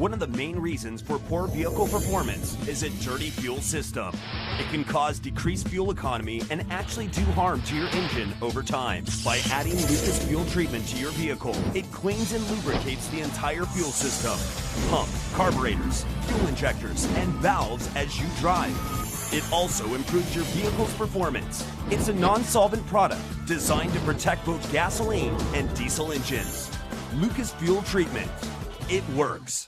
One of the main reasons for poor vehicle performance is a dirty fuel system. It can cause decreased fuel economy and actually do harm to your engine over time. By adding Lucas fuel treatment to your vehicle, it cleans and lubricates the entire fuel system, pump, carburetors, fuel injectors, and valves as you drive. It also improves your vehicle's performance. It's a non-solvent product designed to protect both gasoline and diesel engines. Lucas Fuel Treatment. It works.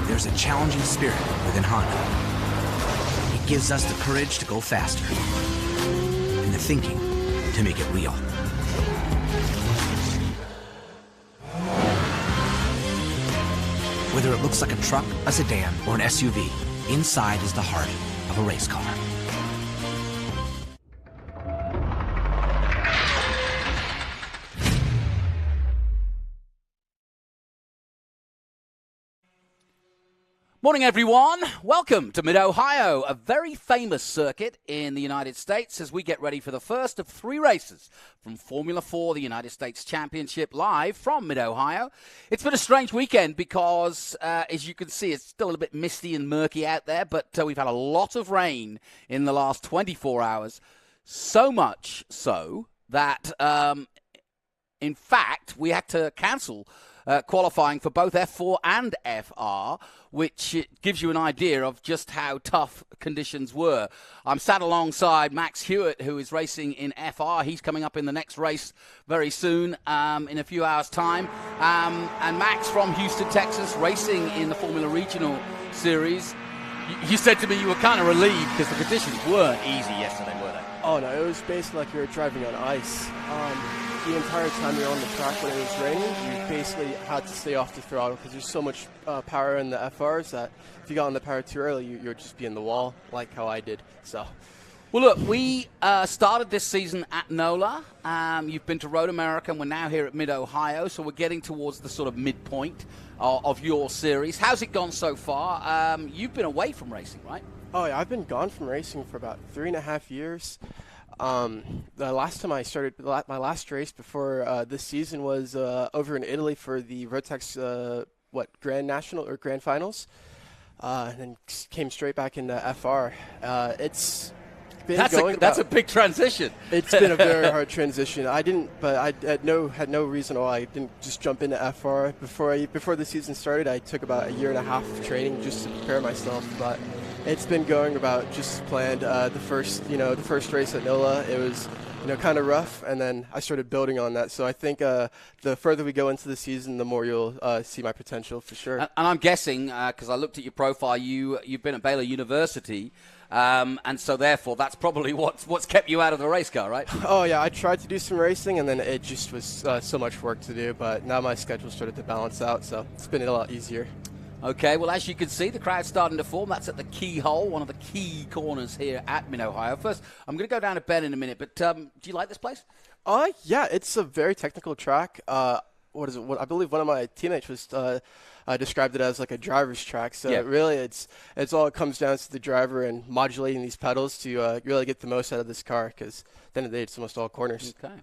There's a challenging spirit within Honda. It gives us the courage to go faster and the thinking to make it real. Whether it looks like a truck, a sedan, or an SUV, inside is the heart of a race car. Morning, everyone. Welcome to Mid-Ohio, a very famous circuit in the United States as we get ready for the first of 3 races from Formula 4, the United States Championship, live from Mid-Ohio. It's been a strange weekend because, as you can see, it's still a little bit misty and murky out there, but we've had a lot of rain in the last 24 hours, so much so that, in fact, we had to cancel qualifying for both F4 and FR, which gives you an idea of just how tough conditions were. I'm sat alongside Max Hewitt, who is racing in FR. He's coming up in the next race very soon, in a few hours' time. And Max from Houston, Texas, racing in the Formula Regional Series. You said to me you were kind of relieved because the conditions weren't easy yesterday, were they? Oh, no, it was basically like you were driving on ice. The entire time you're on the track when it was raining, you basically had to stay off the throttle because there's so much power in the FRs that if you got on the power too early, you would just be in the wall, like how I did. So, well, look, we started this season at NOLA. You've been to Road America, and we're now here at Mid-Ohio, so we're getting towards the sort of midpoint of your series. How's it gone so far? You've been away from racing, right? Oh, yeah, I've been gone from racing for about 3.5 years. The last time I started, my last race before this season was over in Italy for the Rotax Grand National or Grand Finals, and then came straight back into FR. It's been that's a big transition. It's been a very hard transition. I had no reason why I didn't just jump into FR before the season started. I took about 1.5 years of training just to prepare myself, but it's been going about just as planned. The first race at NOLA, it was kind of rough, and then I started building on that. So I think the further we go into the season, the more you'll see my potential for sure. And I'm guessing, because I looked at your profile, you've been at Baylor University, and so therefore that's probably what's kept you out of the race car, right? Oh yeah, I tried to do some racing, and then it just was so much work to do. But now my schedule started to balance out, so it's been a lot easier. Okay, well, as you can see, the crowd's starting to form. That's at the keyhole, one of the key corners here at Mid-Ohio. First, I'm going to go down to Ben in a minute, but do you like this place? Yeah, it's a very technical track. What is it? I believe one of my teammates was described it as like a driver's track. So yeah. Really, it's all it comes down to the driver and modulating these pedals to really get the most out of this car, because at the end of the day, it's almost all corners. Okay.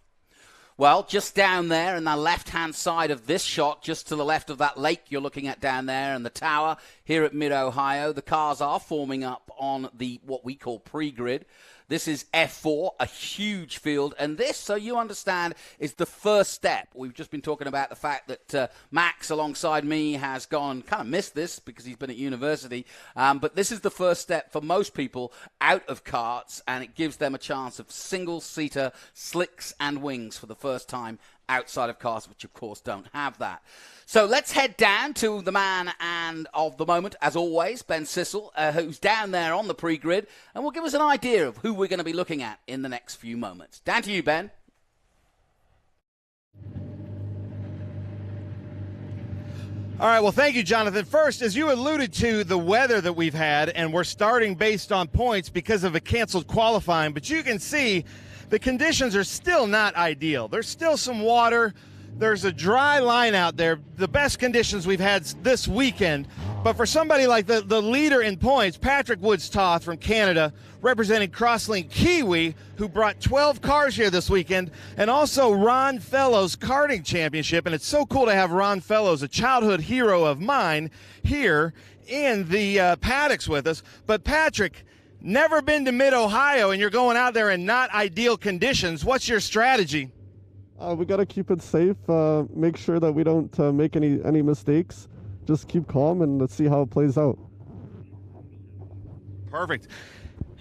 Well, just down there in the left-hand side of this shot, just to the left of that lake you're looking at down there and the tower here at Mid-Ohio, the cars are forming up on what we call pre-grid. This is F4, a huge field, and this, so you understand, is the first step. We've just been talking about the fact that Max, alongside me, has kind of missed this because he's been at university, but this is the first step for most people out of karts, and it gives them a chance of single-seater slicks and wings for the first time outside of cars, which of course don't have that. So let's head down to the man and of the moment, as always, Ben Sissel, who's down there on the pre-grid, and will give us an idea of who we're going to be looking at in the next few moments. Down to you, Ben. All right, well, thank you, Jonathan. First, as you alluded to, the weather that we've had, and we're starting based on points because of a canceled qualifying, but you can see the conditions are still not ideal. There's still some water, there's a dry line out there, the best conditions we've had this weekend. But for somebody like the leader in points, Patrick Woods-Toth from Canada, representing Crosslink Kiwi, who brought 12 cars here this weekend, and also Ron Fellows karting championship. And it's so cool to have Ron Fellows, a childhood hero of mine, here in the paddocks with us. But Patrick, never been to Mid-Ohio, and you're going out there in not ideal conditions. What's your strategy? We got to keep it safe, make sure that we don't make any mistakes. Just keep calm and let's see how it plays out. Perfect.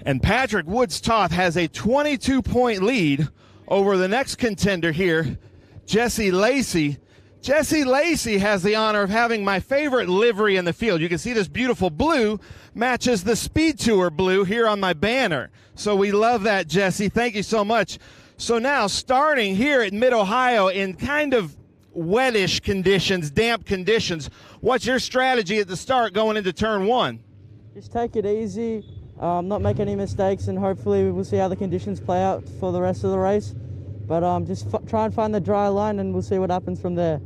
And Patrick Woods-Toth has a 22-point lead over the next contender here, Jesse Lacey. Jesse Lacey has the honor of having my favorite livery in the field. You can see this beautiful blue matches the SpeedTour blue here on my banner. So we love that, Jesse. Thank you so much. So now, starting here at Mid-Ohio in kind of wettish conditions, damp conditions, what's your strategy at the start going into turn one? Just take it easy, not make any mistakes, and hopefully we'll see how the conditions play out for the rest of the race. But just try and find the dry line, and we'll see what happens from there.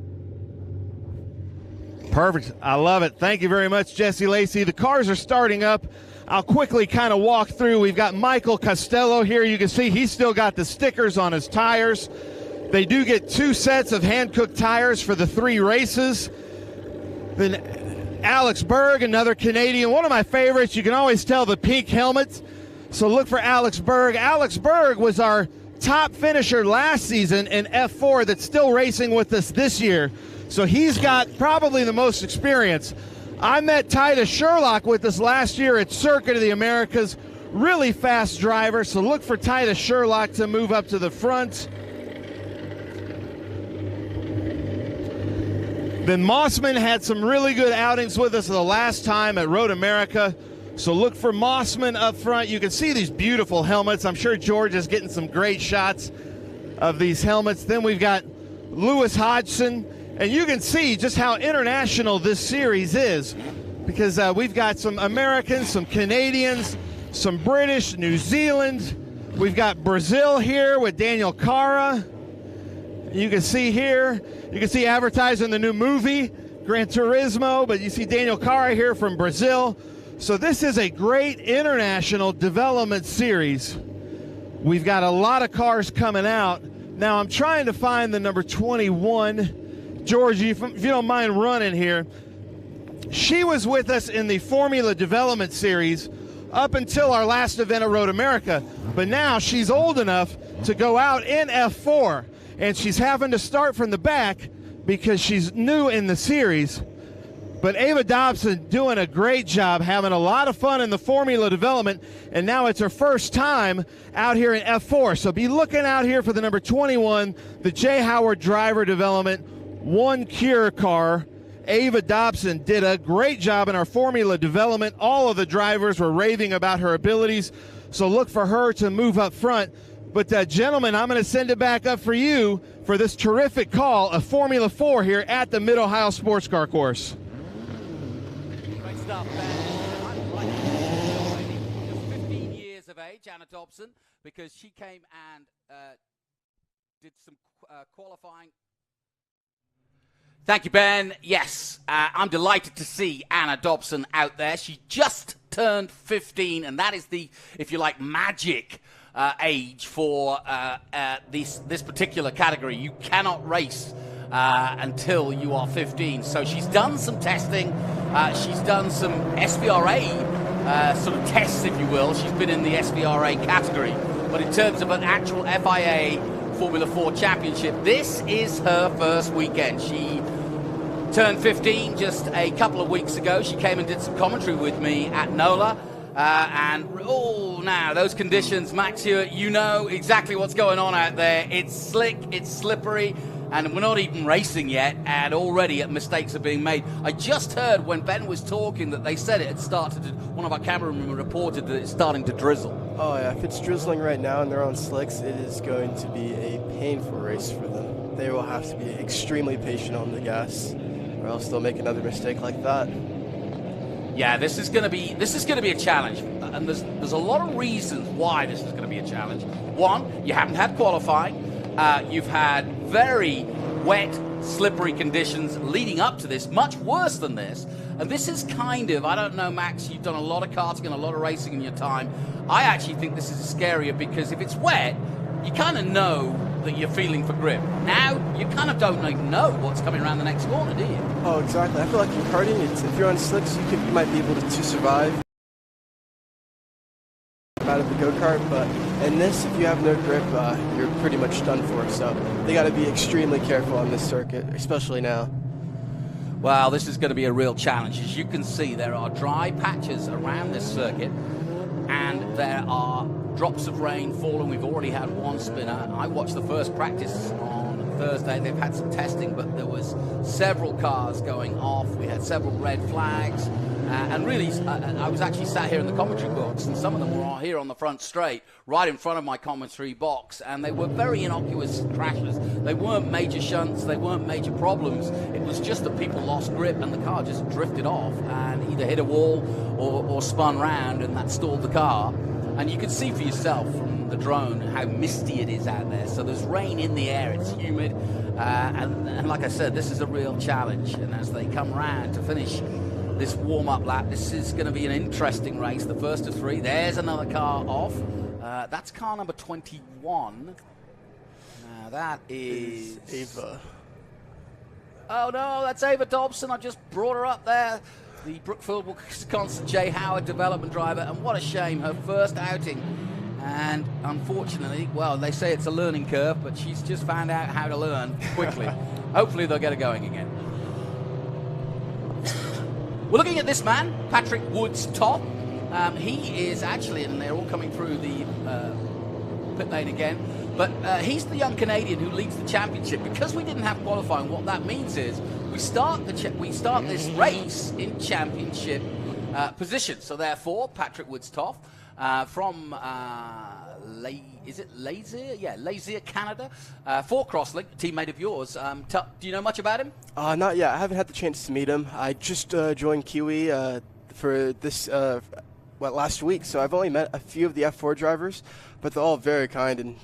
Perfect. I love it. Thank you very much, Jesse Lacey. The cars are starting up. I'll quickly kind of walk through. We've got Michael Costello here. You can see he's still got the stickers on his tires. They do get 2 sets of hand-cooked tires for the 3 races. Then Alex Berg, another Canadian, one of my favorites. You can always tell the pink helmet. So look for Alex Berg. Alex Berg was our top finisher last season in F4 that's still racing with us this year. So he's got probably the most experience. I met Titus Sherlock with us last year at Circuit of the Americas. Really fast driver, so look for Titus Sherlock to move up to the front. Then Mossman had some really good outings with us the last time at Road America. So look for Mossman up front. You can see these beautiful helmets. I'm sure George is getting some great shots of these helmets. Then we've got Lewis Hodgson. And you can see just how international this series is, because we've got some Americans, some Canadians, some British, New Zealand. We've got Brazil here with Daniel Cara. You can see here, you can see advertising the new movie, Gran Turismo, but you see Daniel Cara here from Brazil. So this is a great international development series. We've got a lot of cars coming out. Now I'm trying to find the number 21. Georgie, if you don't mind running here. She was with us in the Formula Development Series up until our last event at Road America, but now she's old enough to go out in F4, and she's having to start from the back because she's new in the series. But Ava Dobson doing a great job, having a lot of fun in the Formula Development, and now it's her first time out here in F4. So be looking out here for the number 21, the J. Howard Driver Development, One Cure car. Ava Dobson did a great job in our Formula Development. All of the drivers were raving about her abilities, so look for her to move up front. But gentlemen, I'm going to send it back up for you for this terrific call of Formula 4 here at the Mid-Ohio Sports Car Course. Great stuff, Ben. I'm right. Just 15 years of age, Anna Dobson, because she came and did some qualifying. Thank you, Ben. Yes, I'm delighted to see Anna Dobson out there. She just turned 15, and that is the, if you like, magic age for this particular category. You cannot race until you are 15. So she's done some testing. She's done some SVRA sort of tests, if you will. She's been in the SVRA category. But in terms of an actual FIA Formula 4 championship, this is her first weekend. She turned 15 just a couple of weeks ago. She came and did some commentary with me at NOLA. Now those conditions, Max Hewitt, you know exactly what's going on out there. It's slick, it's slippery, and we're not even racing yet, and already mistakes are being made. I just heard when Ben was talking that they said it had started to, one of our cameramen reported that it's starting to drizzle. Oh yeah, if it's drizzling right now and they're on slicks, it is going to be a painful race for them. They will have to be extremely patient on the gas, or else they'll make another mistake like that. Yeah, this is going to be a challenge, and there's a lot of reasons why this is going to be a challenge. One, you haven't had qualifying. You've had very wet, slippery conditions leading up to this, much worse than this. And this is kind of, I don't know, Max, you've done a lot of karting and a lot of racing in your time. I actually think this is scarier because if it's wet, you kind of know that you're feeling for grip. Now, you kind of don't even know what's coming around the next corner, do you? Oh, exactly. I feel like in karting, if you're on slicks, you might be able to survive out of the go-kart, but in this, if you have no grip, you're pretty much done for. So they got to be extremely careful on this circuit, especially now. Well, this is going to be a real challenge. As you can see, there are dry patches around this circuit, and there are drops of rain falling. We've already had one spinner. I watched the first practice on Thursday. They've had some testing, but there was several cars going off. We had several red flags. And really, I was actually sat here in the commentary box, and some of them were here on the front straight, right in front of my commentary box, and they were very innocuous crashes. They weren't major shunts, they weren't major problems. It was just that people lost grip, and the car just drifted off and either hit a wall or spun round, and that stalled the car. And you can see for yourself from the drone how misty it is out there. So there's rain in the air, it's humid, and like I said, this is a real challenge. And as they come round to finish this warm-up lap, this is going to be an interesting race, the first of three. There's another car off. That's car number 21. Now that is Ava. Oh no, that's Ava Dobson. I just brought her up there. The Brookfield, Wisconsin J. Howard development driver, and what a shame, her first outing. And unfortunately, well, they say it's a learning curve, but she's just found out how to learn quickly. Hopefully they'll get her going again. We're looking at this man, Patrick Woods-Topp. He is actually, and they're all coming through the pit lane again, but he's the young Canadian who leads the championship. Because we didn't have qualifying, what that means is we start this race in championship position. So therefore, Patrick Woods-Topp from Lazier? Yeah, Lazier, Canada, for Crosslink, teammate of yours. Do you know much about him? Not yet. I haven't had the chance to meet him. I just joined Kiwi for this last week, so I've only met a few of the F4 drivers, but they're all very kind and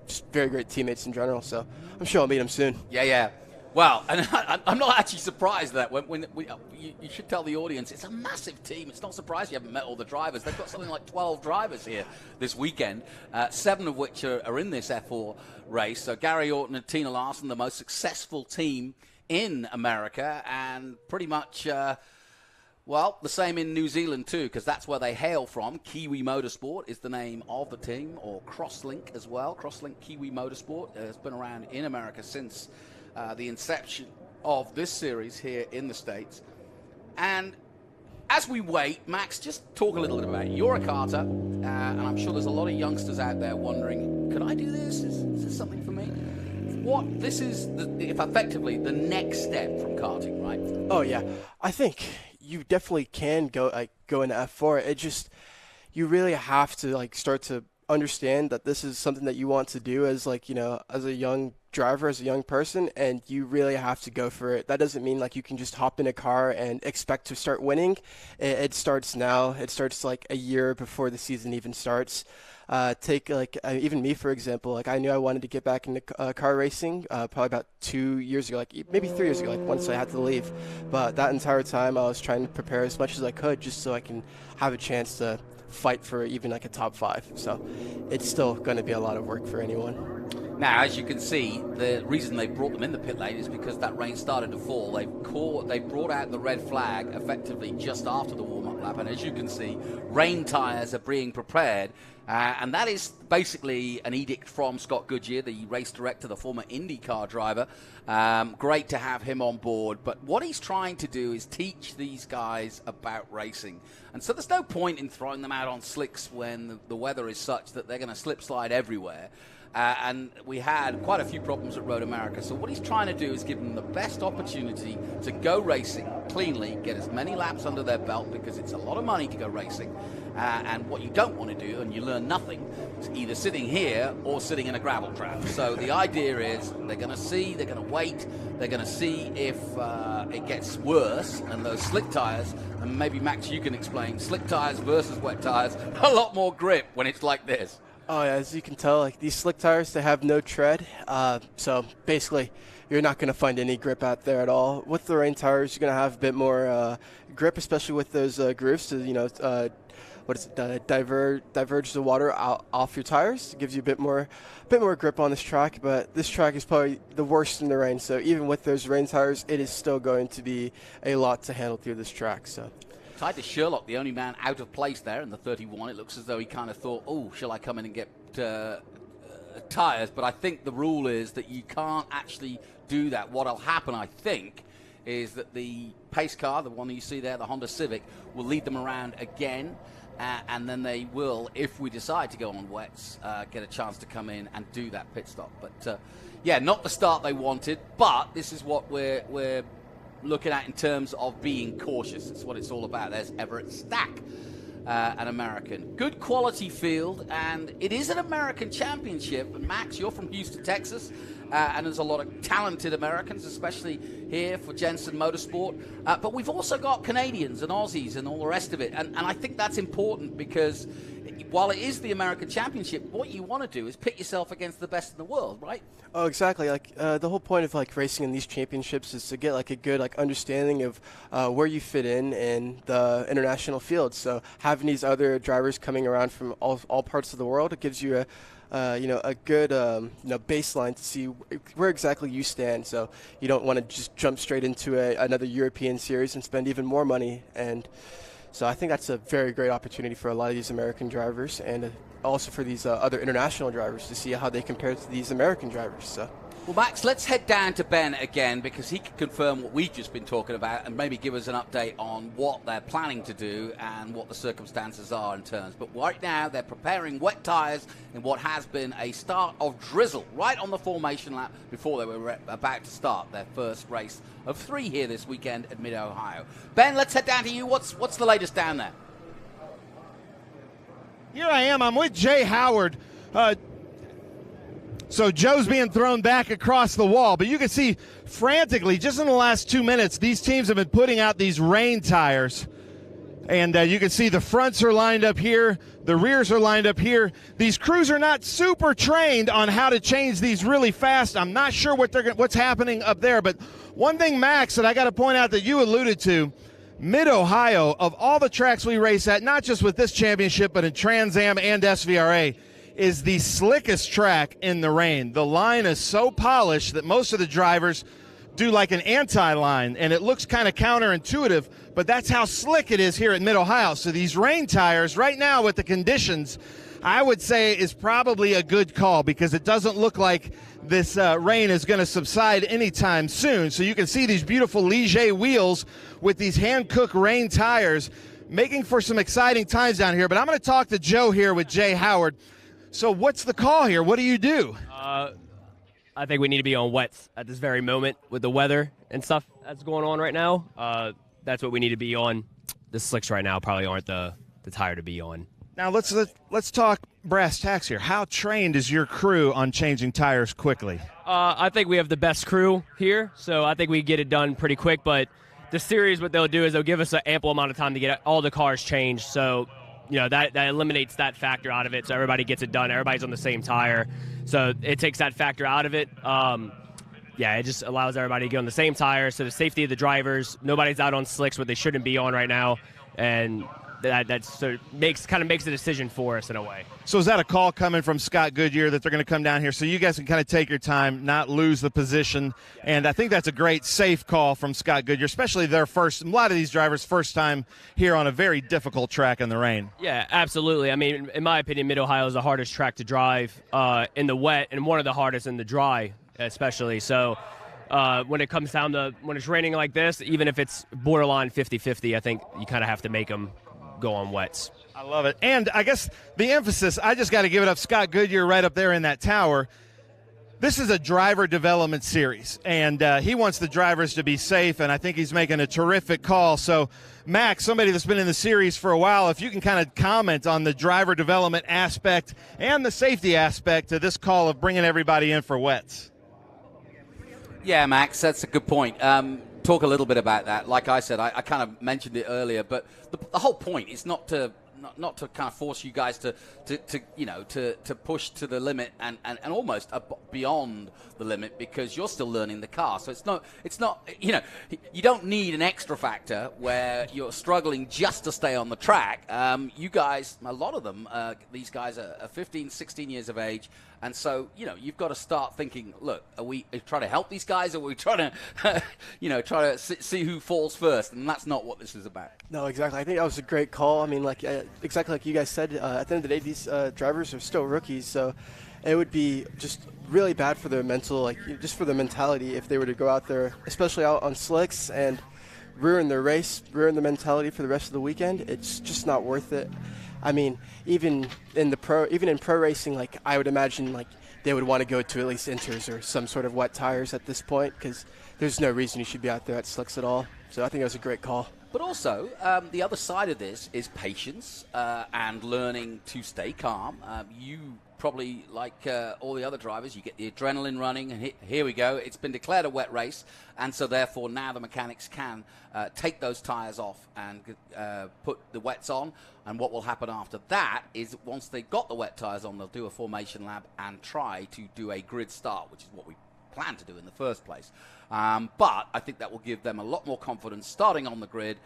just very great teammates in general. So I'm sure I'll meet him soon. Yeah. Well, and I'm not actually surprised that you should tell the audience it's a massive team. It's not surprised you haven't met all the drivers. They've got something like 12 drivers here this weekend, 7 of which are in this F4 race. So Gary Orton and Tina Larson, the most successful team in America, and pretty much, the same in New Zealand too, because that's where they hail from. Kiwi Motorsport is the name of the team, or Crosslink as well. Crosslink Kiwi Motorsport has been around in America since the inception of this series here in the States. And as we wait, Max, just talk a little bit about it. You're a karter, and I'm sure there's a lot of youngsters out there wondering, could I do this? Is this something for me? This is, if effectively, the next step from karting, right? Oh, yeah. I think you definitely can go into F4. It just, you really have to start to understand that this is something that you want to do as as a young driver, as a young person, and you really have to go for it. That doesn't mean you can just hop in a car and expect to start winning. It starts now. It starts a year before the season even starts. Take even me, for example. I knew I wanted to get back into car racing probably about 2 years ago, maybe 3 years ago, once I had to leave. But that entire time I was trying to prepare as much as I could just so I can have a chance to fight for even a top 5. So it's still going to be a lot of work for anyone. Now, as you can see, the reason they brought them in the pit lane is because that rain started to fall. They brought out the red flag effectively just after the warm-up lap, and as you can see, rain tyres are being prepared, and that is basically an edict from Scott Goodyear, the race director, the former IndyCar driver. Great to have him on board, but what he's trying to do is teach these guys about racing. And so there's no point in throwing them out on slicks when the weather is such that they're going to slip slide everywhere. And we had quite a few problems at Road America. So what he's trying to do is give them the best opportunity to go racing cleanly, get as many laps under their belt, because it's a lot of money to go racing. And what you don't want to do, and you learn nothing, is either sitting here or sitting in a gravel trap. So the idea is they're going to see, they're going to wait, they're going to see if it gets worse, and those slick tires, and maybe Max, you can explain, slick tires versus wet tires, a lot more grip when it's like this. Oh, yeah, as you can tell, like these slick tires, they have no tread. So basically, you're not going to find any grip out there at all. With the rain tires, you're going to have a bit more grip, especially with those grooves to, diverge the water off your tires. It gives you a bit more grip on this track. But this track is probably the worst in the rain. So even with those rain tires, it is still going to be a lot to handle through this track. So. Tied to Sherlock, the only man out of place there in the 31. It looks as though he kind of thought, oh, shall I come in and get tyres? But I think the rule is that you can't actually do that. What will happen, I think, is that the pace car, the one that you see there, the Honda Civic, will lead them around again. And then they will, if we decide to go on wets, get a chance to come in and do that pit stop. But, yeah, not the start they wanted, but this is what we're looking at in terms of being cautious. It's what it's all about. There's Everett Stack, an American. Good quality field, and it is an American championship. Max, you're from Houston, Texas, and there's a lot of talented Americans, especially here for Jensen Motorsport. But we've also got Canadians and Aussies and all the rest of it. And I think that's important because while it is the American Championship, what you want to do is pit yourself against the best in the world, right? Oh, exactly. Like the whole point of like racing in these championships is to get like a good like understanding of where you fit in the international field. So having these other drivers coming around from all parts of the world, it gives you a good baseline to see where exactly you stand. So you don't want to just jump straight into another European series and spend even more money. And so I think that's a very great opportunity for a lot of these American drivers and also for these other international drivers to see how they compare to these American drivers. So. Well, Max, let's head down to Ben again because he can confirm what we've just been talking about and maybe give us an update on what they're planning to do and what the circumstances are in terms. But right now, they're preparing wet tyres in what has been a start of drizzle right on the formation lap before they were about to start their first race of 3 here this weekend at Mid-Ohio. Ben, let's head down to you. What's the latest down there? Here I am. I'm with Jay Howard. So Joe's being thrown back across the wall, but you can see frantically, just in the last 2 minutes, these teams have been putting out these rain tires. And you can see the fronts are lined up here, the rears are lined up here. These crews are not super trained on how to change these really fast. I'm not sure what's happening up there, but one thing, Max, that I got to point out that you alluded to, Mid-Ohio, of all the tracks we race at, not just with this championship, but in Trans Am and SVRA, is the slickest track in the rain. The line is so polished that most of the drivers do like an anti-line, and it looks kind of counterintuitive, but that's how slick it is here at Mid-Ohio. So these rain tires, right now with the conditions, I would say is probably a good call because it doesn't look like this rain is going to subside anytime soon. So you can see these beautiful Ligier wheels with these hand-cooked rain tires making for some exciting times down here. But I'm going to talk to Joe here with Jay Howard. So what's the call here? What do you do? I think we need to be on wets at this very moment with the weather and stuff that's going on right now. That's what we need to be on. The slicks right now probably aren't the tire to be on. Now let's talk brass tacks here. How trained is your crew on changing tires quickly? I think we have the best crew here, so I think we get it done pretty quick. But the series, what they'll do is they'll give us an ample amount of time to get all the cars changed. So that eliminates that factor out of it, so everybody gets it done. Everybody's on the same tire, so it takes that factor out of it. It just allows everybody to get on the same tire, so the safety of the drivers, nobody's out on slicks what they shouldn't be on right now, and that makes a decision for us in a way. So is that a call coming from Scott Goodyear that they're going to come down here so you guys can kind of take your time, not lose the position? And I think that's a great safe call from Scott Goodyear, especially a lot of these drivers' first time here on a very difficult track in the rain. Yeah, absolutely. I mean, in my opinion, Mid-Ohio is the hardest track to drive in the wet and one of the hardest in the dry, especially. So when it comes down to when it's raining like this, even if it's borderline 50-50, I think you kind of have to make them go on wets. I love it. And I guess the emphasis, I just got to give it up, Scott Goodyear right up there in that tower. This is a driver development series, and he wants the drivers to be safe, and I think he's making a terrific call. So, Max, somebody that's been in the series for a while, if you can kind of comment on the driver development aspect and the safety aspect to this call of bringing everybody in for wets. Yeah, Max, that's a good point. Talk a little bit about that. Like I said, I kind of mentioned it earlier, but the whole point is not to not to kind of force you guys to push to the limit and almost beyond the limit, because you're still learning the car. So it's not you don't need an extra factor where you're struggling just to stay on the track. You guys, a lot of them, these guys are 15, 16 years of age. And so, you've got to start thinking, look, are we trying to help these guys, or are we trying to, try to see who falls first? And that's not what this is about. No, exactly. I think that was a great call. I mean, exactly like you guys said, at the end of the day, these drivers are still rookies. So it would be just really bad for their mental, just for their mentality, if they were to go out there, especially out on slicks, and ruin their race, ruin the mentality for the rest of the weekend. It's just not worth it. I mean, even in pro racing, I would imagine they would want to go to at least inters or some sort of wet tires at this point, because there's no reason you should be out there at slicks at all. So I think that was a great call. But also, the other side of this is patience and learning to stay calm. You probably, like all the other drivers, you get the adrenaline running, and here we go. It's been declared a wet race, and so therefore now the mechanics can take those tires off and put the wets on. And what will happen after that is, once they've got the wet tires on, they'll do a formation lap and try to do a grid start, which is what we planned to do in the first place. But I think that will give them a lot more confidence starting on the grid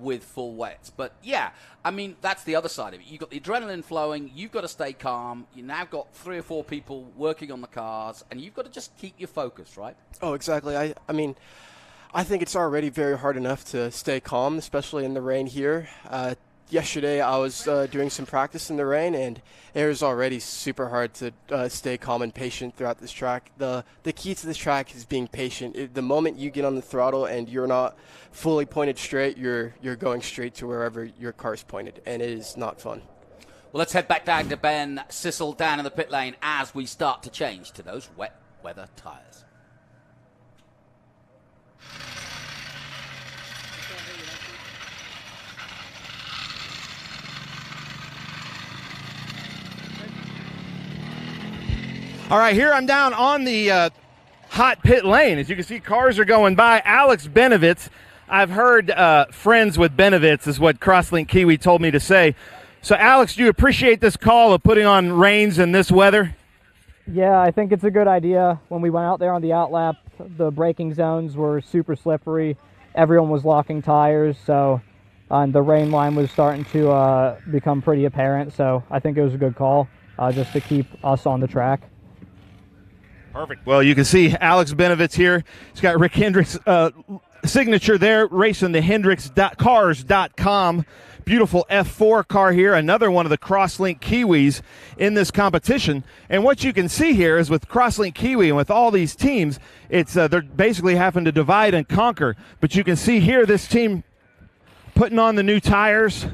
with full wets. But yeah, I mean, that's the other side of it. You've got the adrenaline flowing, you've got to stay calm, you've now got 3 or 4 people working on the cars, and you've got to just keep your focus, right? Oh, exactly. I mean, I think it's already very hard enough to stay calm, especially in the rain here. Yesterday I was doing some practice in the rain, and it was already super hard to stay calm and patient throughout this track. The key to this track is being patient. The moment you get on the throttle and you're not fully pointed straight, you're going straight to wherever your car's pointed, and it is not fun. Well, let's head back down to Ben Sissel down in the pit lane as we start to change to those wet weather tires. All right, here I'm down on the hot pit lane. As you can see, cars are going by. Alex Benovitz, I've heard friends with Benovitz is what Crosslink Kiwi told me to say. So, Alex, do you appreciate this call of putting on rains in this weather? Yeah, I think it's a good idea. When we went out there on the outlap, the braking zones were super slippery. Everyone was locking tires, so the rain line was starting to become pretty apparent. So I think it was a good call just to keep us on the track. Perfect. Well, you can see Alex Benovitz here. He's got Rick Hendricks' signature there, racing the Hendricks.cars.com. Beautiful F4 car here, another one of the Crosslink Kiwis in this competition. And what you can see here is with Crosslink Kiwi and with all these teams, it's they're basically having to divide and conquer. But you can see here this team putting on the new tires.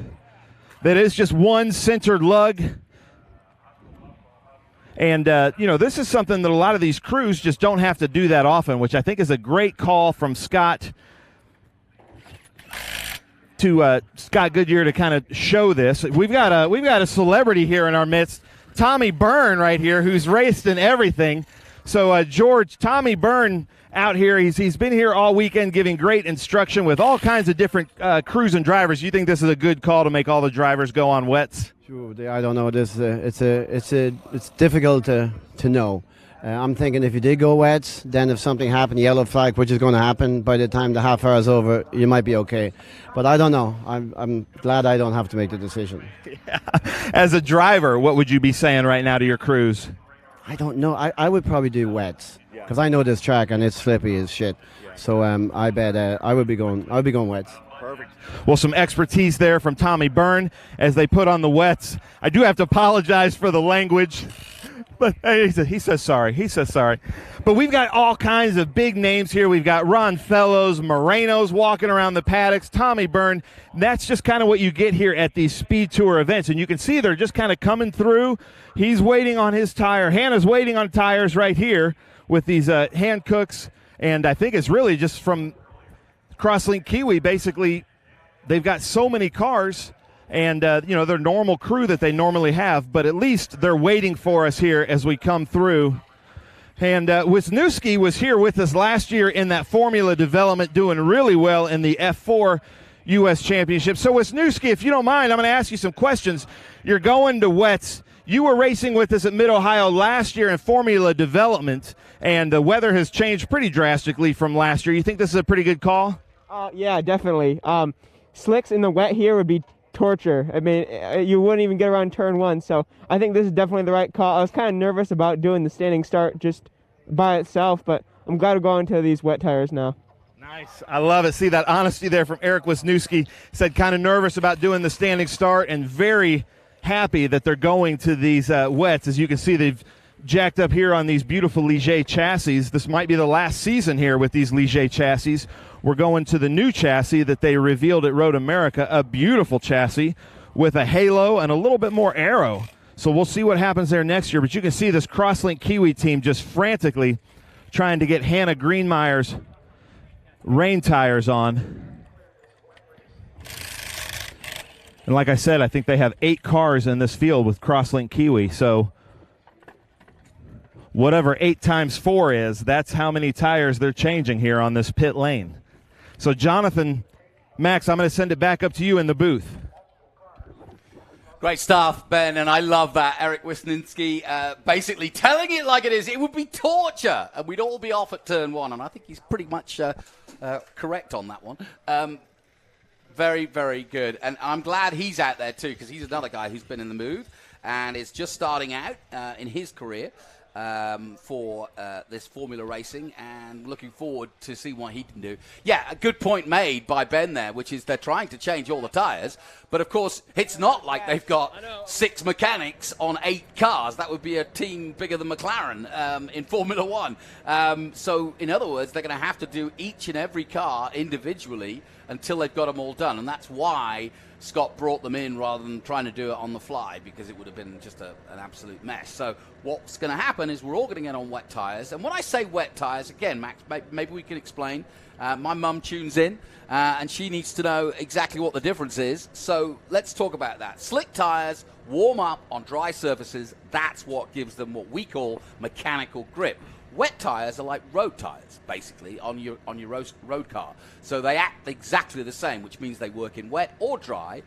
That is just one centered lug. And, this is something that a lot of these crews just don't have to do that often, which I think is a great call from Scott to Scott Goodyear to kind of show this. We've got a celebrity here in our midst, Tommy Byrne right here, who's raced in everything. So, George, Tommy Byrne out here, he's been here all weekend giving great instruction with all kinds of different crews and drivers. You think this is a good call to make all the drivers go on wets? I don't know. This it's difficult to know. I'm thinking if you did go wets, then if something happened, yellow flag, which is going to happen by the time the half hour is over, you might be okay. But I don't know. I'm glad I don't have to make the decision. Yeah. As a driver, what would you be saying right now to your crews? I don't know. I would probably do wets because I know this track and it's slippy as shit. So I bet I would be going wets. Perfect. Well, some expertise there from Tommy Byrne as they put on the wets. I do have to apologize for the language, but he says sorry. He says sorry. But we've got all kinds of big names here. We've got Ron Fellows, Moreno's walking around the paddocks, Tommy Byrne. That's just kind of what you get here at these Speed Tour events. And you can see they're just kind of coming through. He's waiting on his tire. Hannah's waiting on tires right here with these hand cooks. And I think it's really just from Crosslink Kiwi. Basically, they've got so many cars and, their normal crew that they normally have, but at least they're waiting for us here as we come through. And Wisniewski was here with us last year in that formula development, doing really well in the F4. U.S. Championship. So, Wisniewski, if you don't mind, I'm going to ask you some questions. You're going to wets. You were racing with us at Mid-Ohio last year in Formula Development, and the weather has changed pretty drastically from last year. You think this is a pretty good call? Yeah, definitely. Slicks in the wet here would be torture. I mean, you wouldn't even get around turn 1, so I think this is definitely the right call. I was kind of nervous about doing the standing start just by itself, but I'm glad we're going to these wet tires now. Nice. I love it. See that honesty there from Eric Wisniewski. Said kind of nervous about doing the standing start and very happy that they're going to these wets. As you can see, they've jacked up here on these beautiful Ligier chassis. This might be the last season here with these Ligier chassis. We're going to the new chassis that they revealed at Road America, a beautiful chassis with a halo and a little bit more aero. So we'll see what happens there next year. But you can see this Crosslink Kiwi team just frantically trying to get Hannah Greenmeyer's rain tires on. And like I said, I think they have 8 cars in this field with Crosslink Kiwi. So whatever 8 times 4 is, that's how many tires they're changing here on this pit lane. So Jonathan, Max, I'm going to send it back up to you in the booth. Great stuff, Ben, and I love that. Eric Wisniewski basically telling it like it is. It would be torture, and we'd all be off at turn 1, and I think he's pretty much correct on that one. Very, very good, and I'm glad he's out there too, because he's another guy who's been in the move and is just starting out in his career for this Formula Racing, and looking forward to see what he can do. Yeah, a good point made by Ben there, which is they're trying to change all the tyres, but of course it's not like they've got 6 mechanics on 8 cars. That would be a team bigger than McLaren in Formula One. So in other words, they're going to have to do each and every car individually until they've got them all done, and that's why Scott brought them in rather than trying to do it on the fly, because it would have been just an absolute mess. So what's going to happen is we're all going to get on wet tyres. And when I say wet tyres, again, Max, maybe we can explain. My mum tunes in, and she needs to know exactly what the difference is. So let's talk about that. Slick tyres warm up on dry surfaces. That's what gives them what we call mechanical grip. Wet tyres are like road tyres, basically, on your road car. So they act exactly the same, which means they work in wet or dry.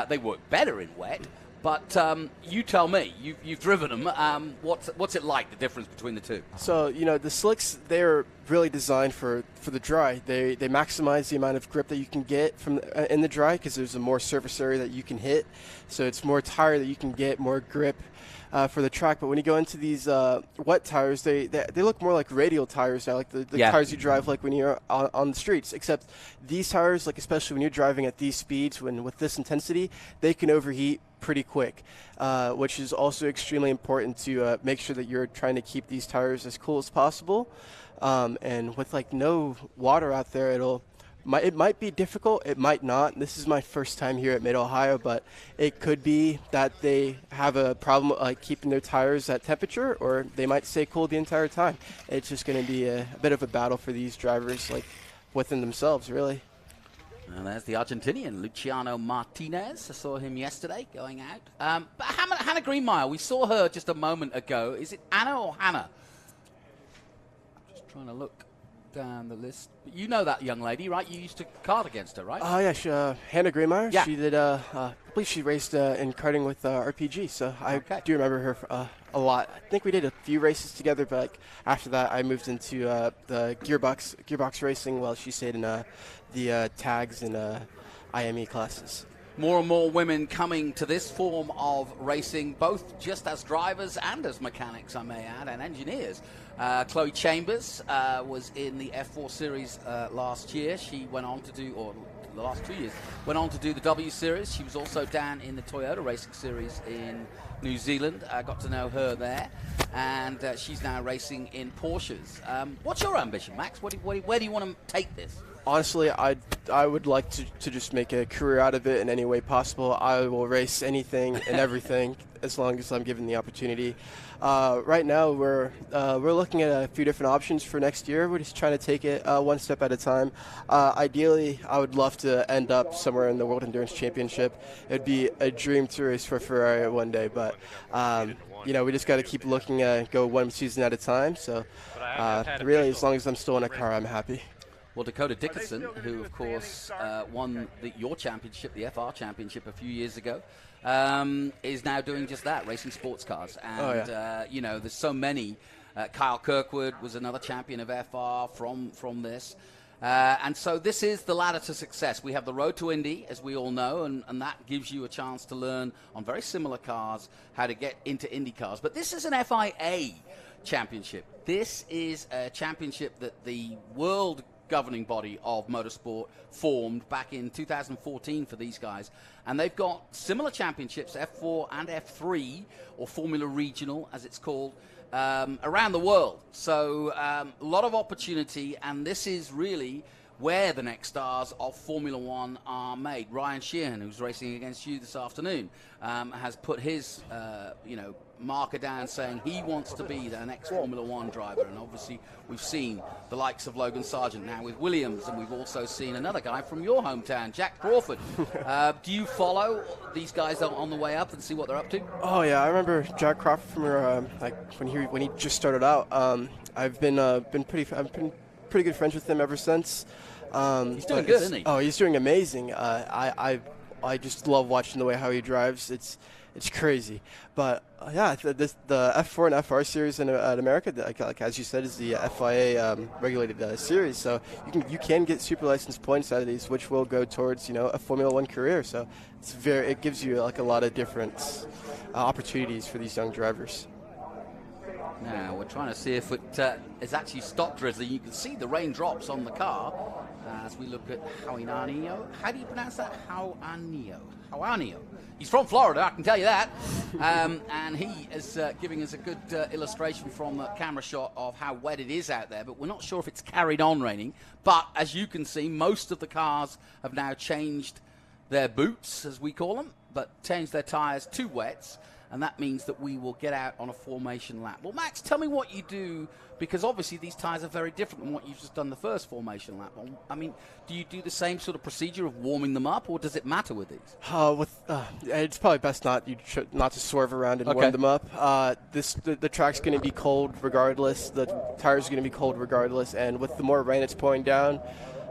They work better in wet. But you tell me, you've driven them. What's it like, the difference between the two? So, you know, the slicks, they're really designed for the dry. They maximize the amount of grip that you can get from in the dry, because there's a more surface area that you can hit. So it's more tire that you can get, more grip for the track. But when you go into these wet tires, they look more like radial tires now, like the tires you drive like when you're on the streets. Except these tires, like especially when you're driving at these speeds, with this intensity, they can overheat pretty quick, which is also extremely important to make sure that you're trying to keep these tires as cool as possible. And with like no water out there, it might be difficult, it might not. This is my first time here at Mid-Ohio, but it could be that they have a problem like keeping their tires at temperature, or they might stay cool the entire time. It's just going to be a bit of a battle for these drivers, like within themselves, really. And there's the Argentinian, Luciano Martinez. I saw him yesterday going out. But Hannah Greenmeyer, we saw her just a moment ago. Is it Anna or Hannah? I'm just trying to look down the list. But you know that young lady, right? You used to kart against her, right? Oh, yeah, Hannah Greenmeyer. Yeah. She did, I believe she raced in karting with RPG, so I do remember her a lot. I think we did a few races together, but like after that I moved into the gearbox racing while she stayed in the tags and IME classes. More and more women coming to this form of racing, both just as drivers and as mechanics, I may add, and engineers. Chloe Chambers was in the F4 Series last year. She went on to do, or the last 2 years, went on to do the W Series. She was also down in the Toyota Racing Series in New Zealand. I got to know her there, and she's now racing in Porsches. What's your ambition, Max? Where do you want to take this? Honestly, I would like to just make a career out of it in any way possible. I will race anything and everything as long as I'm given the opportunity. Right now, we're looking at a few different options for next year. We're just trying to take it one step at a time. Ideally, I would love to end up somewhere in the World Endurance Championship. It would be a dream to race for Ferrari one day, but you know, we just got to keep looking at go one season at a time. So really, as long as I'm still in a car, I'm happy. Well, Dakota Dickerson, who, of course, won your championship, the FR championship, a few years ago, is now doing just that, racing sports cars. And, you know, there's so many. Kyle Kirkwood was another champion of FR from this. And so this is the ladder to success. We have the road to Indy, as we all know, and that gives you a chance to learn on very similar cars how to get into Indy cars. But this is an FIA championship. This is a championship that the world governing body of motorsport formed back in 2014 for these guys, and they've got similar championships, F4 and F3, or Formula Regional as it's called, around the world. So a lot of opportunity, and this is really where the next stars of Formula One are made. Ryan Sheehan, who's racing against you this afternoon, has put his marker down, saying he wants to be the next Formula One driver. And obviously we've seen the likes of Logan Sargent now with Williams, and we've also seen another guy from your hometown, Jack Crawford. Do you follow these guys on the way up and see what they're up to? Oh yeah, I remember Jack Crawford from when he just started out. I've been pretty good friends with him ever since. He's doing good, isn't he? Oh, he's doing amazing. I just love watching the way how he drives. It's crazy. But yeah, the F4 and FR series in America, like as you said, is the FIA regulated series. So you can get super license points out of these, which will go towards a Formula One career. So it gives you like a lot of different opportunities for these young drivers. Now we're trying to see if it is actually stopped drizzling. You can see the raindrops on the car as we look at Hauanio. How do you pronounce that? Hauanio. He's from Florida, I can tell you that. And he is giving us a good illustration from the camera shot of how wet it is out there. But we're not sure if it's carried on raining. But as you can see, most of the cars have now changed their boots, as we call them, but changed their tires to wets. And that means that we will get out on a formation lap. Well, Max, tell me what you do, because obviously these tyres are very different than what you've just done the first formation lap. I mean, do you do the same sort of procedure of warming them up, or does it matter with these? It's probably best not to swerve around and warm them up. The track's going to be cold regardless. The tires are going to be cold regardless. And with the more rain it's pouring down,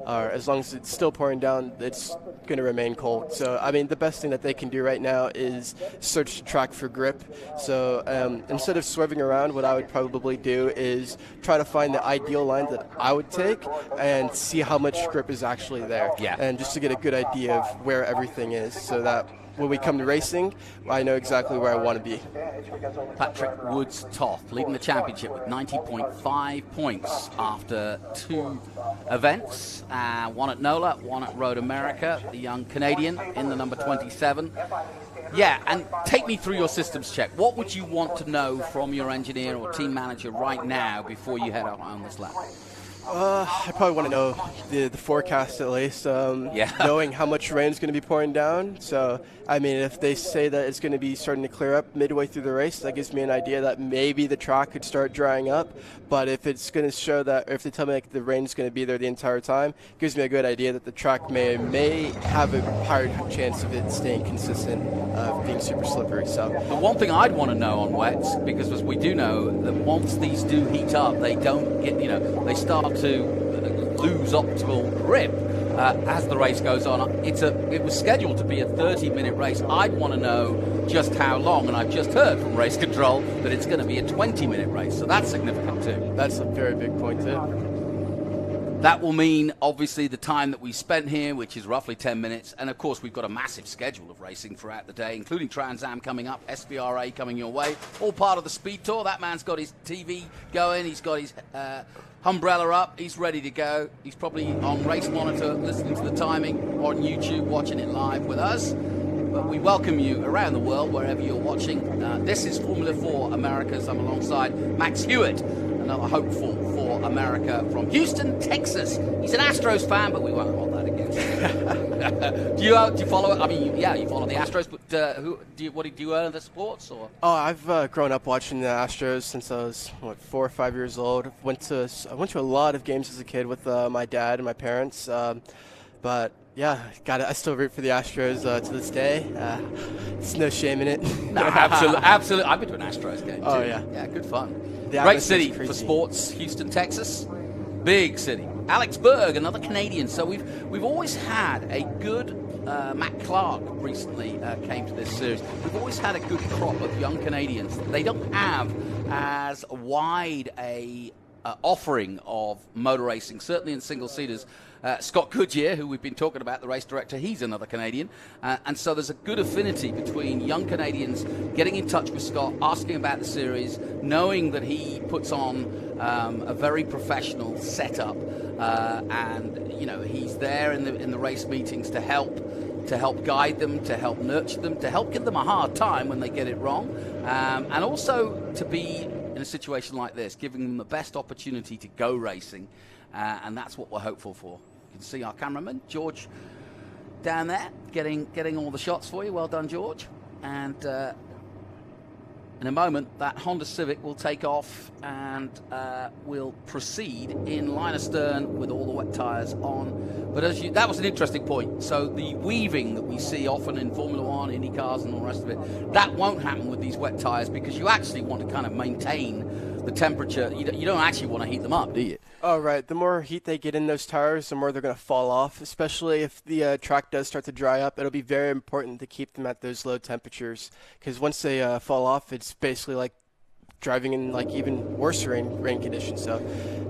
as long as it's still pouring down, it's going to remain cold. So, I mean, the best thing that they can do right now is search the track for grip. So instead of swerving around, what I would probably do is try to find the ideal line that I would take and see how much grip is actually there. Yeah. And just to get a good idea of where everything is, so that when we come to racing, I know exactly where I want to be. Patrick Woods-Toth leading the championship with 90.5 points after 2 events. One at NOLA, one at Road America, the young Canadian in the number 27. Yeah, and take me through your systems check. What would you want to know from your engineer or team manager right now before you head out on this lap? I probably want to know the forecast at least, knowing how much rain is going to be pouring down. So, I mean, if they say that it's going to be starting to clear up midway through the race, that gives me an idea that maybe the track could start drying up. But if it's going to show that, or if they tell me like the rain's going to be there the entire time, it gives me a good idea that the track may have a higher chance of it staying consistent, of being super slippery. So, the one thing I'd want to know on wets, because as we do know that once these do heat up, they don't get, they start to lose optimal grip as the race goes on. It was scheduled to be a 30-minute race. I'd want to know just how long, and I've just heard from race control that it's going to be a 20-minute race, so that's significant too. That's a very big point too. That will mean, obviously, the time that we spent here, which is roughly 10 minutes. And, of course, we've got a massive schedule of racing throughout the day, including Trans Am coming up, SVRA coming your way, all part of the Speed Tour. That man's got his TV going. He's got his umbrella up. He's ready to go. He's probably on Race Monitor listening to the timing, or on YouTube watching it live with us. But we welcome you around the world, wherever you're watching. This is Formula 4 Americas. I'm alongside Max Hewitt, another hopeful for America from Houston, Texas. He's an Astros fan, but we won't hold that against him. Do you follow it? I mean, you follow the Astros, but do you own the sports? Or? Oh, I've grown up watching the Astros since I was 4 or 5 years old. I went to a lot of games as a kid with my dad and my parents, but. Yeah, I still root for the Astros to this day. There's no shame in it. No, absolutely. I've been to an Astros game too. Oh, yeah. Yeah, good fun. Great city for sports, Houston, Texas. Big city. Alex Berg, another Canadian. So we've always had a good. Matt Clark recently came to this series. We've always had a good crop of young Canadians. They don't have as wide a offering of motor racing, certainly in single-seaters. Scott Goodyear, who we've been talking about, the race director, he's another Canadian. And so there's a good affinity between young Canadians getting in touch with Scott, asking about the series, knowing that he puts on a very professional setup. And, you know, he's there in the race meetings to help guide them, to help nurture them, to help give them a hard time when they get it wrong. And also to be in a situation like this, giving them the best opportunity to go racing. And that's what we're hopeful for. You can see our cameraman, George, down there, getting all the shots for you. Well done, George. And in a moment, that Honda Civic will take off and will proceed in line astern with all the wet tyres on. But that was an interesting point. So the weaving that we see often in Formula One, Indy cars and all the rest of it, that won't happen with these wet tyres because you actually want to kind of maintain the temperature. You don't actually want to heat them up, do you? Oh, right. The more heat they get in those tires, the more they're going to fall off, especially if the track does start to dry up. It'll be very important to keep them at those low temperatures because once they fall off, it's basically like driving in like even worse rain conditions. So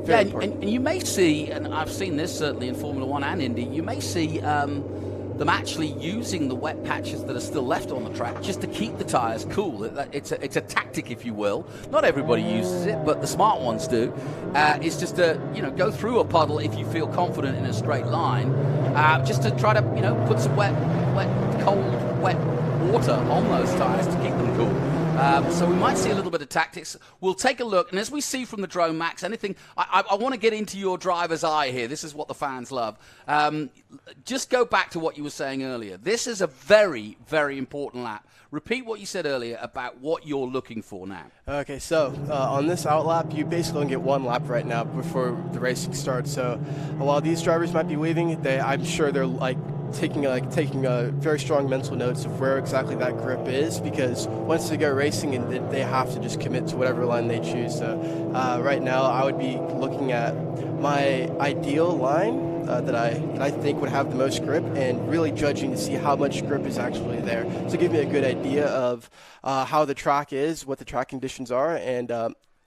very important. And you may see, and I've seen this certainly in Formula One and Indy, you may see them actually using the wet patches that are still left on the track just to keep the tyres cool. It's a tactic, if you will. Not everybody uses it, but the smart ones do. It's just to go through a puddle if you feel confident in a straight line, just to try to put some cold, wet water on those tyres to keep them cool. So we might see a little bit of tactics. We'll take a look, and as we see from the drone, Max, anything, I want to get into your driver's eye here. This is what the fans love. Just go back to what you were saying earlier. This is a very, very important lap. Repeat what you said earlier about what you're looking for now. Okay, so on this outlap, you basically only get one lap right now before the racing starts. So while these drivers might be weaving, I'm sure they're taking very strong mental notes of where exactly that grip is, because once they go racing, and they have to just commit to whatever line they choose. So right now, I would be looking at my ideal line that I think would have the most grip, and really judging to see how much grip is actually there, to give me a good idea of how the track is, what the track conditions are, and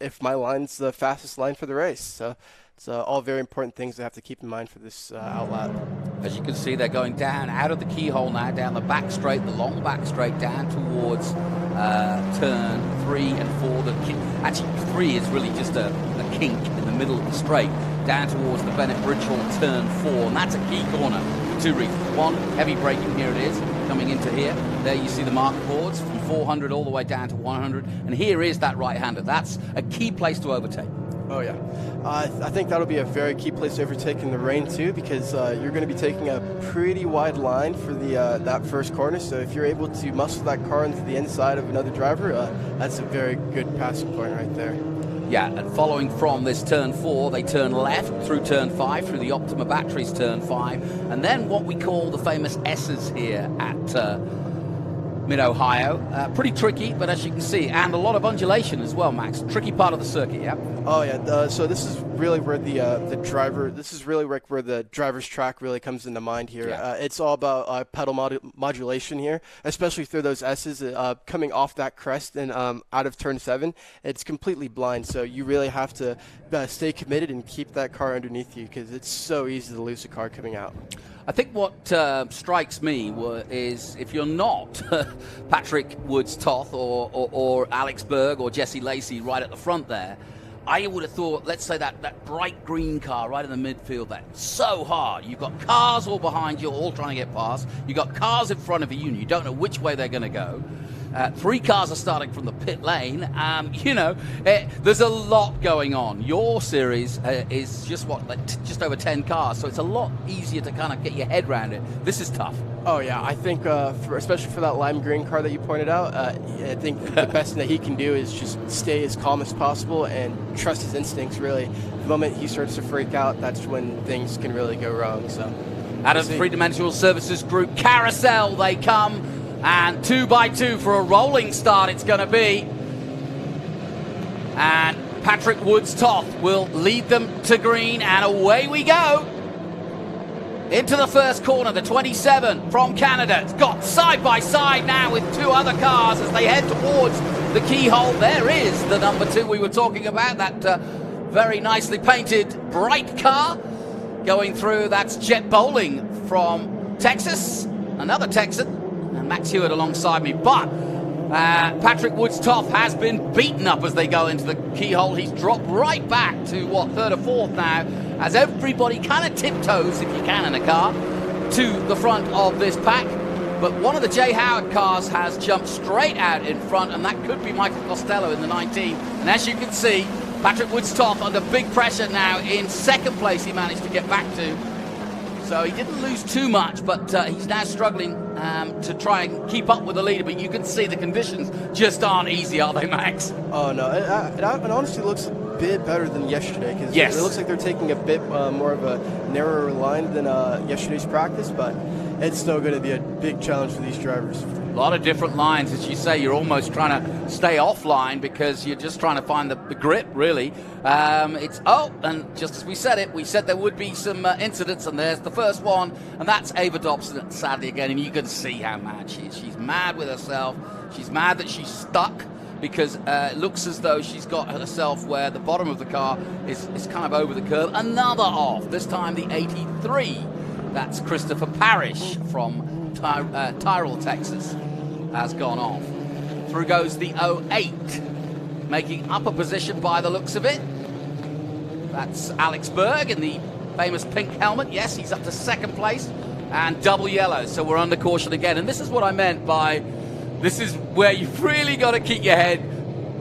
if my line's the fastest line for the race. So it's all very important things to have to keep in mind for this outlap. As you can see, they're going down out of the keyhole now, down the back straight, the long back straight, down towards turn 3 and 4. Actually, 3 is really just a kink in the middle of the straight, down towards the Bennett Bridge Hall turn 4. And that's a key corner for two reasons. One, heavy braking, here it is, coming into here. There you see the marker boards from 400 all the way down to 100. And here is that right-hander. That's a key place to overtake. Oh, yeah. I think that'll be a very key place to overtake in the rain, too, because you're going to be taking a pretty wide line for that first corner. So if you're able to muscle that car into the inside of another driver, that's a very good passing point right there. Yeah, and following from this turn 4, they turn left through turn 5, through the Optima Batteries turn 5, and then what we call the famous S's here at Mid-Ohio. Pretty tricky, but as you can see, and a lot of undulation as well, Max. Tricky part of the circuit, yeah? Oh, yeah. So this is really where where the driver's track really comes into mind here. Yeah. It's all about pedal modulation here, especially through those S's coming off that crest and out of turn 7. It's completely blind, so you really have to stay committed and keep that car underneath you, because it's so easy to lose a car coming out. I think what strikes me is if you're not Patrick Woods-Toth or Alex Berg or Jesse Lacey right at the front there, I would have thought, let's say that bright green car right in the midfield there, so hard. You've got cars all behind you, all trying to get past. You've got cars in front of you, and you don't know which way they're going to go. 3 cars are starting from the pit lane. There's a lot going on. Your series is just over 10 cars, so it's a lot easier to kind of get your head around it. This is tough. Oh, yeah. I think, especially for that lime green car that you pointed out, I think the best thing that he can do is just stay as calm as possible and trust his instincts, really. The moment he starts to freak out, that's when things can really go wrong. So, out of the three-dimensional services group, Carousel, they come. And 2x2 for a rolling start it's going to be. And Patrick Woods-Toth will lead them to green, and away we go. Into the first corner, the 27 from Canada. It's got side by side now with two other cars as they head towards the keyhole. There is the number 2 we were talking about, that very nicely painted bright car going through. That's Jet Bowling from Texas, another Texan, and Max Hewitt alongside me. But Patrick Woods-Toth has been beaten up as they go into the keyhole. He's dropped right back to, what, 3rd or 4th now, as everybody kind of tiptoes, if you can in a car, to the front of this pack. But one of the Jay Howard cars has jumped straight out in front, and that could be Michael Costello in the 19. And as you can see, Patrick Woods-Toth under big pressure now. In 2nd place he managed to get back to. So he didn't lose too much, but he's now struggling to try and keep up with the leader. But you can see the conditions just aren't easy, are they, Max? Oh, no. It honestly looks a bit better than yesterday, because yes, it looks like they're taking a bit more of a narrower line than yesterday's practice, but it's still going to be a big challenge for these drivers. A lot of different lines, as you say. You're almost trying to stay offline because you're just trying to find the grip, really. And just as we said there would be some incidents, and there's the first one, and that's Ava Dobson, sadly again, and you can see how mad she is. She's mad with herself. She's mad that she's stuck, because it looks as though she's got herself where the bottom of the car is kind of over the curb. Another off, this time the 83. That's Christopher Parrish from Tyrrell, Texas, has gone off. Through goes the 08, making up a position by the looks of it. That's Alex Berg in the famous pink helmet. Yes, he's up to 2nd place, and double yellow, so we're under caution again. And this is what I meant by, this is where you've really got to keep your head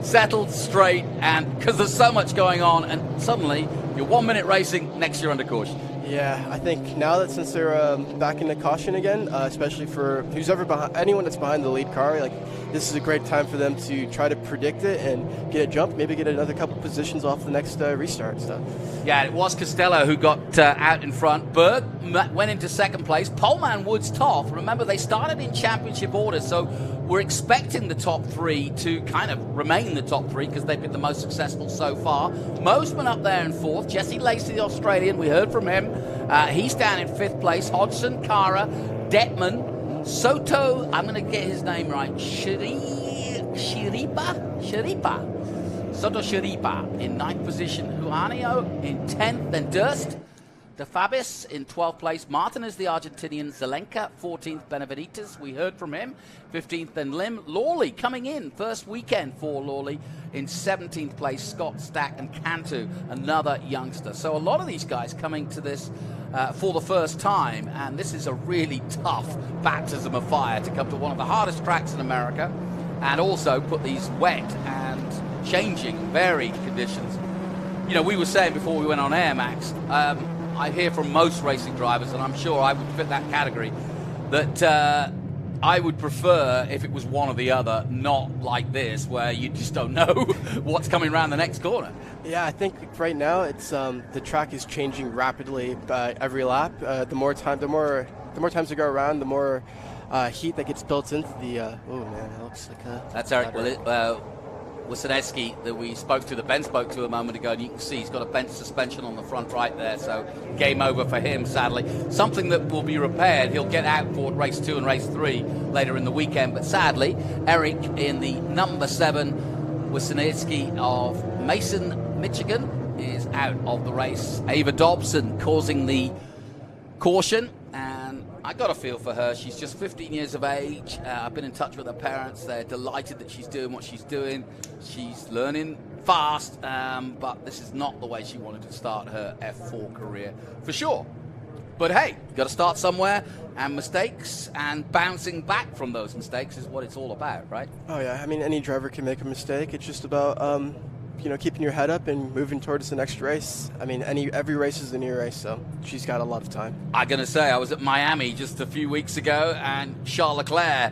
settled straight, and because there's so much going on, and suddenly you're 1 minute racing, next you're under caution. Yeah, I think now that since they're back into caution again, especially for who's ever behind, anyone that's behind the lead car, like, this is a great time for them to try to predict it and get a jump, maybe get another couple positions off the next restart stuff. Yeah, it was Costello who got out in front. Berg went into 2nd place. Poleman Woods-Toth, remember they started in championship order, so we're expecting the top 3 to kind of remain the top 3 because they've been the most successful so far. Mosman up there in 4th. Jesse Lacey, the Australian, we heard from him. He's down in 5th place. Hodgson, Kara, Detman, Soto, I'm going to get his name right, Shiripa? Soto Shiripa in 9th position. Juanio in 10th, then Durst. De Fabis in 12th place. Martin is the Argentinian. Zelenka, 14th. Benavides, we heard from him. 15th, then Lim. Lawley coming in. First weekend for Lawley in 17th place. Scott, Stack, and Cantu, another youngster. So a lot of these guys coming to this for the first time, and this is a really tough baptism of fire to come to one of the hardest tracks in America and also put these wet and changing, varied conditions. You know, we were saying before we went on air, Max, I hear from most racing drivers, and I'm sure I would fit that category, that I would prefer if it was one or the other, not like this, where you just don't know what's coming around the next corner. Yeah, I think right now it's the track is changing rapidly every lap. The more times we go around, the more heat that gets built into the. Oh man, it looks like a. That's Eric Wasinecki that we spoke to, that Ben spoke to a moment ago, and you can see he's got a bent suspension on the front right there, so game over for him, sadly. Something that will be repaired. He'll get out for race 2 and race 3 later in the weekend, but sadly, Eric in the number 7, Wasinecki of Mason, Michigan, is out of the race. Ava Dobson causing the caution, and I got a feel for her. She's just 15 years of age. I've been in touch with her parents. They're delighted that she's doing what she's doing. She's learning fast, but this is not the way she wanted to start her F4 career, for sure. But hey, you've got to start somewhere, and mistakes and bouncing back from those mistakes is what it's all about, right? Oh yeah, I mean, any driver can make a mistake. It's just about keeping your head up and moving towards the next race. I mean, every race is a new race, so she's got a lot of time. I'm going to say, I was at Miami just a few weeks ago, and Charles Leclerc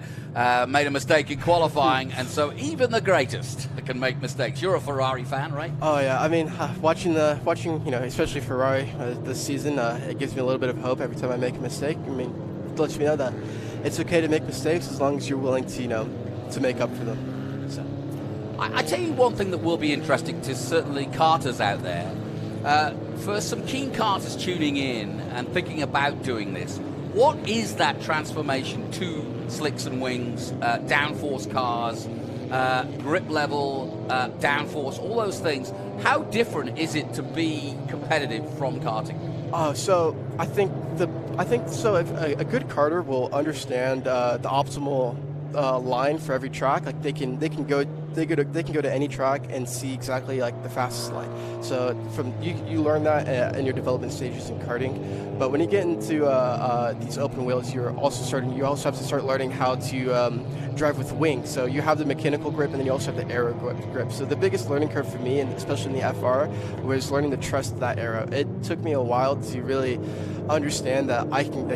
made a mistake in qualifying, and so even the greatest can make mistakes. You're a Ferrari fan, right? Oh yeah, I mean, watching especially Ferrari this season, it gives me a little bit of hope every time I make a mistake. I mean, it lets me know that it's okay to make mistakes as long as you're willing to, to make up for them. So I tell you one thing that will be interesting to certainly karters out there. For some keen karters tuning in and thinking about doing this, what is that transformation to slicks and wings, downforce cars, grip level, downforce, all those things? How different is it to be competitive from karting? So I think so. If a good karter will understand the optimal line for every track. Like they can go to any track and see exactly like the fastest line. So from you learn that in your development stages in karting. But when you get into these open wheels, you also have to start learning how to drive with wings. So you have the mechanical grip, and then you also have the aero grip. So the biggest learning curve for me, and especially in the FR, was learning to trust that aero. It took me a while to really understand that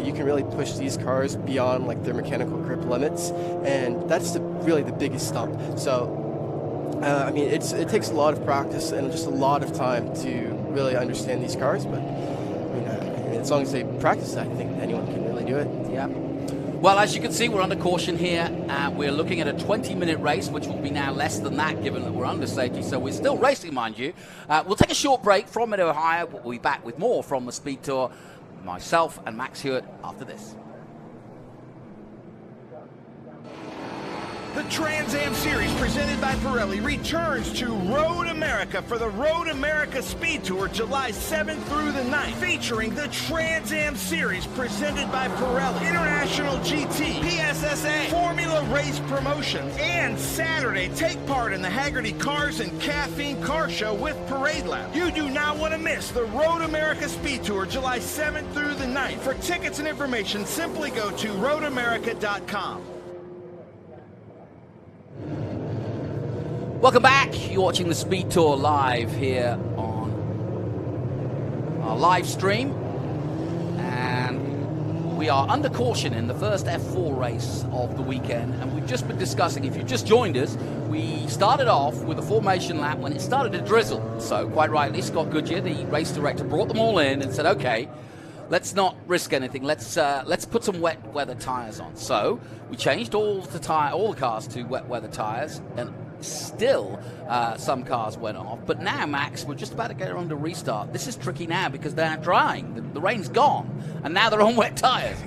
you can really push these cars beyond like their mechanical grip limits, and that's really the biggest stump. So I mean, it takes a lot of practice and just a lot of time to really understand these cars, but I mean, as long as they practice, I think anyone can really do it. Yeah. Well, as you can see, we're under caution here. We're looking at a 20-minute race, which will be now less than that, given that we're under safety. So we're still racing, mind you. We'll take a short break from Mid-Ohio. We'll be back with more from the Speed Tour. Myself and Max Hewitt after this. The Trans Am Series presented by Pirelli returns to Road America for the Road America Speed Tour July 7th through the 9th, featuring the Trans Am Series presented by Pirelli, International GT, PSSA, Formula Race Promotions, and Saturday, take part in the Haggerty Cars and Caffeine Car Show with Parade Lab. You do not want to miss the Road America Speed Tour July 7th through the 9th. For tickets and information, simply go to roadamerica.com. Welcome back. You're watching the Speed Tour live here on our live stream. And we are under caution in the first F4 race of the weekend. And we've just been discussing, if you just joined us, we started off with a formation lap when it started to drizzle. So quite rightly, Scott Goodyear, the race director, brought them all in and said, okay, let's not risk anything. Let's put some wet weather tires on. So we changed all the cars to wet weather tires, and still some cars went off. But now, Max, we're just about to get on to restart. This is tricky now because they're drying. The rain's gone, and now they're on wet tires.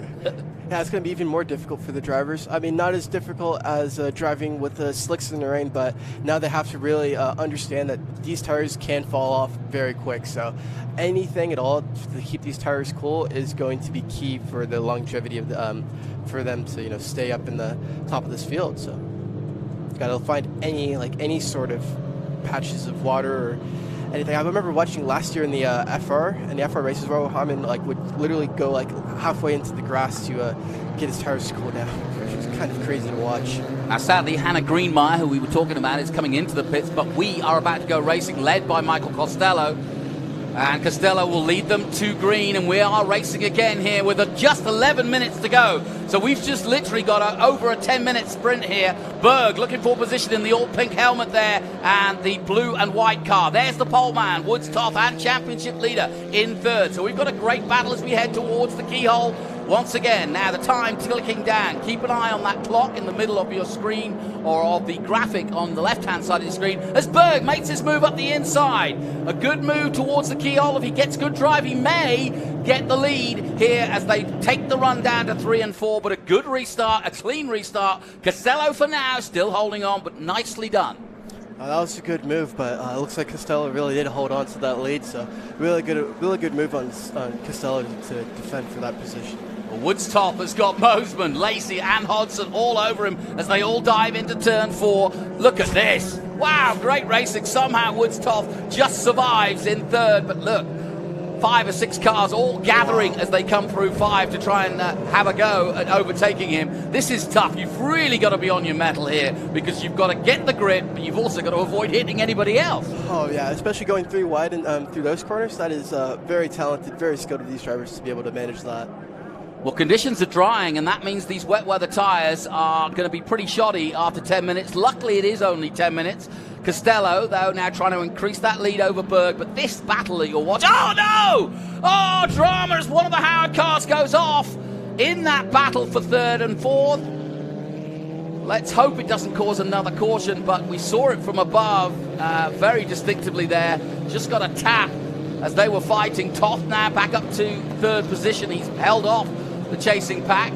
Yeah, it's going to be even more difficult for the drivers. I mean, not as difficult as driving with the slicks in the rain, but now they have to really understand that these tires can fall off very quick. So anything at all to keep these tires cool is going to be key for the longevity of for them to stay up in the top of this field. So you've got to find any sort of patches of water or anything. I remember watching last year in the FR races where Hammond would literally go halfway into the grass to get his tires to cool down, which was kind of crazy to watch. Now, sadly, Hannah Greenmeyer, who we were talking about, is coming into the pits, but we are about to go racing, led by Michael Costello. And Costello will lead them to green, and we are racing again here with just 11 minutes to go. So we've just literally got over a 10-minute sprint here. Berg looking for position in the all-pink helmet there, and the blue and white car. There's the pole man, Woods Toth, and championship leader in third. So we've got a great battle as we head towards the keyhole. Once again, now the time clicking down. Keep an eye on that clock in the middle of your screen, or of the graphic on the left-hand side of the screen, as Berg makes his move up the inside. A good move towards the keyhole. If he gets good drive, he may get the lead here as they take the run down to 3 and 4, but a good restart, a clean restart. Costello for now, still holding on, but nicely done. That was a good move, but it looks like Costello really did hold on to that lead, so really good move on Costello to defend for that position. Woods Top has got Mosman, Lacey, and Hodson all over him as they all dive into turn 4. Look at this. Wow, great racing. Somehow Woods Top just survives in third, but look, 5 or 6 cars all gathering as they come through 5 to try and have a go at overtaking him. This is tough. You've really got to be on your mettle here because you've got to get the grip, but you've also got to avoid hitting anybody else. Oh, yeah, especially going 3 wide and through those corners. That is very talented, very skilled of these drivers to be able to manage that. Well, conditions are drying, and that means these wet weather tires are going to be pretty shoddy after 10 minutes. Luckily, it is only 10 minutes. Costello, though, now trying to increase that lead over Berg, but this battle that you'll watch... Oh, no! Oh, drama as one of the Howard cars goes off in that battle for 3rd and 4th. Let's hope it doesn't cause another caution, but we saw it from above very distinctly there. Just got a tap as they were fighting. Toth now back up to third position. He's held off the chasing pack.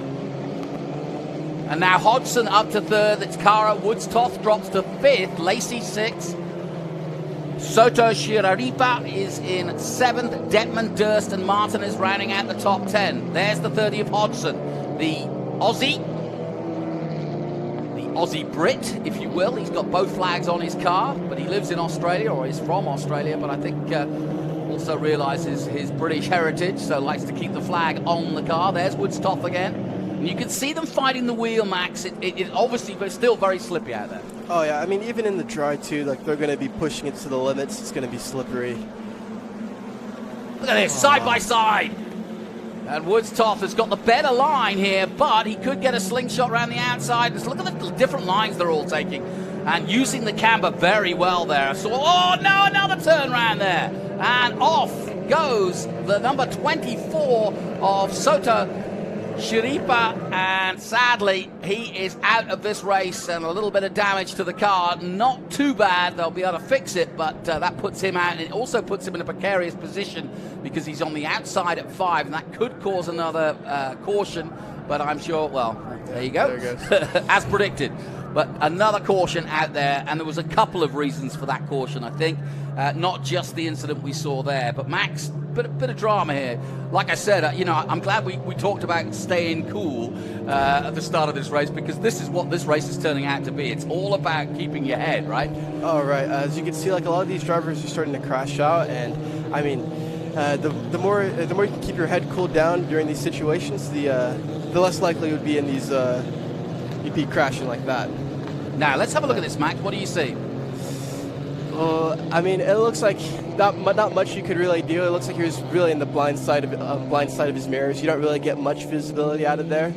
And now Hodgson up to third. It's Kara. Woods Toth drops to fifth. Lacey sixth. Soto Shiraripa is in seventh. Detman, Durst, and Martin is rounding out the top 10. There's the 30 of Hodgson. The Aussie Brit, if you will. He's got both flags on his car, but he lives in Australia, or is from Australia, but I think also realizes his British heritage, so likes to keep the flag on the car. There's Woods Toth again. And you can see them fighting the wheel, Max. It obviously, but it's still very slippy out there. Oh, yeah. I mean, even in the dry, too, like, they're going to be pushing it to the limits. It's going to be slippery. Look at this, side by side. And Woods Toth has got the better line here, but he could get a slingshot around the outside. Just look at the different lines they're all taking. And using the camber very well there. So, oh, no, another turn around there. And off goes the number 24 of Soto Shiripa, and sadly he is out of this race, and a little bit of damage to the car. Not too bad, they'll be able to fix it, but that puts him out, and it also puts him in a precarious position because he's on the outside at 5, and that could cause another caution, but I'm sure, well, there you go, as predicted. But another caution out there, and there was a couple of reasons for that caution, I think. Not just the incident we saw there, but Max, bit of drama here. Like I said, I'm glad we talked about staying cool at the start of this race, because this is what this race is turning out to be. It's all about keeping your head, right? Oh, right. As you can see, like, a lot of these drivers are starting to crash out, and I mean, the more you can keep your head cooled down during these situations, the less likely it would be in these you'd be crashing like that. Now let's have a look at this, Max. What do you see? I mean, it looks like not much you could really do. It looks like he was really in the blind side of his mirrors. You don't really get much visibility out of there.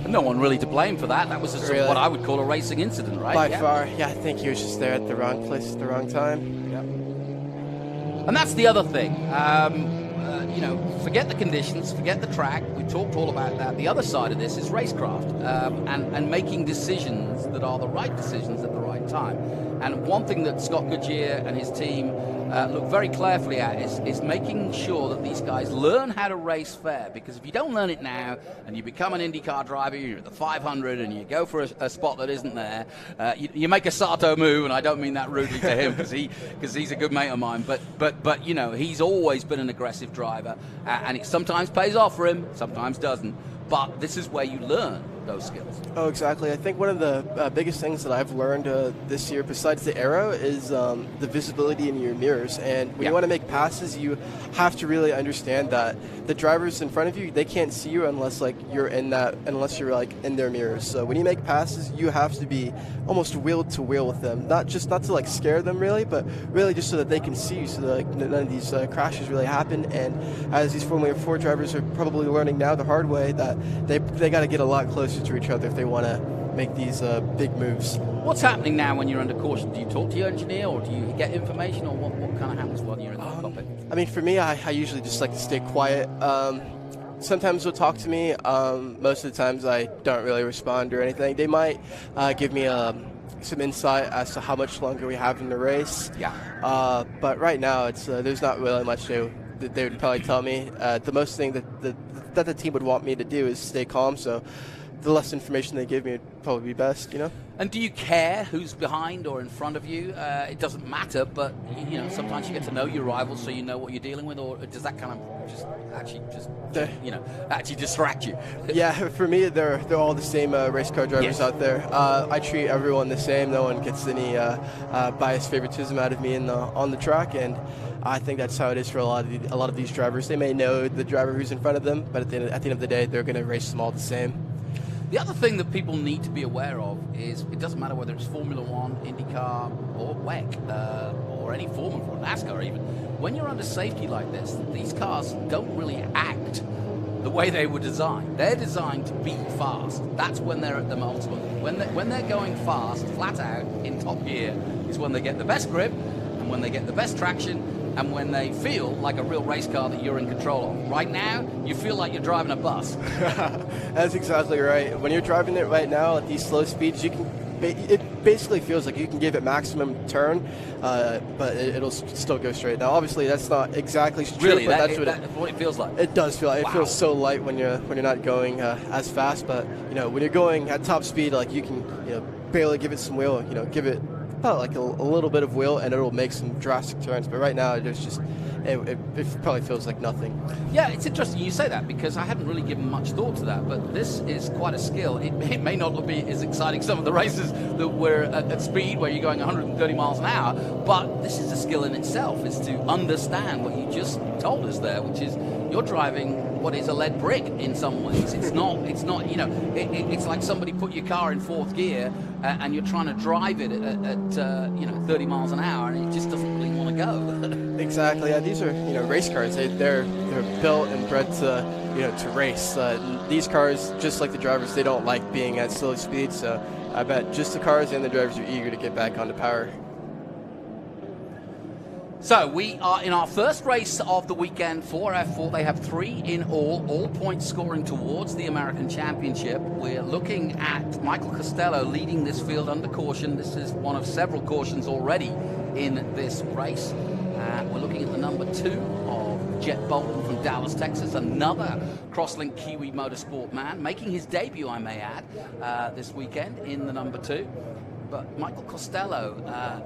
No one really to blame for that. That was really what I would call a racing incident, right? By far, yeah. I think he was just there at the wrong place at the wrong time. Yeah. And that's the other thing. Forget the conditions, forget the track. We talked all about that. The other side of this is racecraft and making decisions that are the right decisions at the right time. And one thing that Scott Goodyear and his team look very carefully at is making sure that these guys learn how to race fair. Because if you don't learn it now and you become an IndyCar driver, you're at the 500 and you go for a spot that isn't there, you make a Sato move, and I don't mean that rudely to him because he's a good mate of mine. But he's always been an aggressive driver, and it sometimes pays off for him, sometimes doesn't. But this is where you learn those skills. Oh, exactly. I think one of the biggest things that I've learned this year, besides the aero, is the visibility in your mirrors. And when you want to make passes, you have to really understand that the drivers in front of you, they can't see you unless you're in their mirrors. So when you make passes, you have to be almost wheel to wheel with them, not to scare them really, but really just so that they can see you, so that none of these crashes really happen. And as these Formula 4 drivers are probably learning now the hard way, that they got to get a lot closer to each other if they want to make these big moves. What's happening now when you're under caution? Do you talk to your engineer, or do you get information, or what kind of happens while you're in the cockpit? I mean, for me, I usually just like to stay quiet. Sometimes they'll talk to me. Most of the times I don't really respond or anything. They might give me some insight as to how much longer we have in the race. Yeah. But right now, it's there's not really much they would probably tell me. The most thing that the team would want me to do is stay calm, so the less information they give me would probably be best, And do you care who's behind or in front of you? It doesn't matter, but sometimes you get to know your rivals, so you know what you're dealing with, or does that kind of just actually distract you? Yeah, for me, they're all the same race car drivers out there. I treat everyone the same. No one gets any biased favoritism out of me on the track, and I think that's how it is for a lot of these drivers. They may know the driver who's in front of them, but at the end of the day, they're going to race them all the same. The other thing that people need to be aware of is it doesn't matter whether it's Formula 1, IndyCar, or WEC, or any form of NASCAR even. When you're under safety like this, these cars don't really act the way they were designed. They're designed to be fast. That's when they're at the ultimate. When they're going fast, flat out, in top gear, is when they get the best grip, and when they get the best traction, and when they feel like a real race car that you're in control of. Right now, you feel like you're driving a bus. That's exactly right. When you're driving it right now at these slow speeds, it basically feels like you can give it maximum turn, but it'll still go straight. Now, obviously, that's not exactly true, Really, but that's what it feels like. It does feel like. Wow. It feels so light when you're not going as fast. But when you're going at top speed, like you can barely give it some wheel. Give it about like a little bit of wheel, and it'll make some drastic turns. But right now, there's just it probably feels like nothing. Yeah, it's interesting you say that, because I hadn't really given much thought to that, but this is quite a skill. It may not be as exciting some of the races that were at speed where you're going 130 miles an hour, but this is a skill in itself, is to understand what you just told us there, which is you're driving what is a lead brick in some ways. It's not it's like somebody put your car in fourth gear and you're trying to drive it at 30 miles an hour, and it just doesn't really want to go. Exactly. Yeah, these are race cars. They're built and bred to race. These cars, just like the drivers, they don't like being at slow speed. So I bet just the cars and the drivers are eager to get back onto power. So we are in our first race of the weekend for F4. They have 3 in all points scoring towards the American Championship. We're looking at Michael Costello leading this field under caution. This is one of several cautions already in this race. We're looking at the number 2 of Jet Bolton from Dallas, Texas, another Crosslink Kiwi Motorsport man, making his debut, I may add, this weekend in the number 2. But Michael Costello,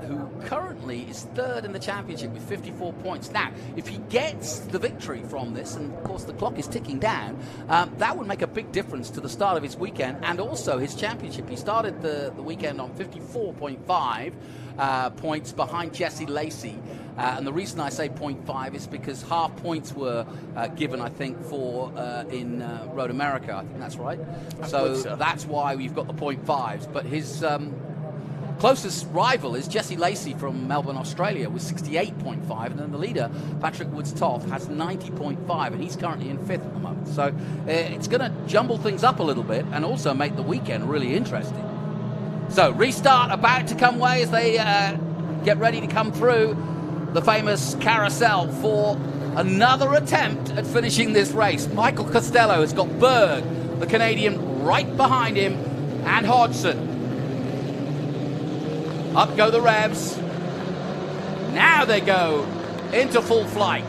who currently is 3rd in the championship with 54 points. Now, if he gets the victory from this, and of course the clock is ticking down, that would make a big difference to the start of his weekend and also his championship. He started the weekend on 54.5 points behind Jesse Lacey. And the reason I say 0.5 is because half points were given, I think, for in Road America. I think that's right. So that's why we've got the 0.5s. But his closest rival is Jesse Lacey from Melbourne, Australia, with 68.5, and then the leader, Patrick Woods-Toth, has 90.5, and he's currently in 5th at the moment. So it's going to jumble things up a little bit and also make the weekend really interesting. So restart about to come away as they get ready to come through the famous carousel for another attempt at finishing this race. Michael Costello has got Berg, the Canadian, right behind him, and Hodgson. Up go the revs. Now they go into full flight.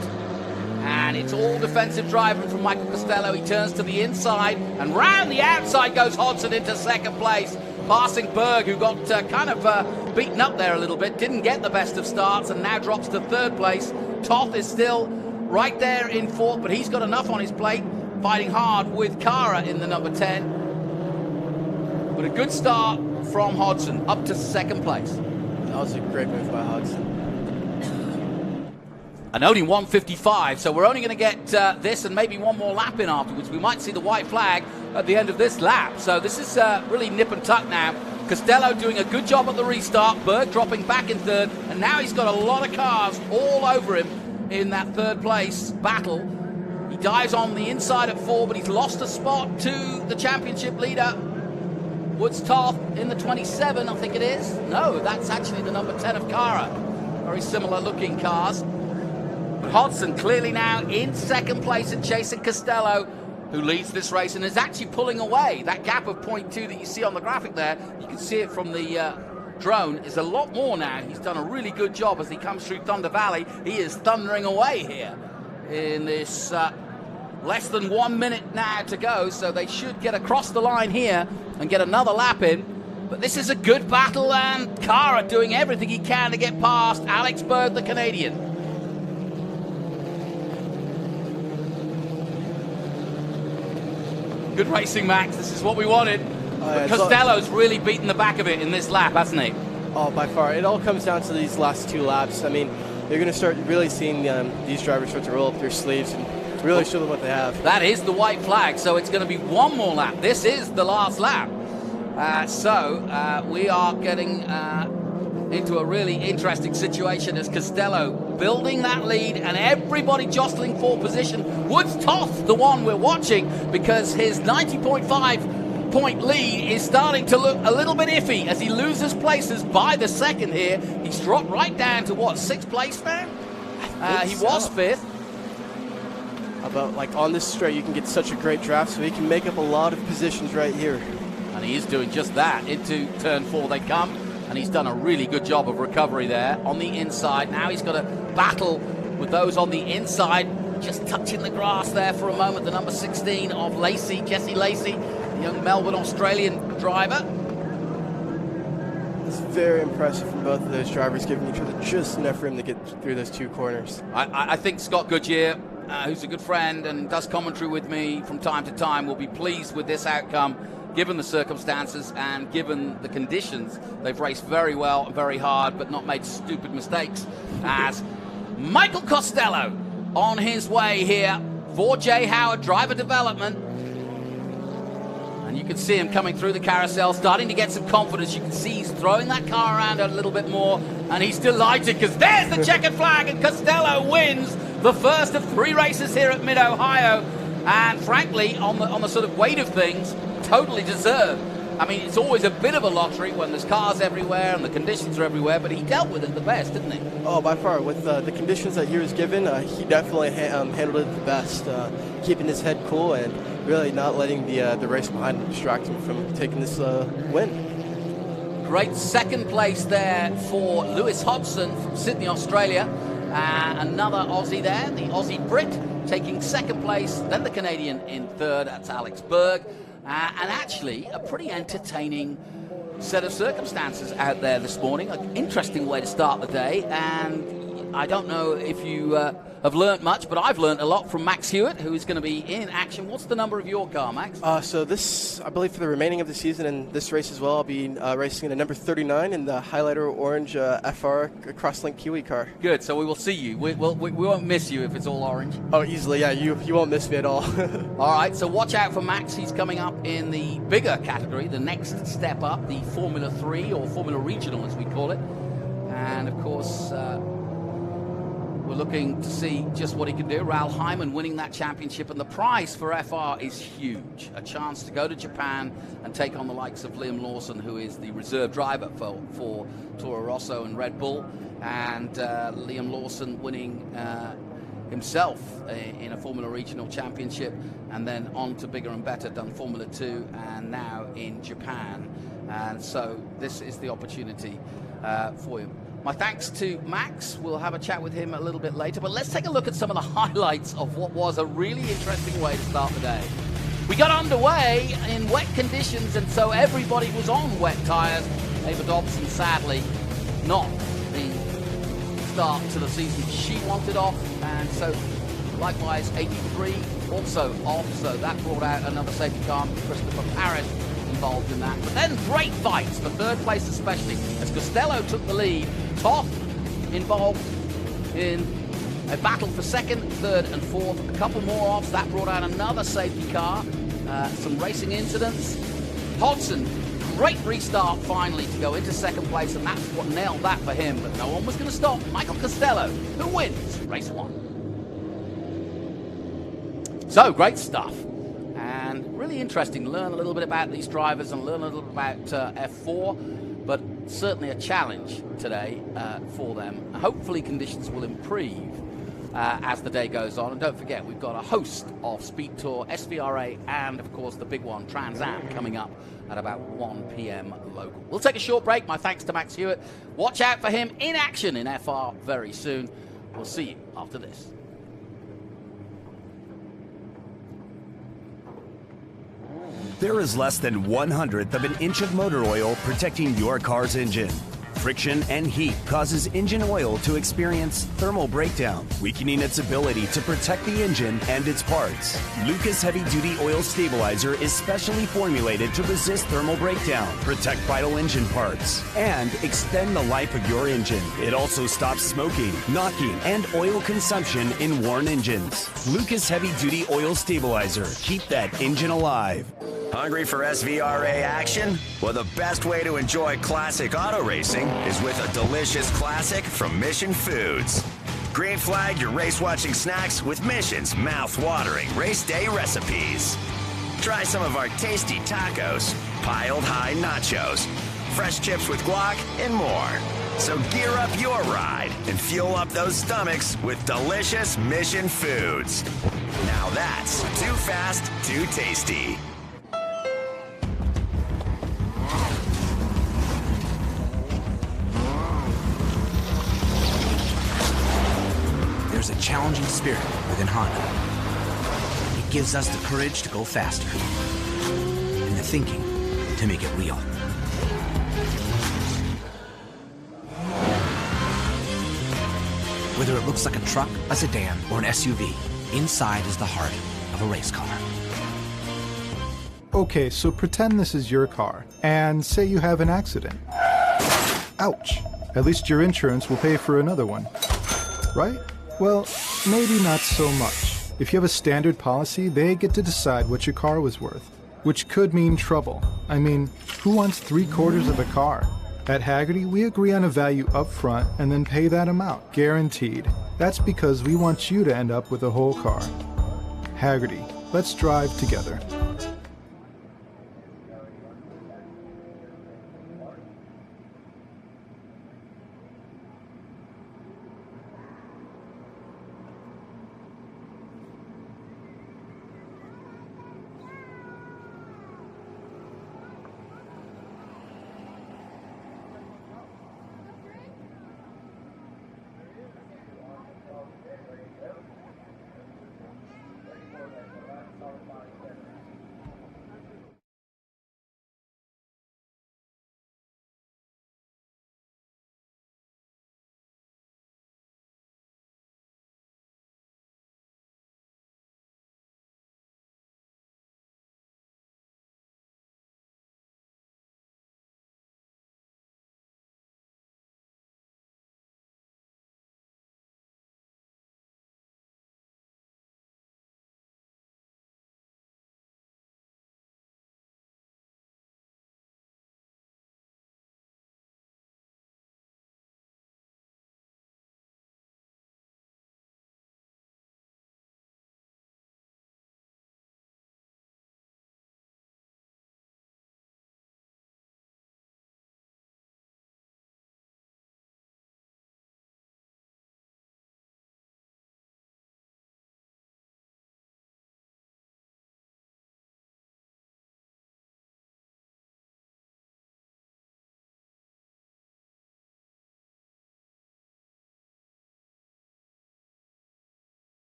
And it's all defensive driving from Michael Costello. He turns to the inside, and round the outside goes Hodgson into 2nd place, passing Berg, who got kind of beaten up there a little bit, didn't get the best of starts, and now drops to 3rd place. Toth is still right there in 4th, but he's got enough on his plate, fighting hard with Kara in the number 10. But a good start from Hodgson, up to 2nd place. That was a great move by Hodgson. And only 1:55, so we're only going to get this and maybe one more lap in afterwards. We might see the white flag at the end of this lap. So this is really nip and tuck now. Costello doing a good job at the restart. Berg dropping back in 3rd, and now he's got a lot of cars all over him in that 3rd place battle. He dives on the inside at 4, but he's lost a spot to the championship leader, Woods-Toth, in the 27, I think it is. No, that's actually the number 10 of Kara. Very similar looking cars. But Hodgson clearly now in 2nd place and chasing Costello, who leads this race and is actually pulling away. That gap of 0.2 that you see on the graphic there, you can see it from the drone, is a lot more now. He's done a really good job as he comes through Thunder Valley. He is thundering away here in this less than 1 minute now to go, so they should get across the line here and get another lap in. But this is a good battle, and Kara doing everything he can to get past Alex Berg, the Canadian. Good racing, Max. This is what we wanted. But Costello's really beaten the back of it in this lap, hasn't he? Oh, by far. It all comes down to these last 2 laps. I mean, you're going to start really seeing these drivers start to roll up their sleeves and really show them what they have. That is the white flag, so it's going to be one more lap. This is the last lap. So we are getting into a really interesting situation as Costello building that lead and everybody jostling for position. Woods-Toth, the one we're watching, because his 90.5 point lead is starting to look a little bit iffy as he loses places by the 2nd here. He's dropped right down to, what, 6th place now? He was 5th. But like on this straight, you can get such a great draft, so he can make up a lot of positions right here. And he is doing just that. Into turn 4 they come, and he's done a really good job of recovery there on the inside. Now he's got to battle with those on the inside, just touching the grass there for a moment. The number 16 of Lacey, Jesse Lacey, the young Melbourne Australian driver. It's very impressive from both of those drivers, giving each other just enough room to get through those 2 corners. I think Scott Goodyear, who's a good friend and does commentary with me from time to time, will be pleased with this outcome, given the circumstances and given the conditions. They've raced very well, very hard, but not made stupid mistakes. As Michael Costello on his way here for Jay Howard Driver Development. And you can see him coming through the carousel, starting to get some confidence. You can see he's throwing that car around a little bit more, and he's delighted because there's the checkered flag, and Costello wins the first of 3 races here at Mid-Ohio. And frankly, on the sort of weight of things, totally deserved. I mean, it's always a bit of a lottery when there's cars everywhere and the conditions are everywhere, but he dealt with it the best, didn't he? Oh, by far. With the conditions that he was given, he definitely handled it the best, keeping his head cool and really not letting the race behind him distract him from taking this win. Great second place there for Lewis Hodgson from Sydney, Australia. Another Aussie there, the Aussie Brit, taking second place, then the Canadian in third, that's Alex Berg. And actually, a pretty entertaining set of circumstances out there this morning. An interesting way to start the day. And I don't know if you have learnt much, but I've learnt a lot from Max Hewitt, who is going to be in action. What's the number of your car, Max? So this, I believe for the remaining of the season and this race as well, I'll be racing in a number 39 in the highlighter orange FR Crosslink Kiwi car. Good, so we will see you. We won't miss you if it's all orange. Oh, easily, yeah. You won't miss me at all. All right, so watch out for Max. He's coming up in the bigger category, the next step up, the Formula 3 or Formula Regional as we call it. And of course, we're looking to see just what he can do. Raoul Hyman winning that championship, and the prize for FR is huge. A chance to go to Japan and take on the likes of Liam Lawson, who is the reserve driver for Toro Rosso and Red Bull, and Liam Lawson winning himself in a Formula Regional Championship, and then on to bigger and better, done Formula 2, and now in Japan. And so this is the opportunity for him. My thanks to Max. We'll have a chat with him a little bit later, but let's take a look at some of the highlights of what was a really interesting way to start the day. We got underway in wet conditions, and so everybody was on wet tyres. Ava Dobson, sadly, not the start to the season she wanted off, and so likewise 83 also off, so that brought out another safety car, Christopher Parrish involved in that. But then great fights for third place especially, as Costello took the lead. Toth involved in a battle for second, third and fourth. A couple more offs, that brought out another safety car. Some racing incidents. Hodgson, great restart finally to go into second place, and that's what nailed that for him. But no one was going to stop Michael Costello, who wins race 1. So, great stuff. And really interesting. Learn a little bit about these drivers and learn a little bit about F4. But certainly a challenge today for them. Hopefully conditions will improve as the day goes on. And don't forget, we've got a host of SpeedTour, SVRA, and of course the big one, Trans Am, coming up at about 1 p.m. local. We'll take a short break. My thanks to Max Hewitt. Watch out for him in action in FR very soon. We'll see you after this. There is less than 1/100th of an inch of motor oil protecting your car's engine. Friction and heat causes engine oil to experience thermal breakdown, weakening its ability to protect the engine and its parts. Lucas Heavy Duty Oil Stabilizer is specially formulated to resist thermal breakdown, protect vital engine parts, and extend the life of your engine. It also stops smoking, knocking, and oil consumption in worn engines. Lucas Heavy Duty Oil Stabilizer. Keep that engine alive. Hungry for SVRA action? Well, the best way to enjoy classic auto racing is with a delicious classic from Mission Foods. Green flag your race-watching snacks with Mission's mouth-watering race day recipes. Try some of our tasty tacos, piled high nachos, fresh chips with guac, and more. So gear up your ride and fuel up those stomachs with delicious Mission foods. Now that's too fast, too tasty. There's a challenging spirit within Honda. It gives us the courage to go faster and the thinking to make it real. Whether it looks like a truck, a sedan, or an SUV, inside is the heart of a race car. Okay, so pretend this is your car, and say you have an accident. Ouch! At least your insurance will pay for another one. Right? Well, maybe not so much. If you have a standard policy, they get to decide what your car was worth, which could mean trouble. I mean, who wants 3/4 of a car? At Hagerty, we agree on a value up front and then pay that amount, guaranteed. That's because we want you to end up with a whole car. Hagerty, let's drive together.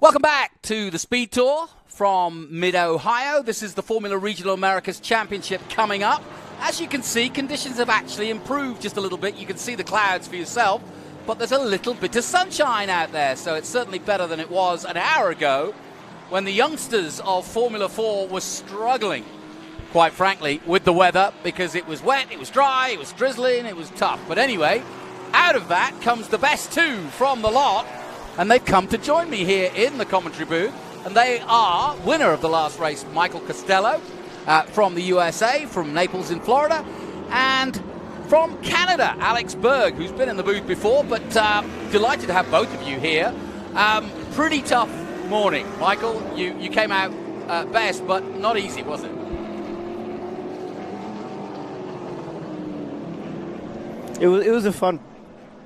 Welcome back to the Speed Tour from Mid-Ohio. This is the Formula Regional Americas Championship coming up. As you can see, conditions have actually improved just a little bit. You can see the clouds for yourself, but there's a little bit of sunshine out there, so it's certainly better than it was an hour ago when the youngsters of Formula 4 were struggling, quite frankly, with the weather because it was wet, it was dry, it was drizzling, it was tough. But anyway, out of that comes the best two from the lot, and they've come to join me here in the commentary booth, and they are winner of the last race, Michael Costello, from the USA, from Naples in Florida, and from Canada, Alex Berg, who's been in the booth before, but delighted to have both of you here. Pretty tough morning. Michael, you came out best, but not easy, was it? It was a fun.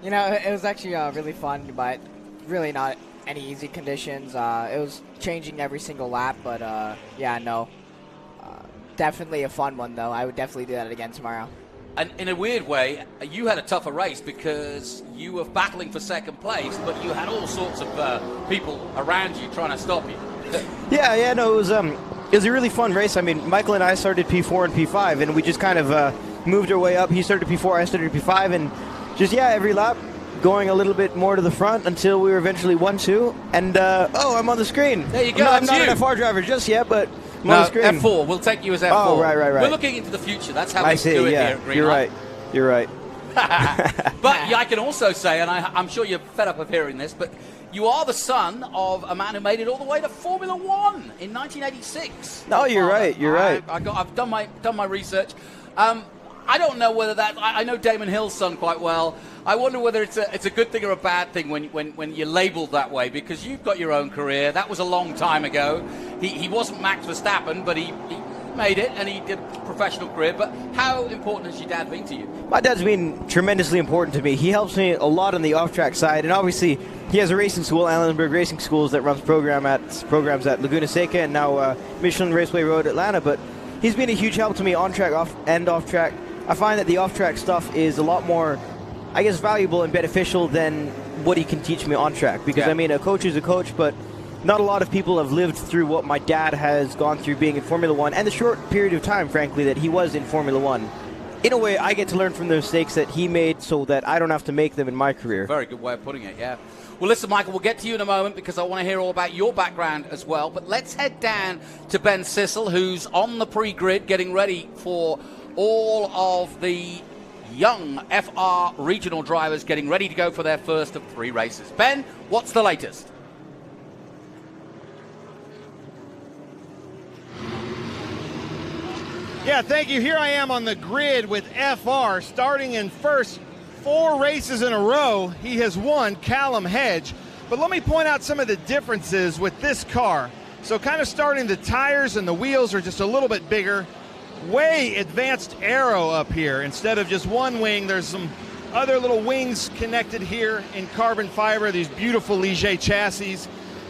You know, it was actually really fun, but really not any easy conditions. It was changing every single lap, but yeah, no. Definitely a fun one, though. I would definitely do that again tomorrow. And in a weird way, you had a tougher race because you were battling for second place, but you had all sorts of people around you trying to stop you. Yeah, no, it was a really fun race. I mean, Michael and I started P4 and P5, and we just kind of moved our way up. He started P4, I started P5, and just, yeah, every lap going a little bit more to the front until we were eventually 1-2. And, oh, I'm on the screen. There you go. I'm not an F4 driver just yet, but I'm on the screen. F4. We'll take you as F4. Oh, right. We're looking into the future. That's how we do it here at Green Light. You're right. But yeah, I can also say, and I'm sure you're fed up of hearing this, but you are the son of a man who made it all the way to Formula 1 in 1986. No, you're right. You're right. I've done my research. I don't know whether that. I know Damon Hill's son quite well. I wonder whether it's a good thing or a bad thing when you're labelled that way, because you've got your own career. That was a long time ago. He wasn't Max Verstappen, but he made it and he did a professional career. But how important has your dad been to you? My dad's been tremendously important to me. He helps me a lot on the off-track side, and obviously he has a racing school, Allenberg Racing Schools, that runs programs at Laguna Seca and now Michelin Raceway Road Atlanta. But he's been a huge help to me on-track and off-track. I find that the off-track stuff is a lot more, I guess, valuable and beneficial than what he can teach me on-track. Because, I mean, a coach is a coach, but not a lot of people have lived through what my dad has gone through being in Formula 1 and the short period of time, frankly, that he was in Formula 1. In a way, I get to learn from the mistakes that he made so that I don't have to make them in my career. Very good way of putting it, yeah. Well, listen, Michael, we'll get to you in a moment because I want to hear all about your background as well. But let's head down to Ben Sissel, who's on the pre-grid getting ready for all of the young FR regional drivers getting ready to go for their first of 3 races. Ben, what's the latest? Yeah, thank you. Here I am on the grid with FR, starting in first 4 races in a row. He has won, Callum Hedge. But let me point out some of the differences with this car. So kind of starting, the tires and the wheels are just a little bit bigger. Way advanced aero up here. Instead of just one wing, there's some other little wings connected here in carbon fiber, these beautiful Ligier chassis.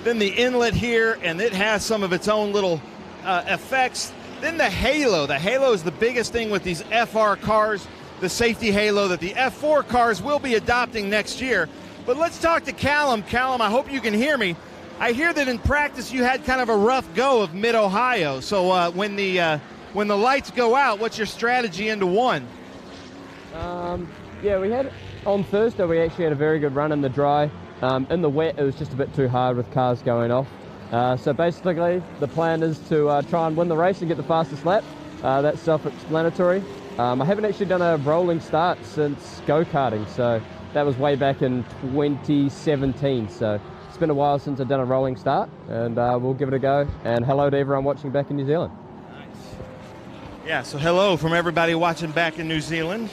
Then the inlet here, and it has some of its own little effects. Then the halo. The halo is the biggest thing with these FR cars, the safety halo that the F4 cars will be adopting next year. But let's talk to Callum. Callum, I hope you can hear me. I hear that in practice you had kind of a rough go of Mid-Ohio. So when the lights go out, what's your strategy into 1? Yeah, we had on Thursday. We actually had a very good run in the dry. In the wet, it was just a bit too hard with cars going off. So basically, the plan is to try and win the race and get the fastest lap. That's self-explanatory. I haven't actually done a rolling start since go-karting, so that was way back in 2017. So it's been a while since I've done a rolling start, and we'll give it a go. And hello to everyone watching back in New Zealand. Yeah, so hello from everybody watching back in New Zealand.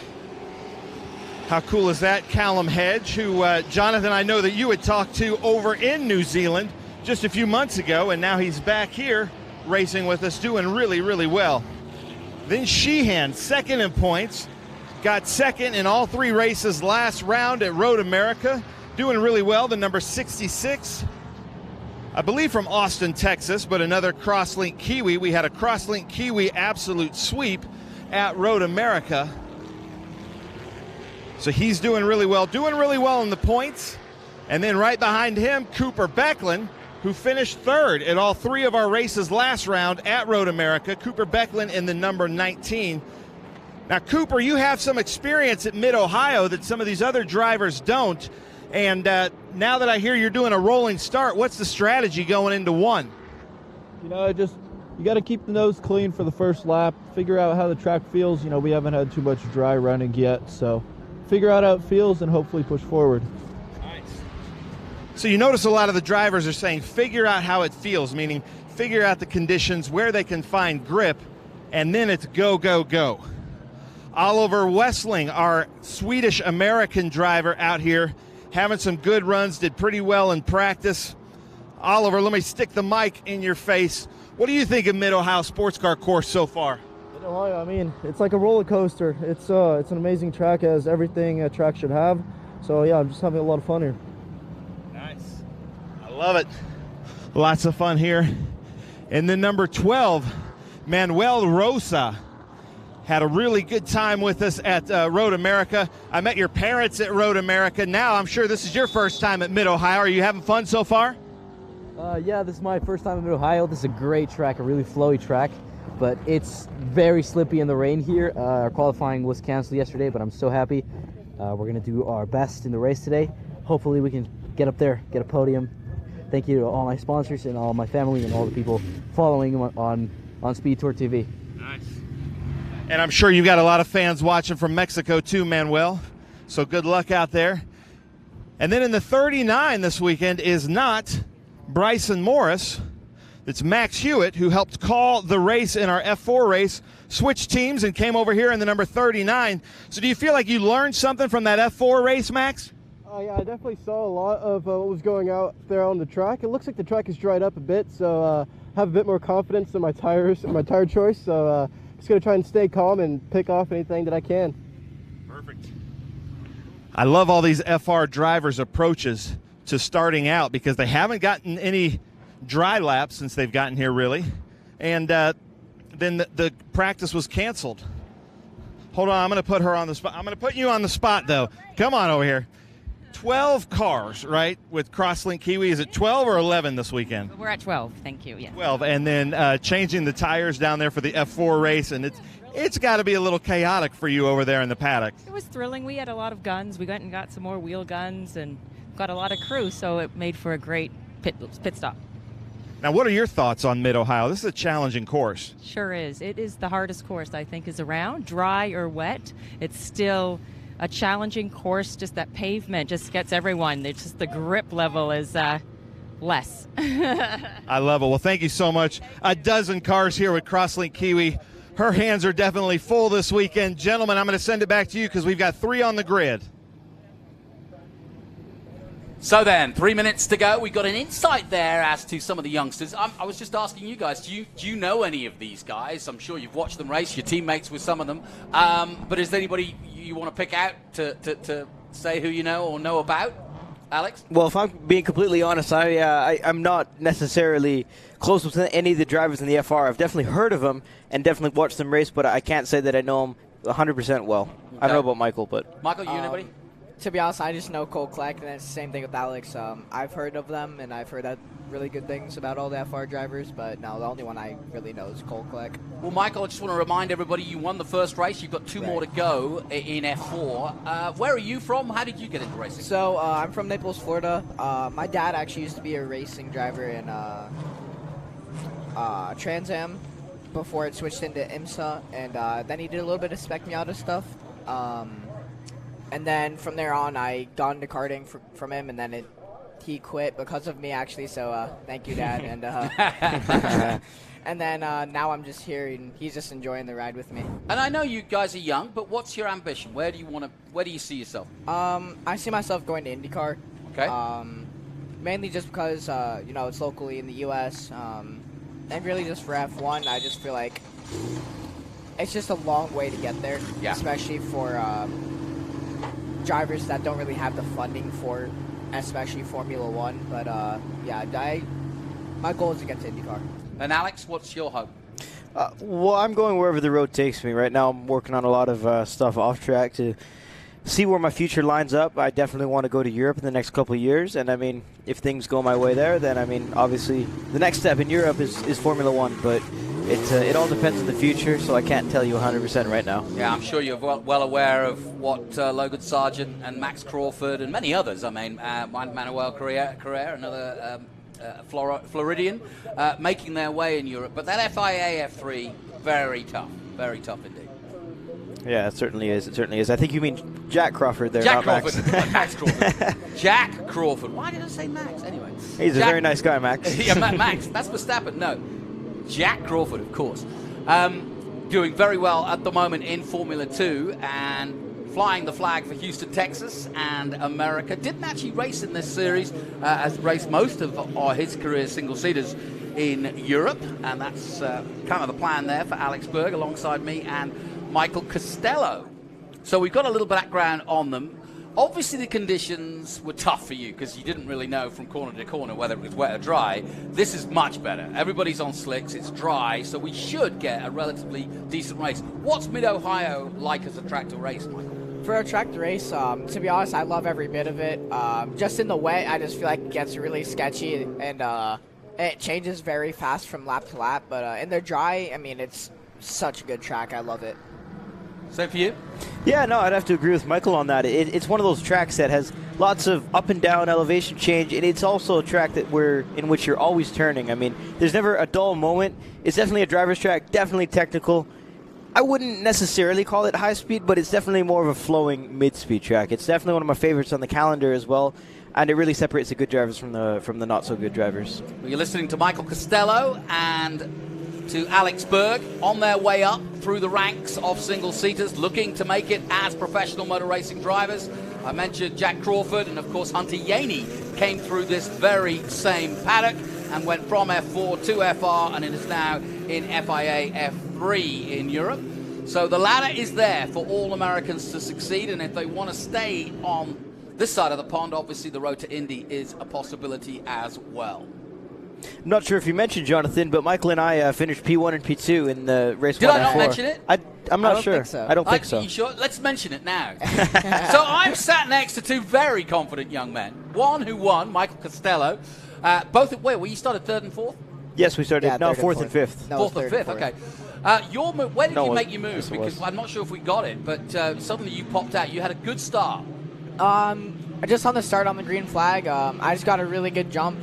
How cool is that? Callum Hedge, who, Jonathan, I know that you had talked to over in New Zealand just a few months ago, and now he's back here racing with us, doing really, really well. Then Sheehan, second in points, got second in all 3 races last round at Road America, doing really well, the number 66. I believe from Austin, Texas, but another Crosslink Kiwi. We had a Crosslink Kiwi absolute sweep at Road America. So he's doing really well in the points. And then right behind him, Cooper Becklin, who finished third at all three of our races last round at Road America. Cooper Becklin in the number 19. Now, Cooper, you have some experience at Mid-Ohio that some of these other drivers don't. And now that I hear you're doing a rolling start, what's the strategy going into one? You know, you got to keep the nose clean for the first lap, figure out how the track feels. You know, we haven't had too much dry running yet, so figure out how it feels and hopefully push forward. Nice. So you notice a lot of the drivers are saying figure out how it feels, meaning figure out the conditions, where they can find grip, and then it's go, go, go. Oliver Wessling, our Swedish-American driver out here, having some good runs, did pretty well in practice. Oliver, let me stick the mic in your face. What do you think of Mid-Ohio Sports Car course so far? Mid-Ohio, I mean, it's like a roller coaster. It's an amazing track, as everything a track should have. So yeah, I'm just having a lot of fun here. Nice. I love it. Lots of fun here. And then number 12, Manuel Rosa, had a really good time with us at Road America. I met your parents at Road America. Now I'm sure this is your first time at Mid-Ohio. Are you having fun so far? Yeah, this is my first time in Mid-Ohio. This is a great track, a really flowy track, but it's very slippy in the rain here. Our qualifying was canceled yesterday, but I'm so happy. We're going to do our best in the race today. Hopefully we can get up there, get a podium. Thank you to all my sponsors and all my family and all the people following on SpeedTour TV. Nice. And I'm sure you've got a lot of fans watching from Mexico too, Manuel. So good luck out there. And then in the 39 this weekend is not Bryson Morris. It's Max Hewitt, who helped call the race in our F4 race, switched teams and came over here in the number 39. So do you feel like you learned something from that F4 race, Max? Yeah, I definitely saw a lot of what was going out there on the track. It looks like the track has dried up a bit, so have a bit more confidence in my tires, my tire choice. So just going to try and stay calm and pick off anything that I can. Perfect. I love all these FR drivers' approaches to starting out because they haven't gotten any dry laps since they've gotten here, really. And then the practice was canceled. Hold on, I'm going to put her on the spot. I'm going to put you on the spot, though. Come on over here. 12 cars, right, with Crosslink Kiwi. Is it 12 or 11 this weekend? We're at 12, thank you. Yeah. 12, and then changing the tires down there for the F4 race, and it's got to be a little chaotic for you over there in the paddock. It was thrilling. We had a lot of guns. We went and got some more wheel guns and got a lot of crew, so it made for a great pit stop. Now, what are your thoughts on Mid-Ohio? This is a challenging course. Sure is. It is the hardest course, I think, is around. Dry or wet, it's still a challenging course. Just that pavement just gets everyone. It's just the grip level is less. I love it. Well, thank you so much. A dozen cars here with Crosslink Kiwi. Her hands are definitely full this weekend. Gentlemen, I'm going to send it back to you because we've got 3 on the grid. So then, 3 minutes to go. We got an insight there as to some of the youngsters. I was just asking you guys, do you know any of these guys? I'm sure you've watched them race, your teammates with some of them. But is there anybody you want to pick out to say who you know or know about? Alex? Well, if I'm being completely honest, I'm not necessarily close with any of the drivers in the FR. I've definitely heard of them and definitely watched them race, but I can't say that I know them 100% well. Okay. I don't know about Michael, but... Michael, you know anybody? To be honest, I just know Cole Kleck, and it's the same thing with Alex. I've heard of them, and I've heard really good things about all the FR drivers, but no, the only one I really know is Cole Kleck. Well, Michael, I just want to remind everybody you won the first race. You've got 2 more to go in F4. Where are you from? How did you get into racing? So I'm from Naples, Florida. My dad actually used to be a racing driver in Trans Am before it switched into IMSA, and then he did a little bit of Spec Miata stuff. And then from there on, I got into karting from him, and then he quit because of me, actually. So thank you, Dad. And and then now I'm just here, and he's just enjoying the ride with me. And I know you guys are young, but what's your ambition? Where do you see yourself? I see myself going to IndyCar. Okay. Mainly just because it's locally in the U.S. And really just for F1, I just feel like it's just a long way to get there, especially for drivers that don't really have the funding for, especially Formula One. But my goal is to get to IndyCar. And Alex, what's your hope? Well, I'm going wherever the road takes me. Right now, I'm working on a lot of stuff off track to see where my future lines up. I definitely want to go to Europe in the next couple of years, and I mean, if things go my way there, then I mean, obviously, the next step in Europe is Formula One, but it all depends on the future, so I can't tell you 100% right now. Yeah, I'm sure you're well aware of what Logan Sargent and Max Crawford and many others, I mean, Manuel Carrera, another Floridian, making their way in Europe. But that FIA F3, very tough indeed. Yeah, it certainly is. It certainly is. I think you mean Jack Crawford there, Jack not Crawford. Max. Max Crawford. Jack Crawford. Why did I say Max? Anyway. He's a very nice guy, Max. Yeah, Max. That's Verstappen. No. Jack Crawford, of course. Doing very well at the moment in Formula 2 and flying the flag for Houston, Texas and America. Didn't actually race in this series, has raced most of his career single-seaters in Europe, and that's kind of the plan there for Alex Berg alongside me and Michael Costello. So we've got a little background on them. Obviously the conditions were tough for you because you didn't really know from corner to corner whether it was wet or dry. This is much better. Everybody's on slicks, it's dry, so we should get a relatively decent race. What's Mid-Ohio like as a track to race, Michael? For a track to race, to be honest, I love every bit of it. Just in the wet, I just feel like it gets really sketchy and it changes very fast from lap to lap. But in the dry, I mean, it's such a good track. I love it. Same for you? Yeah, no, I'd have to agree with Michael on that. It's one of those tracks that has lots of up and down elevation change, and it's also a track in which you're always turning. I mean, there's never a dull moment. It's definitely a driver's track, definitely technical. I wouldn't necessarily call it high speed, but it's definitely more of a flowing mid-speed track. It's definitely one of my favorites on the calendar as well, and it really separates the good drivers from the not-so-good drivers. Well, you're listening to Michael Costello and to Alex Berg on their way up through the ranks of single-seaters, looking to make it as professional motor racing drivers. I mentioned Jack Crawford, and of course Hunter Yaney came through this very same paddock and went from F4 to FR, and it is now in FIA F3 in Europe. So the ladder is there for all Americans to succeed, and if they want to stay on this side of the pond, obviously the road to Indy is a possibility as well. I'm not sure if you mentioned, Jonathan, but Michael and I finished P1 and P2 in the race. Did I not mention it? I'm not sure. So. I don't think so. You sure? Let's mention it now. So I'm sat next to two very confident young men. One who won, Michael Costello. Both. Wait, you started third and fourth? Yes, we started. No, fourth and fifth. No, fourth and fifth. Okay. Your move. Where did you make your move? Yes, because I'm not sure if we got it, but suddenly you popped out. You had a good start. Just on the start on the green flag, I just got a really good jump.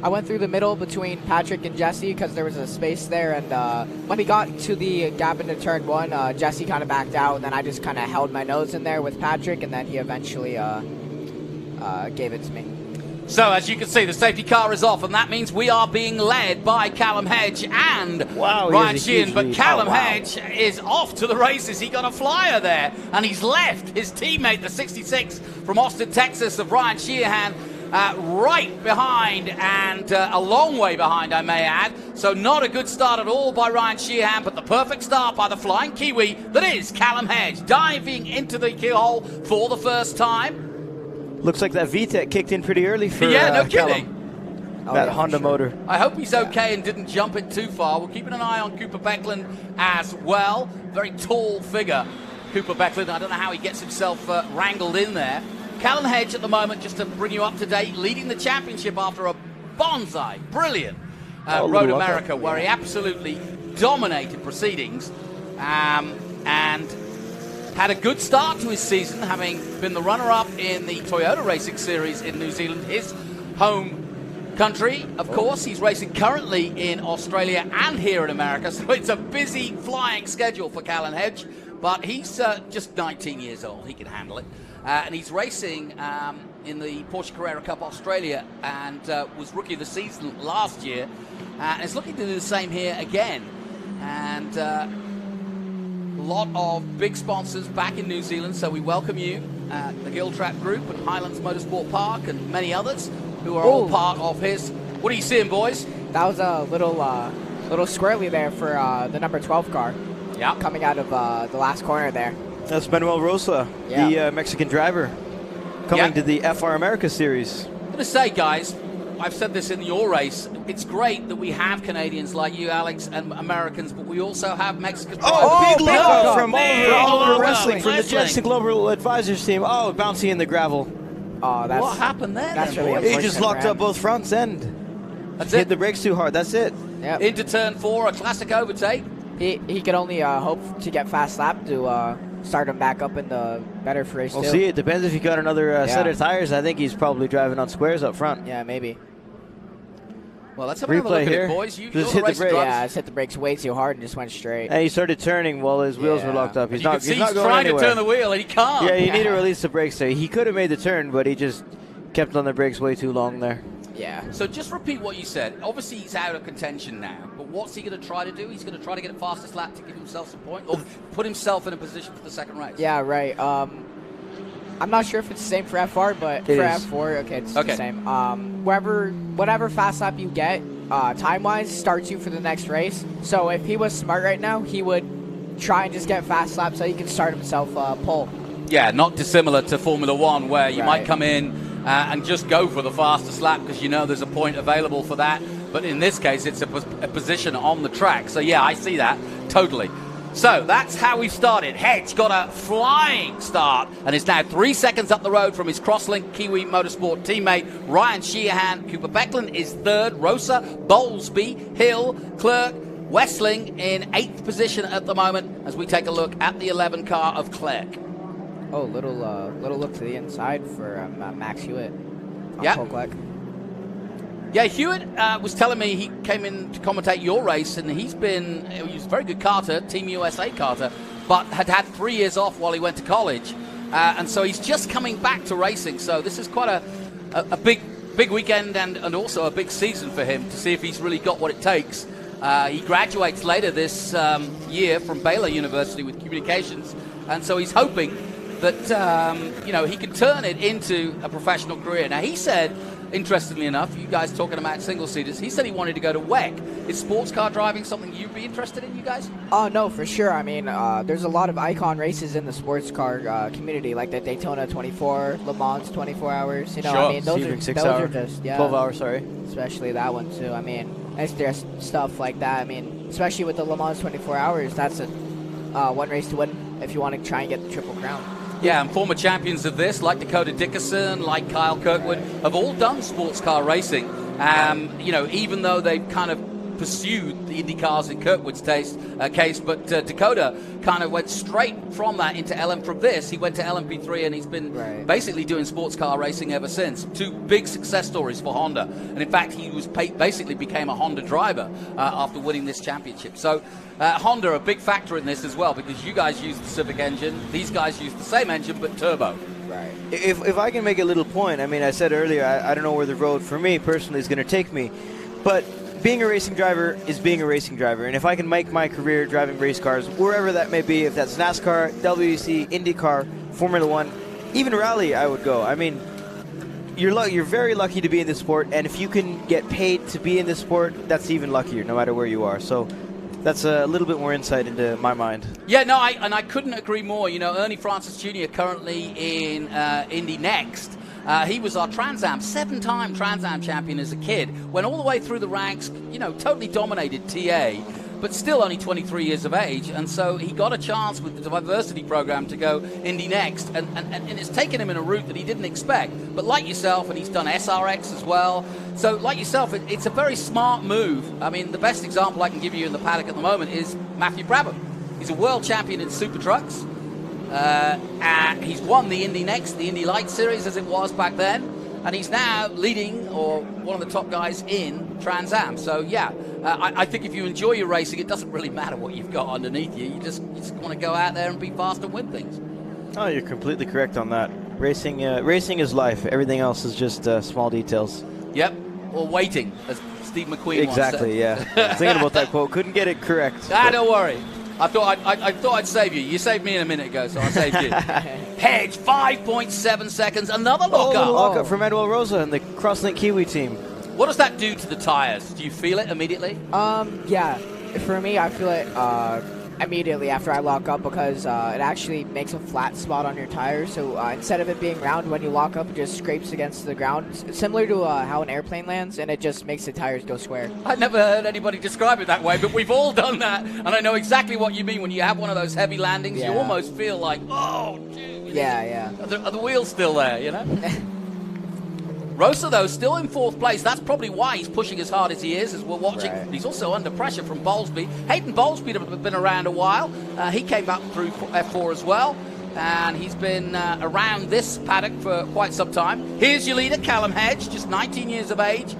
I went through the middle between Patrick and Jesse because there was a space there, and when we got to the gap into turn one, Jesse kind of backed out, and then I just kind of held my nose in there with Patrick, and then he eventually gave it to me. So, as you can see, the safety car is off, and that means we are being led by Callum Hedge and Ryan Sheehan. But Callum Hedge is off to the races. He got a flyer there, and he's left his teammate, the 66 from Austin, Texas, of Ryan Sheehan, right behind, and a long way behind, I may add. So not a good start at all by Ryan Sheehan, but the perfect start by the flying Kiwi that is Callum Hedge, diving into the keyhole for the first time. Looks like that VTEC kicked in pretty early for yeah, no Callum. kidding. That Honda motor. I hope he's okay and didn't jump it too far. We're keeping an eye on Cooper Beckland as well. Very tall figure, Cooper Beckland. I don't know how he gets himself wrangled in there. Callum Hedge at the moment, just to bring you up to date, leading the championship after a bonsai, brilliant Road America, where he absolutely dominated proceedings and had a good start to his season, having been the runner-up in the Toyota Racing Series in New Zealand, his home country. Of course, he's racing currently in Australia and here in America, so it's a busy flying schedule for Callum Hedge, but he's just 19 years old. He can handle it. And he's racing in the Porsche Carrera Cup Australia and was Rookie of the Season last year. And is looking to do the same here again. And a lot of big sponsors back in New Zealand, so we welcome you, the Giltrap Group and Highlands Motorsport Park and many others who are all part of his. What are you seeing, boys? That was a little squirrely there for the number 12 car. Yeah. Coming out of the last corner there. That's Manuel Rosa, the Mexican driver, coming to the FR America Series. I'm going to say, guys, I've said this in your race. It's great that we have Canadians like you, Alex, and Americans, but we also have Mexicans. Big love from man. Oliver Wrestling from the Jets Global Advisors team. Oh, bouncy in the gravel. Oh, that's what happened there? That's then, really boys? He just locked up both fronts end. That's Hit it. the brakes too hard. That's it. Yep. Into turn 4, a classic overtake. He could only hope to get fast lap to start him back up in the better for race We'll two. see. It depends if he got another set of tires. I think he's probably driving on squares up front. Yeah, maybe. Well, let's have another look at it, boys. You're Just the hit the race brakes. drivers. Yeah, I just hit the brakes way too hard and just went straight. And he started turning while his wheels were locked up. He's You not. can see He's not he's going trying anywhere. to turn the wheel, and he can't. Yeah, you need to release the brakes there. He could have made the turn, but he just kept on the brakes way too long there. Yeah. So just repeat what you said. Obviously, he's out of contention now, but what's he going to try to do? He's going to try to get a fastest lap to give himself some points, or put himself in a position for the second race. Yeah, right. I'm not sure if it's the same for FR, but It for is. F4, okay, it's Okay. the same. Whatever fast lap you get, time-wise, starts you for the next race. So if he was smart right now, he would try and just get fast lap so he can start himself pole. Yeah, not dissimilar to Formula One, where you might Right. come in and just go for the fastest lap because you know there's a point available for that. But in this case, it's a position on the track. So yeah, I see that totally. So that's how we started. Hedge got a flying start and is now 3 seconds up the road from his Crosslink Kiwi Motorsport teammate Ryan Sheehan. Cooper Becklin is third. Rosa, Bowlesby, Hill, Clerk, Westling in 8th position at the moment as we take a look at the 11 car of Clerk. Oh, little look to the inside for Max Hewitt. Yeah. Pole Clerk. Yeah, Hewitt was telling me he came in to commentate your race, and he was a very good karter, Team USA karter, but had 3 years off while he went to college, and so he's just coming back to racing. So this is quite a big weekend and also a big season for him to see if he's really got what it takes. He graduates later this year from Baylor University with communications, and so he's hoping that he can turn it into a professional career. Now he said, interestingly enough, you guys talking about single-seaters, he said he wanted to go to WEC. Is sports car driving something you'd be interested in, you guys? Oh, no, for sure. I mean, there's a lot of icon races in the sports car community, like the Daytona 24, Le Mans 24 hours. You know, Sure. I mean, those are just 12 hours, sorry. Especially that one, too. I mean, it's just stuff like that. I mean, especially with the Le Mans 24 hours, that's a one race to win if you want to try and get the Triple Crown. Yeah, and former champions of this, like Dakota Dickerson, like Kyle Kirkwood, have all done sports car racing. Even though they've kind of pursued the Indy cars in Kirkwood's case, but Dakota kind of went straight from that into from this. He went to LMP3 and he's been basically doing sports car racing ever since. 2 big success stories for Honda. And in fact, he was basically became a Honda driver after winning this championship. So Honda a big factor in this as well because you guys use the Civic engine. These guys use the same engine but turbo. Right. If I can make a little point, I mean, I said earlier, I don't know where the road for me personally is going to take me, but being a racing driver is being a racing driver. And if I can make my career driving race cars, wherever that may be, if that's NASCAR, WEC, IndyCar, Formula One, even rally, I would go. I mean, you're very lucky to be in this sport, and if you can get paid to be in this sport, that's even luckier, no matter where you are. So that's a little bit more insight into my mind. Yeah, no, I couldn't agree more. You know, Ernie Francis Jr. currently in Indy Next. He was our Trans Am, 7-time Trans Am champion as a kid. Went all the way through the ranks, totally dominated TA, but still only 23 years of age. And so he got a chance with the diversity program to go Indy Next. And it's taken him in a route that he didn't expect. But like yourself, and he's done SRX as well. So like yourself, it's a very smart move. I mean, the best example I can give you in the paddock at the moment is Matthew Brabham. He's a world champion in Super Trucks. And he's won the Indy Next, the Indy Light Series as it was back then, and he's now leading or one of the top guys in Trans Am. So yeah, I think if you enjoy your racing, it doesn't really matter what you've got underneath you. You just want to go out there and be fast and win things. Oh, you're completely correct on that. Racing is life. Everything else is just small details. Yep, or waiting, as Steve McQueen exactly, once said. Yeah. Thinking about that quote, couldn't get it correct. Don't worry. I thought I'd save you. You saved me in a minute ago, so I saved you. Hedge, 5.7 seconds. Another lockup. Lockup from Manuel Rosa and the Crosslink Kiwi team. What does that do to the tires? Do you feel it immediately? Yeah. For me, I feel it immediately after I lock up because it actually makes a flat spot on your tire. So instead of it being round when you lock up, it just scrapes against the ground. It's similar to how an airplane lands, and it just makes the tires go square. I've never heard anybody describe it that way, but we've all done that, and I know exactly what you mean. When you have one of those heavy landings, you almost feel like, oh, geez. Yeah. Are the wheels still there, you know? Rosa, though, still in 4th place. That's probably why he's pushing as hard as he is, as we're watching. Right. He's also under pressure from Bowlesby. Hayden Bowlesby has been around a while. He came up through F4 as well, and he's been around this paddock for quite some time. Here's your leader, Callum Hedge, just 19 years of age.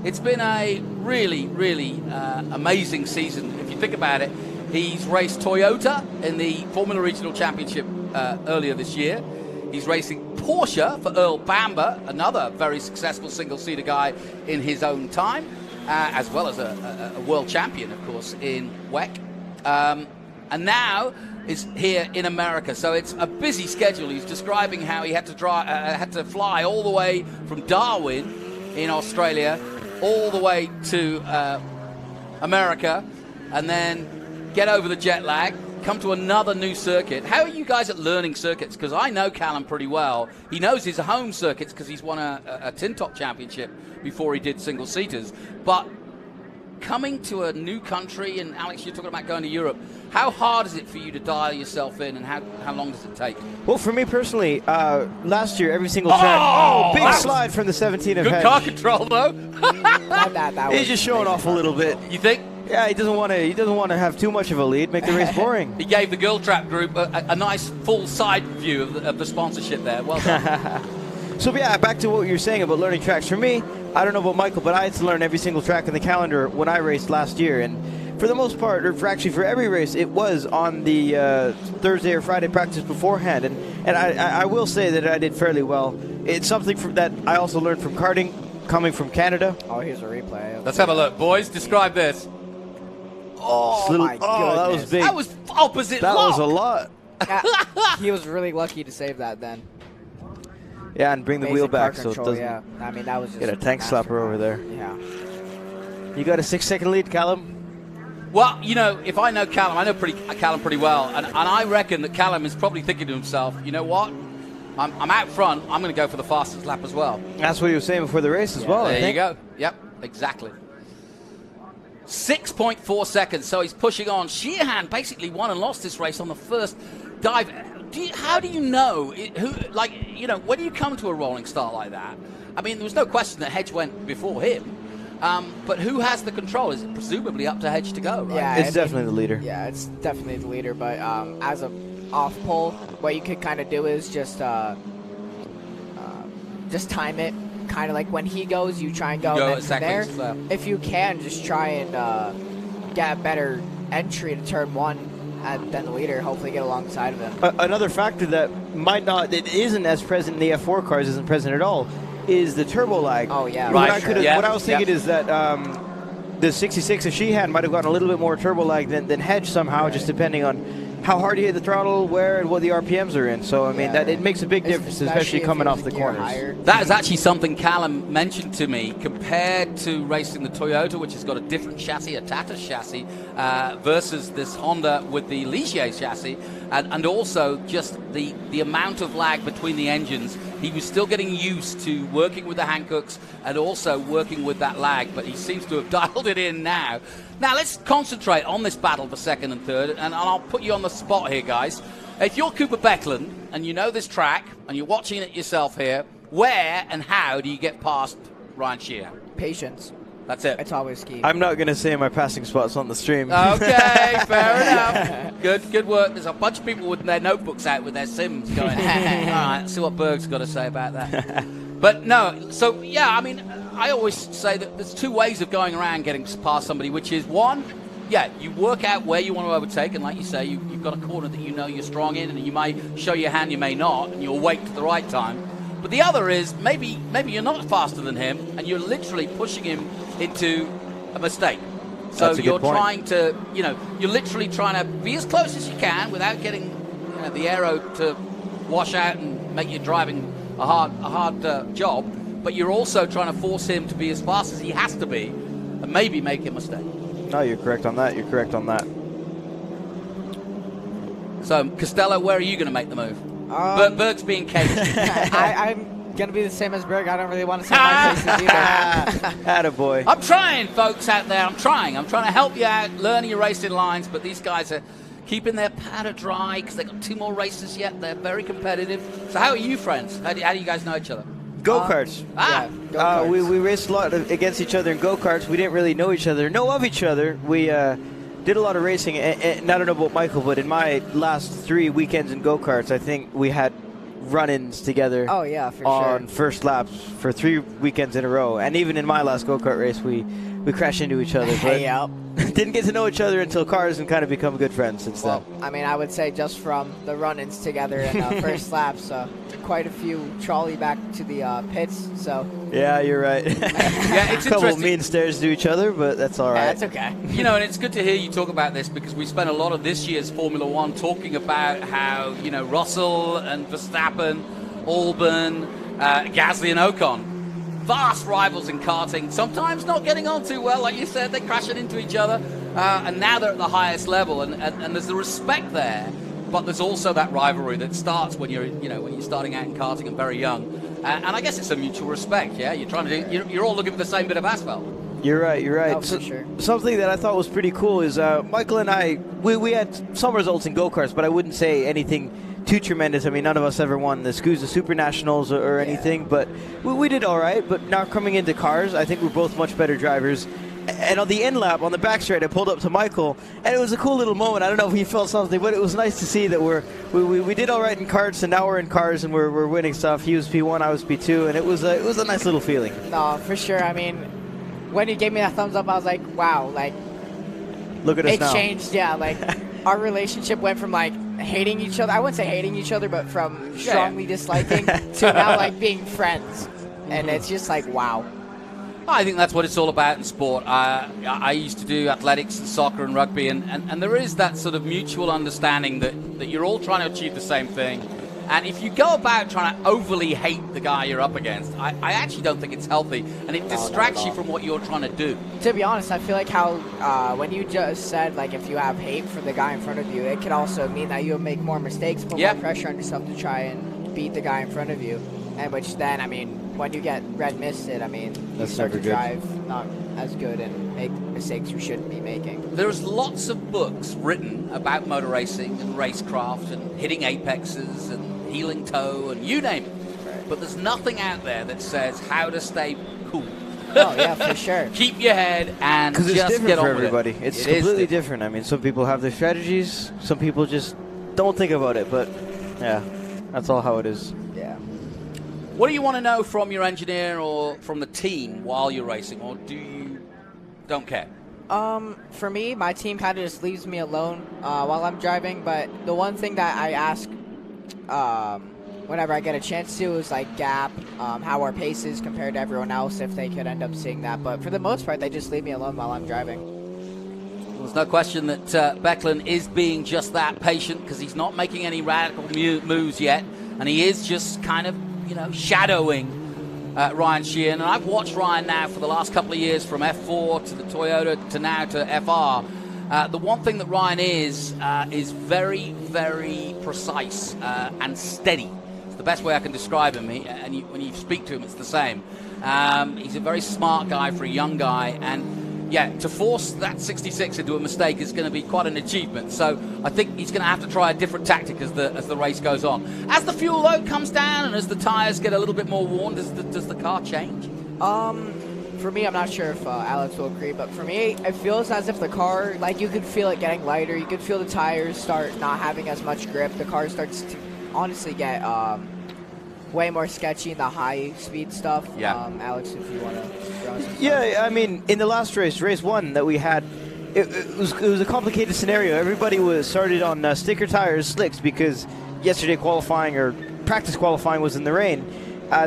It's been a really, really amazing season. If you think about it, he's raced Toyota in the Formula Regional Championship earlier this year. He's racing Porsche for Earl Bamber, another very successful single-seater guy in his own time, as well as a world champion, of course, in WEC. And now is here in America. So it's a busy schedule. He's describing how he had to fly all the way from Darwin in Australia, all the way to America, and then get over the jet lag, come to another new circuit. How are you guys at learning circuits? Because I know Callum pretty well. He knows his home circuits because he's won a Tin Top Championship before he did single-seaters. But coming to a new country, and Alex, you're talking about going to Europe, how hard is it for you to dial yourself in, and how long does it take? Well, for me personally, last year, every single track, big slide from the 17 of Good Hedge. car control, though. He's just showing off a little bit. You think? Yeah, he doesn't want to have too much of a lead, make the race boring. He gave the Girl Trap group a nice full side view of the sponsorship there. Well done. So yeah, back to what you were saying about learning tracks. For me, I don't know about Michael, but I had to learn every single track in the calendar when I raced last year. And for the most part, or for every race, it was on the Thursday or Friday practice beforehand. And I will say that I did fairly well. It's something that I also learned from karting, coming from Canada. Oh, here's a replay. Let's have a look, boys. Describe this. Oh, my goodness. That was big. That was opposite That lock. was a lot. He was really lucky to save that then. Yeah, and bring the wheel back so it doesn't I mean, that was just get a tank slapper over there. Yeah. You got a 6-second lead, Callum? Well, you know, if I know Callum, I know Callum pretty well, and I reckon that Callum is probably thinking to himself, you know what? I'm out front. I'm going to go for the fastest lap as well. That's what he was saying before the race as well. There you go. Yep, exactly. 6.4 seconds, so he's pushing on. Sheehan basically won and lost this race on the first dive. How do you know when you come to a rolling start like that? I mean, there was no question that Hedge went before him, but who has the control? Is it presumably up to Hedge to go, right? Yeah, it's definitely the leader. Yeah, it's definitely the leader, but as a off pole, what you could kind of do is just time it. Kind of like when he goes, you try and go, and then from there, if you can, just try and get a better entry to turn 1, and then the leader, hopefully get alongside of him. Another factor that it isn't as present in the F4 cars, isn't present at all, is the turbo lag. Oh, yeah. Right. What I was thinking is that the 66 of Sheehan might have gotten a little bit more turbo lag than Hedge somehow, just depending on how hard you hit the throttle, where, and what the RPMs are in. So, I mean, that it makes a big difference, especially coming off the corners. That is actually something Callum mentioned to me, compared to racing the Toyota, which has got a different chassis, a Tata chassis, versus this Honda with the Ligier chassis, and also just the amount of lag between the engines. He was still getting used to working with the Hancocks and also working with that lag, but he seems to have dialed it in now. Now, let's concentrate on this battle for second and third, and I'll put you on the spot here, guys. If you're Cooper Beckland and you know this track and you're watching it yourself here, where and how do you get past Ryan Sheehan? Patience. That's it. It's always key. I'm not going to say my passing spots on the stream. Okay, fair enough. Good work. There's a bunch of people with their notebooks out with their sims going, all right, let's see what Berg's got to say about that. But no, so yeah, I mean, I always say that there's two ways of going around getting past somebody, which is one, yeah, you work out where you want to overtake, and like you say, you've got a corner that you know you're strong in, and you may show your hand, you may not, and you'll wait at the right time. But the other is maybe you're not faster than him, and you're literally pushing him into a mistake. So you're trying to, you're literally trying to be as close as you can without getting the aero to wash out and make you driving a hard job. But you're also trying to force him to be as fast as he has to be, and maybe make a mistake. No, you're correct on that. So, Costello, where are you going to make the move? Berg's being caged. I'm going to be the same as Berg. I don't really want to say my places either. Attaboy. I'm trying, folks out there. I'm trying to help you out, learning your racing lines, but these guys are keeping their powder dry because they've got 2 more races yet. They're very competitive. So how are you friends? How do you guys know each other? Go-karts. Go-karts. We raced a lot against each other in go-karts. We didn't really know of each other. We did a lot of racing, and I don't know about Michael, but in my last 3 weekends in go-karts, I think we had run-ins together. Oh, yeah, for on sure. first laps for 3 weekends in a row. And even in my last go-kart race, we crashed into each other. But Yep. didn't get to know each other until cars and kind of become good friends since then. I mean, I would say just from the run-ins together in the first laps, quite a few trolley back to the pits. So yeah, you're right. Yeah, it's a couple interesting. mean stares to each other, but that's all right. Yeah, that's okay. You know, and it's good to hear you talk about this because we spent a lot of this year's Formula One talking about how, you know, Russell and Verstappen, Albon, Gasly and Ocon, vast rivals in karting, sometimes not getting on too well, like you said, they're crashing into each other, and now they're at the highest level, and there's the respect there, but there's also that rivalry that starts when you're starting out in karting and very young, and I guess it's a mutual respect. Yeah, you're all looking for the same bit of asphalt. You're right. No, for sure. Something that I thought was pretty cool is Michael and I, we had some results in go-karts, but I wouldn't say anything too tremendous. I mean, none of us ever won the SCUSA Super Nationals or anything, but we did all right. But now coming into cars, I think we're both much better drivers. And on the end lap, on the back straight, I pulled up to Michael, and it was a cool little moment. I don't know if he felt something, but it was nice to see that we did all right in karts, and now we're in cars, and we're winning stuff. He was P1, I was P2, and it was a nice little feeling. No, for sure. I mean, when you gave me that thumbs up, I was like, wow, like, look at us now. It changed, yeah. Like, our relationship went from, like, hating each other. I wouldn't say hating each other, but from strongly disliking to now, like, being friends. And it's just like, wow. I think that's what it's all about in sport. I used to do athletics and soccer and rugby, and there is that sort of mutual understanding that you're all trying to achieve the same thing. And if you go about trying to overly hate the guy you're up against, I actually don't think it's healthy, and it distracts you from what you're trying to do. To be honest, I feel like how when you just said, like, if you have hate for the guy in front of you, it could also mean that you'll make more mistakes, put more pressure on yourself to try and beat the guy in front of you. And which then, I mean, when you get red misted, I mean, you start to drive not as good and make mistakes you shouldn't be making. There's lots of books written about motor racing and racecraft and hitting apexes and heeling toe and you name it. Right. But there's nothing out there that says how to stay cool. Oh, yeah, for sure. Keep your head and just it's different get on for with everybody. it. It's completely different. I mean, some people have their strategies. Some people just don't think about it. But, yeah, that's all how it is. Yeah. What do you want to know from your engineer or from the team while you're racing, or do you don't care? For me, my team kind of just leaves me alone while I'm driving, but the one thing that I ask whenever I get a chance to is, like, gap, how our pace is compared to everyone else, if they could end up seeing that. But for the most part, they just leave me alone while I'm driving. There's no question that Becklin is being just that patient because he's not making any radical moves yet, and he is just kind of, shadowing Ryan Sheehan. And I've watched Ryan now for the last couple of years, from F4 to the Toyota to now to FR. The one thing that Ryan is very, very precise and steady. It's the best way I can describe him. And when you speak to him, it's the same. He's a very smart guy for a young guy, and to force that 66 into a mistake is going to be quite an achievement. So I think he's going to have to try a different tactic as the race goes on. As the fuel load comes down and as the tires get a little bit more worn, does the car change? For me, I'm not sure if Alex will agree, but for me, it feels as if the car, like, you could feel it getting lighter. You could feel the tires start not having as much grip. The car starts to honestly get way more sketchy in the high-speed stuff. Yeah. Alex, if you want to throw some stuff. Yeah, I mean, in the last race 1 that we had, it was a complicated scenario. Everybody was started on sticker tires, slicks, because yesterday qualifying or practice qualifying was in the rain.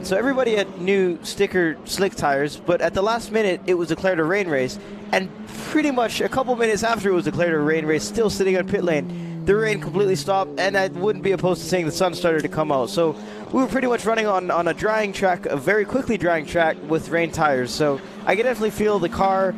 So everybody had new sticker slick tires, but at the last minute, it was declared a rain race. And pretty much a couple minutes after it was declared a rain race, still sitting on pit lane, the rain completely stopped, and I wouldn't be opposed to saying the sun started to come out. So we were pretty much running on a drying track, a very quickly drying track with rain tires. So I can definitely feel the car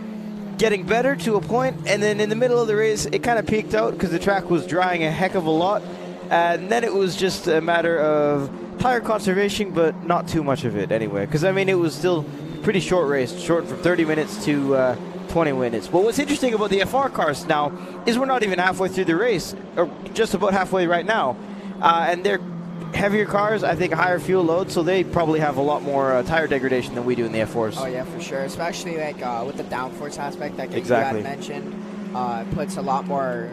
getting better to a point, and then in the middle of the race, it kind of peaked out because the track was drying a heck of a lot, and then it was just a matter of tire conservation, but not too much of it anyway, because I mean, it was still a pretty short race, short from 30 minutes to 20 minutes. But what's interesting about the FR cars now is we're not even halfway through the race, or just about halfway right now, and they're heavier cars, I think higher fuel load, so they probably have a lot more tire degradation than we do in the F4s. Oh yeah, for sure, especially like with the downforce aspect that you Exactly. had mentioned. It puts a lot more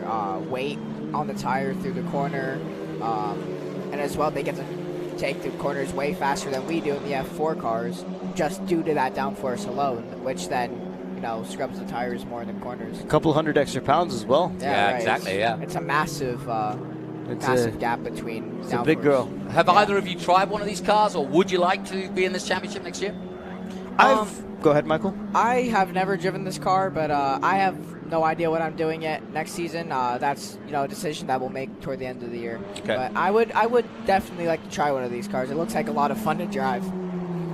weight on the tire through the corner, and as well they get to take the corners way faster than we do in the F4 cars, just due to that downforce alone, which then scrubs the tires more in the corners. A couple hundred extra pounds as well. Yeah, right. exactly. It's a massive, massive gap between. It's a big girl. Have either of you tried one of these cars, or would you like to be in this championship next year? Go ahead, Michael. I have never driven this car, but I have no idea what I'm doing yet next season. That's a decision that we'll make toward the end of the year. Okay. But I would definitely like to try one of these cars. It looks like a lot of fun to drive.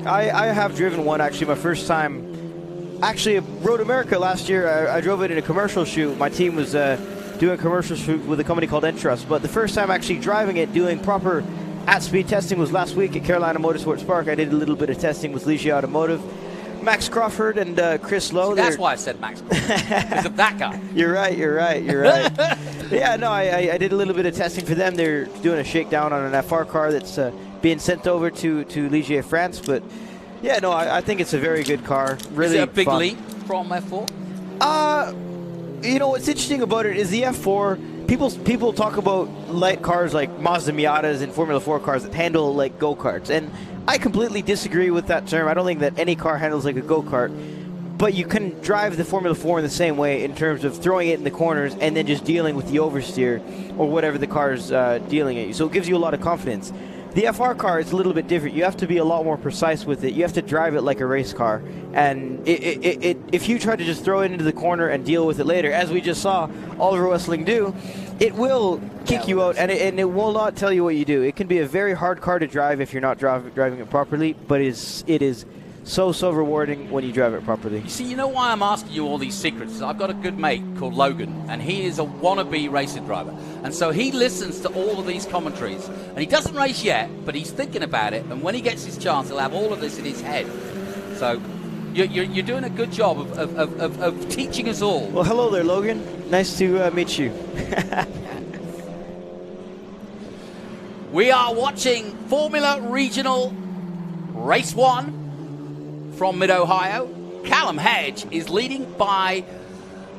I have driven one, actually, my first time. Actually, Road America last year, I drove it in a commercial shoot. My team was doing a commercial shoot with a company called Entrust. But the first time actually driving it, doing proper at-speed testing was last week at Carolina Motorsports Park. I did a little bit of testing with Ligier Automotive. Max Crawford and Chris Lowe. That's why I said Max Crawford, because of that guy. You're right. Yeah, no, I did a little bit of testing for them. They're doing a shakedown on an FR car that's being sent over to Ligier France. But yeah, no, I think it's a very good car. Really Is it a big fun. leap from F4? What's interesting about it is the F4. People talk about light cars like Mazda Miatas and Formula 4 cars that handle like go-karts, and I completely disagree with that term. I don't think that any car handles like a go-kart, but you can drive the Formula 4 in the same way in terms of throwing it in the corners and then just dealing with the oversteer or whatever the car's dealing at you. So it gives you a lot of confidence. The FR car is a little bit different. You have to be a lot more precise with it. You have to drive it like a race car. And if you try to just throw it into the corner and deal with it later, as we just saw Oliver Wessling do, it will kick you out, and it will not tell you what you do. It can be a very hard car to drive if you're not driving it properly, but it is so rewarding when you drive it properly. You see, you know why I'm asking you all these secrets? I've got a good mate called Logan, and he is a wannabe racing driver. And so he listens to all of these commentaries, and he doesn't race yet, but he's thinking about it, and when he gets his chance, he'll have all of this in his head. So you're doing a good job of teaching us all. Well, hello there, Logan. Nice to meet you. We are watching Formula Regional Race 1 from Mid-Ohio. Callum Hedge is leading by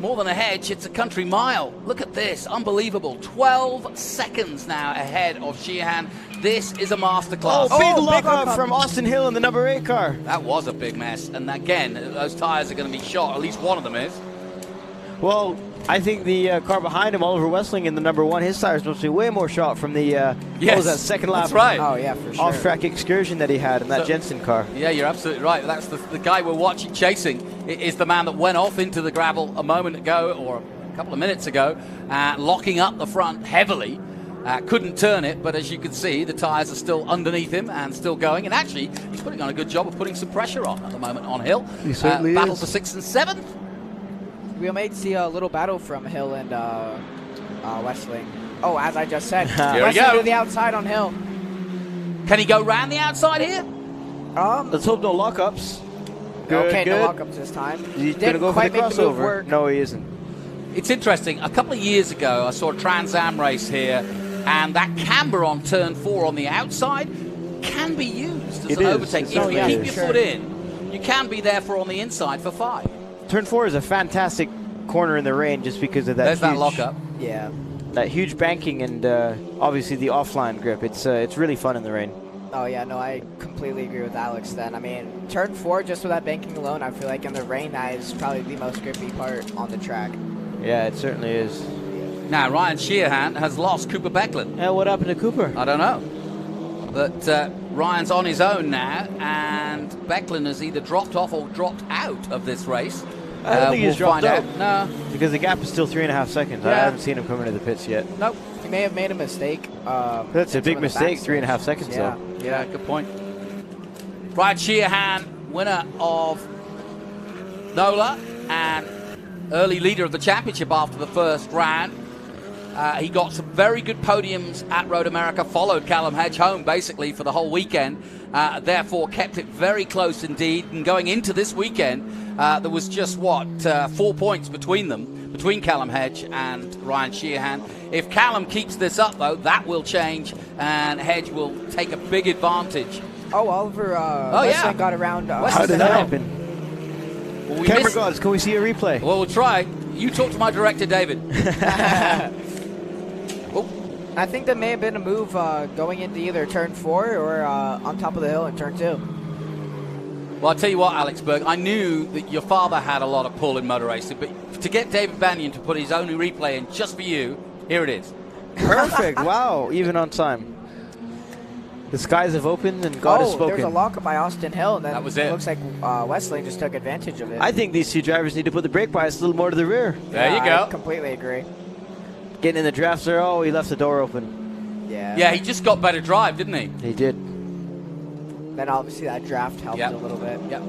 more than a hedge. It's a country mile. Look at this. Unbelievable. 12 seconds now ahead of Sheehan. This is a masterclass. Oh, big lockup from Austin Hill in the number 8 car. That was a big mess. And again, those tires are going to be shot. At least one of them is. Well, I think the car behind him, Oliver Wessling in the number 1, his tires must be way more shot from the what was that, second lap? That's right. Oh, yeah, for sure. Off-track excursion that he had in that Jensen car. Yeah, you're absolutely right. That's the guy we're watching chasing is the man that went off into the gravel a moment ago, or a couple of minutes ago, locking up the front heavily. Couldn't turn it, but as you can see, the tires are still underneath him and still going. And actually, he's putting on a good job of putting some pressure on at the moment on Hill. He certainly battle is. for 6th and 7th. We may see a little battle from Hill and Wessling. Oh, as I just said, Here we Wessling go. to the outside on Hill. Can he go round the outside here? Let's hope no lockups. Okay, good. no lockups this time. He's going to Didn't go for quite the make the move crossover. work. No, he isn't. It's interesting. A couple of years ago, I saw a Trans Am race here, and that camber on turn 4 on the outside can be used as It an is. overtake. It If you certainly keep is. your Sure. foot in, you can be there for on the inside for 5. Turn 4 is a fantastic corner in the rain just because of that. There's that huge, lockup. Yeah. That huge banking and obviously the offline grip. It's really fun in the rain. Oh, yeah, no, I completely agree with Alex then. I mean, turn 4, just with that banking alone, I feel like in the rain, that is probably the most grippy part on the track. Yeah, it certainly is. Now, Ryan Sheehan has lost Cooper Becklin. Yeah, what happened to Cooper? I don't know. But Ryan's on his own now, and Becklin has either dropped off or dropped out of this race. I don't think he's we'll dropped find out. No. Because the gap is still 3.5 seconds. I Yeah. haven't seen him come into the pits yet. Nope. He may have made a mistake. That's a in big some of the mistake, back 3.5 stretch. seconds, Yeah. though. Yeah, good point. Ryan Sheehan, winner of NOLA, and early leader of the championship after the first round. He got some very good podiums at Road America, followed Callum Hedge home basically for the whole weekend, therefore kept it very close indeed. And going into this weekend, there was just, 4 points between them, between Callum Hedge and Ryan Sheehan. If Callum keeps this up, though, that will change, and Hedge will take a big advantage. Oh, Oliver Westland got around. How did that happen? Well, Camera gods, can we see a replay? Well, we'll try. You talk to my director, David. I think that may have been a move going into either turn 4 or on top of the hill in turn 2. Well, I'll tell you what, Alex Berg, I knew that your father had a lot of pull in motor racing, but to get David Banyan to put his own replay in just for you, here it is. Perfect. Wow, even on time. The skies have opened and God has spoken. There's a lockup by Austin Hill, and then that was it. Looks like Westland just took advantage of it. I think these two drivers need to put the brake bias a little more to the rear. There you go. I completely agree. Getting in the drafts there. Oh, he left the door open. Yeah. Yeah, he just got better drive, didn't he? He did. Then obviously that draft helped a little bit. Yep.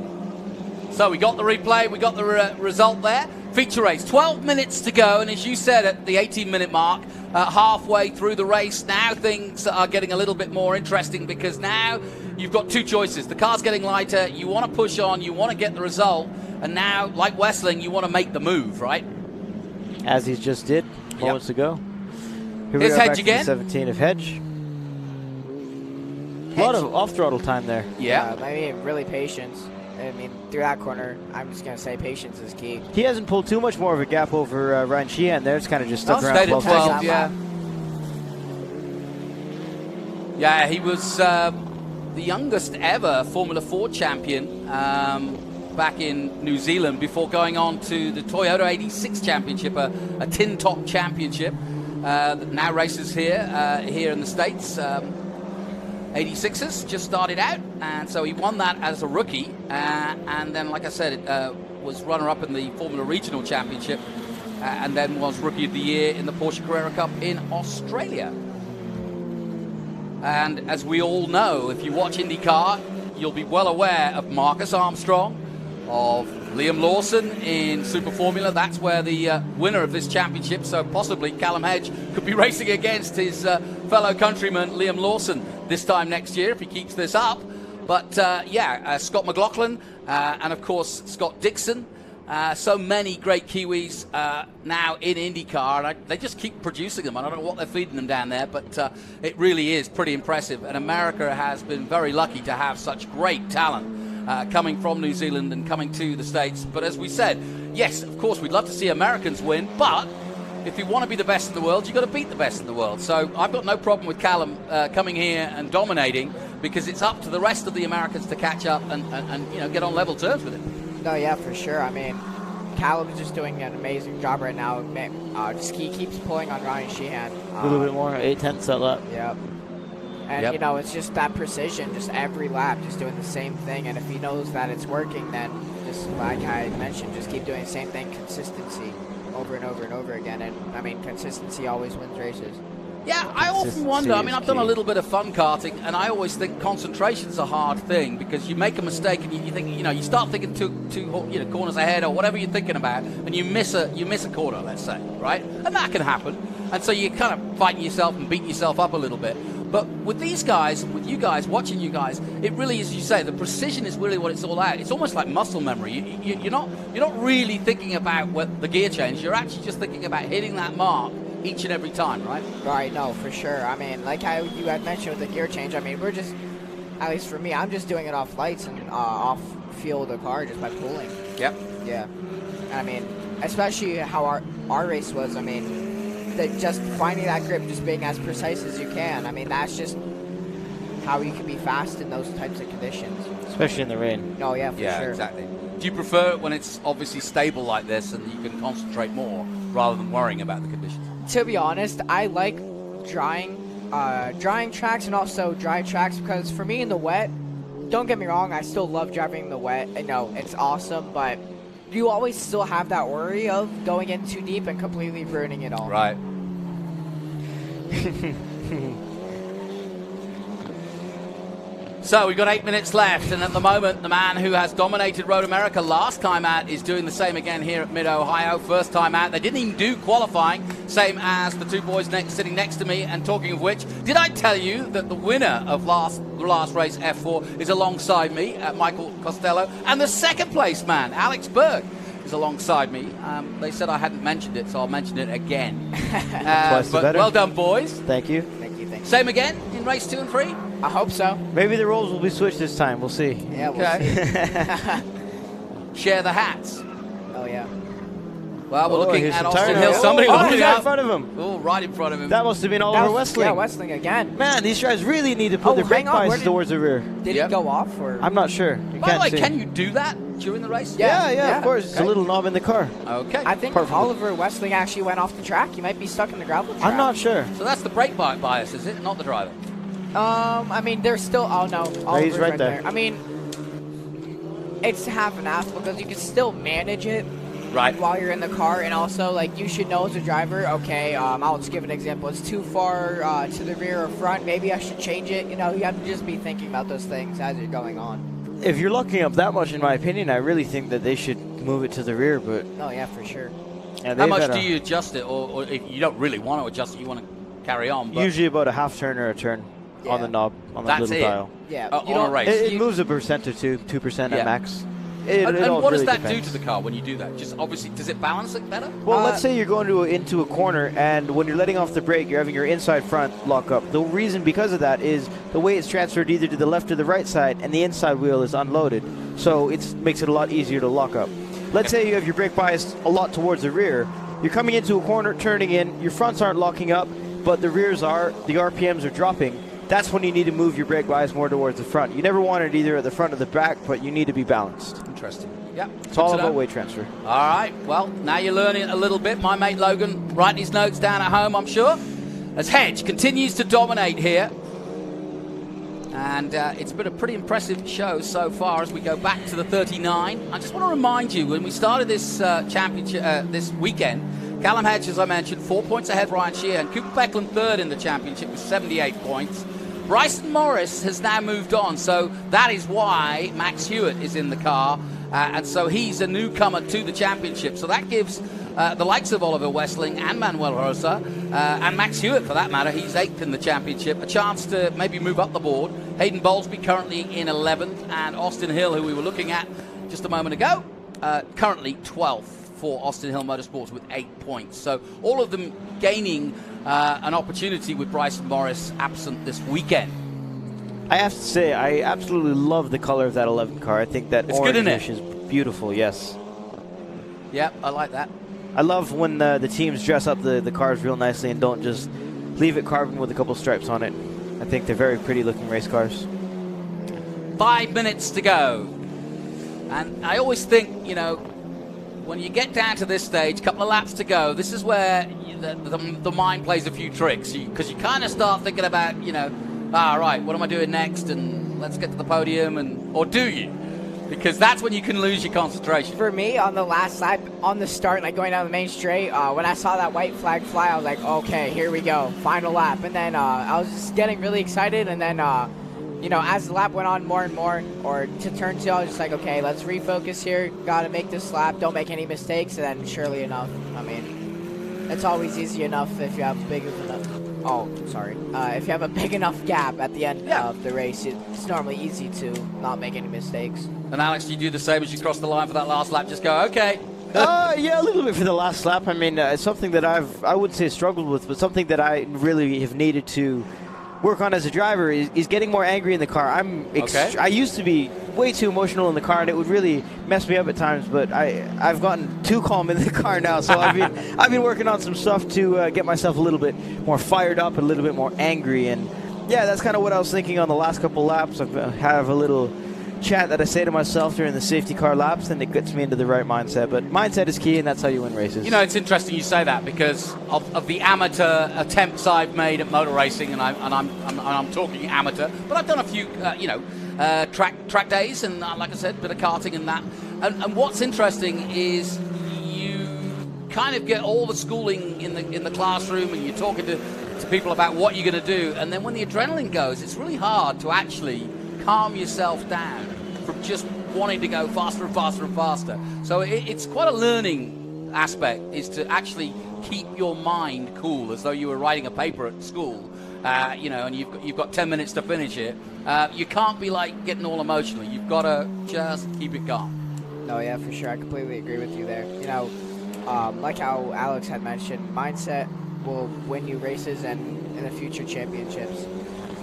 So we got the replay, we got the result there. Feature race, 12 minutes to go, and as you said at the 18-minute mark, halfway through the race, now things are getting a little bit more interesting because now you've got two choices. The car's getting lighter, you want to push on, you want to get the result, and now, like Westling, you want to make the move, right? As he just did moments ago. Here Here's we go, Hedge back to again. the 17 of Hedge. A lot of off-throttle time there. I mean, really patience. I mean, through that corner, I'm just going to say patience is key. He hasn't pulled too much more of a gap over Ryan Sheehan there. It's kind of just stuck around 12 seconds. Yeah, he was the youngest ever Formula 4 champion back in New Zealand before going on to the Toyota 86 Championship, a tin top championship that now races here in the States. 86ers just started out, and so he won that as a rookie, and then, like I said, was runner-up in the Formula Regional Championship, and then was Rookie of the Year in the Porsche Carrera Cup in Australia. And as we all know, if you watch IndyCar, you'll be well aware of Marcus Armstrong, of Liam Lawson in Super Formula. That's where the winner of this championship, so possibly Callum Hedge, could be racing against his fellow countryman Liam Lawson this time next year if he keeps this up. But Scott McLaughlin and of course Scott Dixon. So many great Kiwis now in IndyCar, and they just keep producing them. I don't know what they're feeding them down there, but it really is pretty impressive. And America has been very lucky to have such great talent coming from New Zealand and coming to the States. But as we said, yes, of course, we'd love to see Americans win, but if you want to be the best in the world, you've got to beat the best in the world. So I've got no problem with Callum coming here and dominating, because it's up to the rest of the Americans to catch up and get on level terms with him. No, yeah, for sure. I mean, Callum is just doing an amazing job right now. He keeps pulling on Ryan Sheehan. A little bit more, 8/10 that lap. Yep. And, it's just that precision, just every lap, just doing the same thing. And if he knows that it's working, then just like I mentioned, just keep doing the same thing, consistency, over and over and over again. And, I mean, consistency always wins races. Yeah, I often wonder. I mean, I've done a little bit of fun karting, and I always think concentration's a hard thing, because you make a mistake and you think, you start thinking two corners ahead or whatever you're thinking about, and you miss a corner, let's say, right? And that can happen. And so you're kind of fighting yourself and beating yourself up a little bit. But with these guys, with you guys, watching you guys, it really is, as you say, the precision is really what it's all about. It's almost like muscle memory. You're not really thinking about the gear change. You're actually just thinking about hitting that mark each and every time, right? Right, no, for sure. I mean, like how you had mentioned with the gear change, I mean, we're just, at least for me, I'm just doing it off lights and off feel of the car just by pulling. Yep. Yeah. I mean, especially how our race was, I mean, just finding that grip, just being as precise as you can. I mean, that's just how you can be fast in those types of conditions. Especially in the rain. Oh, yeah, for sure. Yeah, exactly. Do you prefer it when it's obviously stable like this and you can concentrate more rather than worrying about the conditions? To be honest, I like drying tracks and also dry tracks, because for me in the wet, don't get me wrong, I still love driving in the wet. I know it's awesome, but you always still have that worry of going in too deep and completely ruining it all. Right. So we've got 8 minutes left, and at the moment, the man who has dominated Road America last time out is doing the same again here at Mid-Ohio. First time out. They didn't even do qualifying, same as the two boys sitting next to me. And talking of which, did I tell you that the winner of the last race, F4, is alongside me, Michael Costello, and the second place man, Alex Berg, is alongside me. They said I hadn't mentioned it, so I'll mention it again. Twice the better. Well done, boys. Thank you. Thank you. Same again in race 2 and 3? I hope so. Maybe the roles will be switched this time. We'll see. Yeah, we'll see. Share the hats. Oh, yeah. Well, we're looking here's at some Austin tire Hill. notes. Somebody Oh, looking he's out in front of him. Oh, right in front of him. That must have been Oliver Westling. Yeah, Westling again. Man, these guys really need to put their brake bias towards the rear. Did he go off? Or? I'm not sure. By the way, can you do that during the race? Yeah, of course. It's a little knob in the car. Okay. I think Oliver Westling actually went off the track. He might be stuck in the gravel track. I'm not sure. So that's the brake bias, is it? Not the driver? I mean, there's still... Oh, no. He's right there. I mean, it's half and half because you can still manage it while you're in the car. And also, like, you should know as a driver, okay, I'll just give an example. It's too far to the rear or front. Maybe I should change it. You know, you have to just be thinking about those things as you're going on. If you're locking up that much, in my opinion, I really think that they should move it to the rear. But oh, yeah, for sure. How much do you adjust it? Or if you don't really want to adjust it, you want to carry on? But usually about a half turn or a turn on the knob, on the little dial. Yeah, on a race. It moves a percent or 2% at max. And what does that do to the car when you do that? Just obviously, does it balance it better? Well, let's say you're going into a corner, and when you're letting off the brake, you're having your inside front lock up. The reason because of that is the way it's transferred either to the left or the right side, and the inside wheel is unloaded. So it makes it a lot easier to lock up. Let's say you have your brake bias a lot towards the rear. You're coming into a corner, turning in, your fronts aren't locking up, but the rears are, the RPMs are dropping. That's when you need to move your brake bias more towards the front. You never want it either at the front or the back, but you need to be balanced. Interesting. Yeah. It's all about weight transfer. All right. Well, now you're learning a little bit. My mate Logan writing his notes down at home, I'm sure. As Hedge continues to dominate here. And it's been a pretty impressive show so far as we go back to the 39. I just want to remind you, when we started this championship this weekend, Callum Hedge, as I mentioned, 4 points ahead of Ryan Sheehan. Cooper Beckland third in the championship with 78 points. Bryson Morris has now moved on, so that is why Max Hewitt is in the car. And so he's a newcomer to the championship. So that gives the likes of Oliver Westling and Manuel Rosa, and Max Hewitt for that matter, he's 8th in the championship, a chance to maybe move up the board. Hayden Bowlesby currently in 11th, and Austin Hill, who we were looking at just a moment ago, currently 12th for Austin Hill Motorsports with 8 points. So all of them gaining an opportunity with Bryson Morris absent this weekend. I have to say, I absolutely love the color of that 11 car. I think that orange is beautiful, yes. Yeah, I like that. I love when the teams dress up the cars real nicely and don't just leave it carbon with a couple stripes on it. I think they're very pretty looking race cars. 5 minutes to go. And I always think, you know, when you get down to this stage, a couple of laps to go, this is where the mind plays a few tricks. Because you kind of start thinking about, you know, right, what am I doing next? And let's get to the podium. Or do you? Because that's when you can lose your concentration. For me, on the last lap, on the start, like going down the main straight, when I saw that white flag fly, I was like, okay, here we go, final lap. And then I was just getting really excited. And then, you know, as the lap went on more and more, or to turn 2, I was just like, okay, let's refocus here. Got to make this lap. Don't make any mistakes. And then, surely enough, I mean, it's always easy enough if you have big enough. Oh, sorry. If you have a big enough gap at the end of the race, it's normally easy to not make any mistakes. And Alex, do you do the same as you cross the line for that last lap? Just go, okay. Yeah, a little bit for the last lap. I mean, it's something that I wouldn't say struggled with, but something that I really have needed to work on as a driver is getting more angry in the car. I used to be way too emotional in the car, and it would really mess me up at times. But I've gotten too calm in the car now, so I've been working on some stuff to get myself a little bit more fired up, and a little bit more angry. And yeah, that's kind of what I was thinking on the last couple laps. I have a little chat that I say to myself during the safety car laps, and it gets me into the right mindset. But mindset is key, and that's how you win races. You know, it's interesting you say that because of the amateur attempts I've made at motor racing, and I'm talking amateur, but I've done a few, track days, and like I said, a bit of karting and that. And what's interesting is you kind of get all the schooling in the classroom, and you're talking to people about what you're going to do, and then when the adrenaline goes, it's really hard to actually calm yourself down from just wanting to go faster and faster and faster. So it's quite a learning aspect, is to actually keep your mind cool, as though you were writing a paper at school, you know, and you've got 10 minutes to finish it. You can't be like getting all emotional. You've got to just keep it calm. No, yeah, for sure. I completely agree with you there. You know, like how Alex had mentioned, mindset will win you races and in the future championships.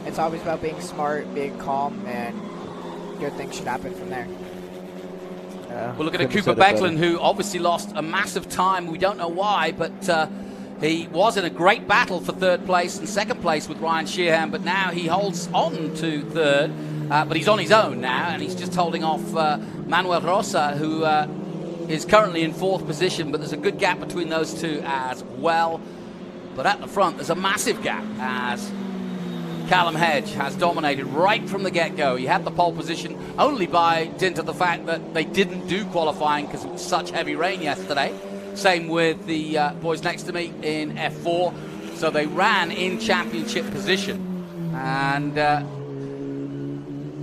It's always about being smart, being calm, and good things should happen from there. We're looking at Cooper Becklin, who obviously lost a massive time. We don't know why, but he was in a great battle for third place and second place with Ryan Sheehan, but now he holds on to third. But he's on his own now, and he's just holding off Manuel Rosa, who is currently in fourth position, but there's a good gap between those two as well. But at the front, there's a massive gap as Callum Hedge has dominated right from the get-go. He had the pole position only by dint of the fact that they didn't do qualifying because it was such heavy rain yesterday. Same with the boys next to me in F4. So they ran in championship position. And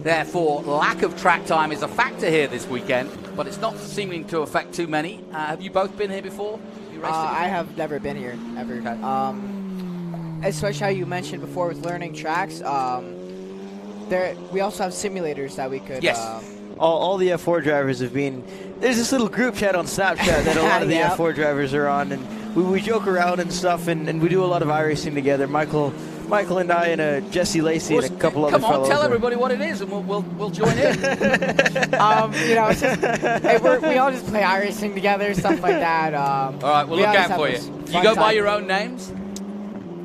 therefore, lack of track time is a factor here this weekend, but it's not seeming to affect too many. Have you both been here before? I have never been here, ever. Okay. Especially how you mentioned before with learning tracks. We also have simulators that we could... Yes. All the F4 drivers have been... There's this little group chat on Snapchat that a lot of the F4 drivers are on, and we joke around and stuff, and we do a lot of iRacing together. Michael and I and Jesse Lacey and a couple other fellows. Come on, tell everybody what it is, and we'll join in. You know, it's just, we all just play iRacing together, stuff like that. All right, we'll look out for you. You go by your own names?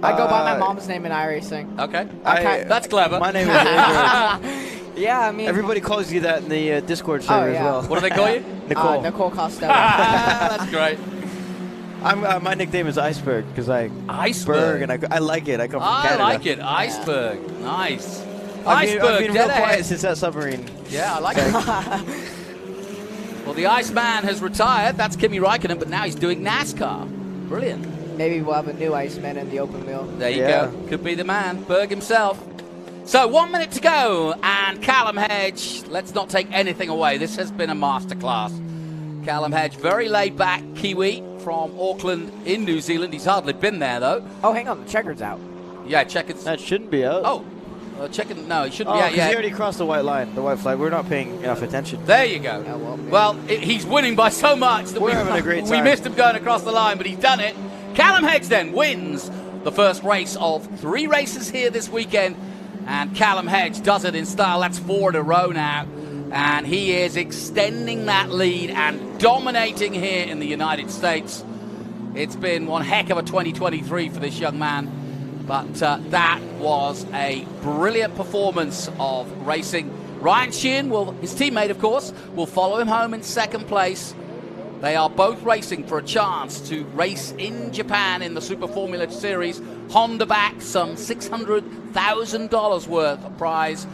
I go by my mom's name in iRacing. Okay. That's clever. My name is Yeah, I mean... Everybody calls you that in the Discord server as well. What do they call you? Nicole. Nicole Costello. That's great. My nickname is Iceberg because Iceberg, and I like it. I come from Canada. I like it. Iceberg. Yeah. Nice. I've Iceberg. been real quiet since that submarine. Yeah, I like it. Well, the Iceman has retired. That's Kimi Räikkönen, but now he's doing NASCAR. Brilliant. Maybe we'll have a new Iceman in the open wheel. There you go. Could be the man, Berg himself. So 1 minute to go, and Callum Hedge, let's not take anything away. This has been a masterclass. Callum Hedge, very laid back Kiwi from Auckland in New Zealand. He's hardly been there, though. Oh, hang on, the checker's out. Yeah, checker's... That shouldn't be out. Oh, checker, no, he shouldn't be out yet. He already crossed the white line, the white flag. We're not paying enough attention. There you go. Well, he's winning by so much that we're having a great time. We missed him going across the line, but he's done it. Callum Hedge then wins the first race of 3 races here this weekend, and Callum Hedge does it in style. That's 4 in a row now, and he is extending that lead and dominating here in the United States. It's been one heck of a 2023 for this young man, but that was a brilliant performance of racing. Ryan Sheehan, his teammate of course, will follow him home in second place. They are both racing for a chance to race in Japan in the Super Formula Series. Honda back some $600,000 worth of prize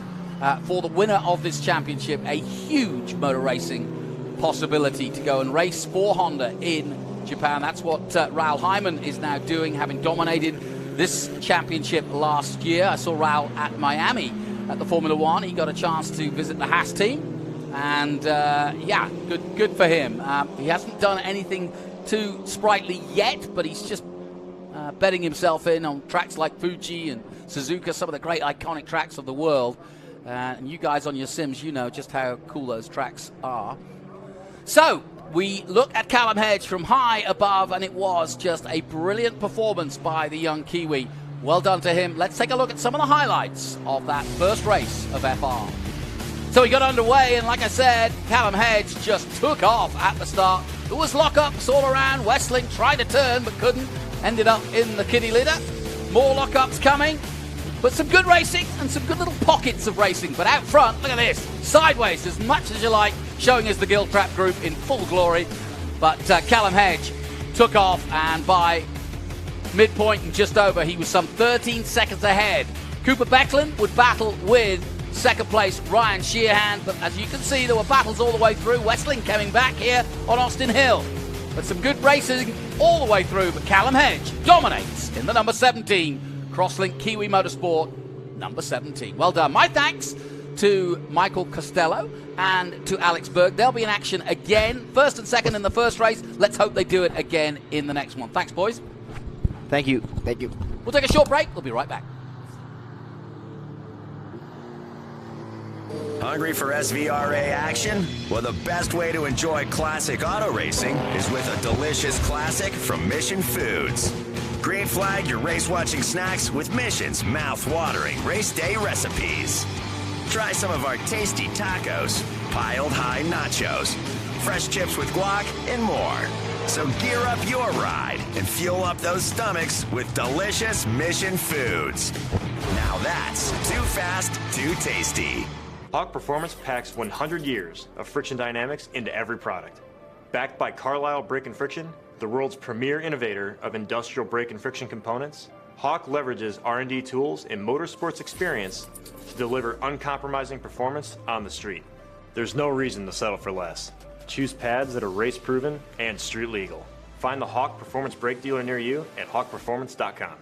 for the winner of this championship. A huge motor racing possibility to go and race for Honda in Japan. That's what Raul Hyman is now doing, having dominated this championship last year. I saw Raul at Miami at the Formula One. He got a chance to visit the Haas team. And, yeah, good for him. He hasn't done anything too sprightly yet, but he's just betting himself in on tracks like Fuji and Suzuka, some of the great iconic tracks of the world. And you guys on your sims, you know just how cool those tracks are. So, we look at Callum Hedge from high above, and it was just a brilliant performance by the young Kiwi. Well done to him. Let's take a look at some of the highlights of that first race of FR. So we got underway, and like I said, Callum Hedge just took off at the start. There was lockups all around. Westling tried to turn, but couldn't. Ended up in the kiddie litter. More lockups coming. But some good racing and some good little pockets of racing. But out front, look at this. Sideways, as much as you like, showing us the Giltrap group in full glory. But Callum Hedge took off, and by midpoint and just over, he was some 13 seconds ahead. Cooper Becklin would battle with second place Ryan Sheehan, but as you can see, there were battles all the way through. Westling coming back here on Austin Hill. But some good racing all the way through, but Callum Hedge dominates in the number 17. Crosslink Kiwi Motorsport, number 17. Well done. My thanks to Michael Costello and to Alex Berg. They'll be in action again, first and second in the first race. Let's hope they do it again in the next one. Thanks, boys. Thank you. Thank you. We'll take a short break. We'll be right back. Hungry for SVRA action? Well, the best way to enjoy classic auto racing is with a delicious classic from Mission Foods. Green flag your race-watching snacks with Mission's mouth-watering race day recipes. Try some of our tasty tacos, piled high nachos, fresh chips with guac, and more. So gear up your ride and fuel up those stomachs with delicious Mission Foods. Now that's too fast, too tasty. Hawk Performance packs 100 years of friction dynamics into every product. Backed by Carlisle Brake and Friction, the world's premier innovator of industrial brake and friction components, Hawk leverages R&D tools and motorsports experience to deliver uncompromising performance on the street. There's no reason to settle for less. Choose pads that are race-proven and street-legal. Find the Hawk Performance brake dealer near you at hawkperformance.com.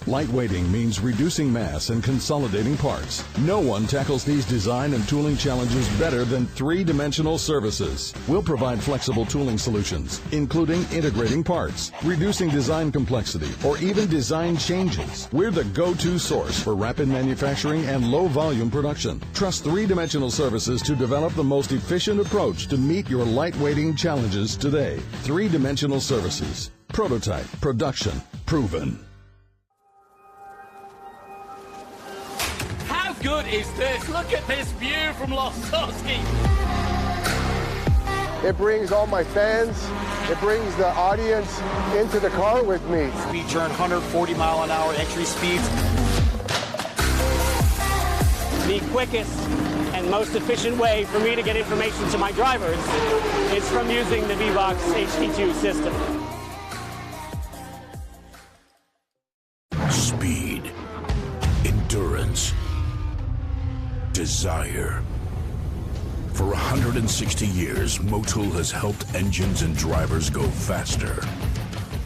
Lightweighting means reducing mass and consolidating parts. No one tackles these design and tooling challenges better than 3-Dimensional Services. We'll provide flexible tooling solutions, including integrating parts, reducing design complexity, or even design changes. We're the go-to source for rapid manufacturing and low-volume production. Trust 3-Dimensional Services to develop the most efficient approach to meet your lightweighting challenges today. 3-Dimensional Services. Prototype, production, proven. How good is this? Look at this view from Losowski. It brings all my fans, it brings the audience into the car with me. Speed turn, 140 mile an hour entry speeds. The quickest and most efficient way for me to get information to my drivers is from using the V-Box HD2 system. Speed, endurance, desire. For 160 years, Motul has helped engines and drivers go faster,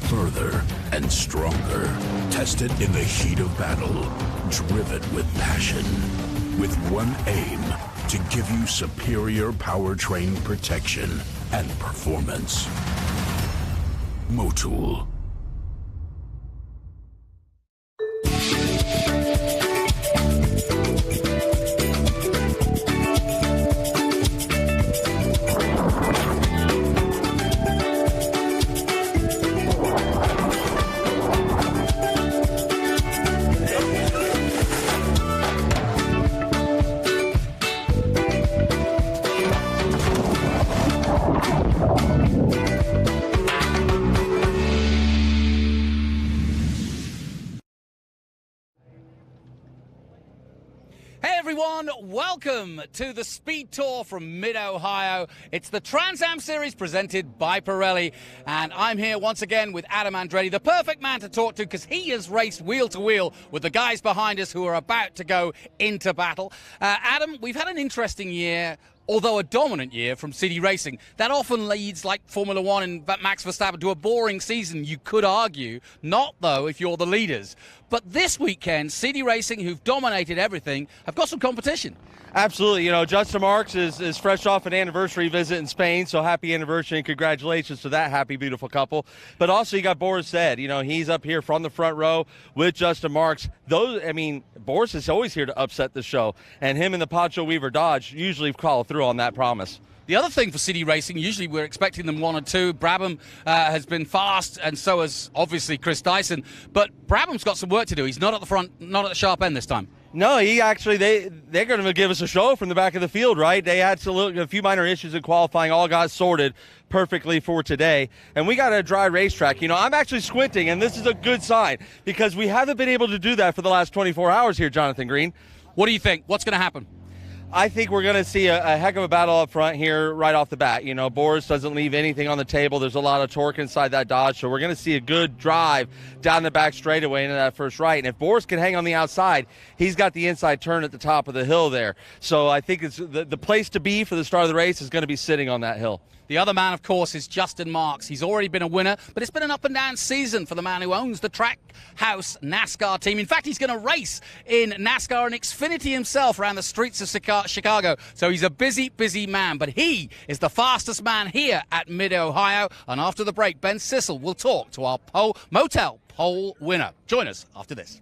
further, and stronger. Tested in the heat of battle, driven with passion, with one aim, to give you superior powertrain protection and performance. Motul. Welcome to the Speed Tour from Mid-Ohio. It's the Trans Am Series presented by Pirelli, and I'm here once again with Adam Andretti, the perfect man to talk to because he has raced wheel to wheel with the guys behind us who are about to go into battle. Adam, we've had an interesting year, although a dominant year from City Racing. That often leads, like Formula One and Max Verstappen, to a boring season, you could argue. Not, though, if you're the leaders. But this weekend, City Racing, who've dominated everything, have got some competition. Absolutely. You know, Justin Marks is fresh off an anniversary visit in Spain, so happy anniversary and congratulations to that happy, beautiful couple. But also you got Boris Said. You know, he's up here from the front row with Justin Marks. Boris is always here to upset the show, and him and the Pancho Weaver Dodge usually follow through on that promise. The other thing for City Racing, usually we're expecting them 1 or 2. Brabham has been fast, and so has obviously Chris Dyson. But Brabham's got some work to do. He's not at the front, not at the sharp end this time. No, they're going to give us a show from the back of the field, right? They had a few minor issues in qualifying, all got sorted perfectly for today. And we got a dry racetrack. You know, I'm actually squinting, and this is a good sign because we haven't been able to do that for the last 24 hours here, Jonathan Green. What do you think? What's going to happen? I think we're going to see a heck of a battle up front here right off the bat. You know, Boris doesn't leave anything on the table. There's a lot of torque inside that Dodge, so we're going to see a good drive down the back straightaway into that first right. And if Boris can hang on the outside, he's got the inside turn at the top of the hill there. So I think it's the place to be for the start of the race is going to be sitting on that hill. The other man, of course, is Justin Marks. He's already been a winner, but it's been an up-and-down season for the man who owns the Trackhouse NASCAR team. In fact, he's going to race in NASCAR and Xfinity himself around the streets of Chicago. So he's a busy, busy man, but he is the fastest man here at Mid-Ohio. And after the break, Ben Sissel will talk to our Motel Pole winner. Join us after this.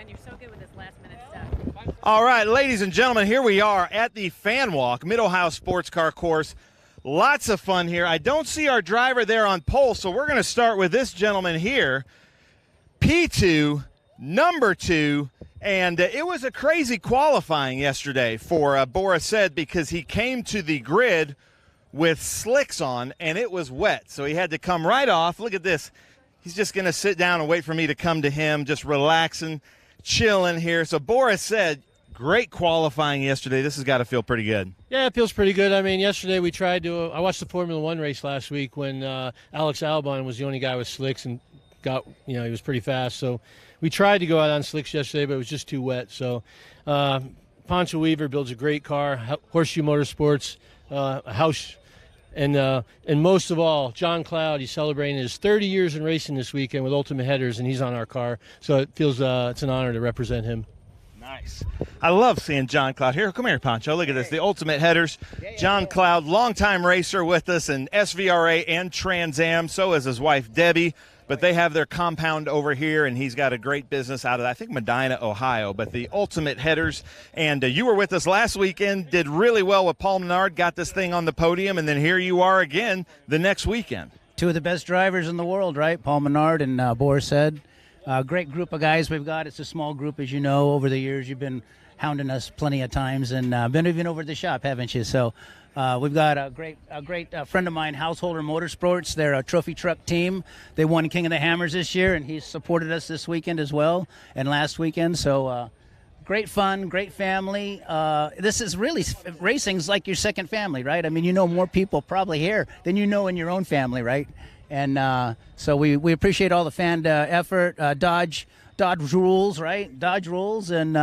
You're so good with this last-minute stuff. All right, ladies and gentlemen, here we are at the Fan Walk, Mid-Ohio Sports Car Course. Lots of fun here. I don't see our driver there on pole, so we're going to start with this gentleman here, P2, number 2. And it was a crazy qualifying yesterday for Boris Said, because he came to the grid with slicks on, and it was wet. So he had to come right off. Look at this. He's just going to sit down and wait for me to come to him, just relaxing, chilling here. So Boris Said, great qualifying yesterday. This has got to feel pretty good. Yeah, it feels pretty good. I mean, yesterday we tried to I watched the Formula One race last week when Alex Albon was the only guy with slicks and got, he was pretty fast. So we tried to go out on slicks yesterday, but it was just too wet. So Poncho Weaver builds a great car, Horseshoe Motorsports, a house. And most of all, John Cloud, he's celebrating his 30 years in racing this weekend with Ultimate Headers, and he's on our car. So it feels it's an honor to represent him. Nice. I love seeing John Cloud here. Come here, Poncho. Look at this. The Ultimate Headers. John Cloud, longtime racer with us in SVRA and Trans Am. So is his wife, Debbie. But they have their compound over here, and he's got a great business out of, I think, Medina, Ohio. But the Ultimate Headers, and you were with us last weekend, did really well with Paul Menard, got this thing on the podium, and then here you are again the next weekend. Two of the best drivers in the world, right? Paul Menard and Boris Said. Great group of guys we've got. It's a small group, as you know. Over the years, you've been hounding us plenty of times, and been even over at the shop, haven't you? So we've got a great friend of mine, Householder Motorsports. They're a trophy truck team. They won King of the Hammers this year, and he's supported us this weekend as well, and last weekend. So great fun, great family. This is really, racing's like your second family, right? I mean, you know more people probably here than you know in your own family, right? And so we appreciate all the fan effort. Dodge rules, right? Dodge rules, and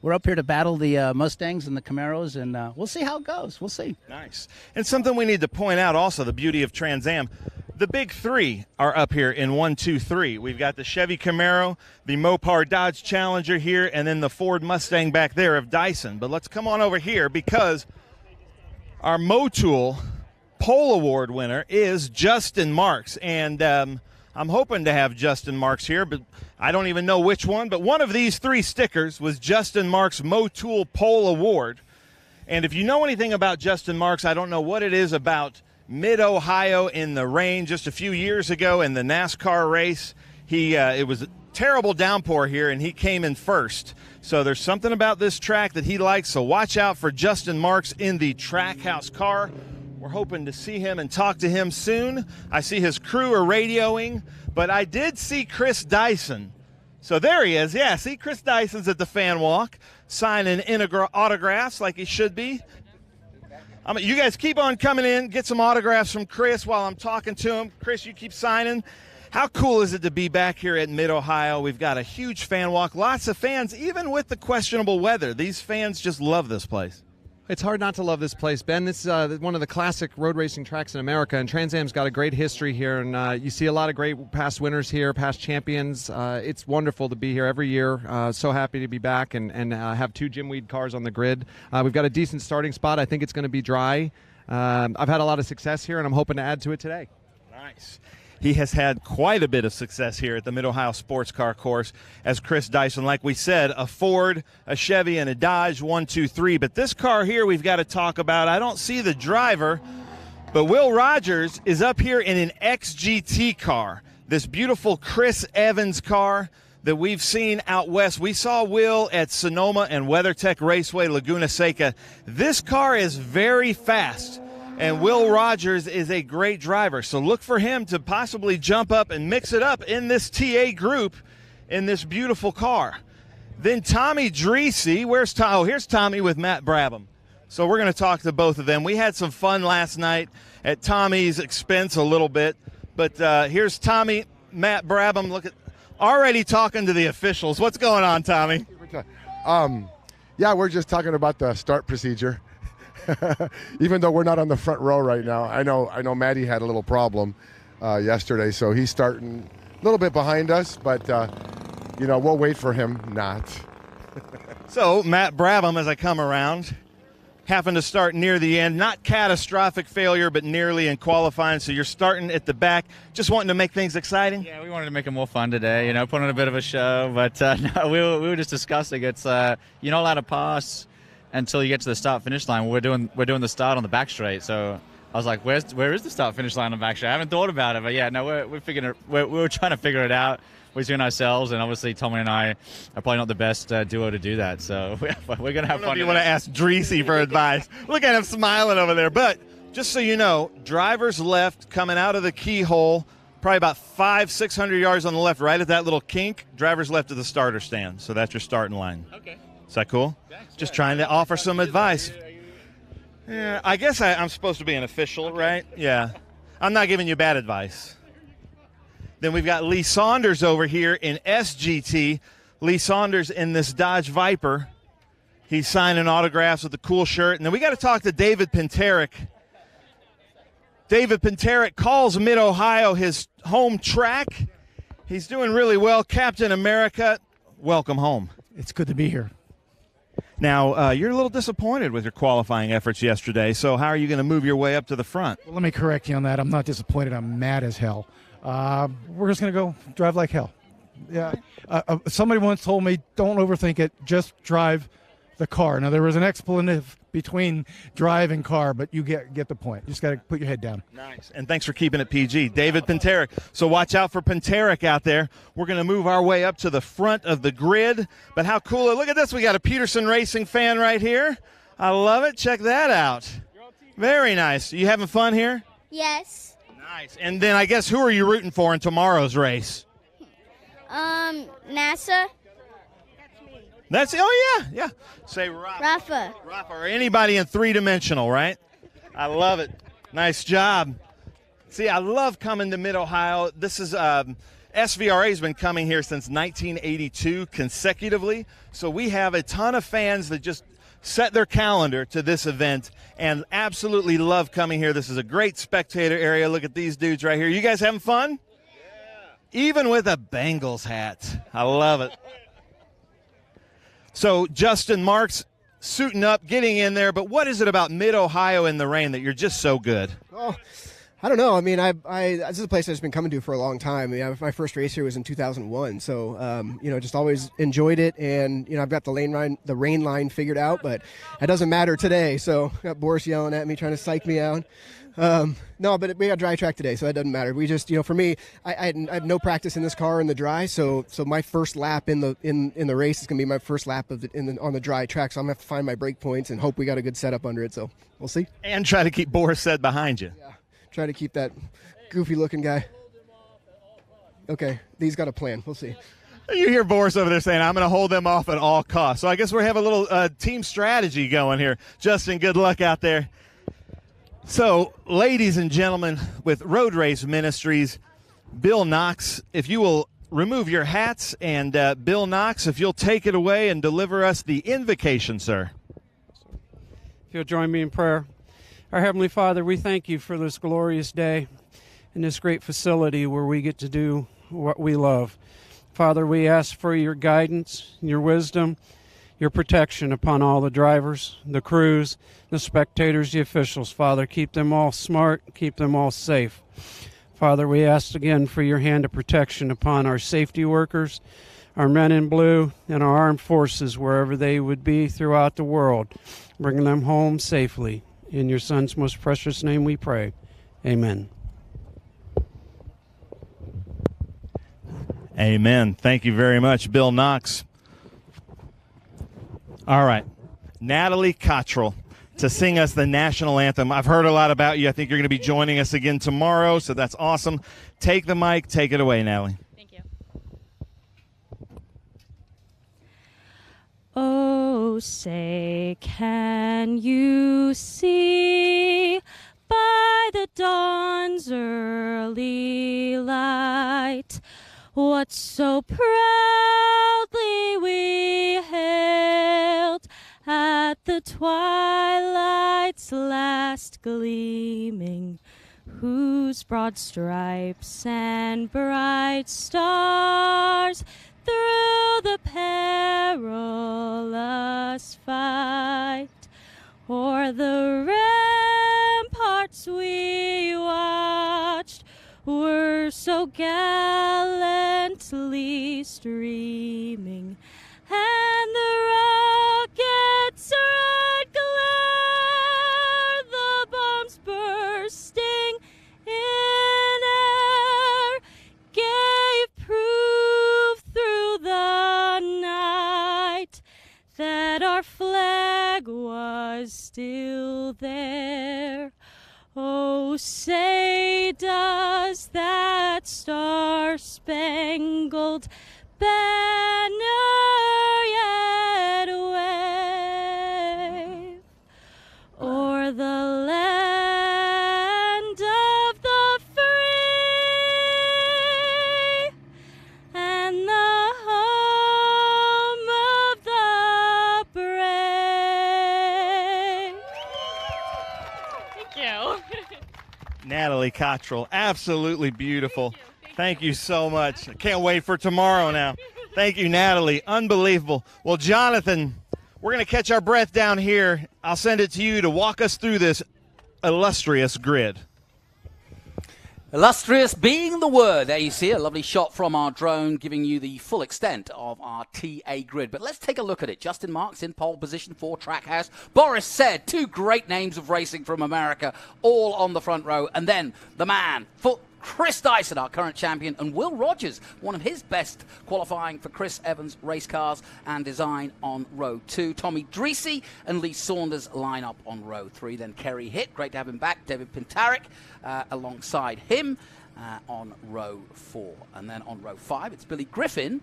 we're up here to battle the Mustangs and the Camaros, and we'll see how it goes. We'll see. Nice. And something we need to point out also, the beauty of Trans Am, the big three are up here in 1, 2, 3. We've got the Chevy Camaro, the Mopar Dodge Challenger here, and then the Ford Mustang back there of Dyson. But let's come on over here, because our Motul Pole Award winner is Justin Marks, and I'm hoping to have Justin Marks here, but I don't even know which one. But one of these 3 stickers was Justin Marks' Motul Pole Award. And if you know anything about Justin Marks, I don't know what it is about Mid-Ohio in the rain just a few years ago in the NASCAR race. It was a terrible downpour here, and he came in first. So there's something about this track that he likes, so watch out for Justin Marks in the Trackhouse car. We're hoping to see him and talk to him soon. I see his crew are radioing, but I did see Chris Dyson. So there he is. Yeah, see, Chris Dyson's at the fan walk, signing autographs like he should be. You guys keep on coming in, get some autographs from Chris while I'm talking to him. Chris, you keep signing. How cool is it to be back here at Mid-Ohio? We've got a huge fan walk, lots of fans, even with the questionable weather. These fans just love this place. It's hard not to love this place, Ben. This is one of the classic road racing tracks in America, and Trans Am's got a great history here, and you see a lot of great past winners here, past champions. It's wonderful to be here every year. So happy to be back and have 2 Jim Weed cars on the grid. We've got a decent starting spot. I think it's going to be dry. I've had a lot of success here, and I'm hoping to add to it today. Nice. He has had quite a bit of success here at the Mid-Ohio Sports Car Course as Chris Dyson. Like we said, a Ford, a Chevy, and a Dodge, 1, 2, 3. But this car here we've got to talk about. I don't see the driver, but Will Rogers is up here in an XGT car, this beautiful Chris Evans car that we've seen out west. We saw Will at Sonoma and WeatherTech Raceway, Laguna Seca. This car is very fast. And Will Rogers is a great driver, so look for him to possibly jump up and mix it up in this TA group in this beautiful car. Then Tommy Dreesy, where's Tom? Oh, here's Tommy with Matt Brabham. So we're going to talk to both of them. We had some fun last night at Tommy's expense a little bit, but here's Tommy, Matt Brabham. Look at already talking to the officials. What's going on, Tommy? Yeah, we're just talking about the start procedure. Even though we're not on the front row right now, I know Maddie had a little problem yesterday, so he's starting a little bit behind us, but we'll wait for him not. So Matt Brabham, as I come around, happened to start near the end. Not catastrophic failure, but nearly in qualifying. So you're starting at the back, just wanting to make things exciting? Yeah, we wanted to make it more fun today, put on a bit of a show. But no, we were just discussing. It's you're not allowed to pass until you get to the start-finish line. We're doing the start on the back straight. So I was like, where is the start finish line on Backstreet? I haven't thought about it, but yeah, no, we're figuring it. We were trying to figure it out between ourselves, and obviously Tommy and I are probably not the best duo to do that. So we're gonna have fun. You want to ask Dreesy for advice? Look at him smiling over there. But just so you know, drivers left coming out of the keyhole, probably about 500-600 yards on the left, right at that little kink. Drivers left to the starter stand. So that's your starting line. Okay. Is that cool? Just trying to offer some advice. Yeah, I guess I'm supposed to be an official, right? Yeah. I'm not giving you bad advice. Then we've got Lee Saunders over here in SGT. Lee Saunders in this Dodge Viper. He's signing autographs with a cool shirt. And then we got to talk to David Penterick. David Penterick calls Mid-Ohio his home track. He's doing really well. Captain America, welcome home. It's good to be here. Now, you're a little disappointed with your qualifying efforts yesterday, so how are you going to move your way up to the front? Well, let me correct you on that. I'm not disappointed. I'm mad as hell. We're just going to go drive like hell. Yeah. Somebody once told me, don't overthink it, just drive the car. Now, there was an expletive between drive and car, but you get the point. You just got to put your head down. Nice. And thanks for keeping it PG. David Penterick. So watch out for Penterick out there. We're going to move our way up to the front of the grid. But how cool. Look at this. We got a Peterson Racing fan right here. I love it. Check that out. Very nice. You having fun here? Yes. Nice. And then I guess who are you rooting for in tomorrow's race? NASA. Yeah. Say Rafa. Or anybody in three-dimensional, right? I love it. Nice job. See, I love coming to Mid-Ohio. This is SVRA has been coming here since 1982 consecutively. So we have a ton of fans that just set their calendar to this event and absolutely love coming here. This is a great spectator area. Look at these dudes right here. You guys having fun? Yeah. Even with a Bengals hat. I love it. So Justin Marks suiting up, getting in there. But what is it about Mid-Ohio in the rain that you're just so good? Oh, I don't know. I mean, this is a place I've been coming to for a long time. I mean, my first race here was in 2001. So, just always enjoyed it. And, I've got the rain line figured out, but it doesn't matter today. So I got Boris yelling at me, trying to psych me out. No, but we got dry track today, so that doesn't matter. We just, for me, I have no practice in this car in the dry, so my first lap in the race is going to be my first lap on the dry track. So I'm going to have to find my break points and hope we got a good setup under it. So we'll see. And try to keep Boris said behind you. Yeah, try to keep that goofy-looking guy. Okay, he's got a plan. We'll see. You hear Boris over there saying, I'm going to hold them off at all costs. So I guess we're having a little team strategy going here. Justin, good luck out there. So, ladies and gentlemen, with Road Race Ministries, Bill Knox, if you will remove your hats, and Bill Knox, if you'll take it away and deliver us the invocation, sir. If you'll join me in prayer. Our Heavenly Father, we thank you for this glorious day and this great facility where we get to do what we love. Father, we ask for your guidance, your wisdom, your protection upon all the drivers, the crews, the spectators, the officials. Father, keep them all smart, keep them all safe. Father, we ask again for your hand of protection upon our safety workers, our men in blue, and our armed forces, wherever they would be throughout the world. Bring them home safely. In your Son's most precious name we pray. Amen. Amen. Thank you very much, Bill Knox. All right, Natalie Cottrell to sing us the national anthem. I've heard a lot about you. I think you're going to be joining us again tomorrow, so that's awesome. Take the mic. Take it away, Natalie. Thank you. Oh, say, can you see by the dawn's early light what so proudly we hailed at the twilight's last gleaming, whose broad stripes and bright stars through the perilous fight o'er the ramparts we watched were so gallantly streaming, and the rockets' red glare, the bombs' still there. Oh, say does that star-spangled banner yet wave o'er the land of the free and the home of the brave? Thank you. Natalie Cottrell, absolutely beautiful. Thank you so much. I can't wait for tomorrow now. Thank you, Natalie. Unbelievable. Well, Jonathan, we're going to catch our breath down here. I'll send it to you to walk us through this illustrious grid. Illustrious being the word. There you see a lovely shot from our drone giving you the full extent of our TA grid. But let's take a look at it. Justin Marks in pole position for Trackhouse. Boris Said, two great names of racing from America, all on the front row. And then the man, Chris Dyson, our current champion, and Will Rogers, one of his best qualifying for Chris Evans race cars and design on row 2. Tommy Dreesy and Lee Saunders line up on row 3. Then Kerry Hitt, great to have him back. David Pintarik alongside him on row 4. And then on row 5, it's Billy Griffin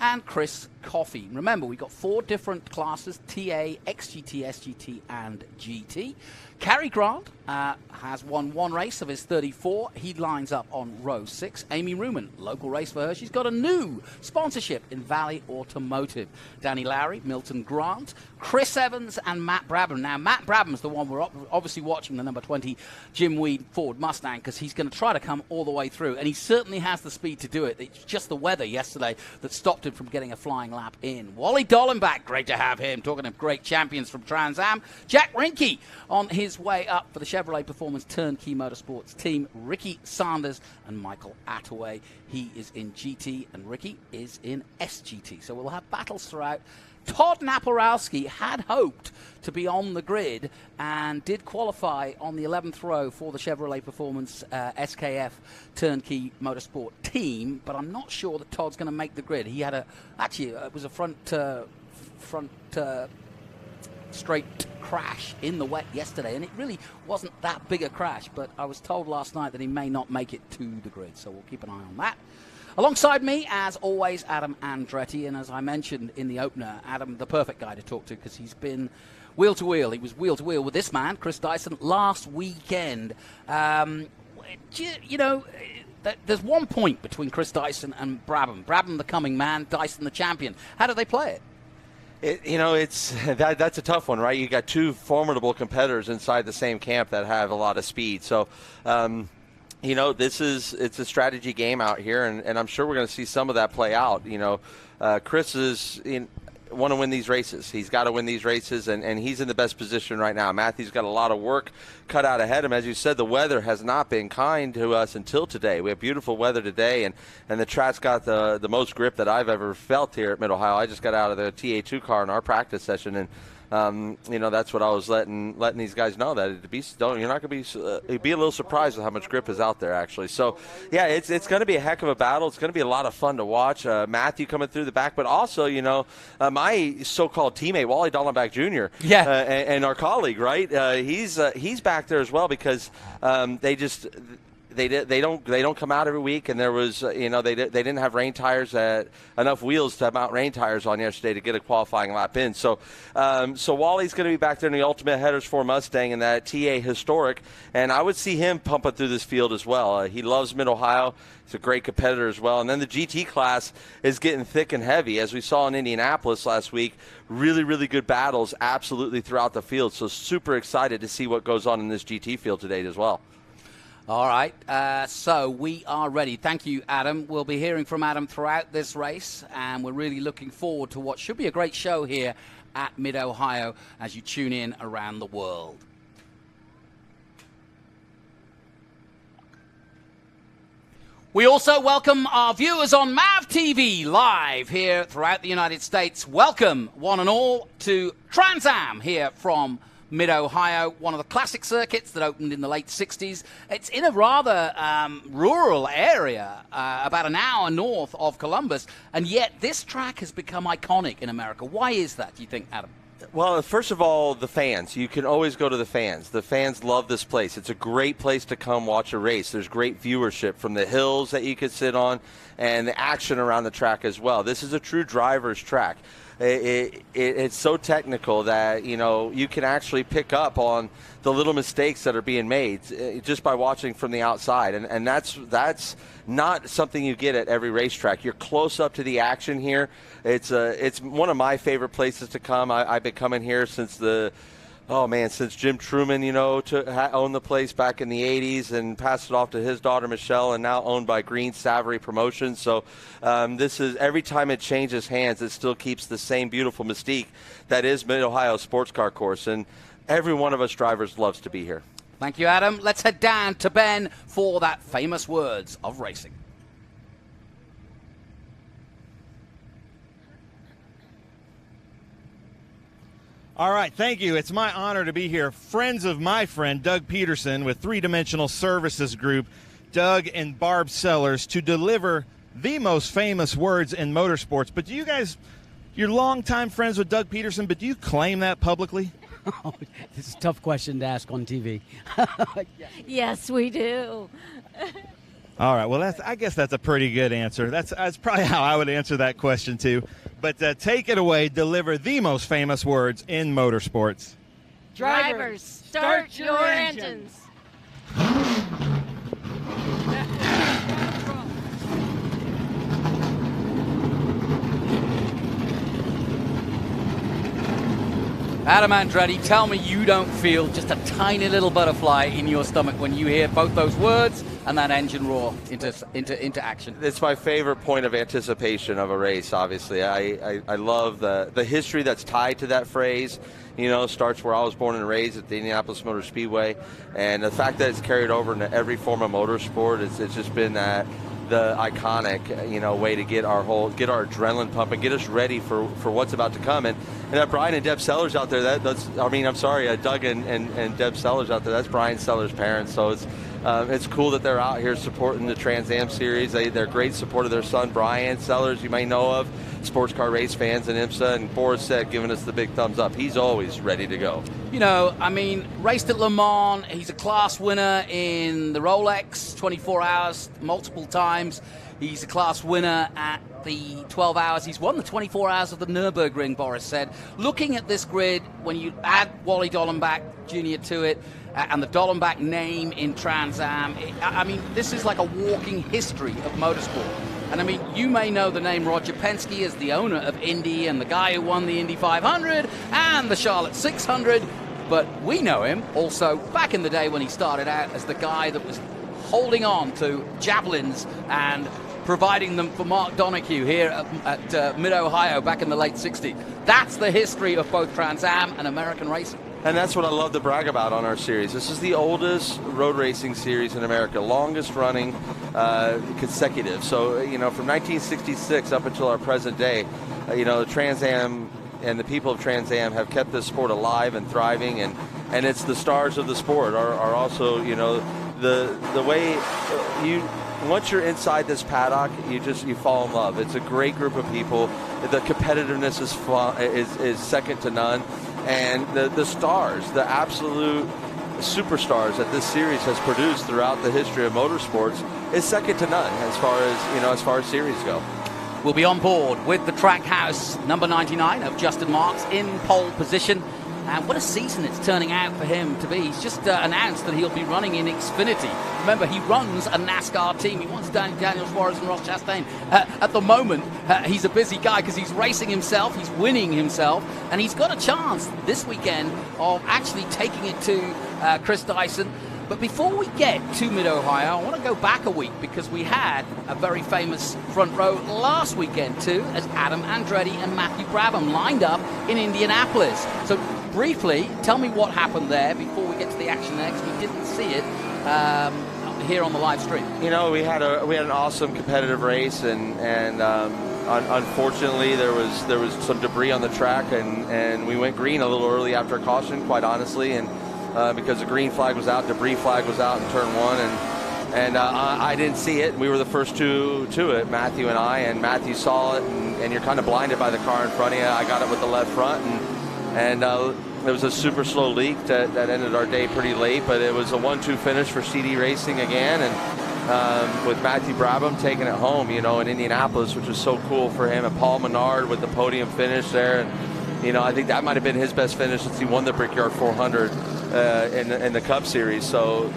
and Chris Coffey. Remember, we've got 4 different classes: TA, XGT, SGT, and GT. Cary Grant has won one race of his 34. He lines up on row 6. Amy Ruman, local race for her. She's got a new sponsorship in Valley Automotive. Danny Lowry, Milton Grant, Chris Evans, and Matt Brabham. Now, Matt Brabham's the one we're obviously watching, the number 20 Jim Weed Ford Mustang, because he's going to try to come all the way through, and he certainly has the speed to do it. It's just the weather yesterday that stopped him from getting a flying lap in. Wally Dollenbach, great to have him. Talking of great champions from Trans Am. Jack Rinke on his way up for the Chevrolet Performance Turnkey Motorsports team. Ricky Sanders and Michael Attaway. He is in GT and Ricky is in SGT. So we'll have battles throughout. Todd Naporowski had hoped to be on the grid and did qualify on the 11th row for the Chevrolet Performance SKF Turnkey Motorsport team, but I'm not sure that Todd's going to make the grid. He had it was a front straight crash in the wet yesterday, and it really wasn't that big a crash, but I was told last night that he may not make it to the grid, so we'll keep an eye on that. Alongside me, as always, Adam Andretti, and as I mentioned in the opener, Adam, the perfect guy to talk to, because he's been wheel to wheel. He was wheel to wheel with this man, Chris Dyson, last weekend. You know, there's one point between Chris Dyson and Brabham. Brabham the coming man, Dyson the champion. How do they play it? That's a tough one, right? You got two formidable competitors inside the same camp that have a lot of speed. So, it's a strategy game out here, and I'm sure we're going to see some of that play out. Chris want to win these races. He's got to win these races, and he's in the best position right now. Matthew's got a lot of work cut out ahead of him. As you said, the weather has not been kind to us until today. We have beautiful weather today, and the track's got the most grip that I've ever felt here at Mid-Ohio. I just got out of the TA2 car in our practice session, and that's what I was letting these guys know, that you're not going to be a little surprised with how much grip is out there, actually. So, yeah, it's going to be a heck of a battle. It's going to be a lot of fun to watch. Matthew coming through the back, but also, my so-called teammate, Wally Dollenbach Jr. Yeah. And our colleague, right? He's back there as well, because they don't come out every week, and there was they didn't have rain tires, enough wheels to mount rain tires on yesterday to get a qualifying lap in. So Wally's going to be back there in the Ultimate Headers 4 Mustang in that TA Historic, and I would see him pumping through this field as well. He loves Mid-Ohio. He's a great competitor as well. And then the GT class is getting thick and heavy, as we saw in Indianapolis last week. Really, really good battles absolutely throughout the field. So super excited to see what goes on in this GT field today as well. All right, so we are ready. Thank you, Adam. We'll be hearing from Adam throughout this race, and we're really looking forward to what should be a great show here at Mid-Ohio as you tune in around the world. We also welcome our viewers on MAV TV live here throughout the United States. Welcome, one and all, to Trans Am here from Mid-Ohio, one of the classic circuits that opened in the late 60s. It's in a rather rural area, about an hour north of Columbus, and yet this track has become iconic in America. Why is that, do you think, Adam? Well, first of all, the fans. You can always go to the fans. The fans love this place. It's a great place to come watch a race. There's great viewership from the hills that you could sit on and the action around the track as well. This is a true driver's track. It's so technical that, you know, you can actually pick up on the little mistakes that are being made just by watching from the outside. And that's not something you get at every racetrack. You're close up to the action here. It's one of my favorite places to come. I've been coming here since since Jim Truman, you know, owned the place back in the 80s and passed it off to his daughter Michelle, and now owned by Green Savory Promotions. So this is, every time it changes hands, it still keeps the same beautiful mystique that is Mid-Ohio Sports Car Course, and every one of us drivers loves to be here. Thank you, Adam. Let's head down to Ben for that famous words of racing. All right, thank you. It's my honor to be here. Friends of my friend Doug Peterson with Three Dimensional Services Group, Doug and Barb Sellers, to deliver the most famous words in motorsports. But do you guys, you're longtime friends with Doug Peterson, but do you claim that publicly? Oh, this is a tough question to ask on TV. Yes, we do. All right, well, I guess that's a pretty good answer. That's probably how I would answer that question, too. But take it away, deliver the most famous words in motorsports. Drivers, start your engines. Adam Andretti, tell me you don't feel just a tiny little butterfly in your stomach when you hear both those words and that engine roar into action. It's my favorite point of anticipation of a race, obviously. I love the history that's tied to that phrase. You know, starts where I was born and raised at the Indianapolis Motor Speedway. And the fact that it's carried over into every form of motorsport, it's just been the iconic, you know, way to get our adrenaline pumping, get us ready for what's about to come. And that Brian and Deb Sellers out there, Doug and Deb Sellers out there, that's Brian Sellers' parents. So it's cool that they're out here supporting the Trans Am Series. They're great support of their son, Brian Sellers, you may know of, sports car race fans in IMSA, and Boris said giving us the big thumbs up. He's always ready to go. You know, I mean, raced at Le Mans. He's a class winner in the Rolex 24 hours multiple times. He's a class winner at the 12 hours. He's won the 24 hours of the Nürburgring, Boris said. Looking at this grid, when you add Wally Dollenbach Jr. to it, and the Dollenbach name in Trans Am, I mean, this is like a walking history of motorsport. And I mean, you may know the name Roger Penske as the owner of Indy and the guy who won the Indy 500 and the Charlotte 600, but we know him also back in the day when he started out as the guy that was holding on to javelins and providing them for Mark Donoghue here at Mid-Ohio back in the late 60s. That's the history of both Trans Am and American racing. And that's what I love to brag about on our series. This is the oldest road racing series in America, longest running consecutive. So, you know, from 1966 up until our present day, you know, the Trans Am and the people of Trans Am have kept this sport alive and thriving, and it's the stars of the sport are also, you know, the way once you're inside this paddock, you fall in love. It's a great group of people. The competitiveness is second to none. And the stars, the absolute superstars that this series has produced throughout the history of motorsports is second to none as far as series go. We'll be on board with the Trackhouse number 99 of Justin Marks in pole position. And what a season it's turning out for him to be. He's just announced that he'll be running in Xfinity. Remember, he runs a NASCAR team. He wants Daniel Suarez and Ross Chastain. At the moment, he's a busy guy because he's racing himself, he's winning himself, and he's got a chance this weekend of actually taking it to Chris Dyson. But before we get to Mid-Ohio, I want to go back a week because we had a very famous front row last weekend too, as Adam Andretti and Matthew Brabham lined up in Indianapolis. So briefly, tell me what happened there before we get to the action there, because we didn't see it here on the live stream. You know, we had an awesome competitive race, and unfortunately there was some debris on the track, and we went green a little early after a caution, quite honestly, and because the green flag was out, debris flag was out in turn one, and I didn't see it. We were the first two to it, Matthew and I, and Matthew saw it, and you're kind of blinded by the car in front of you. I got it with the left front, and And there was a super slow leak that ended our day pretty late, but it was a 1-2 finish for CD Racing again, and with Matthew Brabham taking it home, in Indianapolis, which was so cool for him, and Paul Menard with the podium finish there. And I think that might have been his best finish since he won the Brickyard 400 in the Cup Series. So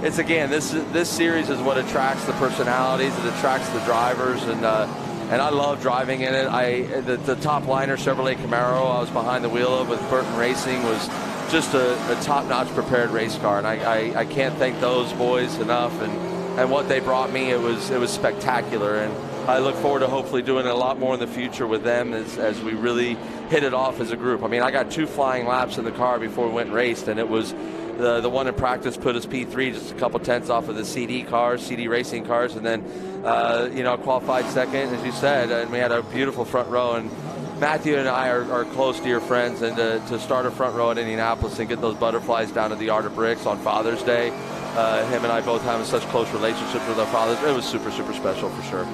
it's again, this series is what attracts the personalities, it attracts the drivers, and I love driving in it. The top liner Chevrolet Camaro I was behind the wheel of with Burton Racing was just a top-notch prepared race car, and I can't thank those boys enough, and what they brought me, it was spectacular, and I look forward to hopefully doing a lot more in the future with them as we really hit it off as a group. I mean, I got 2 flying laps in the car before we went and raced, and it was the one in practice put us P3, just a couple tenths off of the CD Racing cars, and then qualified second, as you said, and we had a beautiful front row. And Matthew and I are close, dear friends, and to start a front row at Indianapolis and get those butterflies down to the Art of Bricks on Father's Day, him and I both having such close relationships with our fathers, it was super, super special for sure.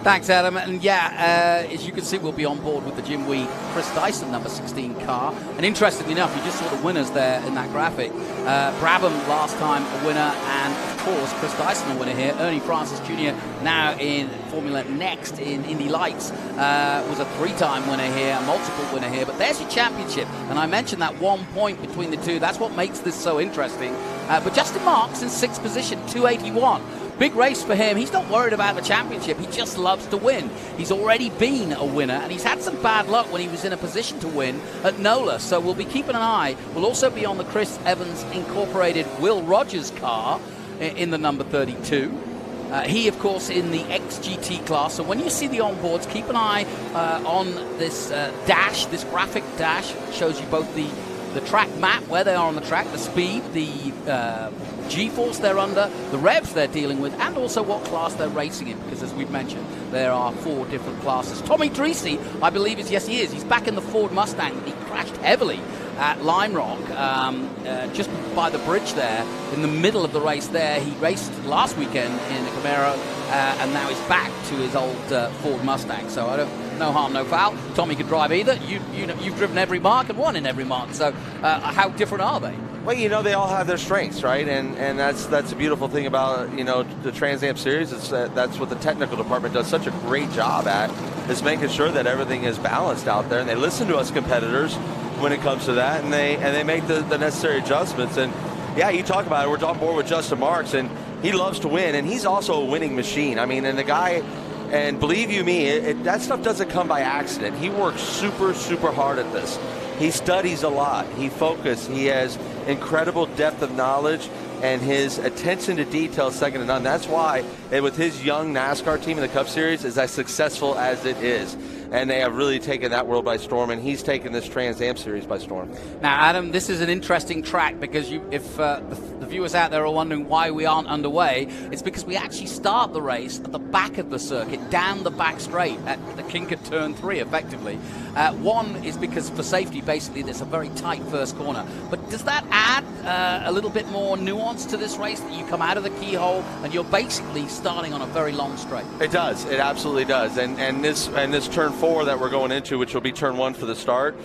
Thanks, Adam. And yeah, as you can see, we'll be on board with the Jim Wee Chris Dyson number 16 car. And interestingly enough, you just saw the winners there in that graphic. Brabham last time a winner, and of course Chris Dyson a winner here. Ernie Francis Jr. now in Formula Next in Indy Lights was a 3-time winner here, a multiple winner here. But there's your championship. And I mentioned that 1 point between the two. That's what makes this so interesting. But Justin Marks in 6th position, 281. Big race for him. He's not worried about the championship. He just loves to win. He's already been a winner, and he's had some bad luck when he was in a position to win at NOLA. So we'll be keeping an eye. We'll also be on the Chris Evans Incorporated Will Rogers car in the number 32. He, of course, in the XGT class. So when you see the onboards, keep an eye on this dash, this graphic dash. Shows you both the track map, where they are on the track, the speed, the G-force they're under, the revs they're dealing with, and also what class they're racing in, because as we've mentioned, there are 4 different classes. Tommy Dreesy, I believe yes he is. He's back in the Ford Mustang. He crashed heavily at Lime Rock, just by the bridge there, in the middle of the race there. He raced last weekend in a Camaro, and now he's back to his old Ford Mustang. So I don't, no harm, no foul. Tommy could drive either. You've driven every mark and won in every mark. So how different are they? Well, they all have their strengths, right? And that's a beautiful thing about, the Trans Am Series. Is that's what the technical department does such a great job at, is making sure that everything is balanced out there. And they listen to us competitors when it comes to that, and they make the necessary adjustments. And yeah, you talk about it. We're on board with Justin Marks, and he loves to win, and he's also a winning machine. I mean, and the guy, and believe you me, that stuff doesn't come by accident. He works super, super hard at this. He studies a lot. He focuses. He has incredible depth of knowledge, and his attention to detail is second to none. That's why, with his young NASCAR team in the Cup Series, is as successful as it is. And they have really taken that world by storm, and he's taken this Trans Am Series by storm. Now, Adam, this is an interesting track, because if the viewers out there are wondering why we aren't underway, it's because we actually start the race at the back of the circuit, down the back straight at the kink at turn 3, effectively. One is because for safety, basically, there's a very tight first corner. But does that add a little bit more nuance to this race, that you come out of the keyhole and you're basically starting on a very long straight? It does. It absolutely does. And this turn 4 that we're going into, which will be turn 1 for the start,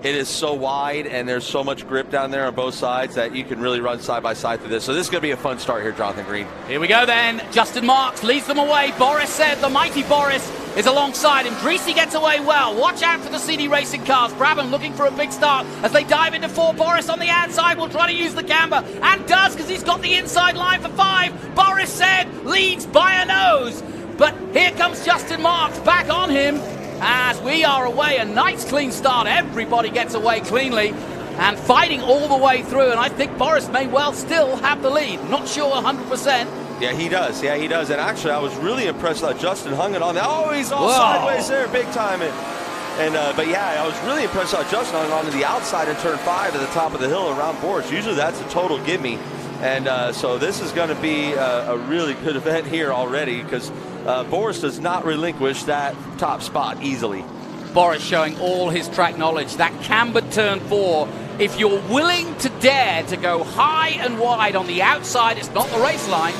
it is so wide and there's so much grip down there on both sides that you can really run side by side through this. So this is going to be a fun start here, Jonathan Green. Here we go then. Justin Marks leads them away. Boris said, the mighty Boris is alongside him. Dreesy gets away well. Watch out for the CD Racing cars. Brabham looking for a big start as they dive into 4. Boris on the outside will try to use the camber, and does, because he's got the inside line for 5. Boris said leads by a nose. But here comes Justin Marks back on him as we are away. A nice clean start. Everybody gets away cleanly and fighting all the way through. And I think Boris may well still have the lead. Not sure 100%. Yeah, he does. Yeah, he does. And actually, I was really impressed that Justin hung it on there. Oh, he's all sideways there, big time. But yeah, I was really impressed how Justin hung on to the outside in turn 5 at the top of the hill around Boris. Usually that's a total gimme. And so this is going to be a really good event here already, because Boris does not relinquish that top spot easily. Boris showing all his track knowledge. That cambered turn 4, if you're willing to dare to go high and wide on the outside, it's not the race line,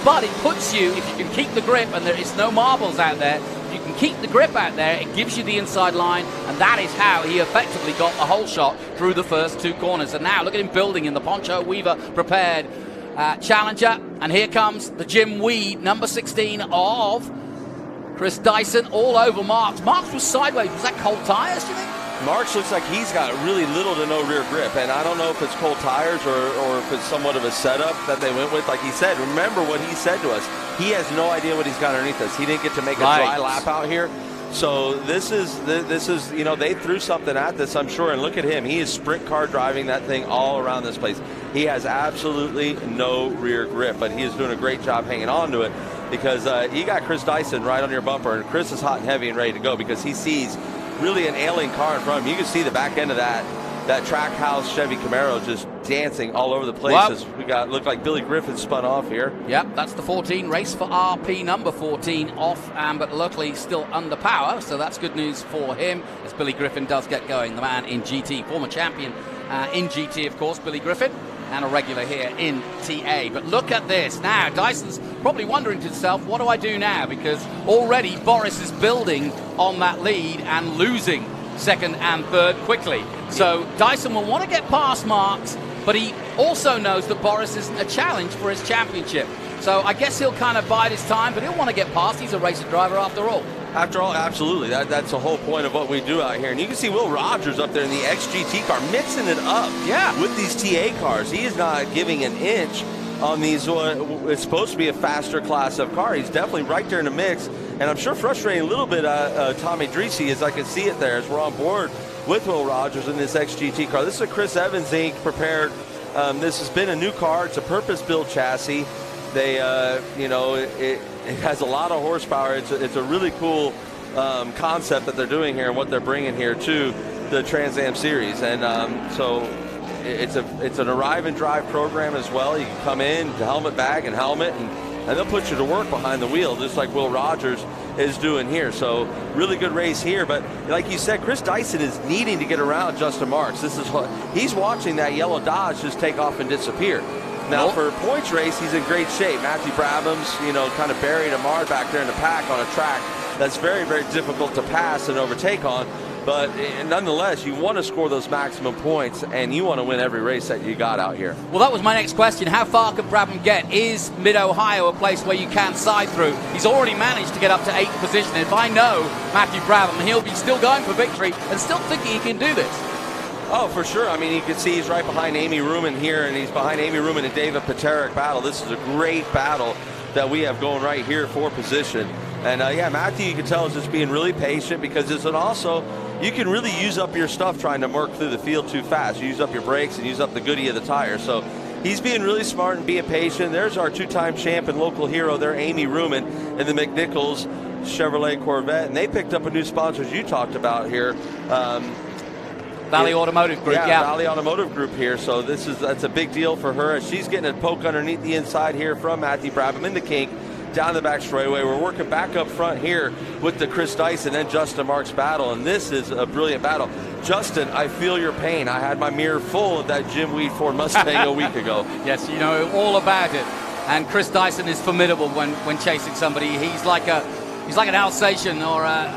but it puts you, if you can keep the grip and there is no marbles out there, you can keep the grip out there, it gives you the inside line, and that is how he effectively got the whole shot through the first 2 corners. And now look at him building in the Poncho Weaver prepared Challenger, and here comes the Jim Weed, number 16 of Chris Dyson, all over Marks. Marks was sideways. Was that cold tires, do you think? Marks looks like he's got really little to no rear grip, and I don't know if it's cold tires or if it's somewhat of a setup that they went with. Like he said, remember what he said to us. He has no idea what he's got underneath us. He didn't get to make a dry lap out here. So this is, you know, they threw something at this, I'm sure, and look at him. He is sprint car driving that thing all around this place. He has absolutely no rear grip, but he is doing a great job hanging on to it because you got Chris Dyson right on your bumper, and Chris is hot and heavy and ready to go because he sees really an alien car in front of him. You can see the back end of that Trackhouse Chevy Camaro just dancing all over the place. We got, looked like Billy Griffin spun off here. Yep, that's the 14 race for RP number 14 off, but luckily still under power, so that's good news for him as Billy Griffin does get going. The man in GT, former champion in GT, of course, Billy Griffin, and a regular here in TA. But look at this. Now, Dyson's probably wondering to himself, what do I do now? Because already Boris is building on that lead and losing second and third quickly. So Dyson will want to get past Marks, but he also knows that Boris isn't a challenge for his championship. So I guess he'll kind of bide his time, but he'll want to get past. He's a racer driver after all. After all, absolutely. That's the whole point of what we do out here. And you can see Will Rogers up there in the XGT car mixing it up with these TA cars. He is not giving an inch on these. It's supposed to be a faster class of car. He's definitely right there in the mix. And I'm sure frustrating a little bit Tommy Dreesy, as I can see it there, as we're on board with Will Rogers in this XGT car. This is a Chris Evans Inc. prepared. This has been a new car. It's a purpose-built chassis. They, you know, it has a lot of horsepower. It's a really cool concept that they're doing here and what they're bringing here to the Trans Am Series. And so it's an arrive and drive program as well. You can come in, helmet bag and helmet, and they'll put you to work behind the wheel, just like Will Rogers is doing here. So really good race here. But like you said, Chris Dyson is needing to get around Justin Marks. This is what he's watching, that yellow Dodge just take off and disappear. Now, for a points race, he's in great shape. Matthew Brabham's, you know, kind of buried Amar back there in the pack on a track that's very, very difficult to pass and overtake on. But nonetheless, you want to score those maximum points, and you want to win every race that you got out here. Well, that was my next question. How far could Brabham get? Is Mid-Ohio a place where you can side through? He's already managed to get up to 8th position. If I know Matthew Brabham, he'll be still going for victory and still thinking he can do this. Oh, for sure. I mean, you can see he's right behind Amy Ruman here, and he's behind Amy Ruman and David Paterick battle. This is a great battle that we have going right here for position. And, yeah, Matthew, you can tell, is just being really patient because it's also, you can really use up your stuff trying to work through the field too fast. You use up your brakes and use up the goodie of the tire. So he's being really smart and being patient. There's our two-time champ and local hero there, Amy Ruman, in the McNichols Chevrolet Corvette. And they picked up a new sponsor, as you talked about here. Valley Automotive Group, yeah. Valley Automotive Group here. So that's a big deal for her. She's getting a poke underneath the inside here from Matthew Brabham in the kink, down the back straightaway. We're working back up front here with the Chris Dyson and Justin Marks battle, and this is a brilliant battle. Justin, I feel your pain. I had my mirror full of that Jim Weed Ford Mustang a week ago. Yes, you know all about it. And Chris Dyson is formidable when chasing somebody. He's like an Alsatian or a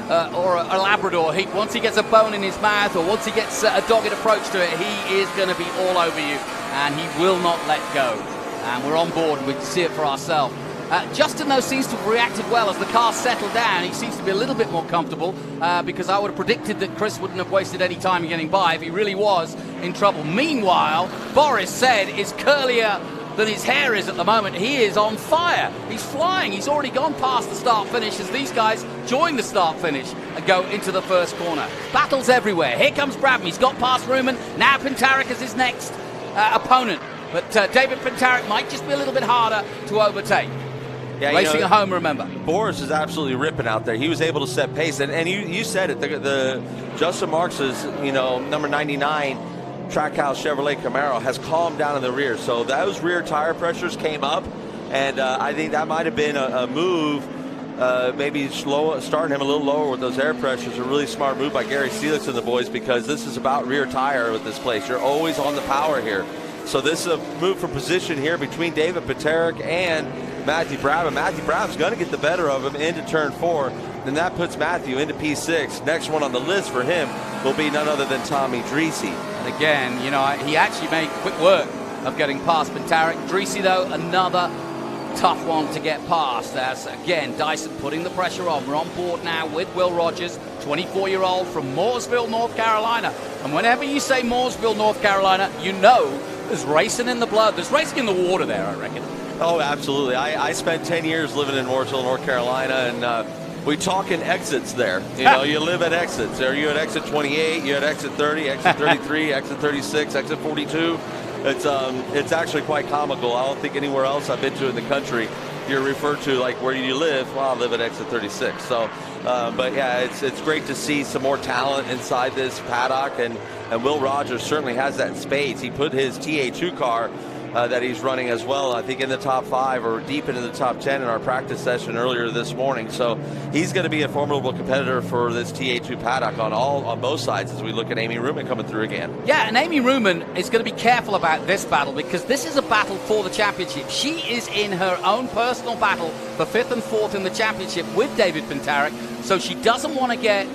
Labrador. Once he gets a bone in his mouth, or once he gets a dogged approach to it, he is going to be all over you, and he will not let go. And we're on board, and we can see it for ourselves. Justin, though, seems to have reacted well as the car settled down. He seems to be a little bit more comfortable because I would have predicted that Chris wouldn't have wasted any time in getting by if he really was in trouble. Meanwhile, Boris said is curlier than his hair is at the moment. He is on fire. He's flying. He's already gone past the start-finish as these guys join the start-finish and go into the first corner. Battles everywhere. Here comes Brabham. He's got past Ruman. Now Pintarek is his next opponent. But David Pintarek might just be a little bit harder to overtake. Yeah, racing at home, remember. Boris is absolutely ripping out there. He was able to set pace. And you said it. The Justin Marks is, number 99 Trackhouse Chevrolet Camaro has calmed down in the rear. So those rear tire pressures came up. And I think that might have been a move, maybe starting him a little lower with those air pressures. A really smart move by Gary Steelix and the boys, because this is about rear tire with this place. You're always on the power here. So this is a move for position here between David Paterick and Matthew Brabham. Matthew Brabham's going to get the better of him into turn 4. Then that puts Matthew into P6. Next one on the list for him will be none other than Tommy Dreese. And again, you know, he actually made quick work of getting past Pintarek. Dreese, though, another tough one to get past. As again, Dyson putting the pressure on. We're on board now with Will Rogers, 24-year-old from Mooresville, North Carolina. And whenever you say Mooresville, North Carolina, you know there's racing in the blood. There's racing in the water there, I reckon. Oh, absolutely. I spent 10 years living in Mooresville, North Carolina, and we talk in exits there. You know, you live at exits. Are you at exit 28? You at exit 30, exit 33, exit 36, exit 42? It's actually quite comical. I don't think anywhere else I've been to in the country you're referred to like, where do you live? Well, I live at exit 36. So, but yeah, it's great to see some more talent inside this paddock, and Will Rogers certainly has that in spades. He put his TA2 car that he's running as well, I think in the top 5 or deep into the top 10 in our practice session earlier this morning. So he's going to be a formidable competitor for this TA2 paddock on both sides as we look at Amy Ruman coming through again. Yeah, and Amy Ruman is going to be careful about this battle, because this is a battle for the championship. She is in her own personal battle for 5th and 4th in the championship with David Pintarek, so she doesn't want to get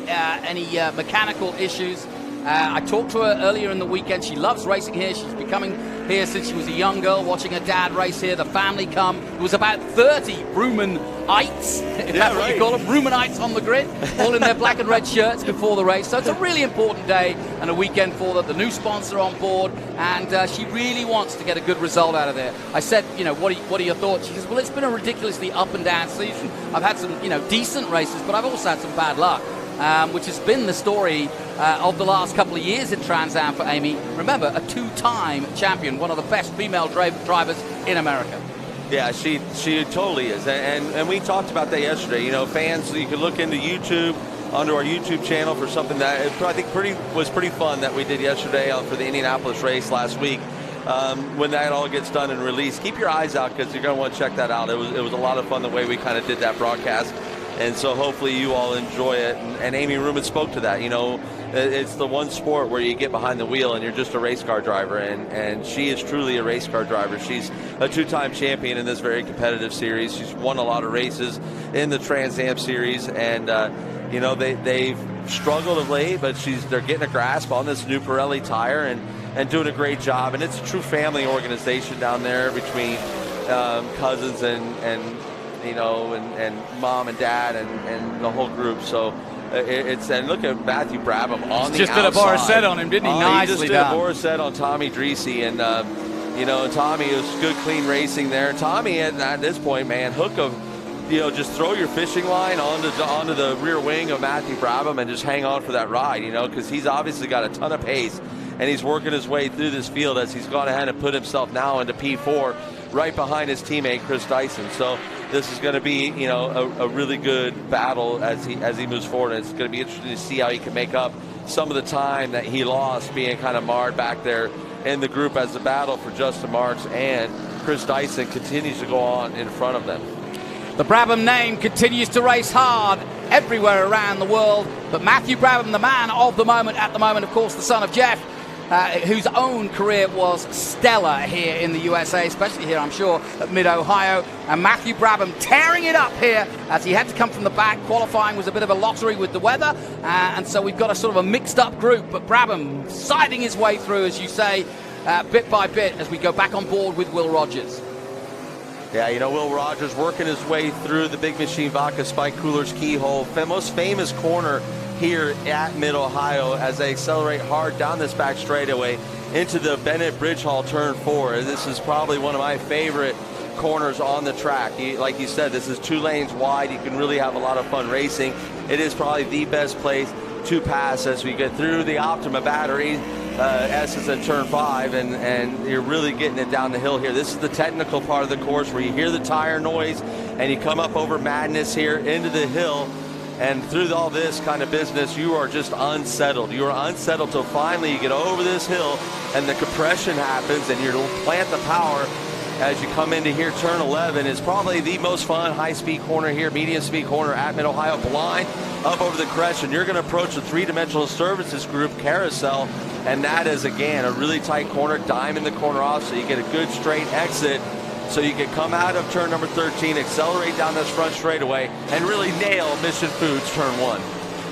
any mechanical issues. I talked to her earlier in the weekend. She loves racing here. She's been coming here since she was a young girl, watching her dad race here. The family come. There was about 30 Rumanites, if that's what you call them, Rumanites on the grid, all in their black and red shirts before the race. So it's a really important day and a weekend for her. The new sponsor on board, and she really wants to get a good result out of there. I said, you know, what are your thoughts? She says, well, it's been a ridiculously up and down season. I've had some, you know, decent races, but I've also had some bad luck. Which has been the story of the last couple of years in Trans Am for Amy. Remember, a 2-time champion, one of the best female drivers in America. Yeah, she totally is, and we talked about that yesterday. You know, fans, you can look into YouTube, onto our YouTube channel for something that I think was pretty fun that we did yesterday for the Indianapolis race last week. When that all gets done and released, keep your eyes out, because you're going to want to check that out. It was a lot of fun the way we kind of did that broadcast. And so hopefully you all enjoy it. And Amy Ruman spoke to that. You know, it's the one sport where you get behind the wheel and you're just a race car driver. And she is truly a race car driver. She's a 2-time champion in this very competitive series. She's won a lot of races in the Trans Am series. And, you know, they've struggled of late, but they're getting a grasp on this new Pirelli tire and doing a great job. And it's a true family organization down there between cousins and you know, and mom and dad and the whole group. So and look at Matthew Brabham on the just outside. Did a Boris set on him, didn't he? Nicely he just did done. a Boris set on Tommy Dreese, and you know, Tommy was good, clean racing there. Tommy at this point, man, hook of, you know, just throw your fishing line onto the rear wing of Matthew Brabham and just hang on for that ride, you know, because he's obviously got a ton of pace, and he's working his way through this field as he's gone ahead and put himself now into P4, right behind his teammate Chris Dyson. So this is going to be, you know, a really good battle as he moves forward. And it's going to be interesting to see how he can make up some of the time that he lost being kind of marred back there in the group, as the battle for Justin Marks and Chris Dyson continues to go on in front of them. The Brabham name continues to race hard everywhere around the world, but Matthew Brabham, the man of the moment, at the moment, of course, the son of Jeff, whose own career was stellar here in the USA, especially here, I'm sure, at Mid-Ohio. And Matthew Brabham tearing it up here as he had to come from the back. Qualifying was a bit of a lottery with the weather, and so we've got a sort of a mixed-up group, but Brabham siding his way through, as you say, bit by bit, as we go back on board with Will Rogers. Yeah, you know, Will Rogers working his way through the Big Machine Vodka Spike Cooler's keyhole, most famous corner here at Mid-Ohio, as they accelerate hard down this back straightaway into the Bennett Bridge Hall turn 4. This is probably one of my favorite corners on the track. Like you said, this is 2 lanes wide. You can really have a lot of fun racing. It is probably the best place to pass as we get through the Optima battery. S is at turn 5, and you're really getting it down the hill here. This is the technical part of the course where you hear the tire noise and you come up over Madness here into the hill. And through all this kind of business, you are just unsettled. You are unsettled till finally you get over this hill and the compression happens and you plant the power as you come into here. Turn 11 is probably the most fun high-speed corner here, medium-speed corner at Mid-Ohio. Blind up over the crest, and you're going to approach the 3-dimensional services group carousel, and that is, again, a really tight corner, dime in the corner off, so you get a good straight exit So you can come out of turn number 13, accelerate down this front straightaway, and really nail Mission Foods turn 1.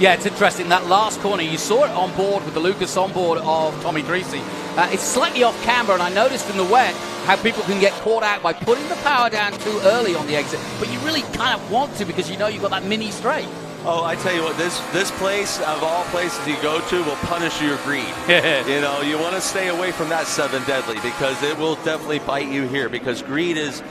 Yeah, it's interesting. That last corner, you saw it on board with the Lucas on board of Tommy Greasy. It's slightly off camber, and I noticed in the wet how people can get caught out by putting the power down too early on the exit. But you really kind of want to, because you know you've got that mini straight. Oh, I tell you what, this place, of all places you go to, will punish your greed. You know, you want to stay away from that 7 deadly, because it will definitely bite you here, because greed is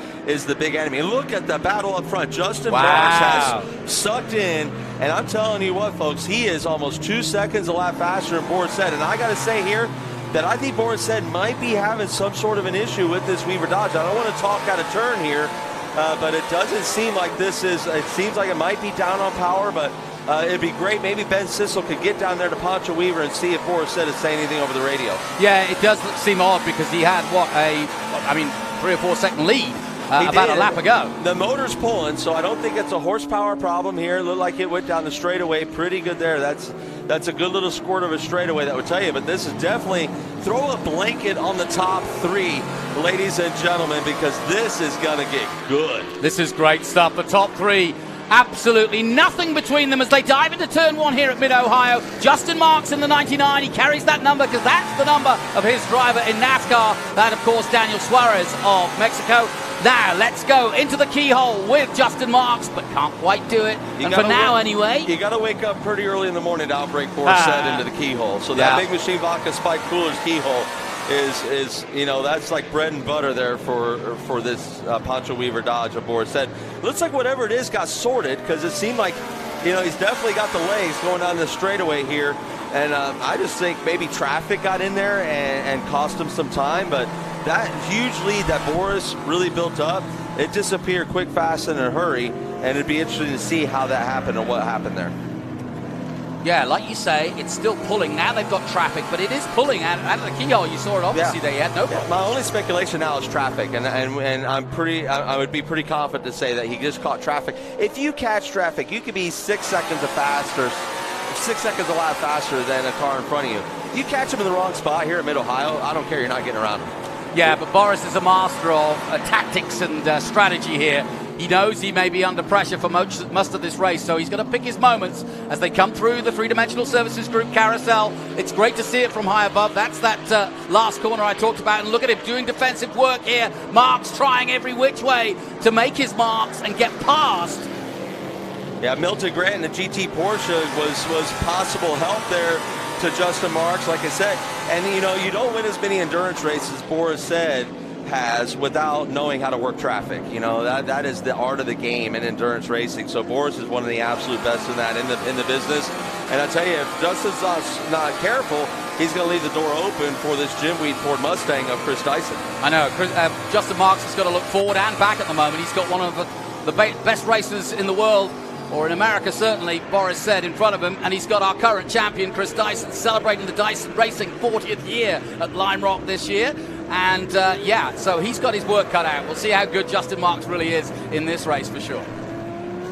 the big enemy. Look at the battle up front. Justin Marks has sucked in, and I'm telling you what, folks, he is almost 2 seconds a lap faster than Boris said. And I got to say here that I think Boris said might be having some sort of an issue with this Weaver Dodge. I don't want to talk out of turn here. But it doesn't seem like this is, it seems like it might be down on power, but it'd be great. Maybe Ben Sissel could get down there to Pancho Weaver and see if Boris said is saying anything over the radio. Yeah, it does seem odd, because he had, 3 or 4 second lead about a lap ago. The motor's pulling, so I don't think it's a horsepower problem here. It looked like it went down the straightaway pretty good there. That's a good little squirt of a straightaway, that would tell you. But this is definitely, throw a blanket on the top 3, ladies and gentlemen, because this is going to get good. This is great stuff. The top 3, absolutely nothing between them as they dive into turn 1 here at Mid-Ohio. Justin Marks in the 99. He carries that number because that's the number of his driver in NASCAR. That, of course, Daniel Suarez of Mexico. Now, let's go into the keyhole with Justin Marks, but can't quite do it. And for now, anyway. You got to wake up pretty early in the morning to outbreak Boris said into the keyhole. So that Big Machine Vodka Spike Cooler's keyhole is that's like bread and butter there for this Pancho Weaver Dodge of Boris said. Looks like whatever it is got sorted, because it seemed like, he's definitely got the legs going down the straightaway here. And I just think maybe traffic got in there and cost him some time, but that huge lead that Boris really built up, it disappeared quick, fast, and in a hurry, and it'd be interesting to see how that happened and what happened there. Yeah, like you say, it's still pulling. Now they've got traffic, but it is pulling out of the keyhole. You saw it, obviously, they had no problem. My only speculation now is traffic, and I would be pretty confident to say that he just caught traffic. If you catch traffic, you could be 6 seconds faster, 6 seconds a lap faster than a car in front of you. You catch him in the wrong spot here at Mid-Ohio, I don't care, you're not getting around him. Yeah, but Boris is a master of tactics and strategy here. He knows he may be under pressure for most of this race, so he's going to pick his moments as they come through the three-dimensional services group carousel. It's great to see it from high above. That's that last corner I talked about, and look at him doing defensive work here. Marks trying every which way to make his marks and get past. Yeah, Milton Grant in the GT Porsche was possible help there to Justin Marks, like I said. And, you don't win as many endurance races, Boris said, has without knowing how to work traffic. That is the art of the game in endurance racing. So Boris is one of the absolute best in that in the business. And I tell you, if Justin's not careful, he's going to leave the door open for this Jim Weed Ford Mustang of Chris Dyson. I know. Justin Marks has got to look forward and back at the moment. He's got one of the best racers in the world, or in America certainly, Boris said, in front of him, and he's got our current champion, Chris Dyson, celebrating the Dyson Racing 40th year at Lime Rock this year. And so he's got his work cut out. We'll see how good Justin Marks really is in this race for sure.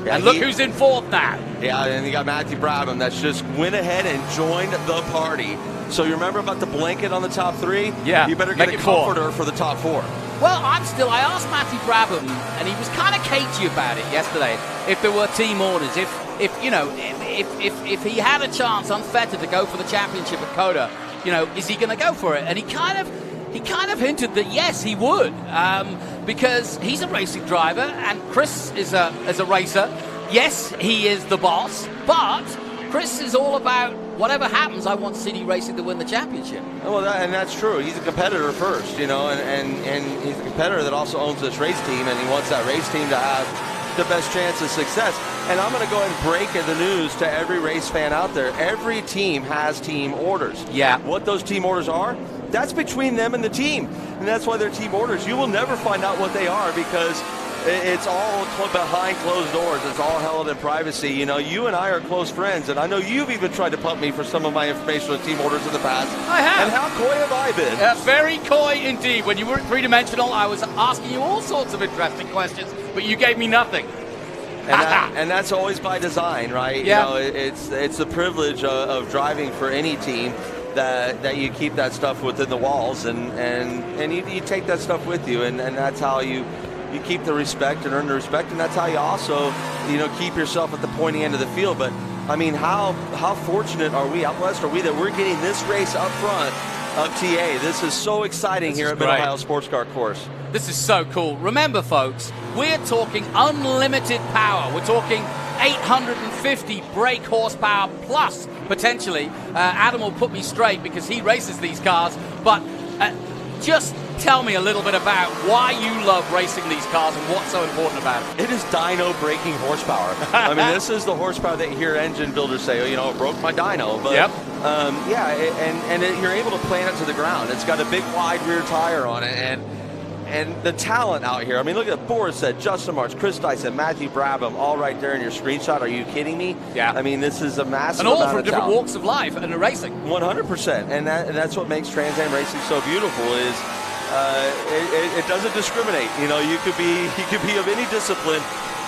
Yeah, and look who's in fourth now. Yeah, and you got Matthew Brabham that's just went ahead and joined the party. So you remember about the blanket on the top 3? Yeah, you better get a comforter for the top 4. Well, I asked Matthew Brabham, and he was kind of cagey about it yesterday, if there were team orders, if he had a chance unfettered to go for the championship at Coda, is he going to go for it? And he kind of hinted that yes, he would, because he's a racing driver, and Chris is a racer. Yes, he is the boss, but Chris is all about whatever happens, I want City Racing to win the championship. Well, and that's true. He's a competitor first, and he's a competitor that also owns this race team, and he wants that race team to have the best chance of success. And I'm going to go ahead and break the news to every race fan out there. Every team has team orders. Yeah. What those team orders are, that's between them and the team. And that's why they're team orders. You will never find out what they are, because it's all behind closed doors. It's all held in privacy. You and I are close friends, and I know you've even tried to pump me for some of my information on team orders in the past. I have. And how coy have I been? Very coy indeed. When you were at three-dimensional, I was asking you all sorts of interesting questions, but you gave me nothing. And that's always by design, right? Yeah. It's the privilege of driving for any team that you keep that stuff within the walls, and you take that stuff with you, and that's how you you keep the respect and earn the respect, and that's how you also, keep yourself at the pointy end of the field. But I mean, how fortunate are we, how blessed are we that we're getting this race up front of TA? This is so exciting here at Mid-Ohio Sports Car Course. This is so cool. Remember, folks, we're talking unlimited power. We're talking 850 brake horsepower plus, potentially. Adam will put me straight because he races these cars. But just tell me a little bit about why you love racing these cars and what's so important about it. It is dyno braking horsepower. I mean, this is the horsepower that you hear engine builders say, oh, it broke my dyno. But yep. You're able to plant it to the ground. It's got a big wide rear tire on it, and the talent out here. I mean, look at Boris said, Justin Marks, Chris Dyson, Matthew Brabham, all right there in your screenshot. Are you kidding me? Yeah. I mean, this is a massive and all amount from of different talent. walks of life and the racing. 100%, and that's what makes Trans Am racing so beautiful. Is it doesn't discriminate. You could be of any discipline.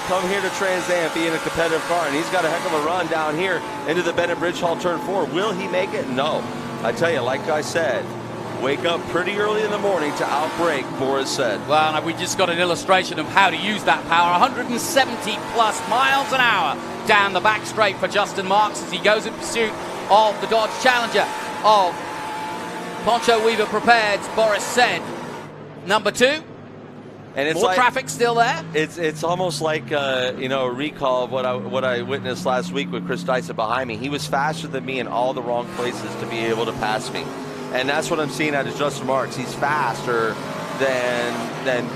Come here to Trans Am, be in a competitive car, and he's got a heck of a run down here into the Bennett Bridge Hall Turn 4. Will he make it? No. I tell you, like I said, wake up pretty early in the morning to outbrake, Boris said. Well, we just got an illustration of how to use that power. 170 plus miles an hour down the back straight for Justin Marks as he goes in pursuit of the Dodge Challenger of Poncho Weaver Prepared's Boris said. Number 2. And it's more traffic still there. It's almost like a recall of what I witnessed last week with Chris Dyson behind me. He was faster than me in all the wrong places to be able to pass me, and that's what I'm seeing out of Justin Marks. He's faster than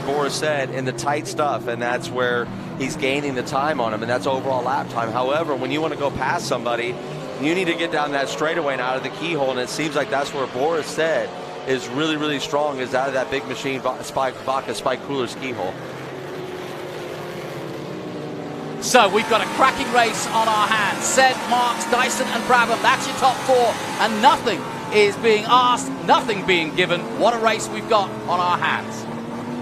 Boris said in the tight stuff, and that's where he's gaining the time on him, and that's overall lap time. However, when you want to go past somebody, you need to get down that straightaway and out of the keyhole, and it seems like that's where Boris said is really, really strong, is out of that big machine Vodka Spike Cooler's keyhole. So we've got a cracking race on our hands. Said, Marks, Dyson and Brabham, that's your top 4, and nothing is being asked, nothing being given. What a race we've got on our hands.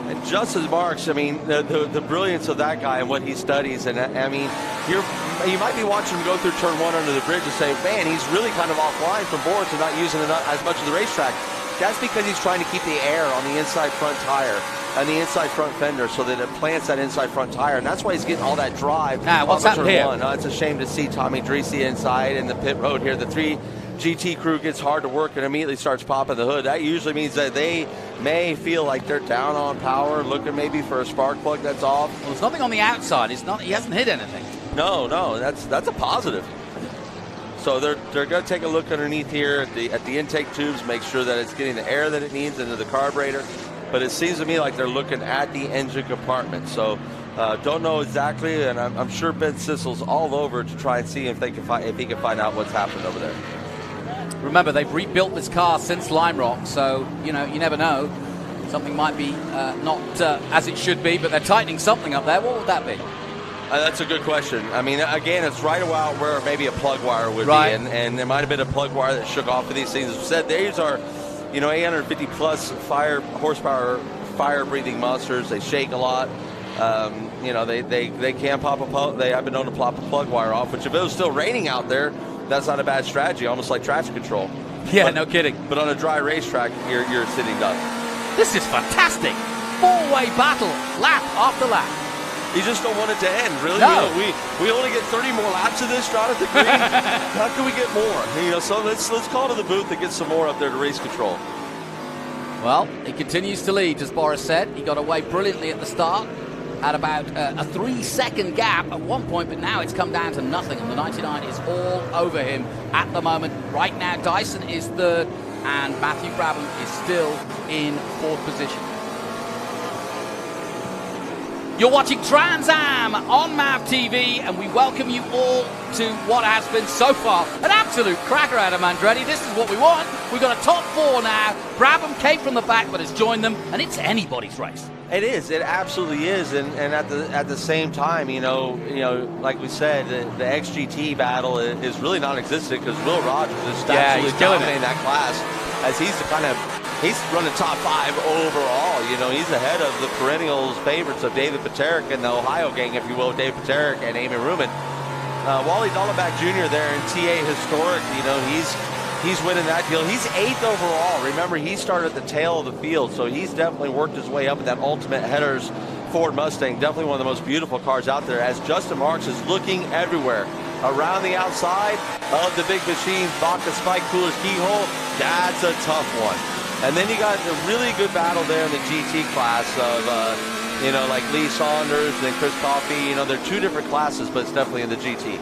And just as Marks, I mean, the brilliance of that guy and what he studies, and I mean, you might be watching him go through turn 1 under the bridge and say, man, he's really kind of offline from Boris and not using as much of the racetrack. That's because he's trying to keep the air on the inside front tire and the inside front fender so that it plants that inside front tire, and that's why he's getting all that drive. What's happened here? It's a shame to see Tommy Dreese inside in the pit road here. The 3 GT crew gets hard to work and immediately starts popping the hood. That usually means that they may feel like they're down on power, looking maybe for a spark plug that's off. Well, there's nothing on the outside. He hasn't hit anything. No, that's a positive. So they're going to take a look underneath here at the intake tubes, make sure that it's getting the air that it needs into the carburetor. But it seems to me like they're looking at the engine compartment. So don't know exactly, and I'm sure Ben Sissel's all over to try and see if he can find out what's happened over there. Remember, they've rebuilt this car since Lime Rock, so you never know. Something might be not as it should be, but they're tightening something up there. What would that be? That's a good question. I mean, again, it's right about where maybe a plug wire would be, and there might have been a plug wire that shook off of these things. As said, these are, 850 plus horsepower, fire-breathing monsters. They shake a lot. They can pop a plug. They have been known to pop a plug wire off. Which, if it was still raining out there, that's not a bad strategy. Almost like traction control. Yeah, no kidding. But on a dry racetrack, you're sitting duck. This is fantastic. 4-way battle, lap after lap. You just don't want it to end, really. No. We only get 30 more laps of this, Jonathan Green. How can we get more? So let's call to the booth and get some more up there to race control. Well, he continues to lead, as Boris said. He got away brilliantly at the start. Had about a 3-second gap at one point, but now it's come down to nothing, and the 99 is all over him at the moment. Right now, Dyson is 3rd, and Matthew Brabham is still in 4th position. You're watching Trans Am on MAV TV, and we welcome you all to what has been so far an absolute cracker out of Andretti. This is what we want. We've got a top 4 now. Brabham came from the back, but has joined them, and it's anybody's race. It is. It absolutely is. And at the same time, like we said, the XGT battle is really non-existent because Will Rogers is absolutely dominating that class as he's running top 5 overall. He's ahead of the perennials favorites of David Paterick and the Ohio gang, if you will, Dave Paterick and Amy Ruman. Wally Dollenbach Jr. there in TA Historic, he's winning that deal. He's 8th overall. Remember, he started at the tail of the field, so he's definitely worked his way up in that Ultimate Headers Ford Mustang. Definitely one of the most beautiful cars out there, as Justin Marks is looking everywhere. Around the outside of the Big Machine Vodka Spike Coolers keyhole, that's a tough one. And then you got a really good battle there in the GT class of, like Lee Saunders and Chris Coffey. They're two different classes, but it's definitely in the GT.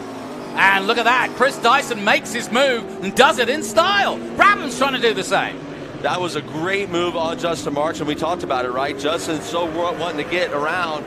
And look at that. Chris Dyson makes his move and does it in style. Brabham's trying to do the same. That was a great move on Justin Marks, and we talked about it, right? Justin's so wanting to get around.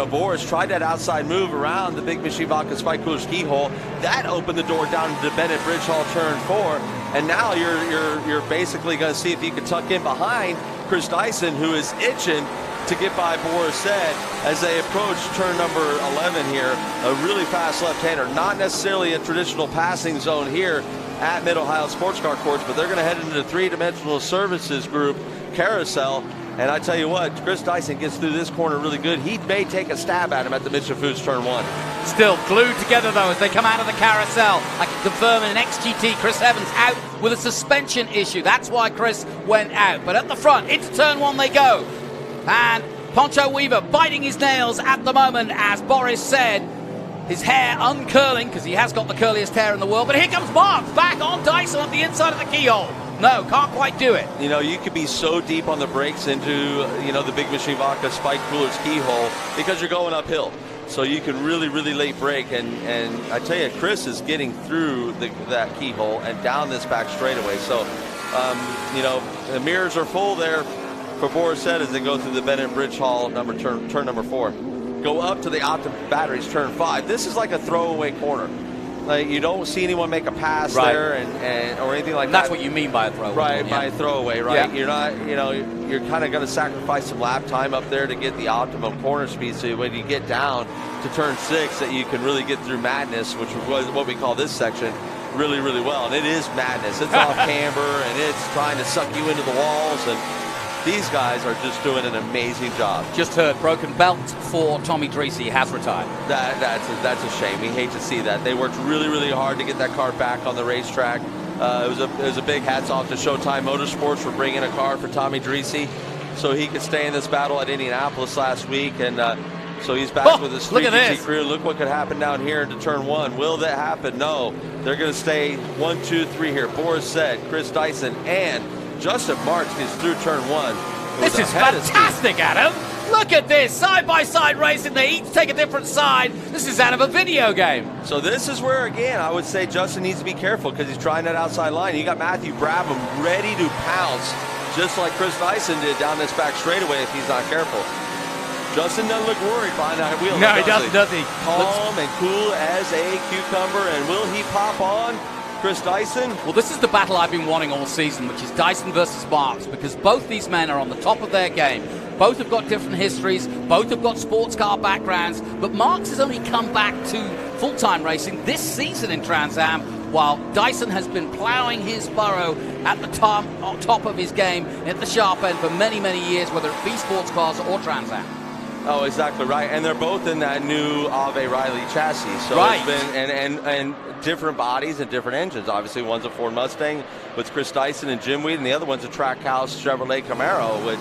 Boris tried that outside move around the Big Machine Vodka Spike Coolers keyhole. That opened the door down to the Bennett Bridge Hall turn 4, and now you're basically going to see if you can tuck in behind Chris Dyson, who is itching to get by Boris Said as they approach turn number 11 here. A really fast left-hander, not necessarily a traditional passing zone here at Mid-Ohio Sports Car Course, but they're going to head into the three-dimensional services group carousel. And I tell you what, Chris Dyson gets through this corner really good. He may take a stab at him at the Michelin Foods turn 1. Still glued together, though, as they come out of the carousel. I can confirm in an XGT, Chris Evans out with a suspension issue. That's why Chris went out. But at the front, into turn 1 they go. And Poncho Weaver biting his nails at the moment, as Boris said, his hair uncurling, because he has got the curliest hair in the world. But here comes Marks back on Dyson at the inside of the keyhole. No, can't quite do it. You could be so deep on the brakes into, the Big Machine Vodka Spike Coolers keyhole because you're going uphill. So you can really, really late brake. And I tell you, Chris is getting through that keyhole and down this back straightaway. So, the mirrors are full there for Boris Said as they go through the Bennett Bridge Hall turn number 4. Go up to the Optima Batteries turn 5. This is like a throwaway corner. Like, you don't see anyone make a pass there and or anything like that. That's what you mean by a throwaway. Right, by a throwaway, right? Yeah. You're not, you're kind of going to sacrifice some lap time up there to get the optimum corner speed. So when you get down to turn 6, that you can really get through madness, which was what we call this section, really, really well. And it is madness. It's off camber and it's trying to suck you into the walls, and these guys are just doing an amazing job. Just heard broken belt for Tommy Dreese. He has retired. That's a shame. We hate to see that. They worked really, really hard to get that car back on the racetrack. It was a big hats off to Showtime Motorsports for bringing a car for Tommy Dreese so he could stay in this battle at Indianapolis last week. And so he's back with his 3GT crew. Look what could happen down here into turn 1. Will that happen? No. They're going to stay 1, 2, 3 here. Boris Said, Chris Dyson, and Justin Marks gets through turn 1. This is fantastic, Adam. Look at this, side-by-side racing. They each take a different side. This is out of a video game. So this is where, again, I would say Justin needs to be careful because he's trying that outside line. You got Matthew Brabham ready to pounce, just like Chris Dyson did down this back straightaway if he's not careful. Justin doesn't look worried behind that wheel. No, he doesn't, does he? Calm and cool as a cucumber. And will he pop on Chris Dyson? Well, this is the battle I've been wanting all season, which is Dyson versus Marks, because both these men are on the top of their game. Both have got different histories, both have got sports car backgrounds, but Marks has only come back to full-time racing this season in Trans Am, while Dyson has been ploughing his furrow at the top of his game at the sharp end for many, many years, whether it be sports cars or Trans Am. Oh, exactly right. And they're both in that new Ave Riley chassis. So right. It's been and different bodies and different engines. Obviously, one's a Ford Mustang with Chris Dyson and Jim Weed, and the other one's a Trackhouse Chevrolet Camaro, which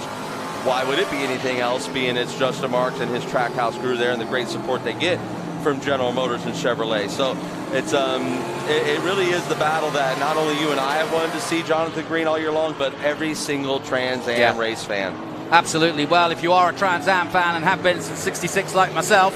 why would it be anything else, being it's Justin Marks and his Trackhouse crew there and the great support they get from General Motors and Chevrolet. So it's it really is the battle that not only you and I have wanted to see, Jonathan Green, all year long, but every single Trans Am race fan. Absolutely. Well, if you are a Trans Am fan and have been since '66 like myself,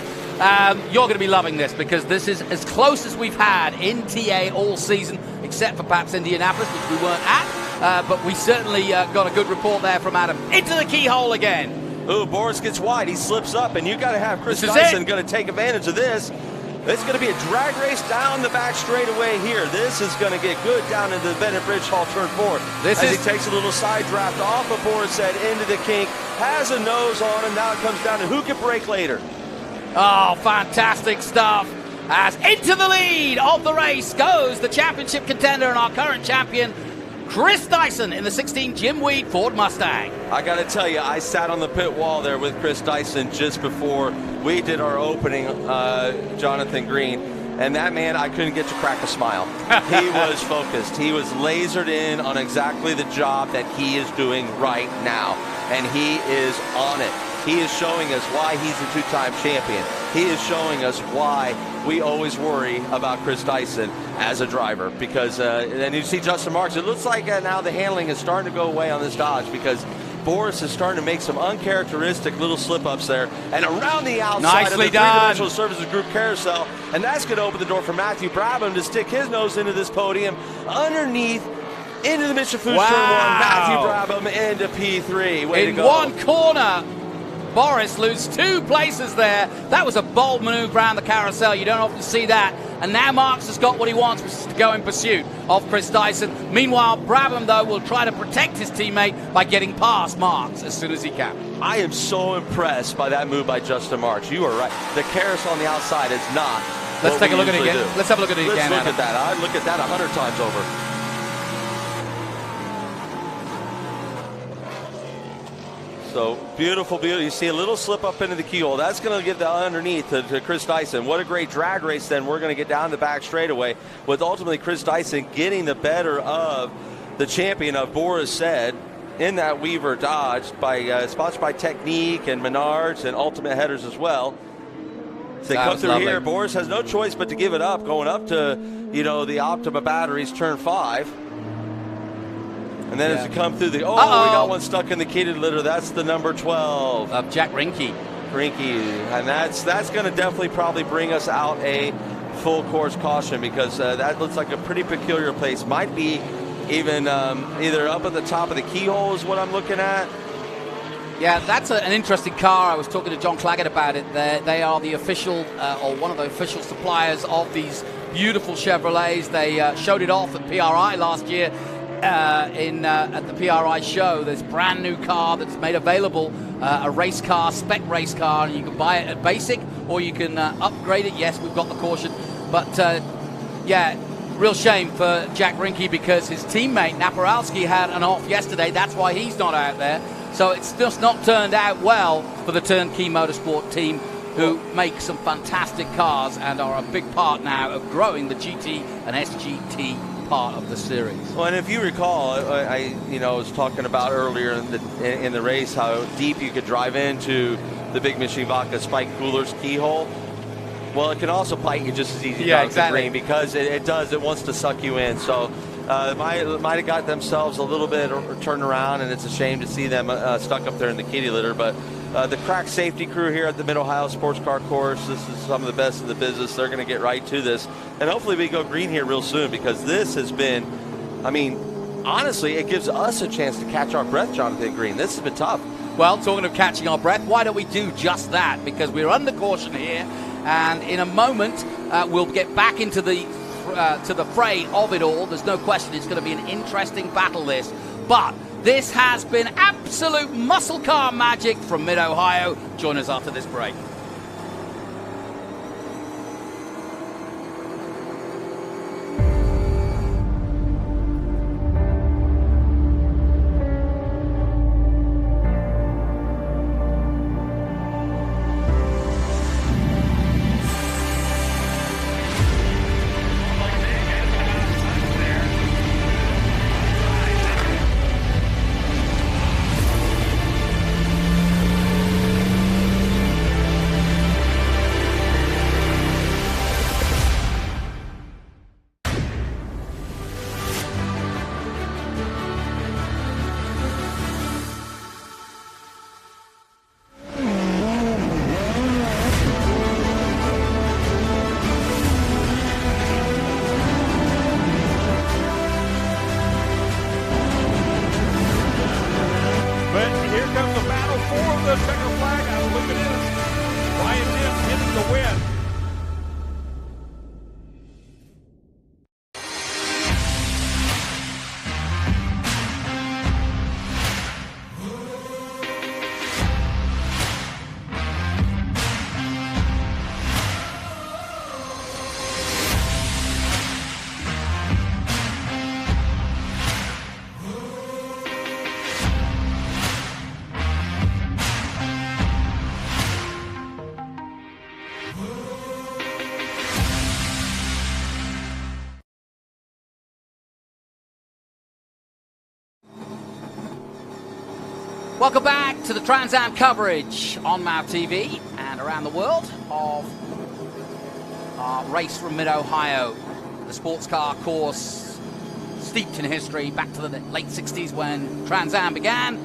you're going to be loving this, because this is as close as we've had in TA all season, except for perhaps Indianapolis, which we weren't at. But we certainly got a good report there from Adam. Into the keyhole again. Ooh, Boris gets wide. He slips up, and you got to have Chris Dyson going to take advantage of this. It's going to be a drag race down the back straightaway here. This is going to get good down into the Bennett Bridge Hall turn 4. He takes a little side draft off of Boris Said into the kink, has a nose on him. Now it comes down to who can brake later. Oh, fantastic stuff. As into the lead of the race goes the championship contender and our current champion, Chris Dyson, in the 16 Jim Weed Ford Mustang. I got to tell you, I sat on the pit wall there with Chris Dyson just before we did our opening, Jonathan Green. And that man, I couldn't get to crack a smile. He was focused. He was lasered in on exactly the job that he is doing right now. And he is on it. He is showing us why he's a two-time champion. He is showing us why we always worry about Chris Dyson as a driver. Because, and you see Justin Marks, it looks like now the handling is starting to go away on this Dodge because Boris is starting to make some uncharacteristic little slip-ups there. And around the outside Nicely of the done. three-dimensional services group carousel. And that's going to open the door for Matthew Brabham to stick his nose into this podium underneath into the Michelin Foods Turn 1. Matthew Brabham into P3. Way to In go. one corner, Boris loses 2 places there. That was a bold maneuver around the carousel. You don't often see that. And now Marks has got what he wants, which is to go in pursuit of Chris Dyson. Meanwhile, Brabham, though, will try to protect his teammate by getting past Marks as soon as he can. I am so impressed by that move by Justin Marks. You are right. The carousel on the outside is not. Let's take a look at it again. Let's have a look at it again. Let's look at that. I'd look at that 100 times over. So beautiful, beautiful. You see a little slip up into the keyhole. That's going to get the underneath to Chris Dyson. What a great drag race then we're going to get down the back straightaway with ultimately Chris Dyson getting the better of the champion of Boris Said in that Weaver Dodge by sponsored by Technique and Menards and Ultimate Headers as well. As they come through here, Boris has no choice but to give it up, going up to, you know, the Optima batteries, turn 5. And then as you come through the, we got one stuck in the kitted litter. That's the number 12 of Jack Rinke. And that's going to definitely probably bring us out a full course caution because that looks like a pretty peculiar place. Might be even either up at the top of the keyhole is what I'm looking at. Yeah, that's an interesting car. I was talking to John Claggett about it. They are the official, or one of the official suppliers of these beautiful Chevrolets. They showed it off at PRI last year. At the PRI show, there's a brand new car that's made available, a race car, spec race car, and you can buy it at basic or you can upgrade it. Yes, we've got the caution, but yeah, real shame for Jack Rinke because his teammate Naparalski had an off yesterday. That's why he's not out there. So it's just not turned out well for the Turnkey Motorsport team, who make some fantastic cars and are a big part now of growing the GT and SGT part of the series. Well, and if you recall, I was talking about earlier in the race how deep you could drive into the big Michelin Vodka Spike Cooler's keyhole. Well, it can also bite you just as easy. Yeah, exactly. Green because it wants to suck you in. So might have got themselves a little bit turned around, and it's a shame to see them stuck up there in the kitty litter. But the crack safety crew here at the Mid-Ohio Sports Car Course, this is some of the best in the business. They're going to get right to this. And hopefully we go green here real soon because this has been, I mean, honestly, it gives us a chance to catch our breath, Jonathan Green. This has been tough. Well, talking of catching our breath, why don't we do just that? Because we're under caution here, and in a moment we'll get back into the to the fray of it all. There's no question it's going to be an interesting battle, this. But this has been absolute muscle car magic from Mid-Ohio. Join us after this break. Welcome back to the Trans Am coverage on MAV TV and around the world of our race from Mid-Ohio, the sports car course steeped in history back to the late 60s when Trans Am began,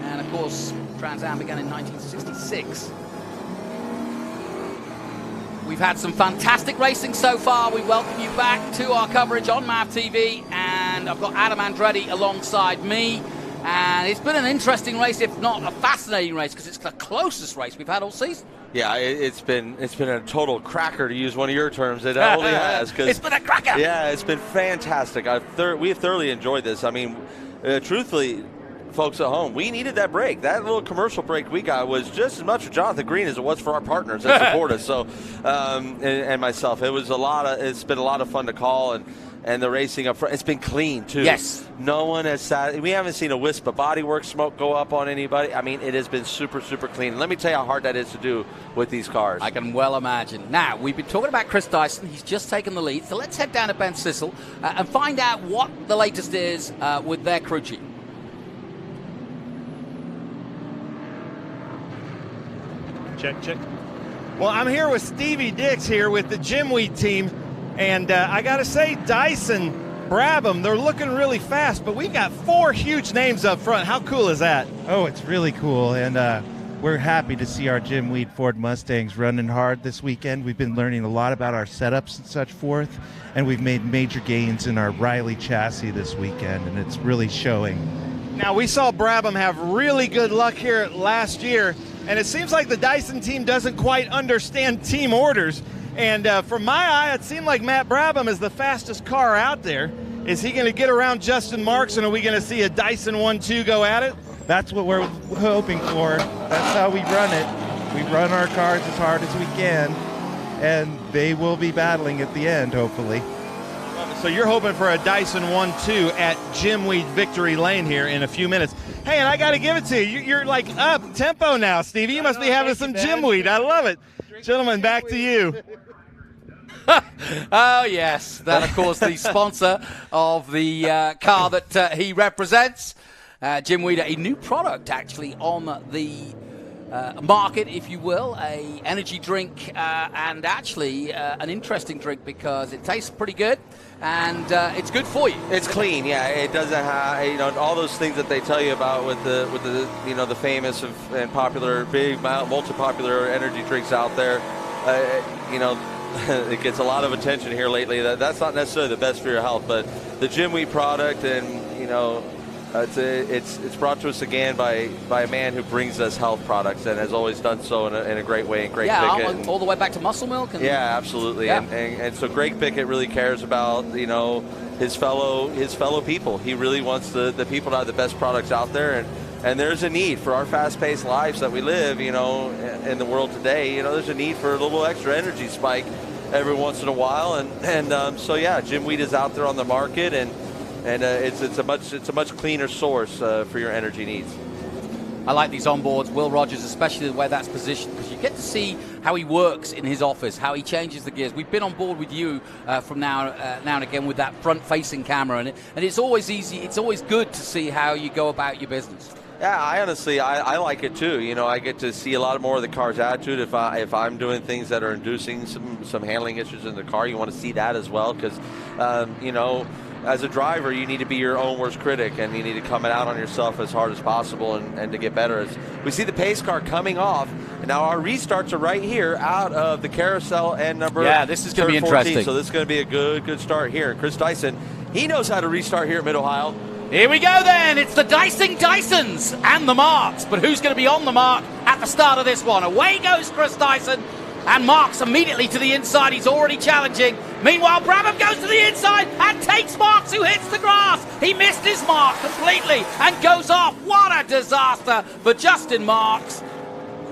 and of course Trans Am began in 1966. We've had some fantastic racing so far. We welcome you back to our coverage on MAV TV, and I've got Adam Andretti alongside me. And it's been an interesting race, if not a fascinating race, because it's the closest race we've had all season. Yeah, it's been a total cracker, to use one of your terms. It only has. It's been a cracker. Yeah, it's been fantastic. We have thoroughly enjoyed this. I mean, truthfully, folks at home, we needed that break. That little commercial break we got was just as much for Jonathan Green as it was for our partners that support us. So, and myself, it's been a lot of fun to call, and the racing up front, it's been clean too. Yes. No one has we haven't seen a wisp of bodywork smoke go up on anybody. I mean, it has been super, super clean. Let me tell you how hard that is to do with these cars. I can well imagine. Now, we've been talking about Chris Dyson. He's just taken the lead. So let's head down to Ben Sissel and find out what the latest is with their crew chief. Check. Well, I'm here with Stevie Dix here with the Jim Wheat team. And I got to say, Dyson, Brabham, they're looking really fast, but we've got 4 huge names up front. How cool is that? Oh, it's really cool, and we're happy to see our Jim Wheat Ford Mustangs running hard this weekend. We've been learning a lot about our setups and such forth, and we've made major gains in our Riley chassis this weekend, and it's really showing. Now, we saw Brabham have really good luck here last year, and it seems like the Dyson team doesn't quite understand team orders. And from my eye, it seemed like Matt Brabham is the fastest car out there. Is he going to get around Justin Marks, and are we going to see a Dyson 1-2 go at it? That's what we're hoping for. That's how we run it. We run our cars as hard as we can, and they will be battling at the end, hopefully. So you're hoping for a Dyson 1-2 at Jim Wheat Victory Lane here in a few minutes. Hey, and I got to give it to you. You're like up tempo now, Stevie. You must be having some Jim Wheat. I love it. Gentlemen, back to you. Oh, yes. That, of course, the sponsor of the car that he represents. Jim Wheat, a new product, actually, on the market, if you will, a energy drink, and actually an interesting drink because it tastes pretty good and it's good for you. It's clean, yeah. It doesn't have all those things that they tell you about with the the famous and popular big multi-popular energy drinks out there. It gets a lot of attention here lately. That's not necessarily the best for your health, but the Jim Wheat product, and it's brought to us again by a man who brings us health products and has always done so in a great way. And Greg Pickett, all the way back to Muscle Milk. Yeah, absolutely. Yeah. And so Greg Pickett really cares about his fellow people. He really wants the people to have the best products out there, and there's a need for our fast-paced lives that we live, in the world today. There's a need for a little extra energy spike every once in a while, and so yeah, Jim Wheat is out there on the market, and it's a much cleaner source for your energy needs. I like these onboards, Will Rogers, especially the way that's positioned, because you get to see how he works in his office, how he changes the gears. We've been on board with you from now and again with that front-facing camera, and it's always easy. It's always good to see how you go about your business. Yeah, I like it too. I get to see a lot more of the car's attitude. If I'm doing things that are inducing some handling issues in the car, you want to see that as well, because as a driver, you need to be your own worst critic, and you need to come out on yourself as hard as possible and to get better. As we see the pace car coming off, and now our restarts are right here out of the carousel and number. Yeah, this is going to be interesting. So this is going to be a good start here. Chris Dyson, he knows how to restart here at Mid-Ohio. Here we go then. It's the Dysons and the Marks. But who's going to be on the mark at the start of this one? Away goes Chris Dyson. And Marks immediately to the inside. He's already challenging. Meanwhile, Brabham goes to the inside and takes Marks, who hits the grass. He missed his mark completely and goes off. What a disaster for Justin Marks.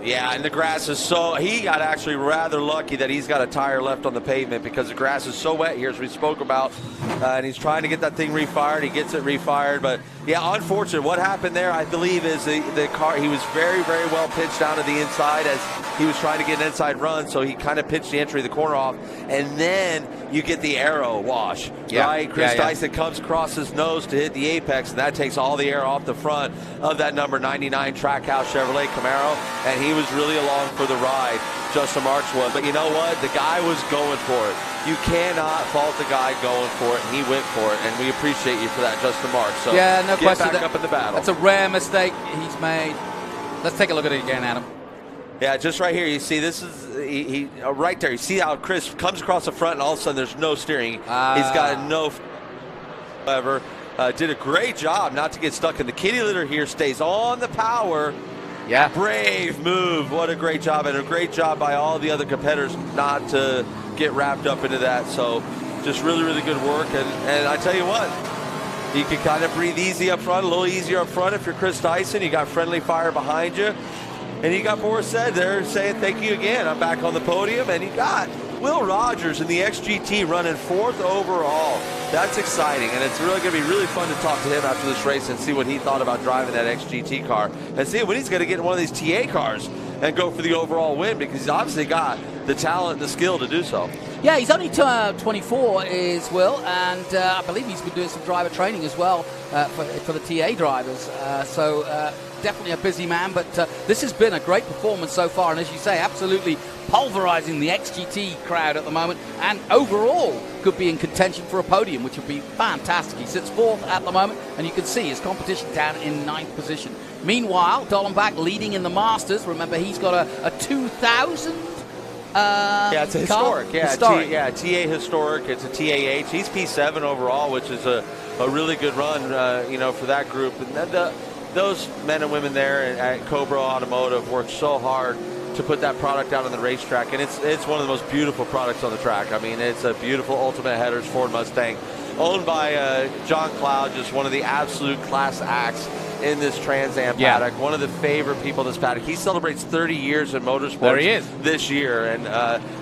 Yeah, and the grass is he got actually rather lucky that he's got a tire left on the pavement, because the grass is so wet here, as we spoke about, and he's trying to get that thing refired. He gets it refired, but yeah, unfortunate. What happened there, I believe, is the car, he was very, very well pitched down to the inside as he was trying to get an inside run, so he kind of pitched the entry of the corner off, and then you get the arrow wash, right? Chris Dyson comes across his nose to hit the apex, and that takes all the air off the front of that number 99 Trackhouse Chevrolet Camaro, and he was really along for the ride, Justin Marks was. But you know what? The guy was going for it. You cannot fault the guy going for it, and he went for it, and we appreciate you for that, Justin Marks. So yeah, no get question. back up in the battle. That's a rare mistake he's made. Let's take a look at it again, Adam. Yeah, just right here, you see this is he right there. You see how Chris comes across the front, and all of a sudden there's no steering. He's got no. However, did a great job not to get stuck in the kitty litter here. Stays on the power. Yeah, brave move. What a great job, and a great job by all the other competitors not to get wrapped up into that. So, just really, really good work. And I tell you what, you can kind of breathe easy up front, a little easier up front if you're Chris Dyson. You got friendly fire behind you. And you got Boris said there saying thank you again. I'm back on the podium. And you got Will Rogers in the XGT running 4th overall. That's exciting. And it's really going to be really fun to talk to him after this race and see what he thought about driving that XGT car. And see when he's going to get in one of these TA cars and go for the overall win, because he's obviously got the talent and the skill to do so. Yeah, he's only 24 is Will, and I believe he's been doing some driver training as well for the TA drivers. So definitely a busy man, but this has been a great performance so far, and as you say, absolutely pulverizing the XGT crowd at the moment, and overall could be in contention for a podium, which would be fantastic. He sits 4th at the moment, and you can see his competition down in 9th position. Meanwhile, Dollenbach leading in the Masters. Remember, he's got a 2000 yeah, it's a historic. Yeah, historic. TA historic. It's a TAH. He's P7 overall, which is a really good run, for that group. And then those men and women there at Cobra Automotive worked so hard to put that product out on the racetrack, and it's one of the most beautiful products on the track. I mean, it's a beautiful Ultimate Headers Ford Mustang, owned by John Cloud, just one of the absolute class acts in this Trans Am paddock. One of the favorite people in this paddock. He celebrates 30 years in motorsports there he is. This year, and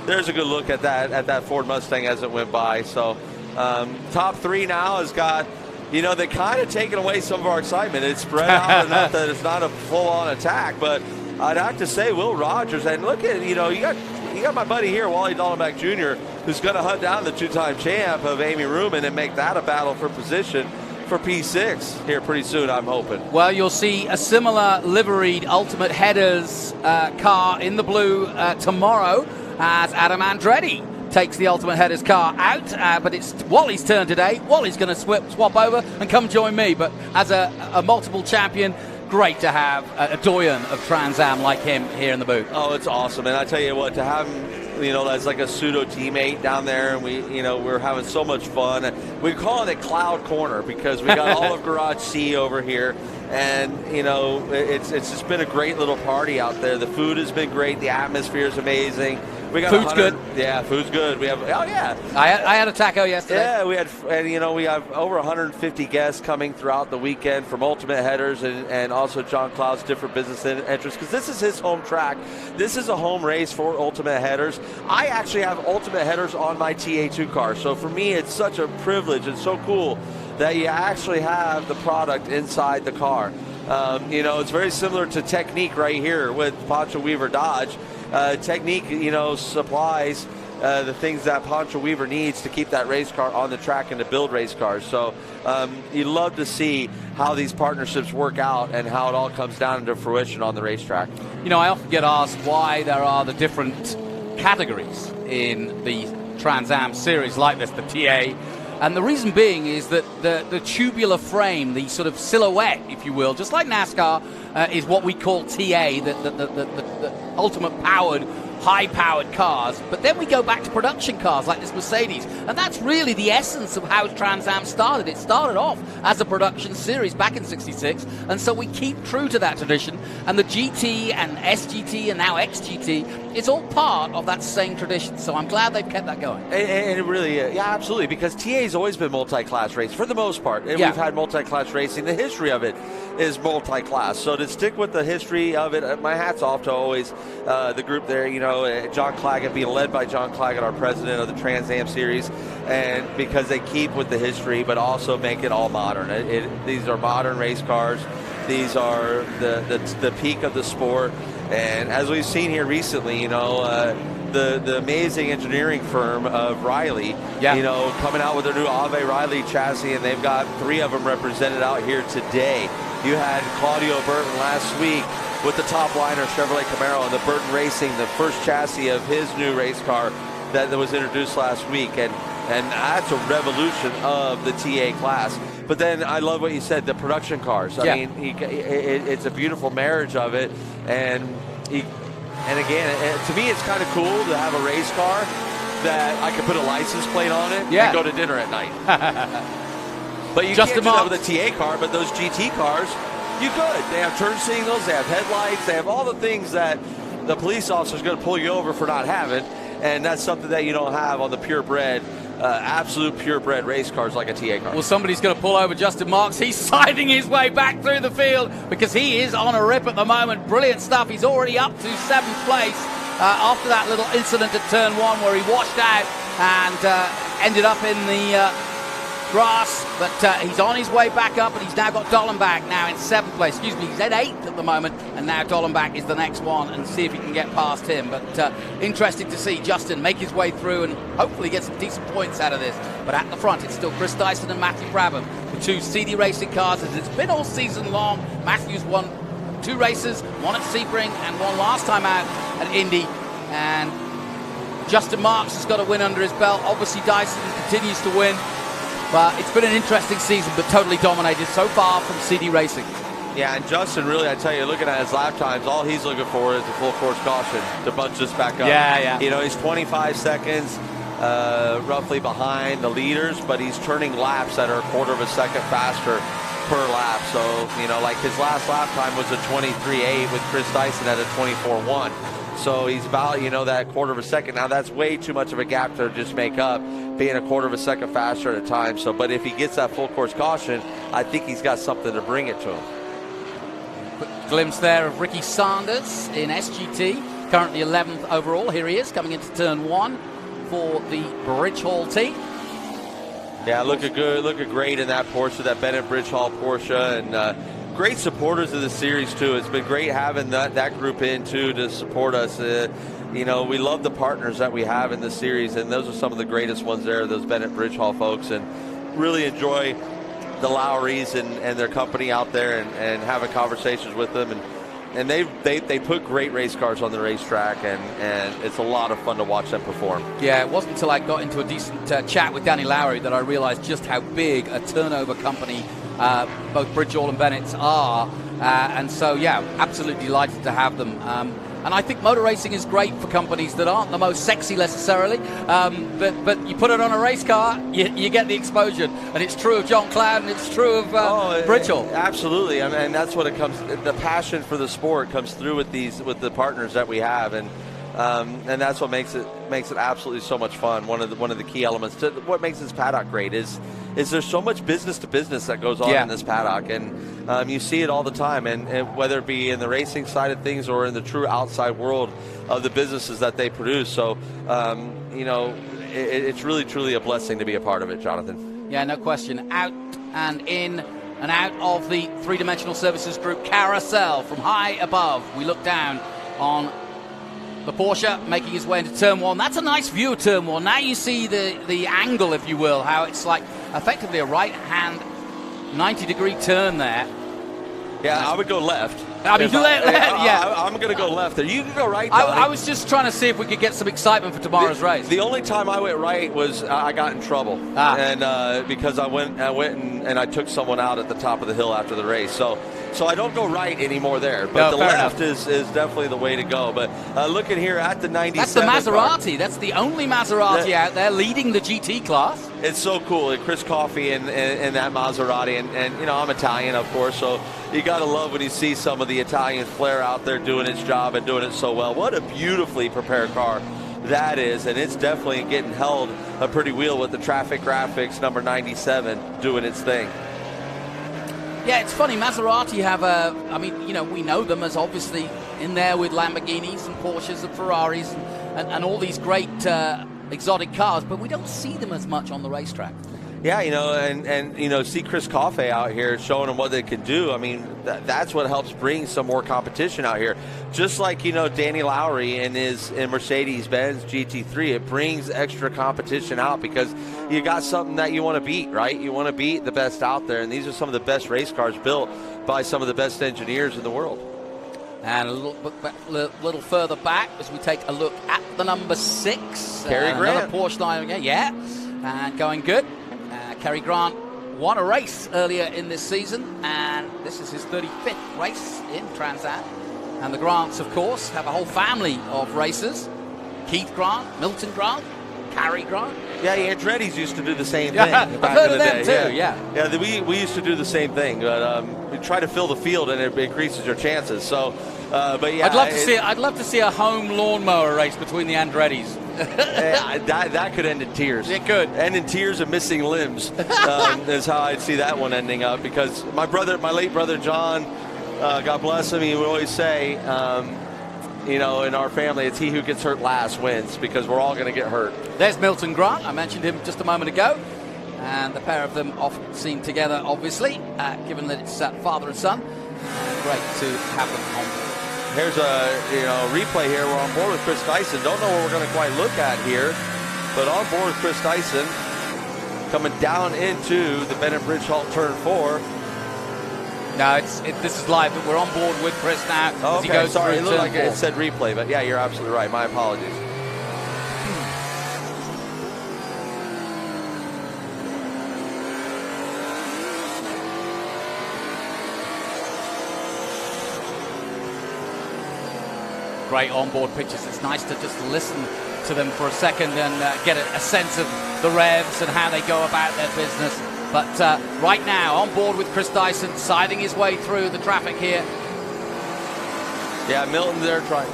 there's a good look at that Ford Mustang as it went by. So top 3 now has got, they kind of taken away some of our excitement. It's spread out enough that it's not a full-on attack, but I'd have to say Will Rogers, and look at, you got my buddy here, Wally Dollenbach Jr., who's going to hunt down the 2-time champ of Amy Ruman and make that a battle for position for P6 here pretty soon, I'm hoping. Well, you'll see a similar liveried Ultimate Headers car in the blue tomorrow as Adam Andretti takes the Ultimate Headers car out, but it's Wally's turn today. Wally's going to swap over and come join me, but as a multiple champion, great to have a doyen of Trans Am like him here in the booth. Oh, it's awesome, and I tell you what, to have him, as like a pseudo teammate down there, and we're having so much fun. We're calling it Cloud Corner because we got all of Garage C over here, and it's just been a great little party out there. The food has been great, the atmosphere is amazing. We got food's good. Yeah, food's good. We have I had a taco yesterday. Yeah, we have over 150 guests coming throughout the weekend from Ultimate Headers and also John Cloud's different business interests, because this is his home track. This is a home race for Ultimate Headers. I actually have Ultimate Headers on my TA2 car, so for me it's such a privilege and so cool that you actually have the product inside the car. It's very similar to Technique right here with Pancho Weaver Dodge. Technique, supplies the things that Pancho Weaver needs to keep that race car on the track and to build race cars. So you love to see how these partnerships work out and how it all comes down into fruition on the racetrack. I often get asked why there are the different categories in the Trans Am series like this, the TA. And the reason being is that the tubular frame, the sort of silhouette, if you will, just like NASCAR, is what we call TA, the ultimate powered, high-powered cars. But then we go back to production cars like this Mercedes. And that's really the essence of how Trans Am started. It started off as a production series back in '66. And so we keep true to that tradition. And the GT and SGT and now XGT, it's all part of that same tradition. So I'm glad they've kept that going. And it really, yeah, absolutely, because TA's always been multi-class racing for the most part. And we've had multi-class racing. The history of it is multi-class. So to stick with the history of it, my hat's off to always the group there, John Claggett, being led by John Claggett, our president of the Trans Am series, and because they keep with the history but also make it all modern. These are modern race cars. These are the peak of the sport. And as we've seen here recently, the the amazing engineering firm of Riley, coming out with their new Ave Riley chassis, and they've got 3 of them represented out here today. You had Claudio Burton last week with the top liner Chevrolet Camaro, and the Burton Racing, the first chassis of his new race car that was introduced last week, and that's a revolution of the TA class. But then I love what you said, the production cars. I mean, it's a beautiful marriage of it, and again, to me, it's kind of cool to have a race car that I could put a license plate on it and go to dinner at night. But you can't do that with a TA car, but those GT cars, you could. They have turn signals, they have headlights, they have all the things that the police officer is going to pull you over for not having, and that's something that you don't have on the purebred, absolute purebred race cars like a TA car. Well, somebody's going to pull over Justin Marks. He's siding his way back through the field because he is on a rip at the moment. Brilliant stuff. He's already up to 7th place after that little incident at turn 1 where he washed out and ended up in the grass, but he's on his way back up, and he's now got Dollenbach now in 7th place. Excuse me, he's at 8th at the moment, and now Dollenbach is the next one, and see if he can get past him. But interesting to see Justin make his way through and hopefully get some decent points out of this. But at the front, it's still Chris Dyson and Matthew Brabham, the 2 CD racing cars, as it's been all season long. Matthew's won 2 races, one at Sebring and one last time out at Indy, and Justin Marks has got a win under his belt. Obviously, Dyson continues to win. But it's been an interesting season, but totally dominated so far from CD Racing. Yeah, and Justin, really, I tell you, looking at his lap times, all he's looking for is a full course caution to bunch this back up. Yeah. He's 25 seconds roughly behind the leaders, but he's turning laps that are a quarter of a second faster per lap. So, like his last lap time was a 23.8 with Chris Dyson at a 24.1. So he's about, that quarter of a second. Now, that's way too much of a gap to just make up, being a quarter of a second faster at a time. So, but if he gets that full course caution, I think he's got something to bring it to him. Quick glimpse there of Ricky Sanders in SGT, currently 11th overall. Here he is, coming into turn 1 for the Bridge Hall team. Yeah, looking good, looking great in that Porsche, that Bennett Bridge Hall Porsche, and great supporters of the series too. It's been great having that group in too to support us. We love the partners that we have in this series, and those are some of the greatest ones there, those Bennett Bridge Hall folks, and really enjoy the Lowrys and their company out there and having conversations with them. And they put great race cars on the racetrack, and it's a lot of fun to watch them perform. Yeah, it wasn't until I got into a decent chat with Danny Lowry that I realized just how big a turnover company both Bridgehall and Bennett's are. And so, yeah, absolutely delighted to have them. And I think motor racing is great for companies that aren't the most sexy necessarily, but you put it on a race car, you get the exposure. And it's true of John Cloud, and it's true of Bridgehall. Absolutely, and that's what it comes. The passion for the sport comes through with the partners that we have, and that's what makes it absolutely so much fun. One of the key elements to what makes this paddock great is there's so much business to business that goes on in this paddock, and you see it all the time, and whether it be in the racing side of things or in the true outside world of the businesses that they produce. So it's really truly a blessing to be a part of it, Jonathan. Yeah, no question. Out and in and out of the three-dimensional services group Carousel. From high above, we look down on the Porsche making his way into turn 1. That's a nice view of turn 1. Now you see the angle, if you will, how it's like effectively a right-hand 90-degree turn there. Yeah, I would go left. I mean, yeah. I'm going to go left there. You can go right, I was just trying to see if we could get some excitement for tomorrow's race. The only time I went right was I got in trouble, and because I went and I took someone out at the top of the hill after the race. So I don't go right anymore there, but the left is definitely the way to go. But looking here at the 97. That's the Maserati. Car. That's the only Maserati out there leading the GT class. It's so cool. And Chris Coffey in that Maserati, and I'm Italian, of course, so you got to love when you see some of the Italian flair out there doing its job and doing it so well. What a beautifully prepared car that is, and it's definitely getting held a pretty wheel with the Traffic Graphics number 97 doing its thing. Yeah, it's funny. Maserati have we know them as obviously in there with Lamborghinis and Porsches and Ferraris and all these great exotic cars, but we don't see them as much on the racetrack. Yeah, and see Chris Coffey out here showing them what they can do. I mean, that's what helps bring some more competition out here. Just like, Danny Lowry in Mercedes-Benz GT3, it brings extra competition out because you got something that you want to beat, right? You want to beat the best out there, and these are some of the best race cars built by some of the best engineers in the world. And a little further back as we take a look at the number 6. Cary Grant. Another Porsche line again, yeah. And going good. Cary Grant won a race earlier in this season, and this is his 35th race in Trans Am. And the Grants, of course, have a whole family of racers. Keith Grant, Milton Grant, Cary Grant. Yeah, Andretti's used to do the same thing. I've back heard in the of them day. too, yeah. Yeah, we used to do the same thing, but we try to fill the field and it increases your chances. So, but yeah. I'd love to see a home lawnmower race between the Andrettis. that could end in tears. It could end in tears and missing limbs. Is how I'd see that one ending up, because my late brother John, God bless him, he would always say, in our family, it's he who gets hurt last wins, because we're all going to get hurt. There's Milton Grant. I mentioned him just a moment ago, and the pair of them often seen together, obviously, given that it's father and son. Great to have them on board. Here's a replay here. We're on board with Chris Dyson. Don't know what we're going to quite look at here, but on board with Chris Dyson, coming down into the Bennett Bridge Halt turn 4. No, this is live, but we're on board with Chris now. Oh, as he goes sorry, it through looked like turn 4. it said replay, but yeah, you're absolutely right. My apologies. Great onboard pictures. It's nice to just listen to them for a second and get a sense of the revs and how they go about their business. But right now, on board with Chris Dyson, siding his way through the traffic here. Yeah, Milton there trying.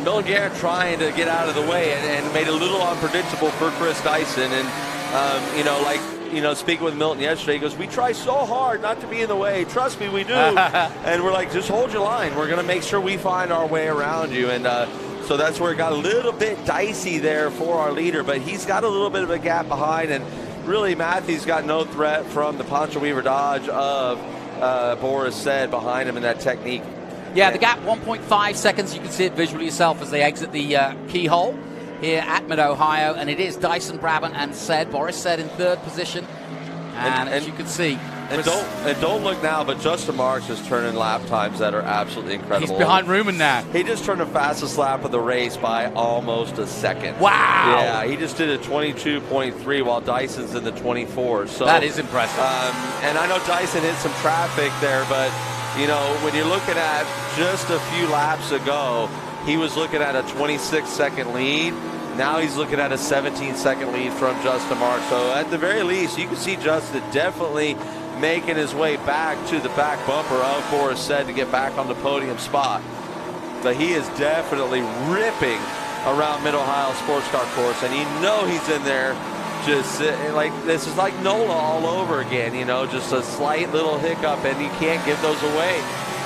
Milton Garrett trying to get out of the way and made it a little unpredictable for Chris Dyson. And, speaking with Milton yesterday, he goes, we try so hard not to be in the way. Trust me, we do. And we're like, just hold your line. We're going to make sure we find our way around you. And so that's where it got a little bit dicey there for our leader. But he's got a little bit of a gap behind. And really, Matthew's got no threat from the Poncho Weaver Dodge of Boris Said behind him in that technique. Yeah, the gap 1.5 seconds. You can see it visually yourself as they exit the keyhole here at Mid-Ohio, and it is Dyson, Brabant, and Said. Boris Said in third position, and as you can see, and don't look now, but Justin Marks is turning lap times that are absolutely incredible. He's behind Ruman now. He just turned the fastest lap of the race by almost a second. Wow! Yeah, he just did a 22.3 while Dyson's in the 24. So that is impressive. And I know Dyson hit some traffic there, but when you're looking at just a few laps ago, he was looking at a 26-second lead. Now he's looking at a 17-second lead from Justin Marks. So at the very least, you can see Justin definitely making his way back to the back bumper of Boris Said to get back on the podium spot. But he is definitely ripping around Mid-Ohio Sportscar course, and he's in there just like this is like NOLA all over again. Just a slight little hiccup, and you can't give those away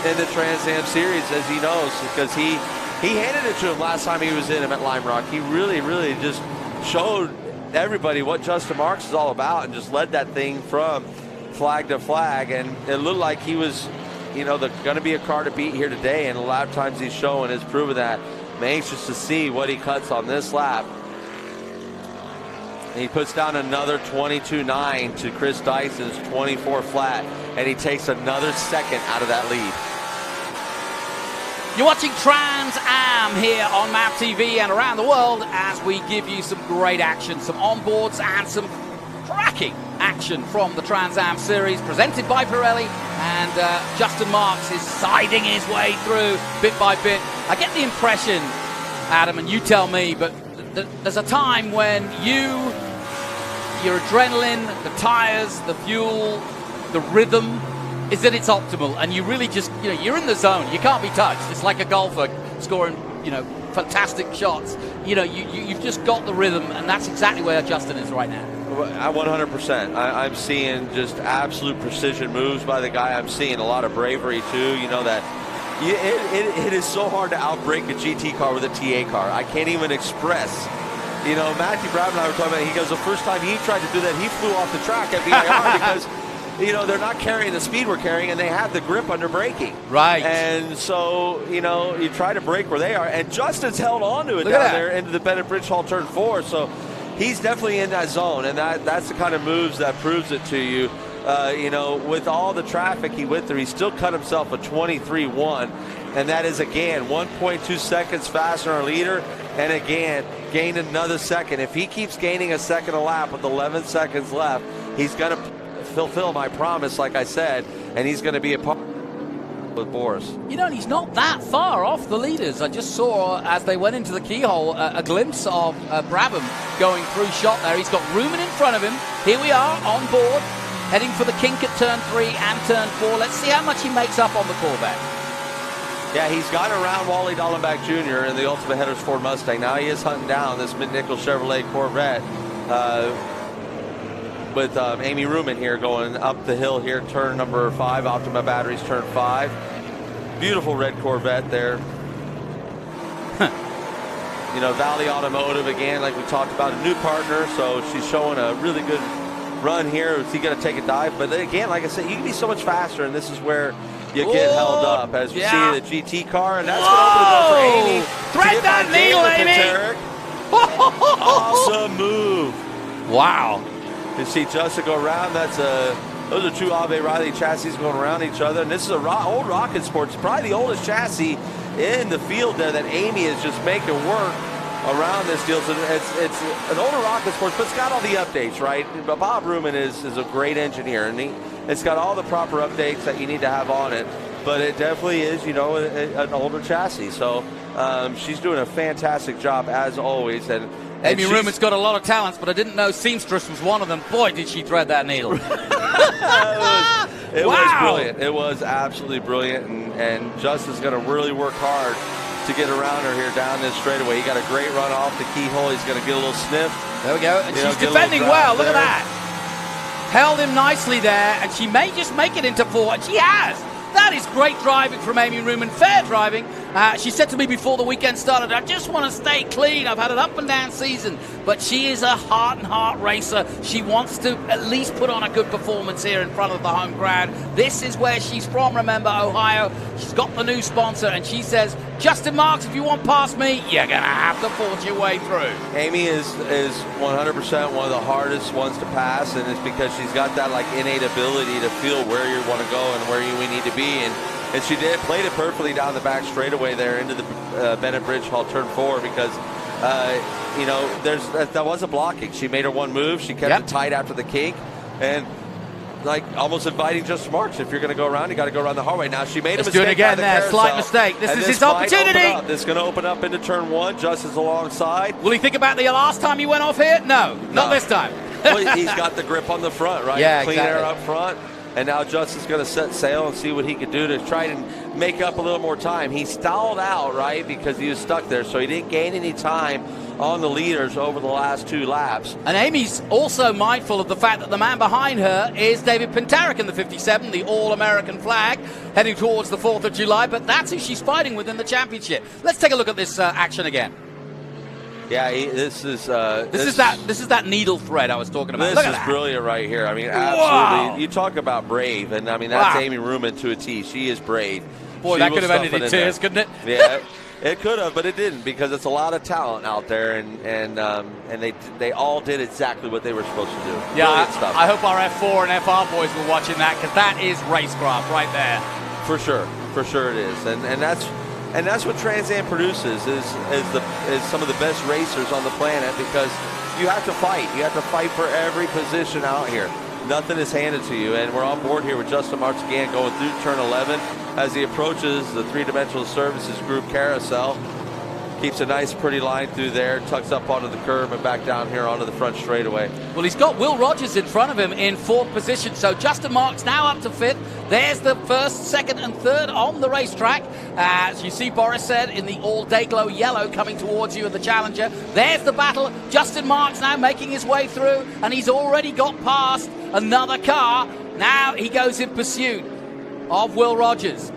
in the Trans Am Series, as he knows, because he handed it to him last time he was in him at Lime Rock. He really, really just showed everybody what Justin Marks is all about and just led that thing from flag to flag. And it looked like he was, going to be a car to beat here today. And a lot of times he's showing has proven that. I'm anxious to see what he cuts on this lap. And he puts down another 22.9 to Chris Dyson's 24 flat. And he takes another second out of that lead. You're watching Trans Am here on MAP TV and around the world as we give you some great action, some onboards and some cracking action from the Trans Am Series presented by Pirelli. And Justin Marks is siding his way through bit by bit. I get the impression, Adam, and you tell me, but there's a time when your adrenaline, the tires, the fuel, the rhythm is at its optimal, and you really just, you're in the zone. You can't be touched. It's like a golfer scoring, fantastic shots. You've just got the rhythm, and that's exactly where Justin is right now. 100%. I'm seeing just absolute precision moves by the guy. I'm seeing a lot of bravery, too. It is so hard to outbrake a GT car with a TA car. I can't even express, You know, Matthew Brown and I were talking about it. He goes, the first time he tried to do that, he flew off the track at VIR because, you know, they're not carrying the speed we're carrying, and they have the grip under braking. Right. And so, you know, you try to brake where they are. And Justin's held on to it Look at down that. there into the Bennett Bridge Hall turn 4. So he's definitely in that zone, and that's the kind of moves that proves it to you. You know, with all the traffic he went through, he still cut himself a 23.1, and that is, again, 1.2 seconds faster than our leader, and again, gained another second. If he keeps gaining a second a lap with 11 seconds left, he's going to fulfill my promise, like I said, and he's going to be a part with Boris. You know, he's not that far off the leaders. I just saw, as they went into the keyhole, a glimpse of Brabham going through shot there. He's got Rumen in front of him. Here we are on board, heading for the kink at turn 3 and turn 4. Let's see how much he makes up on the Corvette. Yeah, he's got around Wally Dallenbach Jr. in the Ultimate Headers Ford Mustang. Now he is hunting down this mid-nickel Chevrolet Corvette with Amy Rumen here going up the hill here, turn number 5, Optima Batteries, turn 5. Beautiful red Corvette there. You know, Valley Automotive, again, like we talked about, a new partner, so she's showing a really good run here. Is he going to take a dive? But then again, like I said, you can be so much faster, and this is where you get held up, as we see the GT car, and that's going to open the door for Amy. Thread that needle, Amy! Awesome move. Wow. You see Justin go around. Those are two Ave Riley chassis going around each other, and this is a old Rocket Sports, probably the oldest chassis in the field there that Amy is just making work around this deal. So it's an older Rocket Sports, but it's got all the updates, right? But Bob Rumen is a great engineer, and it's got all the proper updates that you need to have on it. But it definitely is, you know, an older chassis. So she's doing a fantastic job as always. And Amy Rumen's got a lot of talents, but I didn't know seamstress was one of them. Boy, did she thread that needle. It was brilliant. It was absolutely brilliant, and Justin's going to really work hard to get around her here down this straightaway. He got a great run off the keyhole. He's going to get a little sniff. There we go. And she's defending well. Look at that. Held him nicely there, and she may just make it into 4, and she has. That is great driving from Amy Rumen, fair driving. She said to me before the weekend started, I just want to stay clean. I've had an up and down season, but she is a heart and heart racer. She wants to at least put on a good performance here in front of the home crowd. This is where she's from, remember, Ohio. She's got the new sponsor, and she says, Justin Marks, if you want past me, you're going to have to force your way through. Amy is 100% one of the hardest ones to pass, and it's because she's got that like innate ability to feel where you want to go and where we need to be. And she played it perfectly down the back straightaway there into the Bennett Bridge Hall turn 4 because, you know, that wasn't blocking. She made her one move. She kept it tight after the kink. And like almost inviting Justin Marks, if you're going to go around, you got to go around the hallway. Now she made a mistake. Let's do it again there. Slight mistake. This is his opportunity. This is going to open up into turn 1. Justin's alongside. Will he think about the last time you went off here? No, not this time. Well, he's got the grip on the front, right? Yeah, Clean exactly. air up front. And now Justin's going to set sail and see what he can do to try and make up a little more time. He stalled out, right, because he was stuck there, so he didn't gain any time on the leaders over the last 2 laps. And Amy's also mindful of the fact that the man behind her is David Pintarik in the 57, the All-American flag, heading towards the 4th of July, but that's who she's fighting with in the championship. Let's take a look at this action again. Yeah, this is that needle thread I was talking about. This is brilliant right here. I mean, absolutely. Wow. You talk about brave, and I mean that's Amy Rumen to a T. She is brave. Boy, that could have ended in tears, couldn't it? Yeah, it could have, but it didn't because it's a lot of talent out there, and they all did exactly what they were supposed to do. Yeah, Brilliant stuff. I hope our F4 and FR boys were watching that because that is racecraft right there. For sure it is, and that's what Trans Am produces is some of the best racers on the planet because you have to fight. You have to fight for every position out here. Nothing is handed to you, and we're on board here with Justin Marks again going through turn 11 as he approaches the 3-dimensional services group carousel. Keeps a nice pretty line through there, tucks up onto the curb and back down here onto the front straightaway. Well, he's got Will Rogers in front of him in 4th position, so Justin Marks now up to 5th. There's the 1st, 2nd and 3rd on the racetrack. As you see Boris said in the all-day glow yellow coming towards you in the Challenger. There's the battle. Justin Marks now making his way through, and he's already got past another car. Now he goes in pursuit of Will Rogers.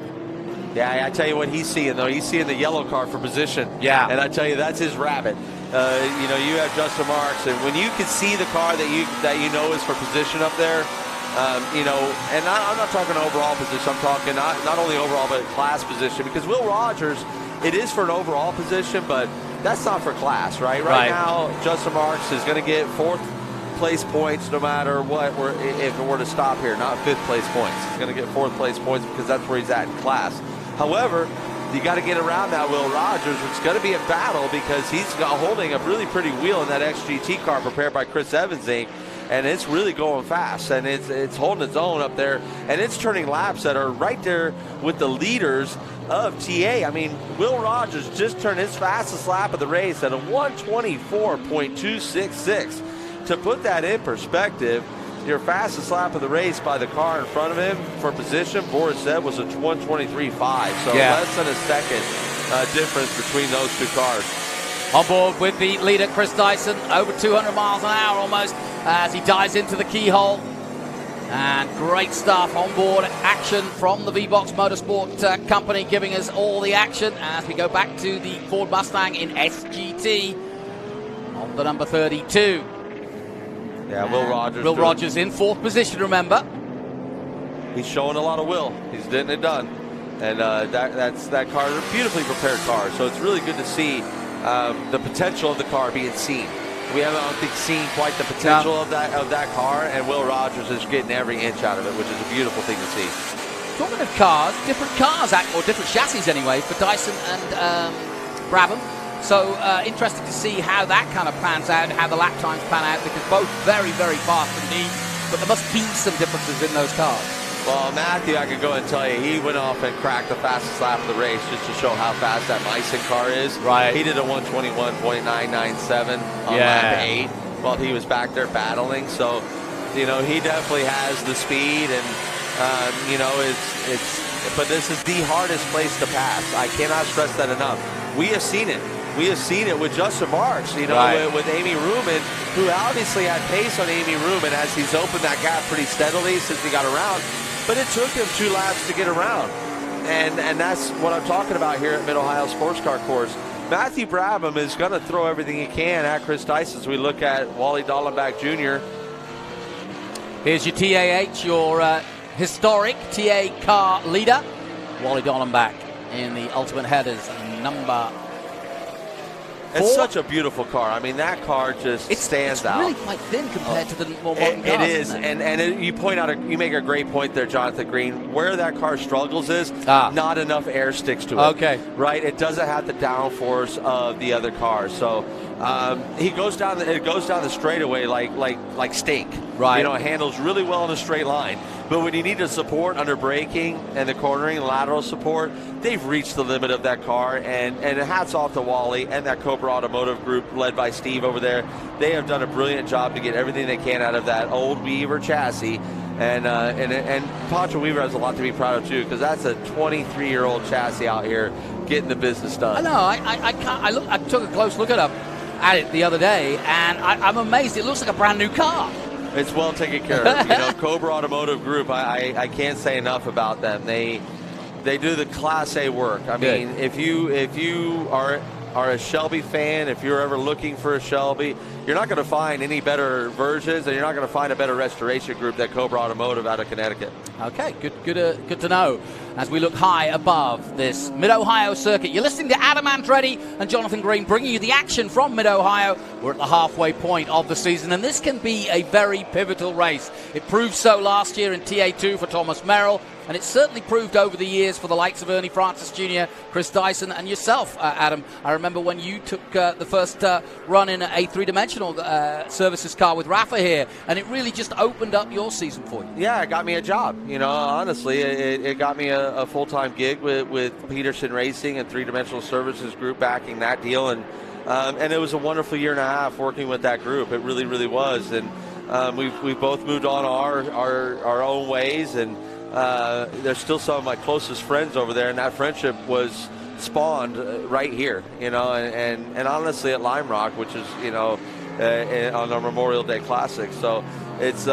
Yeah, I tell you what he's seeing, though. He's seeing the yellow car for position. Yeah. And I tell you, that's his rabbit. you have Justin Marks, and when you can see the car that you know is for position up there, and I'm not talking overall position. I'm talking not only overall but class position, because Will Rogers, it is for an overall position, but that's not for class, right? Right now, Justin Marks is going to get 4th place points no matter what. If it were to stop here, not 5th place points. He's going to get 4th place points because that's where he's at in class. However, you got to get around that Will Rogers. It's going to be a battle because he's holding a really pretty wheel in that XGT car prepared by Chris Evans Inc., and it's really going fast, and it's holding its own up there, and it's turning laps that are right there with the leaders of TA. I mean, Will Rogers just turned his fastest lap of the race at a 124.266. To put that in perspective, your fastest lap of the race by the car in front of him for position, Boris said, was a 123.5. So less than a second difference between those two cars. On board with the leader, Chris Dyson, over 200 miles an hour almost, as he dives into the keyhole. And great stuff on board action from the V-Box Motorsport company, giving us all the action as we go back to the Ford Mustang in SGT on the number 32. Yeah, Will Rogers. Will Rogers in 4th position, remember. He's showing a lot of will. He's getting it done. And that car is a beautifully prepared car. So it's really good to see the potential of the car being seen. We haven't, I don't think, seen quite the potential of that car, and Will Rogers is getting every inch out of it, which is a beautiful thing to see. Talking of cars, different chassis anyway, for Dyson and Brabham. So interesting to see how that kind of pans out, how the lap times pan out, because both very, very fast indeed, but there must be some differences in those cars. Well, Matthew, I could go and tell you, he went off and cracked the fastest lap of the race just to show how fast that Meissen car is. Right. He did a 121.997 on lap 8 while he was back there battling. So, he definitely has the speed, and, but this is the hardest place to pass. I cannot stress that enough. We have seen it. We have seen it with Justin Marks, with Amy Ruman, who obviously had pace on Amy Ruman as he's opened that gap pretty steadily since he got around. But it took him 2 laps to get around. And that's what I'm talking about here at Mid-Ohio Sports Car Course. Matthew Brabham is going to throw everything he can at Chris Dyson as we look at Wally Dallenbach Jr. Here's your TAH, your historic TA car leader, Wally Dallenbach in the Ultimate Headers, number 4. It's such a beautiful car. I mean, that car just stands out. It's really quite thin compared to the more modern cars. It is, and you point out, you make a great point there, Jonathan Green. Where that car struggles is not enough air sticks to it. Okay. Right? It doesn't have the downforce of the other cars. So it goes down the straightaway like steak. Right. It handles really well in a straight line. But when you need the support under braking and the cornering, lateral support, they've reached the limit of that car. And hats off to Wally and that Cobra Automotive group led by Steve over there. They have done a brilliant job to get everything they can out of that old Weaver chassis. And Pancho Weaver has a lot to be proud of too, because that's a 23-year-old chassis out here getting the business done. I know. I took a close look at it the other day, and I'm amazed. It looks like a brand new car. It's well taken care of. Cobra Automotive Group, I can't say enough about them. They do the Class A work. I mean, if you are a Shelby fan, if you're ever looking for a Shelby, you're not going to find any better versions, and you're not going to find a better restoration group than Cobra Automotive out of Connecticut. Okay, good to know. As we look high above this Mid-Ohio circuit, you're listening to Adam Andretti and Jonathan Green bringing you the action from Mid-Ohio. We're at the halfway point of the season, and this can be a very pivotal race. It proved so last year in TA2 for Thomas Merrill, and it's certainly proved over the years for the likes of Ernie Francis Jr., Chris Dyson, and yourself, Adam. I remember when you took the first run in a three-dimensional services car with Rafa here, and it really just opened up your season for you. Yeah, it got me a job. Honestly, it got me a full-time gig with Peterson Racing and Three-Dimensional Services Group backing that deal, and it was a wonderful year and a half working with that group. It really, really was, and we've both moved on our own ways, and there's still some of my closest friends over there, and that friendship was spawned right here, and honestly at Lime Rock, which is on our Memorial Day Classic. So it's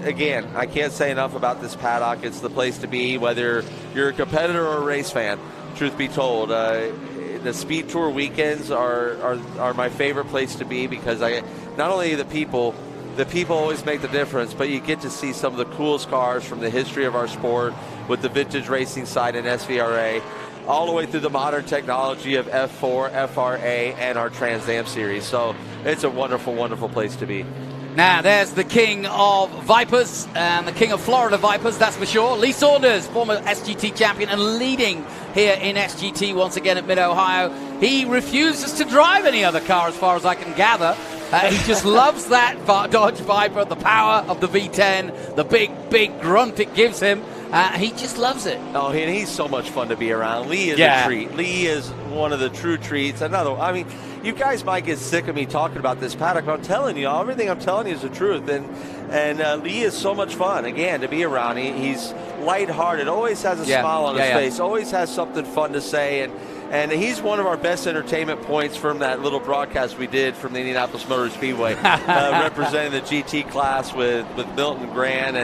again, I can't say enough about this paddock. It's the place to be, whether you're a competitor or a race fan. Truth be told, the SpeedTour weekends are my favorite place to be, because not only the people always make the difference, but you get to see some of the coolest cars from the history of our sport with the vintage racing side in SVRA, all the way through the modern technology of F4, FRA, and our Trans Am series. So it's a wonderful, wonderful place to be. Now, there's the king of Vipers and the king of Florida Vipers, that's for sure. Lee Saunders, former SGT champion and leading here in SGT once again at Mid-Ohio. He refuses to drive any other car as far as I can gather. He just loves that Dodge Viper, the power of the V10, the big grunt it gives him. He just loves it. Oh, and he's so much fun to be around. Lee is a treat. Lee is one of the true treats. You guys might get sick of me talking about this paddock, but I'm telling you, everything I'm telling you is the truth. And Lee is so much fun, again, to be around. He's lighthearted, always has a smile on his face, always has something fun to say. And he's one of our best entertainment points from that little broadcast we did from the Indianapolis Motor Speedway, representing the GT class with Milton Grant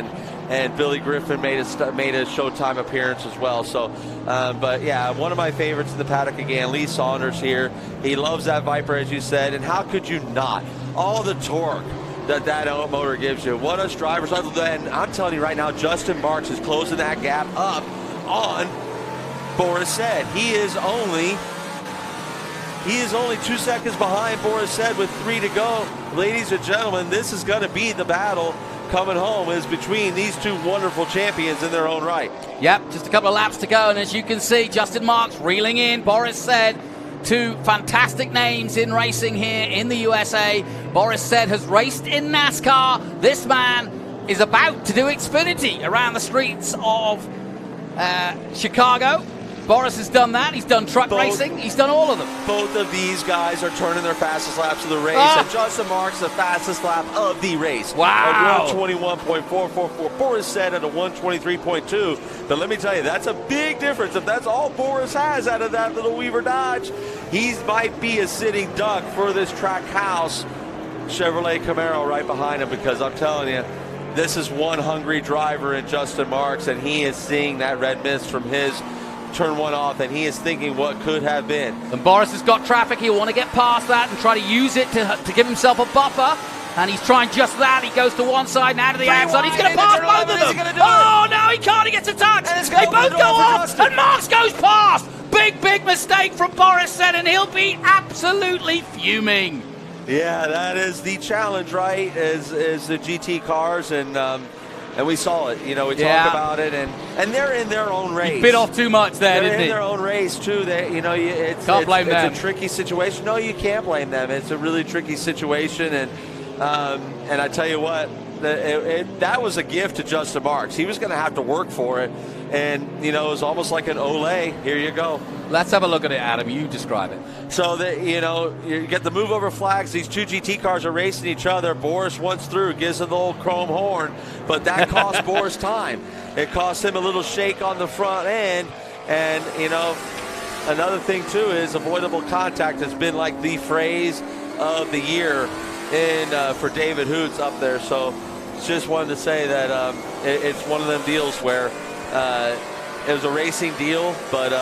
and Billy Griffin made a Showtime appearance as well. So, but yeah, one of my favorites in the paddock again, Lee Saunders here. He loves that Viper, as you said, and how could you not? All the torque that motor gives you. What us drivers, other than, I'm telling you right now, Justin Marks is closing that gap up on Boris Said. He is only 2 seconds behind Boris Said with 3 to go. Ladies and gentlemen, this is going to be the battle coming home, is between these two wonderful champions in their own right. Yep, just a couple of laps to go, and as you can see, Justin Marks reeling in. Boris Said, two fantastic names in racing here in the USA. Boris Said has raced in NASCAR. This man is about to do Xfinity around the streets of Chicago. Boris has done that. He's done truck racing. He's done all of them. Both of these guys are turning their fastest laps of the race. And Justin Marks, the fastest lap of the race. Wow. At 121.444. Boris Said at a 123.2. But let me tell you, that's a big difference. If that's all Boris has out of that little Weaver Dodge, he might be a sitting duck for this track house Chevrolet Camaro right behind him, because I'm telling you, this is one hungry driver in Justin Marks, and he is seeing that red mist from his turn one off, and he is thinking what could have been. And Boris has got traffic. He'll want to get past that and try to use it to give himself a buffer. And he's trying just that. He goes to one side and out of the outside. He's going to pass both of them. Oh, no, he can't. He gets a touch. They both go off, and Marks goes past. Big mistake from Boris Said, and he'll be absolutely fuming. Yeah, that is the challenge, right, is the GT cars, and we saw it. We talk about it, and they're in their own race. He bit off too much there, didn't he? They're in their own race, too. It's a tricky situation. No, you can't blame them. It's a really tricky situation, and I tell you what, that was a gift to Justin Marks. He was going to have to work for it, and, it was almost like an Olay. Here you go. Let's have a look at it, Adam. You describe it. So, you get the move over flags. These two GT cars are racing each other. Boris once through, gives him the old chrome horn, but that cost Boris time. It cost him a little shake on the front end, and, another thing, too, is avoidable contact has been like the phrase of the year for David Hoots up there. So, just wanted to say that it's one of them deals where it was a racing deal, but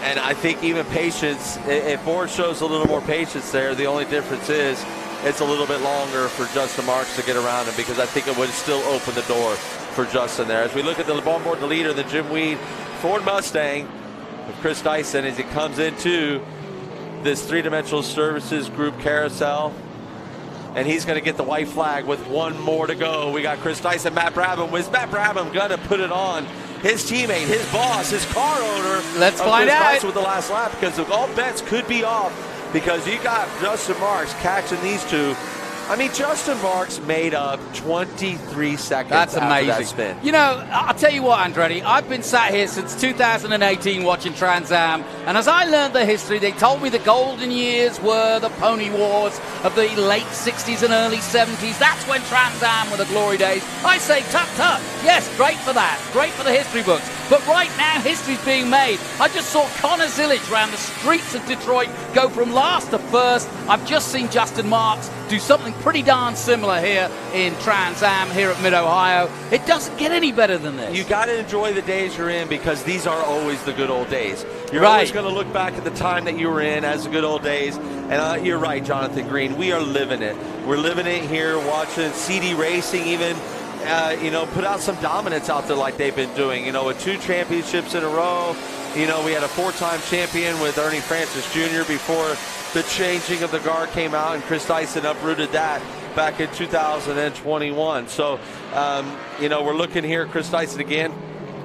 and I think even patience, if Boris shows a little more patience there, the only difference is it's a little bit longer for Justin Marks to get around him, because I think it would still open the door for Justin there. As we look at the board, the leader, the Jim Weed Ford Mustang with Chris Dyson as he comes into this three-dimensional services group carousel. And he's going to get the white flag with one more to go. We got Chris Dyson, Matt Brabham. Was Matt Brabham going to put it on his teammate, his boss, his car owner? Let's find out. Dyson with the last lap, because all bets could be off, because you got Justin Marks catching these two. I mean, Justin Marks made up 23 seconds. That's amazing. After that spin. I'll tell you what, Andretti, I've been sat here since 2018 watching Trans Am, and as I learned the history, they told me the golden years were the pony wars of the late 60s and early 70s. That's when Trans Am were the glory days. I say, tut. Yes, great for that. Great for the history books. But right now, history's being made. I just saw Connor Zillage around the streets of Detroit go from last to first. I've just seen Justin Marks do something pretty darn similar here in Trans Am here at Mid-Ohio. It doesn't get any better than this. You got to enjoy the days you're in, because these are always the good old days. You're Right. always going to look back at the time that you were in as the good old days. And you're right, Jonathan Green. We are living it. We're living it here, watching CD Racing even, put out some dominance out there like they've been doing. With 2 championships in a row. We had a 4-time champion with Ernie Francis Jr. before the changing of the guard came out, and Chris Dyson uprooted that back in 2021. So, we're looking here, Chris Dyson again,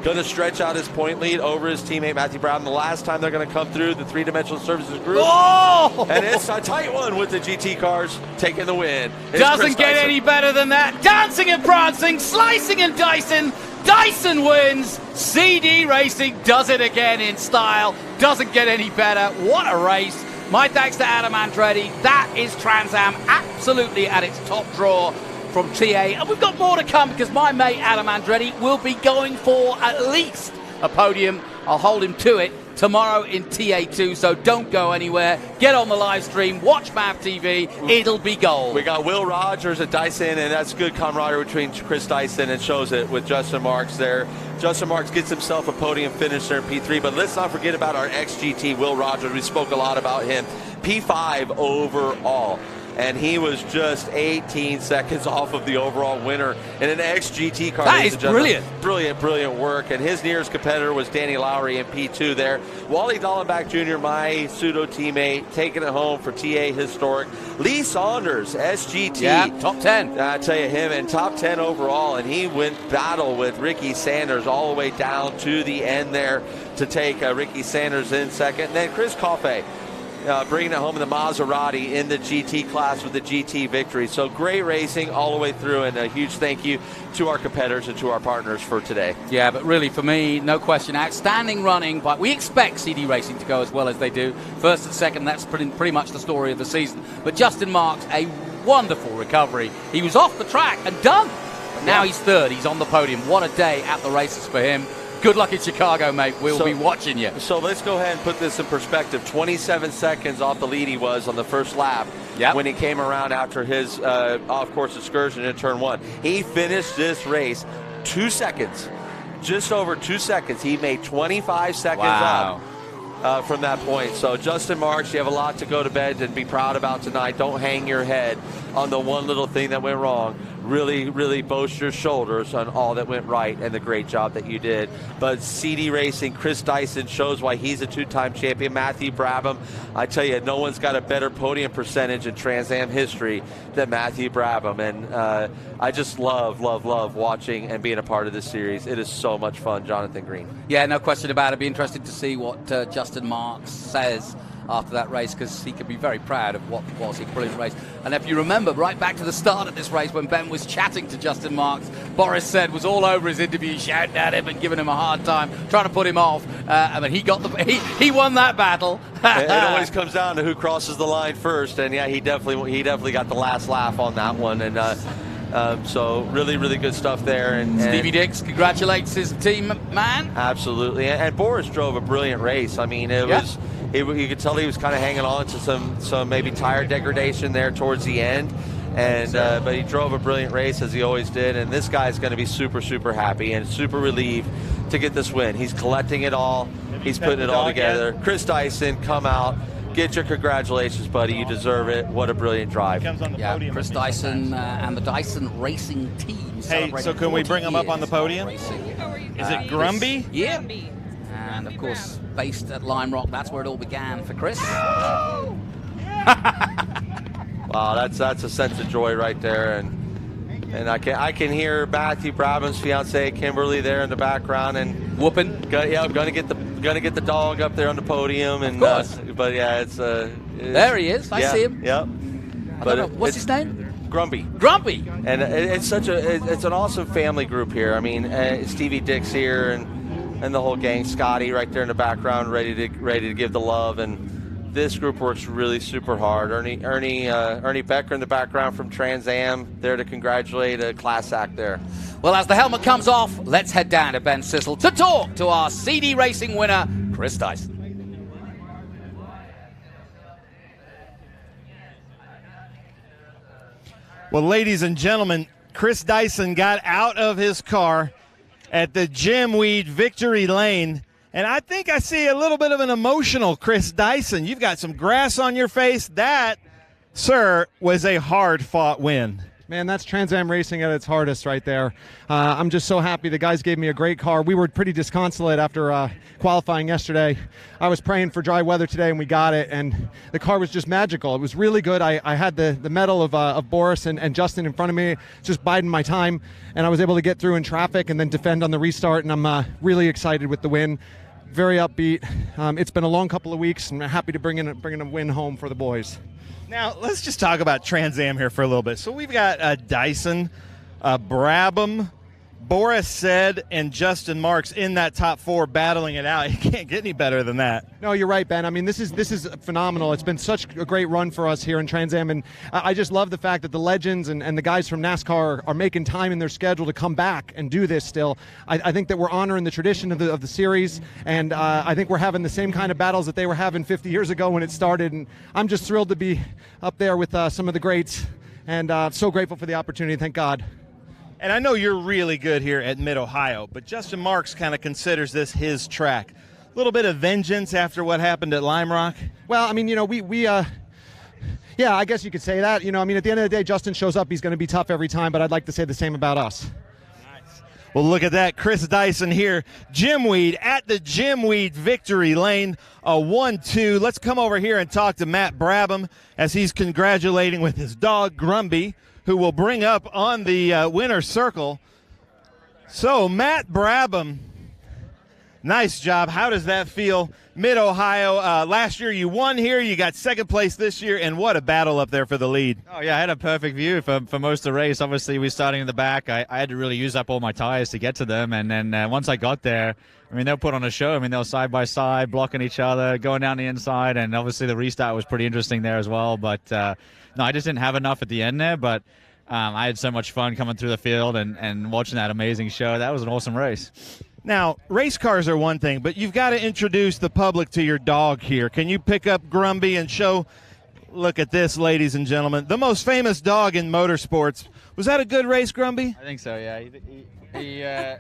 going to stretch out his point lead over his teammate Matthew Brown. The last time they're going to come through the 3-dimensional services group. Oh! And it's a tight one with the GT cars taking the win. It's Doesn't Chris get Dyson. any better than that. Dancing and prancing, slicing and dicing. Dyson wins. CD Racing does it again in style. Doesn't get any better. What a race. My thanks to Adam Andretti. That is Trans Am absolutely at its top draw from TA. And we've got more to come, because my mate Adam Andretti will be going for at least a podium. I'll hold him to it tomorrow in TA2, so don't go anywhere. Get on the live stream, watch MAV TV, it'll be gold. We got Will Rogers at Dyson, and that's good camaraderie between Chris Dyson, and shows it with Justin Marks there. Justin Marks gets himself a podium finish there in P3, but let's not forget about our ex-GT, Will Rogers. We spoke a lot about him. P5 overall. And he was just 18 seconds off of the overall winner in an ex-GT car. That is brilliant. Brilliant work. And his nearest competitor was Danny Lowry in P2 there. Wally Dallenbach Jr., my pseudo teammate, taking it home for TA Historic. Lee Saunders, SGT. Yeah, top 10. I tell you, him in top 10 overall. And he went battle with Ricky Sanders all the way down to the end there to take Ricky Sanders in second. And then Chris Coffey. Bringing it home in the Maserati in the GT class with the GT victory. So great racing all the way through, and a huge thank you to our competitors and to our partners for today. Yeah, but really for me, no question, outstanding running, but we expect CD Racing to go as well as they do. First and second, that's pretty much the story of the season. But Justin Marks, a wonderful recovery. He was off the track and done, but now he's third. He's on the podium. What a day at the races for him. Good luck in Chicago, mate. We'll be watching you. So let's go ahead and put this in perspective. 27 seconds off the lead he was on the first lap when he came around after his off-course excursion in turn 1. He finished this race 2 seconds, just over 2 seconds. He made 25 seconds up from that point. So Justin Marks, you have a lot to go to bed and be proud about tonight. Don't hang your head on the one little thing that went wrong. Really boast your shoulders on all that went right and the great job that you did. But CD Racing, Chris Dyson shows why he's a 2-time champion. Matthew Brabham, I tell you, no one's got a better podium percentage in Trans Am history than Matthew Brabham. And I just love watching and being a part of this series. It is so much fun, Jonathan Green. Yeah, no question about it. It'd be interesting to see what Justin Marks says after that race, because he could be very proud of what was a brilliant race. And if you remember, right back to the start of this race when Ben was chatting to Justin Marks, Boris said was all over his interview, shouting at him and giving him a hard time, trying to put him off. I mean, he won that battle. It always comes down to who crosses the line first, and yeah, he definitely got the last laugh on that one. And so really good stuff there. And Stevie Dix congratulates his team, man. Absolutely, and Boris drove a brilliant race. I mean, you could tell he was kind of hanging on to some maybe tire degradation there towards the end, and but he drove a brilliant race as he always did. And this guy's going to be super happy and super relieved to get this win. He's collecting it all. He's putting it all together. Chris Dyson, come out. Get your congratulations, buddy. You deserve it. What a brilliant drive. Yeah, Chris Dyson and the Dyson Racing team. Hey, so can we bring him up on the podium? Is it Grumby? Yeah. And, of course, based at Lime Rock, that's where it all began for Chris. Wow, that's a sense of joy right there. And I can hear Matthew Brabham's fiance Kimberly there in the background and whooping. Yeah, I'm gonna get the dog up there on the podium. And but yeah, it's there he is. I see him. Yep. But what's his name? Grumpy. And it's an awesome family group here. I mean, Stevie Dix here and the whole gang. Scotty right there in the background, ready to give the love. And this group works really super hard. Ernie Becker in the background from Trans Am there to congratulate a class act there. Well, as the helmet comes off, let's head down to Ben Sissel to talk to our CD Racing winner, Chris Dyson. Well, ladies and gentlemen, Chris Dyson got out of his car at the Jim Weed Victory Lane, and I think I see a little bit of an emotional Chris Dyson. You've got some grass on your face. That, sir, was a hard-fought win. Man, that's Trans Am racing at its hardest right there. I'm just so happy the guys gave me a great car. We were pretty disconsolate after qualifying yesterday. I was praying for dry weather today, and we got it, and the car was just magical. It was really good. I had the medal of Boris and Justin in front of me, just biding my time, and I was able to get through in traffic and then defend on the restart, and I'm really excited with the win. Very upbeat. It's been a long couple of weeks, and I'm happy to bring in a win home for the boys. Now, let's just talk about Trans Am here for a little bit. So we've got Dyson, Brabham, Boris Said, and Justin Marks in that top four battling it out. You can't get any better than that. No, you're right, Ben. I mean, this is phenomenal. It's been such a great run for us here in Trans Am, and I just love the fact that the legends and the guys from NASCAR are making time in their schedule to come back and do this still. I think that we're honoring the tradition of the series, and I think we're having the same kind of battles that they were having 50 years ago when it started, and I'm just thrilled to be up there with some of the greats, and so grateful for the opportunity. Thank God. And I know you're really good here at Mid-Ohio, but Justin Marks kind of considers this his track. A little bit of vengeance after what happened at Lime Rock? Well, I mean, you know, yeah, I guess you could say that. You know, I mean, at the end of the day, Justin shows up. He's going to be tough every time, but I'd like to say the same about us. Well, look at that. Chris Dyson here. Jim Weed at the Jim Weed Victory Lane. A 1-2. Let's come over here and talk to Matt Brabham as he's congratulating with his dog, Grumby, who will bring up on the winner's circle. So, Matt Brabham, nice job. How does that feel? Mid-Ohio, last year you won here. You got second place this year, and what a battle up there for the lead. Oh, yeah, I had a perfect view for most of the race. Obviously, we starting in the back. I had to really use up all my tires to get to them, and then once I got there, I mean, they'll put on a show. I mean, they were side by side, blocking each other, going down the inside, and obviously the restart was pretty interesting there as well. But, no, I just didn't have enough at the end there, but I had so much fun coming through the field and watching that amazing show. That was an awesome race. Now, race cars are one thing, but you've got to introduce the public to your dog here. Can you pick up Grumby and show, look at this, ladies and gentlemen, the most famous dog in motorsports. Was that a good race, Grumby? I think so, yeah.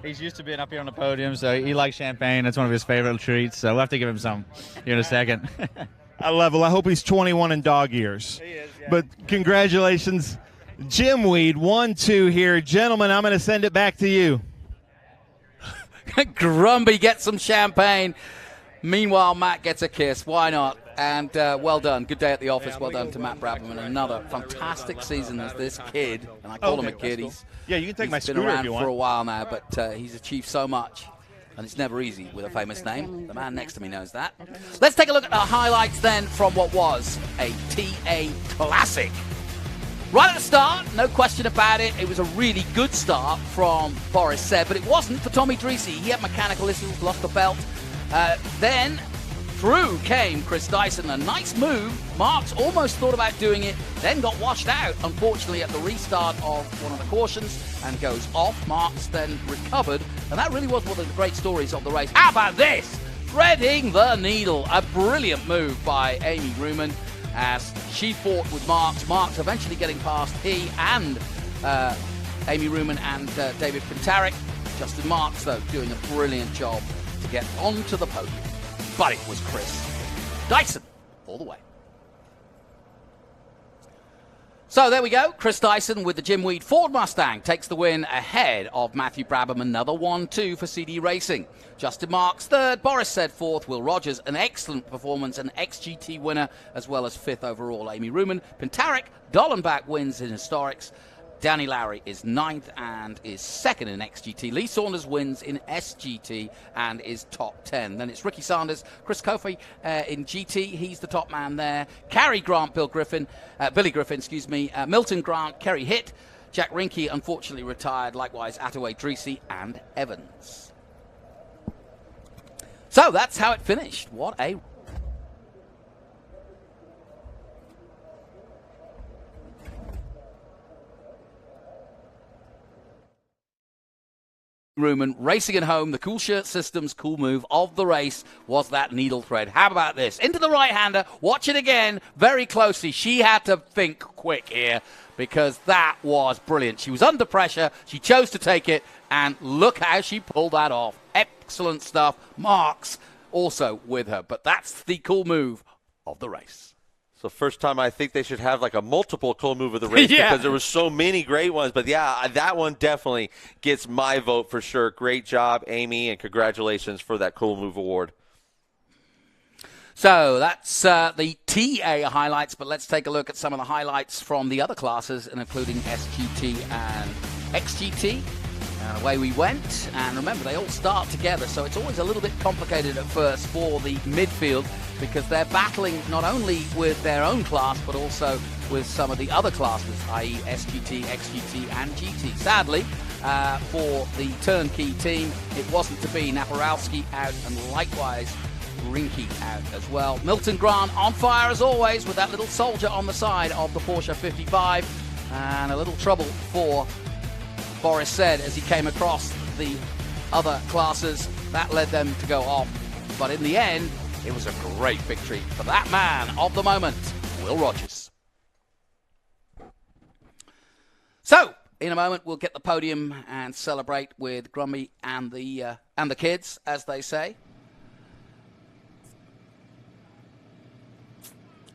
He's used to being up here on the podium, so he likes champagne. That's one of his favorite treats, so we'll have to give him some here in a second. I hope he's 21 in dog years. He is, yeah. But congratulations, Jim Weed, 1-2 here. Gentlemen, I'm going to send it back to you. Grumby gets some champagne. Meanwhile, Matt gets a kiss. Why not? And well done. Good day at the office. Well done to Matt Brabham. And another fantastic season as this kid. And I call him a kid. Yeah, you can take my scooter if you want. He's been around for a while now, but he's achieved so much. And it's never easy with a famous name. The man next to me knows that. Let's take a look at the highlights then from what was a TA Classic. Right at the start, no question about it, it was a really good start from Boris Said, but it wasn't for Tommy Dreese. He had mechanical issues, lost the belt. Then through came Chris Dyson, a nice move. Marks almost thought about doing it, then got washed out, unfortunately, at the restart of one of the cautions and goes off. Marks then recovered, and that really was one of the great stories of the race. How about this? Threading the needle. A brilliant move by Amy Ruman as she fought with Marks. Marks eventually getting past he and Amy Ruman and David Pintarek. Justin Marks, though, doing a brilliant job to get onto the podium. But it was Chris Dyson all the way. So there we go. Chris Dyson with the Jim Weed Ford Mustang takes the win ahead of Matthew Brabham. Another 1-2 for CD Racing. Justin Marks third. Boris Said fourth. Will Rogers, an excellent performance, an XGT winner, as well as fifth overall. Amy Ruman. Pintarek, Dollenbach wins in Historics. Danny Lowry is ninth and is second in XGT. Lee Saunders wins in SGT and is top 10. Then it's Ricky Sanders, Chris Kofi in GT. He's the top man there. Carrie Grant, Billy Griffin, Milton Grant, Kerry Hitt. Jack Rinke, unfortunately retired. Likewise, Attaway, Dreese, and Evans. So that's how it finished. What a... Ruman racing at home. The Cool Shirt Systems cool move of the race was that needle thread. How about this? Into the right-hander. Watch it again very closely. She had to think quick here because that was brilliant. She was under pressure. She chose to take it, and look how she pulled that off. Excellent stuff. Marks also with her, but that's the cool move of the race. So first time I think they should have like a multiple cool move of the race because there were so many great ones. But yeah, that one definitely gets my vote for sure. Great job, Amy, and congratulations for that cool move award. So that's the TA highlights, but let's take a look at some of the highlights from the other classes, including SGT and XGT. And away we went. And remember, they all start together, so it's always a little bit complicated at first for the midfield because they're battling not only with their own class, but also with some of the other classes, i.e. SGT, XGT, and GT. Sadly, for the turnkey team, it wasn't to be. Naparowski out, and likewise Rinky out as well. Milton Grant on fire as always with that little soldier on the side of the Porsche 55. And a little trouble for Boris said as he came across the other classes. That led them to go off. But in the end, it was a great victory for that man of the moment, Will Rogers. So, in a moment, we'll get the podium and celebrate with Grumby and the kids, as they say.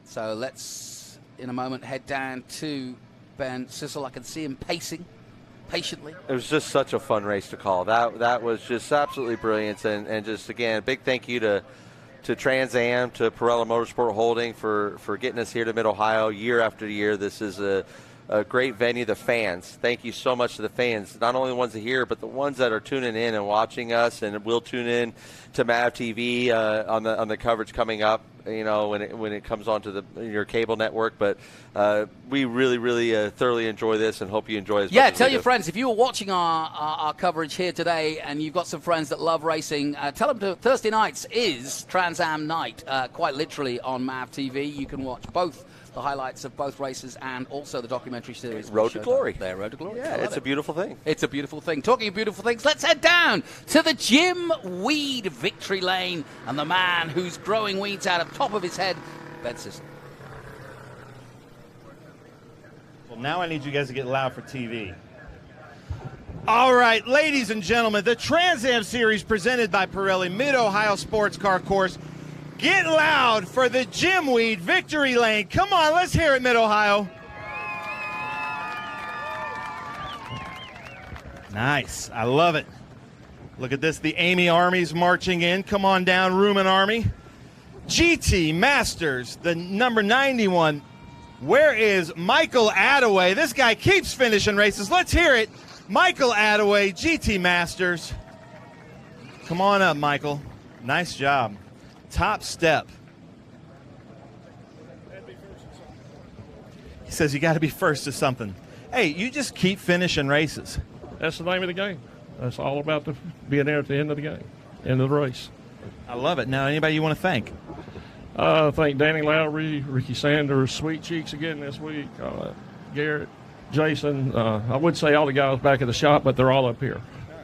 So let's, in a moment, head down to Ben Sissel. I can see him pacing patiently. It was just such a fun race to call. That was just absolutely brilliant. And just, again, big thank you to Trans Am, to Pirelli Motorsport Holding for getting us here to Mid-Ohio year after year. This is a great venue. The fans, thank you so much to the fans, not only the ones that are here, but the ones that are tuning in and watching us, and will tune in to MAV TV on the coverage coming up, you know, when it comes onto your cable network. But we really thoroughly enjoy this and hope you enjoy it as much as tell we your do. friends, if you were watching our coverage here today and you've got some friends that love racing, tell them Thursday nights is Trans Am night, quite literally on MAV TV. You can watch both the highlights of both races and also the documentary series. Road to Glory. There, Road to Glory. Yeah, it's a beautiful thing. It's a beautiful thing. Talking of beautiful things, let's head down to the Jim Weed victory lane and the man who's growing weeds out of the top of his head, Ben Sissel. Well, now I need you guys to get loud for TV. All right, ladies and gentlemen, the Trans Am Series presented by Pirelli Mid-Ohio Sports Car Course. Get loud for the Jim Weed victory lane. Come on, let's hear it, Mid-Ohio. Nice. I love it. Look at this. The Amy Army's marching in. Come on down, Ruman Army. GT Masters, the number 91. Where is Michael Attaway? This guy keeps finishing races. Let's hear it. Michael Attaway, GT Masters. Come on up, Michael. Nice job. Top step. He says you got to be first to something. Hey, you just keep finishing races. That's the name of the game. That's all about being there at the end of the game, end of the race. I love it. Now, anybody you want to thank? Thank Danny Lowry, Ricky Sanders, Sweet Cheeks again this week, Garrett, Jason. I would say all the guys back at the shop, but they're all up here.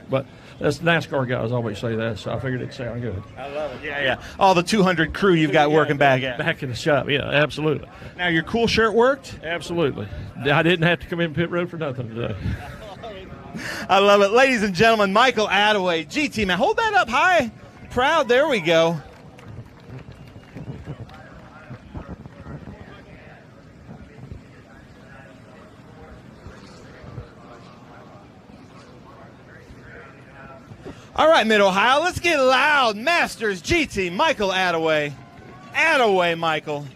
But that's NASCAR guys always say that, so I figured it'd sound good. I love it. Yeah. All the 200 crew you've got working back at. Back in the shop, yeah, absolutely. Now, your cool shirt worked? Absolutely. I didn't have to come in pit road for nothing today. I love it. Ladies and gentlemen, Michael Attaway, GT man. Hold that up high. Proud. There we go. All right, Mid-Ohio, let's get loud. Masters GT, Michael Attaway. Attaway, Michael.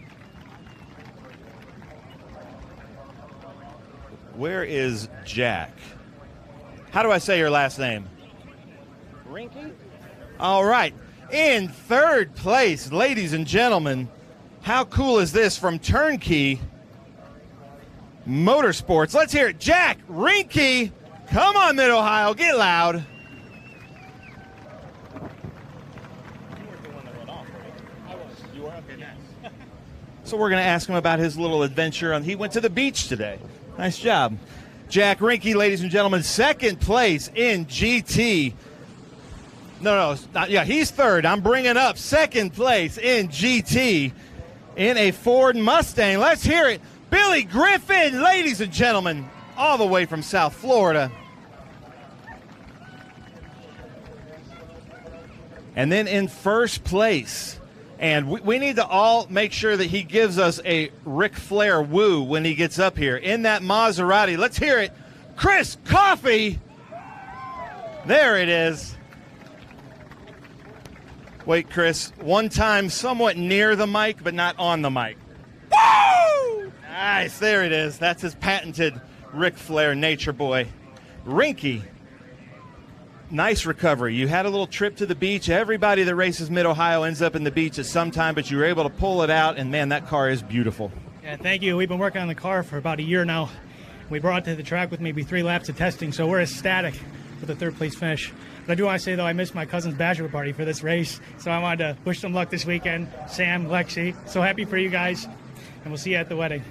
Where is Jack? How do I say your last name? Rinky? All right. In third place, ladies and gentlemen, how cool is this from Turnkey Motorsports? Let's hear it. Jack Rinky. Come on, Mid-Ohio, get loud. So we're going to ask him about his little adventure. He went to the beach today. Nice job. Jack Rinke, ladies and gentlemen, second place in GT. He's third. I'm bringing up second place in GT in a Ford Mustang. Let's hear it. Billy Griffin, ladies and gentlemen, all the way from South Florida. And then in first place, and we need to all make sure that he gives us a Ric Flair woo when he gets up here. In that Maserati, let's hear it. Chris Coffey. There it is. Wait, Chris, one time somewhat near the mic, but not on the mic. Woo! Nice, there it is. That's his patented Ric Flair Nature Boy. Rinke. Nice recovery. You had a little trip to the beach. Everybody that races Mid-Ohio ends up in the beach at some time, but you were able to pull it out, and, man, that car is beautiful. Yeah, thank you. We've been working on the car for about a year now. We brought it to the track with maybe 3 laps of testing, so we're ecstatic with the third-place finish. But I do want to say, though, I missed my cousin's bachelor party for this race, so I wanted to wish them luck this weekend. Sam, Lexi, so happy for you guys, and we'll see you at the wedding.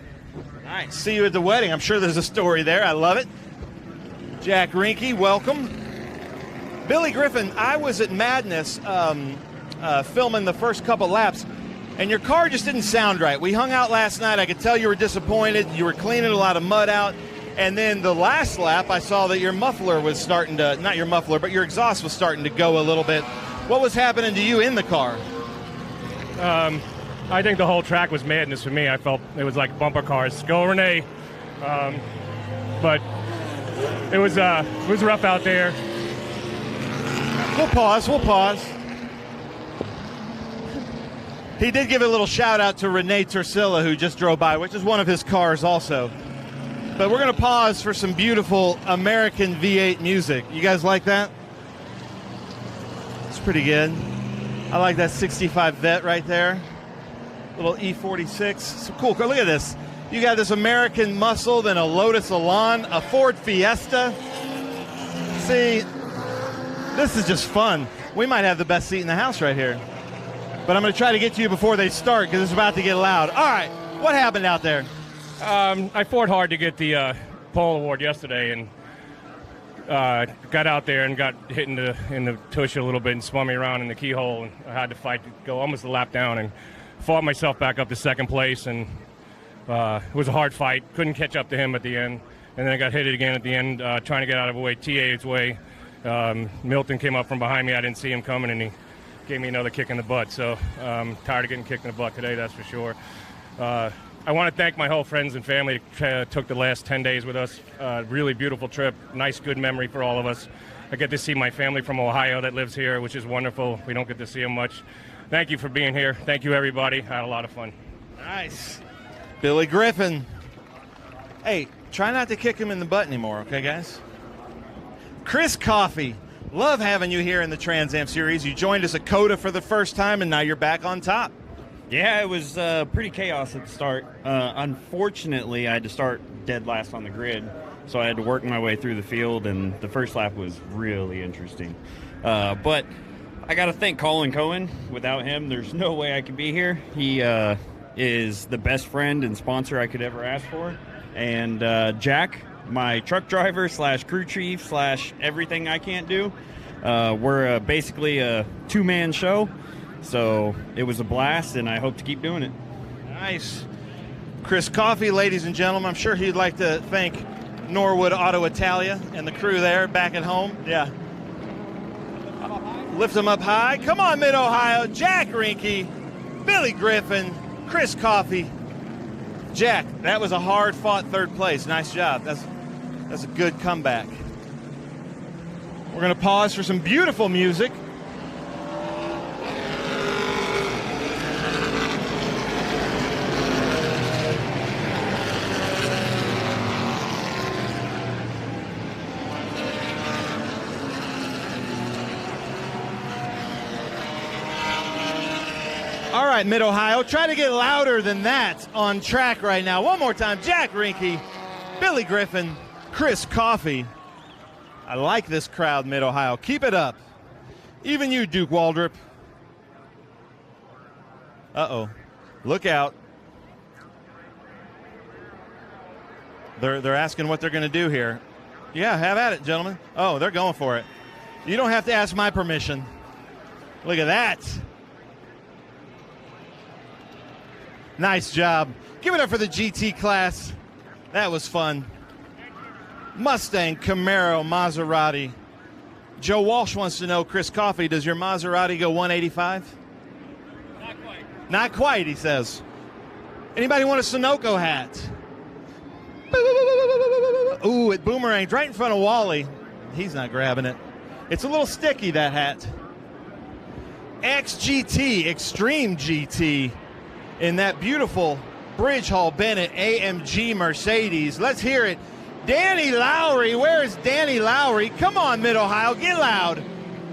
Nice. See you at the wedding. I'm sure there's a story there. I love it. Jack Rinke, welcome. Billy Griffin, I was at Madness filming the first couple laps, and your car just didn't sound right. We hung out last night. I could tell you were disappointed. You were cleaning a lot of mud out. And then the last lap, I saw that your muffler was starting to, not your muffler, but your exhaust was starting to go a little bit. What was happening to you in the car? I think the whole track was madness for me. I felt it was like bumper cars. Go, Renee. But it was rough out there. We'll pause. He did give a little shout out to Renee Tursilla, who just drove by, which is one of his cars also. But we're going to pause for some beautiful American V8 music. You guys like that? It's pretty good. I like that 65 Vet right there. Little E46. So cool. Look at this. You got this American muscle, then a Lotus Elan, a Ford Fiesta. See, this is just fun. We might have the best seat in the house right here. But I'm going to try to get to you before they start because it's about to get loud. All right, what happened out there? I fought hard to get the pole award yesterday and got out there and got hit in the tush a little bit and spun me around in the keyhole. And I had to fight to go almost a lap down and fought myself back up to second place. And it was a hard fight. Couldn't catch up to him at the end. And then I got hit again at the end trying to get out of the way, TA his way. Milton came up from behind me. I didn't see him coming, and he gave me another kick in the butt. So I'm tired of getting kicked in the butt today, that's for sure. I want to thank my whole friends and family that took the last 10 days with us. Really beautiful trip. Nice, good memory for all of us. I get to see my family from Ohio that lives here, which is wonderful. We don't get to see them much. Thank you for being here. Thank you, everybody. I had a lot of fun. Nice. Billy Griffin. Hey, try not to kick him in the butt anymore, okay, guys? Chris Coffey. Love having you here in the Trans Am Series. You joined us at COTA for the first time, and now you're back on top. Yeah, it was pretty chaos at the start. Unfortunately, I had to start dead last on the grid, so I had to work my way through the field, and the first lap was really interesting. But I got to thank Colin Cohen. Without him, there's no way I could be here. He is the best friend and sponsor I could ever ask for. And Jack, my truck driver / crew chief / everything I can't do. We're basically a two-man show. So it was a blast, and I hope to keep doing it. Nice. Chris Coffey, ladies and gentlemen, I'm sure he'd like to thank Norwood Auto Italia and the crew there back at home. Yeah. Lift them up high. Come on, Mid-Ohio. Jack Rinke, Billy Griffin, Chris Coffey. Jack, that was a hard-fought third place. Nice job. That's a good comeback. We're going to pause for some beautiful music. All right, Mid-Ohio, try to get louder than that on track right now. One more time, Jack Rinke, Billy Griffin, Chris Coffey. I like this crowd, Mid-Ohio. Keep it up. Even you, Duke Waldrop. Uh-oh. Look out. They're asking what they're going to do here. Yeah, have at it, gentlemen. Oh, they're going for it. You don't have to ask my permission. Look at that. Nice job. Give it up for the GT class. That was fun. Mustang, Camaro, Maserati. Joe Walsh wants to know, Chris Coffey, does your Maserati go 185? Not quite. Not quite, he says. Anybody want a Sunoco hat? Ooh, it boomeranged right in front of Wally. He's not grabbing it. It's a little sticky, that hat. XGT, Extreme GT, in that beautiful Bridge Hall Bennett AMG Mercedes. Let's hear it. Danny Lowry, where is Danny Lowry? Come on, Mid-Ohio, get loud.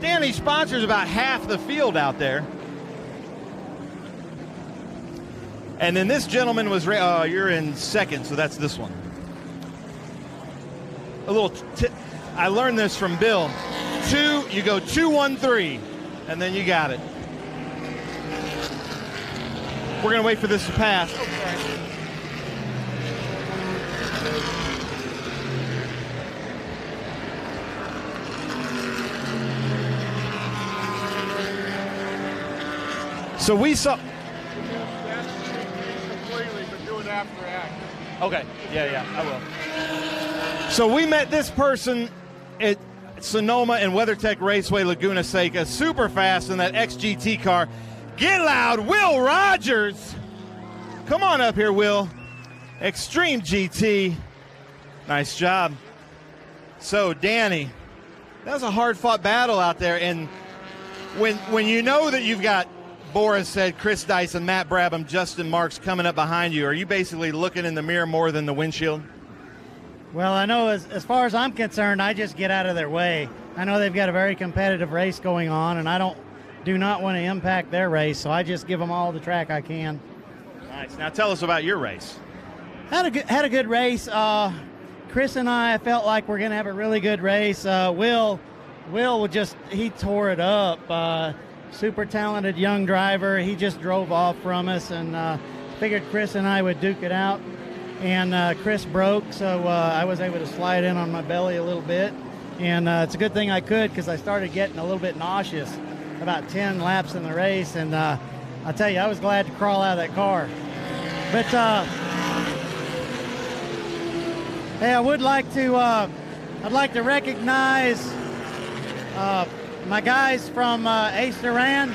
Danny sponsors about half the field out there. And then this gentleman was, you're in second, so that's this one. A little tip, I learned this from Bill. You go 2-1-3, and then you got it. We're going to wait for this to pass. So we saw. Completely, but do it after act. Okay. Yeah, I will. So we met this person at Sonoma and WeatherTech Raceway, Laguna Seca, super fast in that XGT car. Get loud, Will Rogers. Come on up here, Will. Extreme GT. Nice job. So, Danny, that was a hard-fought battle out there. And when you know that you've got Boris said, Chris Dyson, Matt Brabham, Justin Marks coming up behind you, are you basically looking in the mirror more than the windshield? Well, I know as far as I'm concerned, I just get out of their way. I know they've got a very competitive race going on, and I do not want to impact their race, so I just give them all the track I can. Nice. Now tell us about your race. Had a good race. Chris and I felt like we're going to have a really good race. Will he tore it up. Super talented young driver. He just drove off from us, and figured Chris and I would duke it out. And Chris broke, so I was able to slide in on my belly a little bit. And it's a good thing I could, because I started getting a little bit nauseous about 10 laps in the race. And I'll tell you, I was glad to crawl out of that car. But hey, I'd like to recognize my guys from Ace Duran.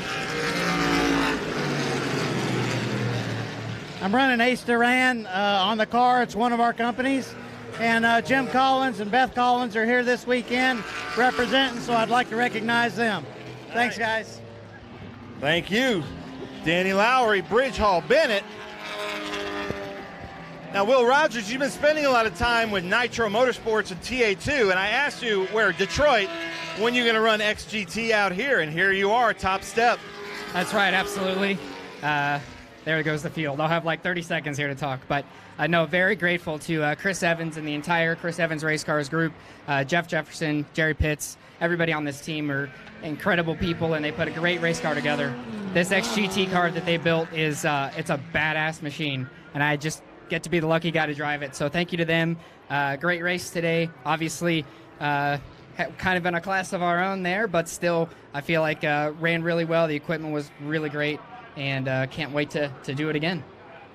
I'm running Ace Duran on the car. It's one of our companies. And Jim Collins and Beth Collins are here this weekend representing, so I'd like to recognize them. Thanks, guys. Thank you. Danny Lowry, Bridge Hall Bennett. Now, Will Rogers, you've been spending a lot of time with Nitro Motorsports and TA2, and I asked you where Detroit, when you're going to run XGT out here, and here you are, top step. That's right, absolutely. There goes the field. I'll have like 30 seconds here to talk, but no, very grateful to Chris Evans and the entire Chris Evans Race Cars group, Jeff Jefferson, Jerry Pitts, everybody on this team are incredible people, and they put a great race car together. This XGT car that they built is it's a badass machine, and I just get to be the lucky guy to drive it. So thank you to them. Great race today. Obviously, kind of in a class of our own there, but still, I feel like ran really well. The equipment was really great, and can't wait to do it again.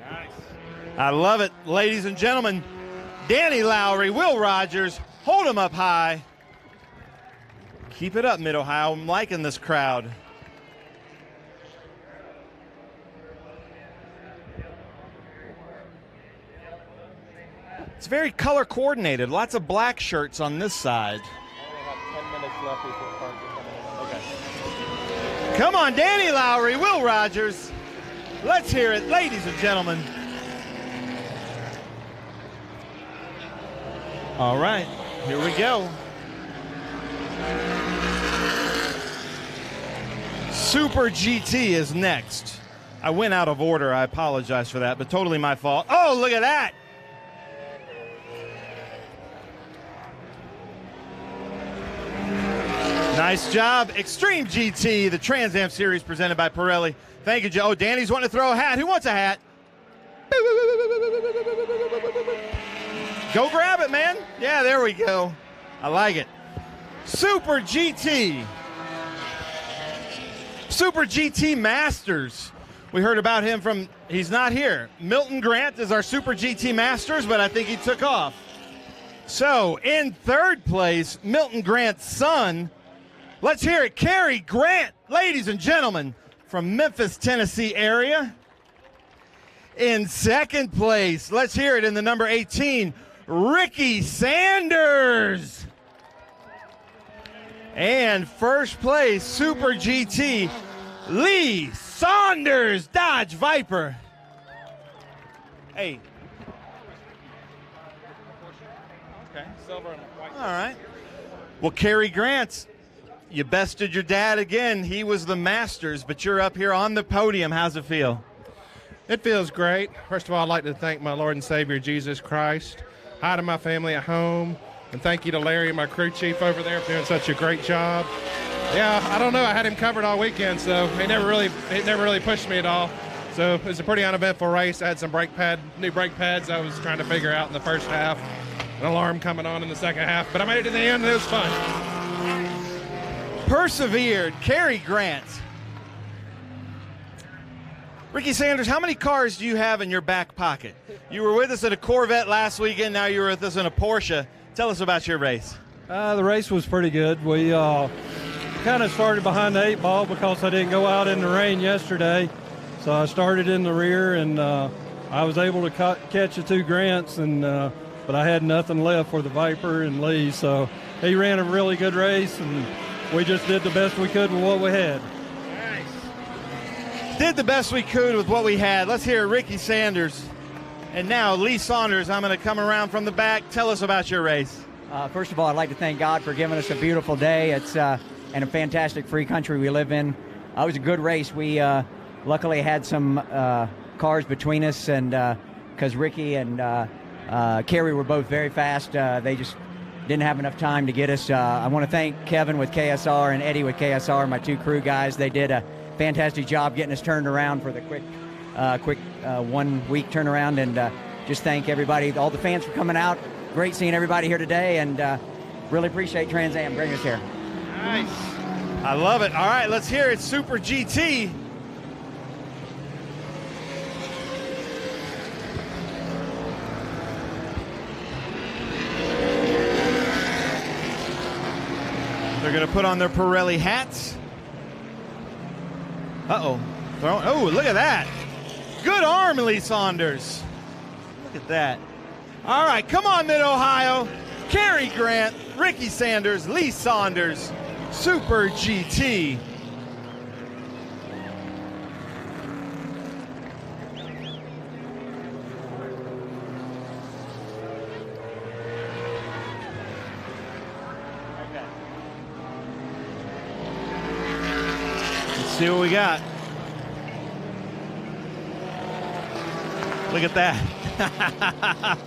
Nice. I love it. Ladies and gentlemen, Danny Lowry, Will Rogers, hold him up high. Keep it up, Mid-Ohio. I'm liking this crowd. It's very color coordinated. Lots of black shirts on this side. I only have 10 minutes left before cars are coming in. Okay. Come on, Danny Lowry, Will Rogers. Let's hear it, ladies and gentlemen. All right, here we go. Super GT is next. I went out of order. I apologize for that, but totally my fault. Oh, look at that. Nice job. Extreme GT, the Trans Am Series presented by Pirelli. Thank you, Joe. Oh, Danny's wanting to throw a hat. Who wants a hat? Go grab it, man. Yeah, there we go. I like it. Super GT. Super GT Masters. We heard about him from, he's not here. Milton Grant is our Super GT Masters, but I think he took off. So, in third place, Milton Grant's son. Let's hear it, Cary Grant, ladies and gentlemen, from Memphis, Tennessee area. In second place, let's hear it in the number 18, Ricky Sanders. And first place, Super GT, Lee Saunders, Dodge Viper. Hey. Okay, silver and white. All right. Well, Cary Grant, you bested your dad again. He was the Masters, but you're up here on the podium. How's it feel? It feels great. First of all, I'd like to thank my Lord and Savior, Jesus Christ. Hi to my family at home. And thank you to Larry, my crew chief over there, for doing such a great job. Yeah, I don't know. I had him covered all weekend, so he never really pushed me at all. So it was a pretty uneventful race. I had some new brake pads I was trying to figure out in the first half. An alarm coming on in the second half. But I made it to the end, and it was fun. Persevered, Cary Grant. Ricky Sanders, how many cars do you have in your back pocket? You were with us in a Corvette last weekend. Now you're with us in a Porsche. Tell us about your race. The race was pretty good. We kind of started behind the 8 ball because I didn't go out in the rain yesterday. So I started in the rear, and I was able to catch the 2 Grants, and but I had nothing left for the Viper and Lee. So he ran a really good race, and we just did the best we could with what we had. Did the best we could with what we had. Let's hear Ricky Sanders. And now Lee Saunders, I'm going to come around from the back. Tell us about your race. First of all, I'd like to thank God for giving us a beautiful day. It's and a fantastic free country we live in. It was a good race. We luckily had some cars between us, and because Ricky and Cary were both very fast, they just didn't have enough time to get us. I want to thank Kevin with KSR and Eddie with KSR, my 2 crew guys. They did a fantastic job getting us turned around for the quick 1 week turnaround, and just thank everybody, all the fans for coming out. Great seeing everybody here today, and really appreciate Trans Am bringing us here. Nice. I love it. All right, let's hear it. Super GT. They're going to put on their Pirelli hats. Uh-oh. Oh, look at that. Good arm, Lee Saunders. Look at that. All right, come on, Mid-Ohio. Cary Grant, Ricky Sanders, Lee Saunders, Super GT. Let's see what we got. Look at that.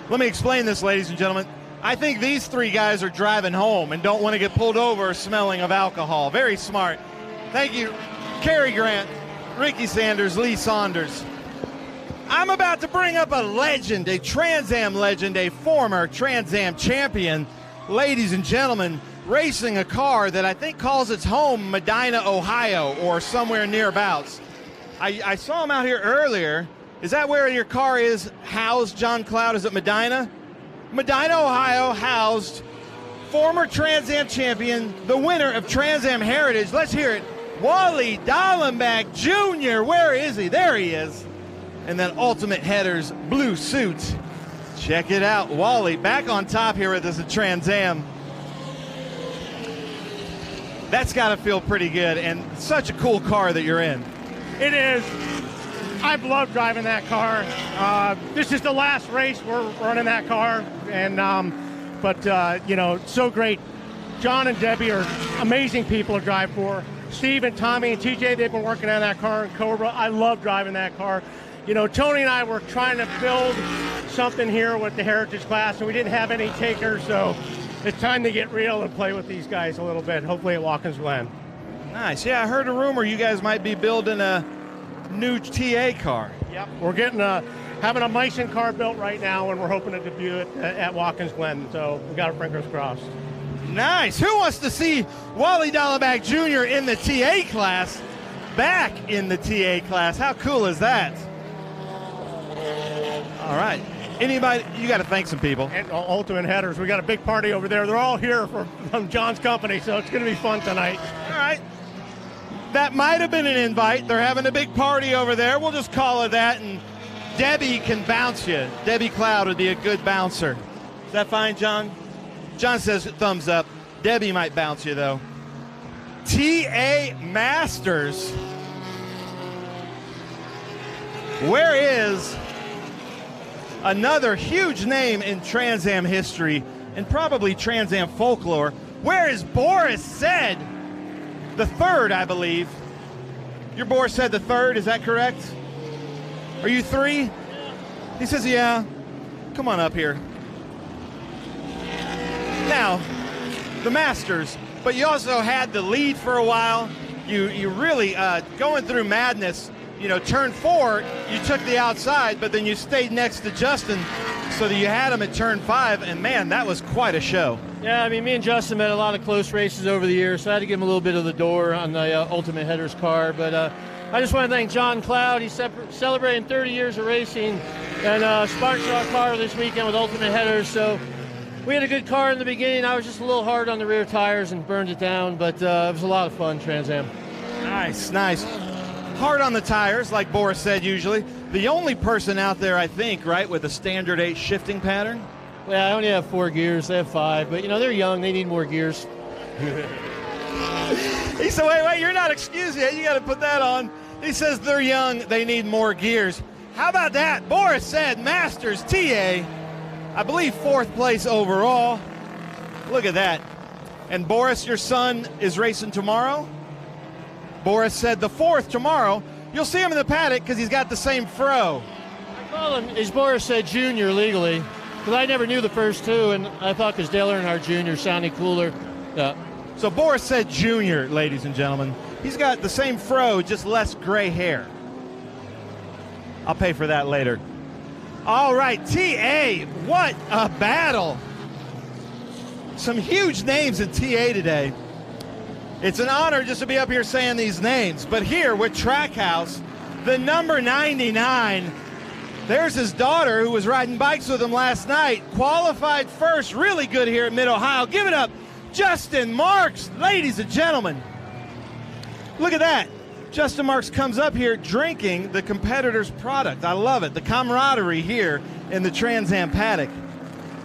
Let me explain this, ladies and gentlemen. I think these 3 guys are driving home and don't want to get pulled over smelling of alcohol. Very smart. Thank you, Cary Grant, Ricky Sanders, Lee Saunders. I'm about to bring up a legend, a Trans Am legend, a former Trans Am champion. Ladies and gentlemen, racing a car that I think calls its home Medina, Ohio, or somewhere nearabouts. I saw him out here earlier. Is that where your car is housed, John Cloud? Is it Medina? Medina, Ohio, housed former Trans Am champion, the winner of Trans Am Heritage. Let's hear it. Wally Dallenbach Jr. Where is he? There he is. And then Ultimate Headers blue suit. Check it out. Wally back on top here with us at Trans Am. That's got to feel pretty good, and such a cool car that you're in. It is. I've loved driving that car. This is the last race we're running that car, and you know, so great. John and Debbie are amazing people to drive for. Steve and Tommy and TJ, they've been working on that car, and Cobra. I love driving that car. You know, Tony and I were trying to build something here with the Heritage class, and we didn't have any takers, so it's time to get real and play with these guys a little bit, hopefully at Watkins Glen. Nice. Yeah, I heard a rumor you guys might be building a new TA car. Yep. We're getting having a Meissen car built right now, and we're hoping to debut it at Watkins Glen. So we got our fingers crossed. Nice. Who wants to see Wally Dallenbach Jr. in the TA class? Back in the TA class. How cool is that? All right. Anybody? You got to thank some people. And Ultimate Headers. We got a big party over there. They're all here from John's company, so it's going to be fun tonight. All right. That might have been an invite. They're having a big party over there. We'll just call it that, and Debbie can bounce you. Debbie Cloud would be a good bouncer. Is that fine, John? John says thumbs up. Debbie might bounce you, though. TA Masters. Where is another huge name in Trans Am history and probably Trans Am folklore? Where is Boris Said? The third, I believe. Your Boris Said the third, is that correct? Are you three? He says, yeah. Come on up here. Now, the Masters, but you also had the lead for a while. You really, going through madness, turn 4, you took the outside, but then you stayed next to Justin so that you had him at turn 5, and man, that was quite a show. Yeah, I mean, me and Justin had a lot of close races over the years, so I had to give him a little bit of the door on the Ultimate Headers car, but I just want to thank John Cloud. He's celebrating 30 years of racing, and Sportscar car this weekend with Ultimate Headers, so we had a good car in the beginning. I was just a little hard on the rear tires and burned it down, but it was a lot of fun, Trans Am. Nice. Hard on the tires, like Boris said usually. The only person out there, I think, right, with a standard 8 shifting pattern? Yeah, I only have 4 gears. They have 5, but, they're young. They need more gears. He said, wait, you're not excused yet. You got to put that on. He says they're young. They need more gears. How about that? Boris Said Masters TA. I believe 4th place overall. Look at that. And Boris, your son, is racing tomorrow? Boris Said the 4th tomorrow. You'll see him in the paddock because he's got the same fro. I call him, is Boris Said Jr. legally, because I never knew the first two, and I thought because Dale Earnhardt Jr. sounded cooler. Yeah. So Boris Said Jr., ladies and gentlemen. He's got the same fro, just less gray hair. I'll pay for that later. All right, TA, what a battle. Some huge names in TA today. It's an honor just to be up here saying these names. But here with Trackhouse, the number 99, there's his daughter who was riding bikes with him last night. Qualified first, really good here at Mid-Ohio. Give it up, Justin Marks, ladies and gentlemen. Look at that. Justin Marks comes up here drinking the competitor's product. I love it. The camaraderie here in the Trans Am paddock.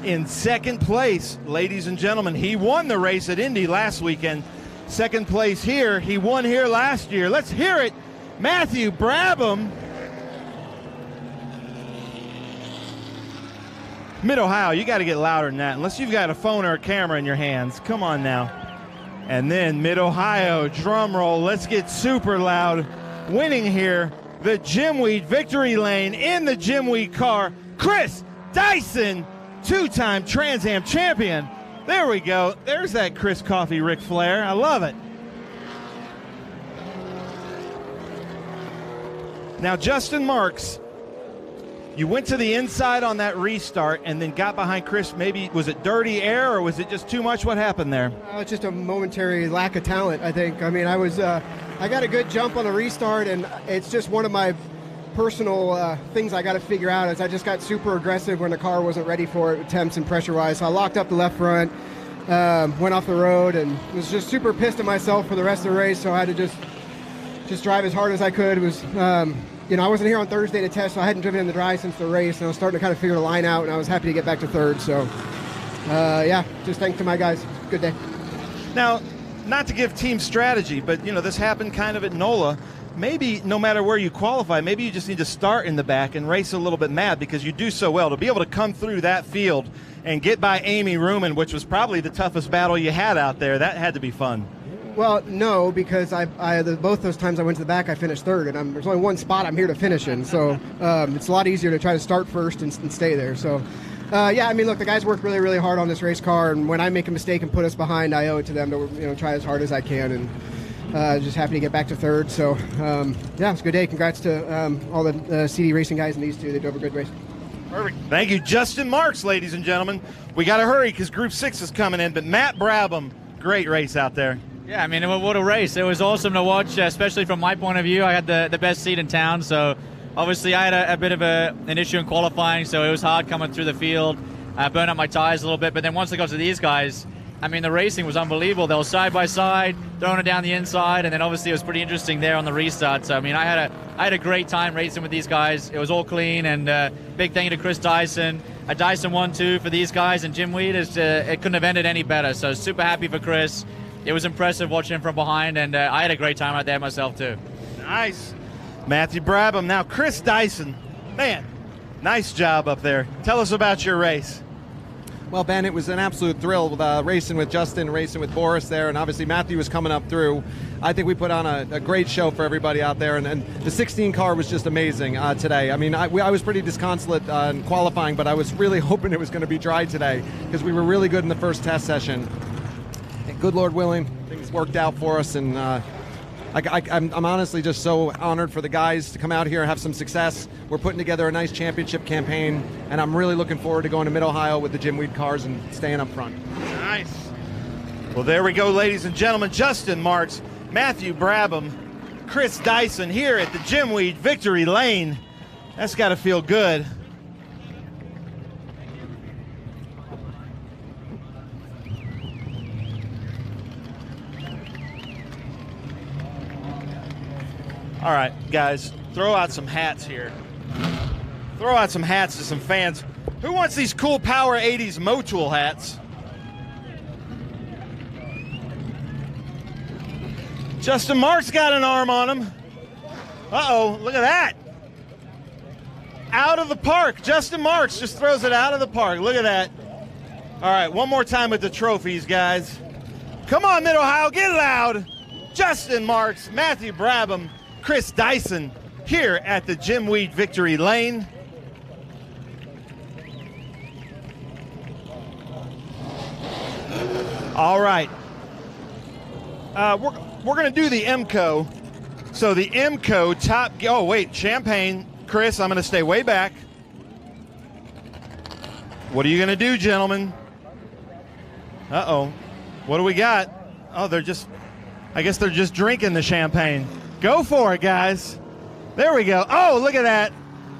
In 2nd place, ladies and gentlemen, he won the race at Indy last weekend. 2nd place here. He won here last year. Let's hear it. Matthew Brabham. Mid-Ohio, you got to get louder than that, unless you've got a phone or a camera in your hands. Come on now. And then Mid-Ohio, drum roll, let's get super loud. Winning here, the Jim Weed victory lane in the Jim Weed car, Chris Dyson, 2-time Trans Am champion. There we go. There's that Chris Coffee Ric Flair. I love it. Now, Justin Marks, you went to the inside on that restart and then got behind Chris. Maybe, was it dirty air or was it just too much? What happened there? It's just a momentary lack of talent, I think. I mean, I got a good jump on the restart, and it's just one of my personal things I got to figure out is I just got super aggressive when the car wasn't ready for it, temps and pressure-wise. So I locked up the left front, went off the road, and was just super pissed at myself for the rest of the race, so I had to just drive as hard as I could. It was, I wasn't here on Thursday to test, so I hadn't driven in the dry since the race, and I was starting to kind of figure the line out, and I was happy to get back to 3rd. So, just thanks to my guys. Good day. Now, not to give team strategy, but, this happened kind of at NOLA. Maybe no matter where you qualify, maybe you just need to start in the back and race a little bit mad because you do so well. To be able to come through that field and get by Amy Ruman, which was probably the toughest battle you had out there, that had to be fun. Well, no, because both those times I went to the back, I finished 3rd, and there's only one spot I'm here to finish in. So it's a lot easier to try to start first and stay there. So, look, the guys worked really, really hard on this race car, and when I make a mistake and put us behind, I owe it to them to try as hard as I can. And Just happy to get back to third. So, yeah, it's a good day. Congrats to all the CD Racing guys and these two. They drove a good race. Perfect. Thank you, Justin Marks, ladies and gentlemen. We got to hurry because Group 6 is coming in, but Matt Brabham, great race out there. Yeah, I mean, what a race. It was awesome to watch, especially from my point of view. I had the best seat in town, so obviously I had a bit of an issue in qualifying, so it was hard coming through the field. I burned up my tires a little bit, but then once I got to these guys, I mean, the racing was unbelievable. They were side by side, throwing it down the inside, and then obviously it was pretty interesting there on the restart. So, I mean, I had a great time racing with these guys. It was all clean, and big thank you to Chris Dyson. A Dyson 1-2 for these guys, and Jim Weed, it couldn't have ended any better. So, super happy for Chris. It was impressive watching him from behind, and I had a great time out there myself, too. Nice. Matthew Brabham. Now, Chris Dyson. Man, nice job up there. Tell us about your race. Well, Ben, it was an absolute thrill racing with Justin, racing with Boris there, and obviously Matthew was coming up through. I think we put on a great show for everybody out there, and the 16 car was just amazing today. I mean, I was pretty disconsolate in qualifying, but I was really hoping it was going to be dry today because we were really good in the first test session. And good Lord willing, things worked out for us, and I'm honestly just so honored for the guys to come out here and have some success. We're putting together a nice championship campaign, and I'm really looking forward to going to Mid-Ohio with the Jim Weed cars and staying up front. Nice. Well, there we go, ladies and gentlemen. Justin Marks, Matthew Brabham, Chris Dyson here at the Jim Weed Victory Lane. That's got to feel good. All right, guys, throw out some hats here. Throw out some hats to some fans. Who wants these cool Power 80s Motul hats? Justin Marks got an arm on him. Uh-oh, look at that. Out of the park. Justin Marks just throws it out of the park. Look at that. All right, one more time with the trophies, guys. Come on, Mid-Ohio, get loud. Justin Marks, Matthew Brabham, Chris Dyson here at the Jim Weed Victory Lane. All right. We're going to do the PERMCO. So the PERMCO top... Oh, wait, champagne. Chris, I'm going to stay way back. What are you going to do, gentlemen? Uh-oh. What do we got? Oh, I guess they're just drinking the champagne. Go for it, guys. There we go. Oh, look at that.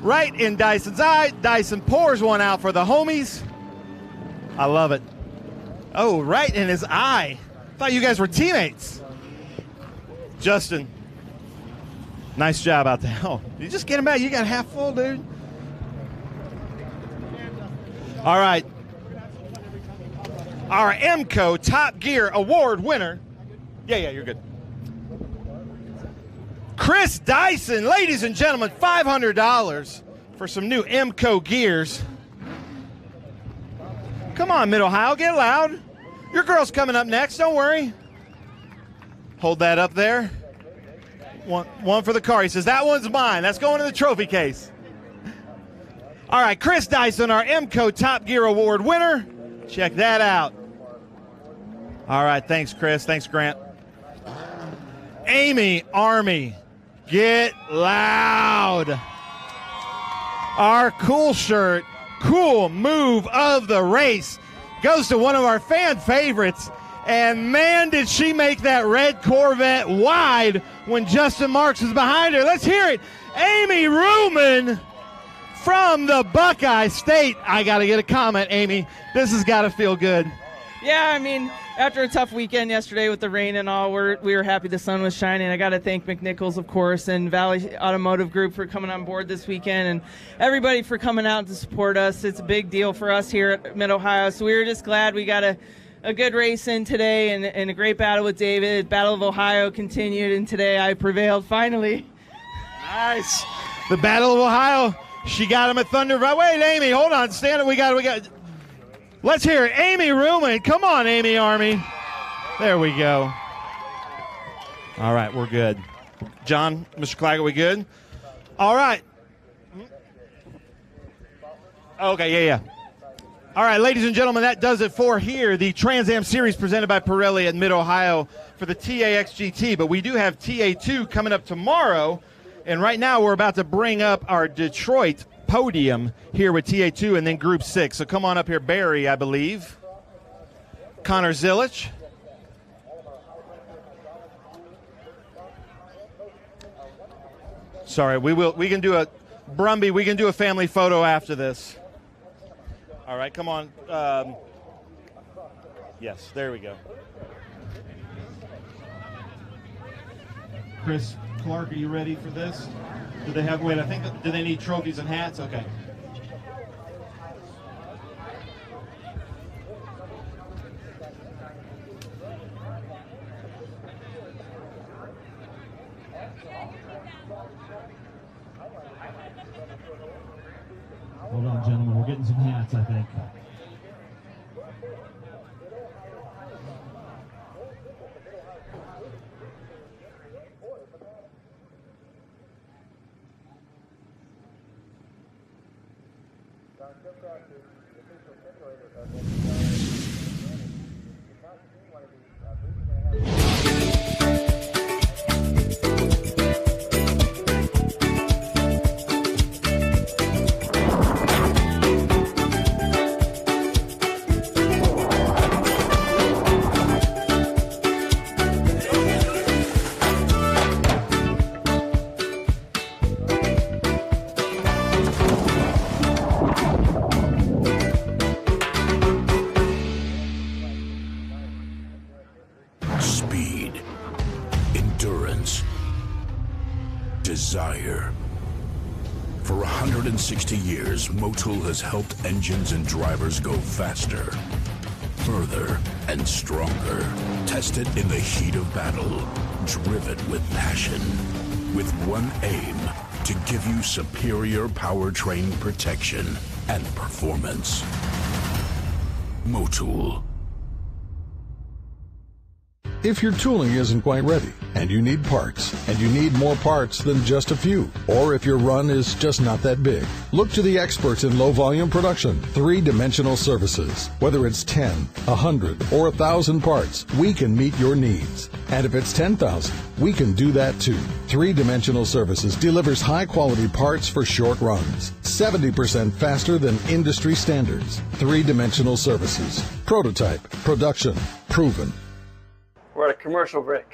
Right in Dyson's eye. Dyson pours one out for the homies. I love it. Oh, right in his eye. Thought you guys were teammates. Justin, nice job out there. Oh, you just get him out. You got half full, dude. All right. Our PERMCO Top Gear Award winner. Yeah, you're good. Chris Dyson, ladies and gentlemen, $500 for some new PERMCO gears. Come on, Mid-Ohio, get loud. Your girl's coming up next, don't worry. Hold that up there. One for the car. He says, that one's mine. That's going in the trophy case. All right, Chris Dyson, our PERMCO Top Gear Award winner. Check that out. All right, thanks, Chris. Thanks, Grant. Amy Army, get loud. Our cool shirt, cool move of the race goes to one of our fan favorites. And man, did she make that red Corvette wide when Justin Marks was behind her. Let's hear it. Amy Ruman from the Buckeye State. I got to get a comment, Amy. This has got to feel good. Yeah, I mean, after a tough weekend yesterday with the rain and all, we were happy the sun was shining. I got to thank McNichols, of course, and Valley Automotive Group for coming on board this weekend, and everybody for coming out to support us. It's a big deal for us here at Mid-Ohio, so we were just glad we got a good race in today and a great battle with David. Battle of Ohio continued, and today I prevailed finally. Nice. The Battle of Ohio. She got him at Thunder. Wait, Amy, hold on. Stand up. We got. Let's hear it. Amy Ruman. Come on, Amy Army. There we go. All right, we're good. John, Mr. Claggett, we good? All right. Okay, yeah. All right, ladies and gentlemen, that does it for here. The Trans Am Series presented by Pirelli at Mid-Ohio for the TAX GT. But we do have TA2 coming up tomorrow. And right now we're about to bring up our Detroit podium here with TA2 and then Group 6. So come on up here, Barry, I believe. Connor Zilich. Sorry, we can do a Brumby, we can do a family photo after this. All right, come on. Yes, there we go. Chris Clark, are you ready for this? Do they have, wait, I think, do they need trophies and hats? Okay. Hold on, gentlemen. We're getting some hats, I think. Desire. For 160 years, Motul has helped engines and drivers go faster, further, and stronger. Tested in the heat of battle, driven with passion, with one aim, to give you superior powertrain protection and performance. Motul. If your tooling isn't quite ready, and you need parts, and you need more parts than just a few, or if your run is just not that big, look to the experts in low-volume production, 3-dimensional services. Whether it's 10, 100, or 1,000 parts, we can meet your needs. And if it's 10,000, we can do that too. 3-dimensional services delivers high-quality parts for short runs, 70% faster than industry standards. 3-dimensional services. Prototype, production, proven. We're at a commercial break.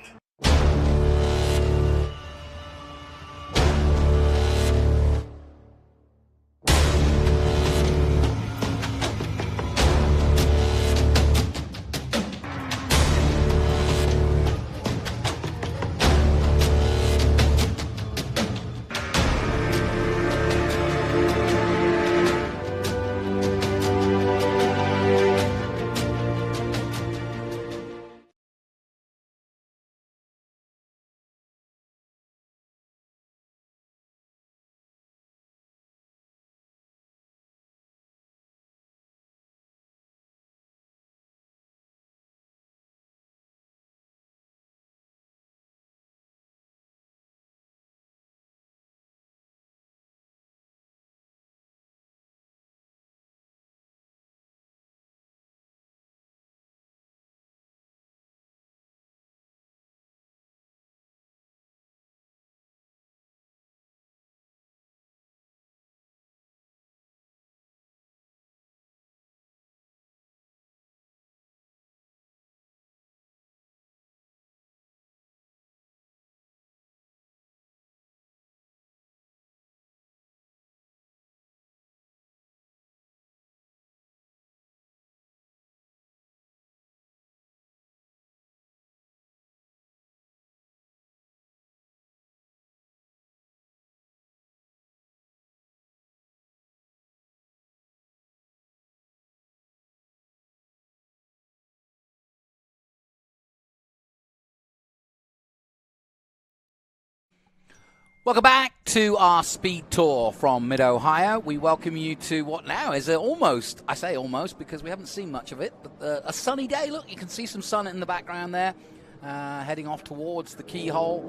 Welcome back to our speed tour from Mid-Ohio. We welcome you to what now is almost, I say almost because we haven't seen much of it, but a sunny day. Look, you can see some sun in the background there, heading off towards the keyhole.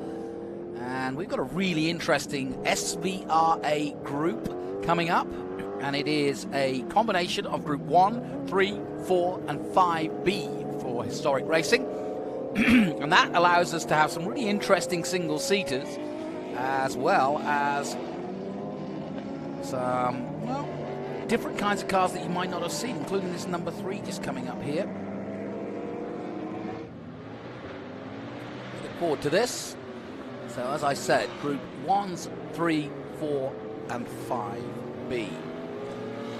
And we've got a really interesting SVRA group coming up. And it is a combination of Group 1, 3, 4, and 5B for historic racing. And that allows us to have some really interesting single-seaters, as well as some, well, different kinds of cars that you might not have seen, including this number 3 just coming up here. Look forward to this. So, as I said, Group 1s, 3, 4, and 5B.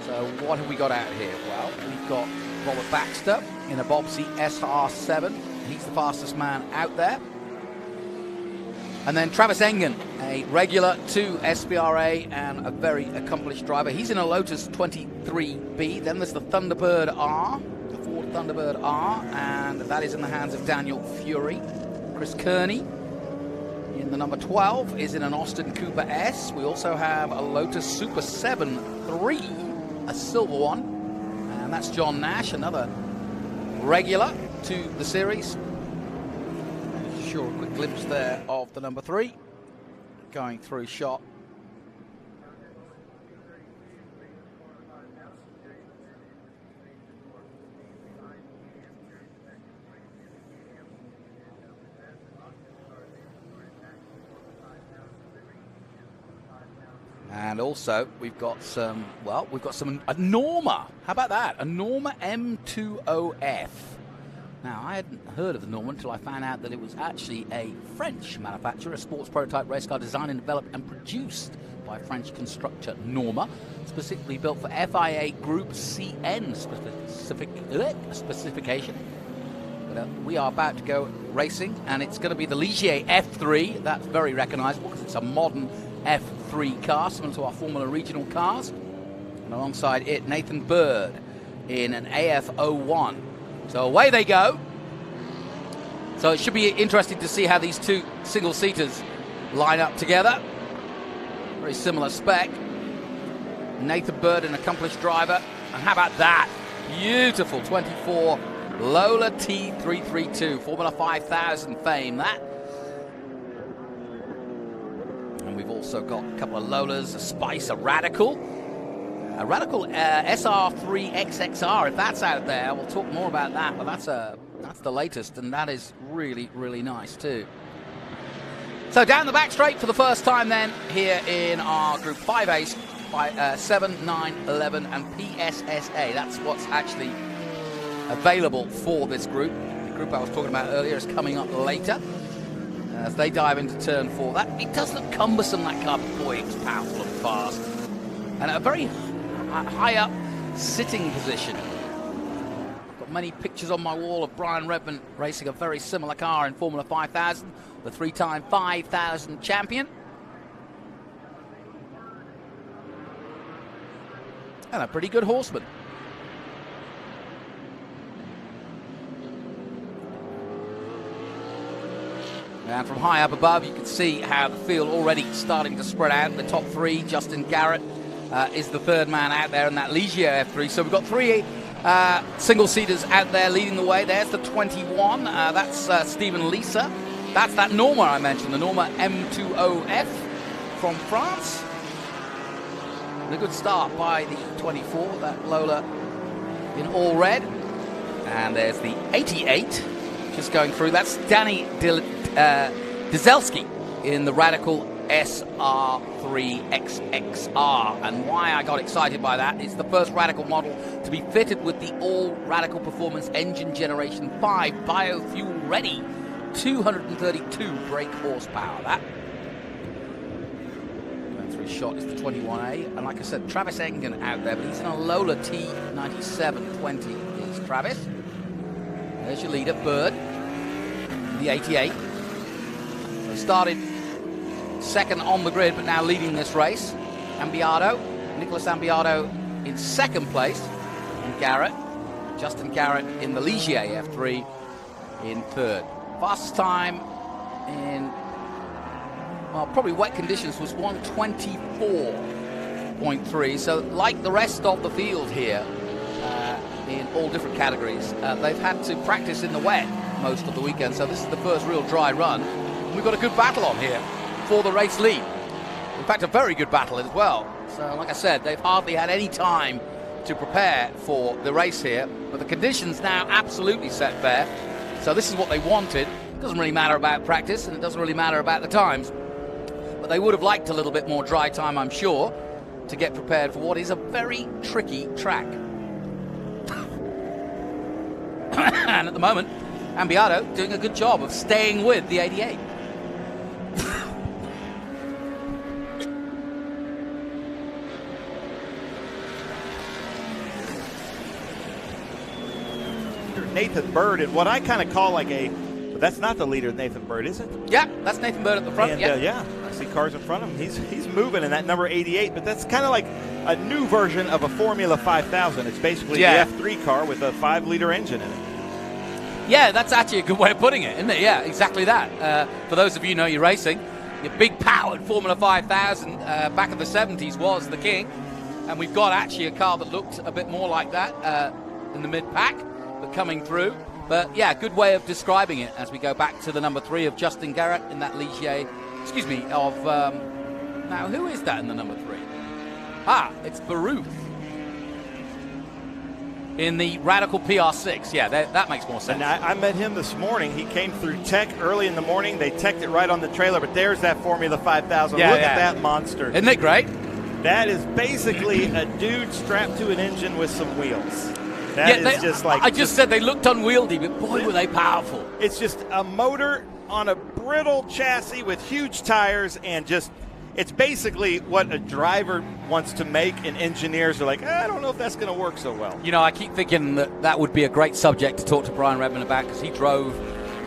So what have we got out here? Well, we've got Robert Baxter in a Bobsey SR7. He's the fastest man out there. And then Travis Engen, a regular to SVRA and a very accomplished driver. He's in a Lotus 23B. Then there's the Thunderbird R, the Ford Thunderbird R, and that is in the hands of Daniel Fury. Chris Kearney in the number 12 is in an Austin Cooper S. We also have a Lotus Super 7 3, a silver one, and that's John Nash, another regular to the series. Sure, a quick glimpse there of the number 3 going through shot. And also, we've got some, well, a Norma. How about that? A Norma M20F. Now, I hadn't heard of the Norma until I found out that it was actually a French manufacturer, a sports prototype race car designed and developed and produced by French constructor Norma, specifically built for FIA Group CN specification. But we are about to go racing, and it's going to be the Ligier F3. That's very recognizable because it's a modern F3 car, similar to our Formula Regional cars. And alongside it, Nathan Bird in an AF01. So away they go. So it should be interesting to see how these two single-seaters line up together. Very similar spec. Nathan Bird, an accomplished driver. And how about that? Beautiful 24 Lola T332, Formula 5000 fame, that. And we've also got a couple of Lolas, a Spice, a Radical SR3 XXR, if that's out there. We'll talk more about that, but that's the latest, and that is really, really nice too. So down the back straight for the first time then here in our Group 5A's, 7, 9, 11, and PSSA. That's what's actually available for this group. The group I was talking about earlier is coming up later as they dive into turn 4. It does look cumbersome, that car, but boy, it's powerful and fast. And a very high up sitting position. I've got many pictures on my wall of Brian Redman racing a very similar car in Formula 5000, the 3-time 5000 champion. And a pretty good horseman. And from high up above, you can see how the field already starting to spread out. The top 3, Justin Garrett is the third man out there in that Ligier F3. So we've got 3 single-seaters out there leading the way. There's the 21. That's Stephen Lisa. That's that Norma I mentioned, the Norma M20F from France. And a good start by the 24, that Lola in all red. And there's the 88 just going through. That's Danny Dzelski in the Radical SR3XXR. And why I got excited by that, it's the first Radical model to be fitted with the all Radical Performance Engine Generation 5 biofuel ready 232 brake horsepower. That going through shot is the 21A. And like I said, Travis Engen out there, but he's in a Lola T9720 is Travis. There's your leader, Bird, the 88. So started second on the grid, but now leading this race. Nicholas Ambiado in second place. And Justin Garrett in the Ligier F3 in third. Fastest time in, well, probably wet conditions was 1:24.3. So like the rest of the field here, in all different categories, they've had to practice in the wet most of the weekend. So this is the first real dry run. And we've got a good battle on here for the race lead. In fact, a very good battle as well. So, like I said, they've hardly had any time to prepare for the race here, but the conditions now absolutely set fair. So this is what they wanted. It doesn't really matter about practice, and it doesn't really matter about the times, but they would have liked a little bit more dry time, I'm sure, to get prepared for what is a very tricky track. And at the moment, Ambiato doing a good job of staying with the 88. Nathan Bird and what I kind of call like but that's not the leader, Nathan Bird, is it? Yeah, that's Nathan Bird at the front. And, yeah, I see cars in front of him. He's moving in that number 88, but that's kind of like a new version of a Formula 5000. It's basically the F3 car with a 5-liter engine in it. Yeah, that's actually a good way of putting it, isn't it? Yeah, exactly that. For those of you who know your racing, your big powered Formula 5000 back in the 70s was the king, and we've got actually a car that looked a bit more like that in the mid-pack, but coming through. But yeah, good way of describing it as we go back to the number 3 of Justin Garrett in that Ligier, of, now who is that in the number 3? It's Baruth in the Radical PR6. Yeah, that makes more sense. And I met him this morning. He came through tech early in the morning. They teched it right on the trailer, but there's that Formula 5000. Look at that monster. Isn't it great? That is basically a dude strapped to an engine with some wheels. That is just like... I just said they looked unwieldy, but boy, were they powerful. It's just a motor on a brittle chassis with huge tires and just... It's basically what a driver wants to make, and engineers are like, I don't know if that's going to work so well. You know, I keep thinking that would be a great subject to talk to Brian Redman about, because he drove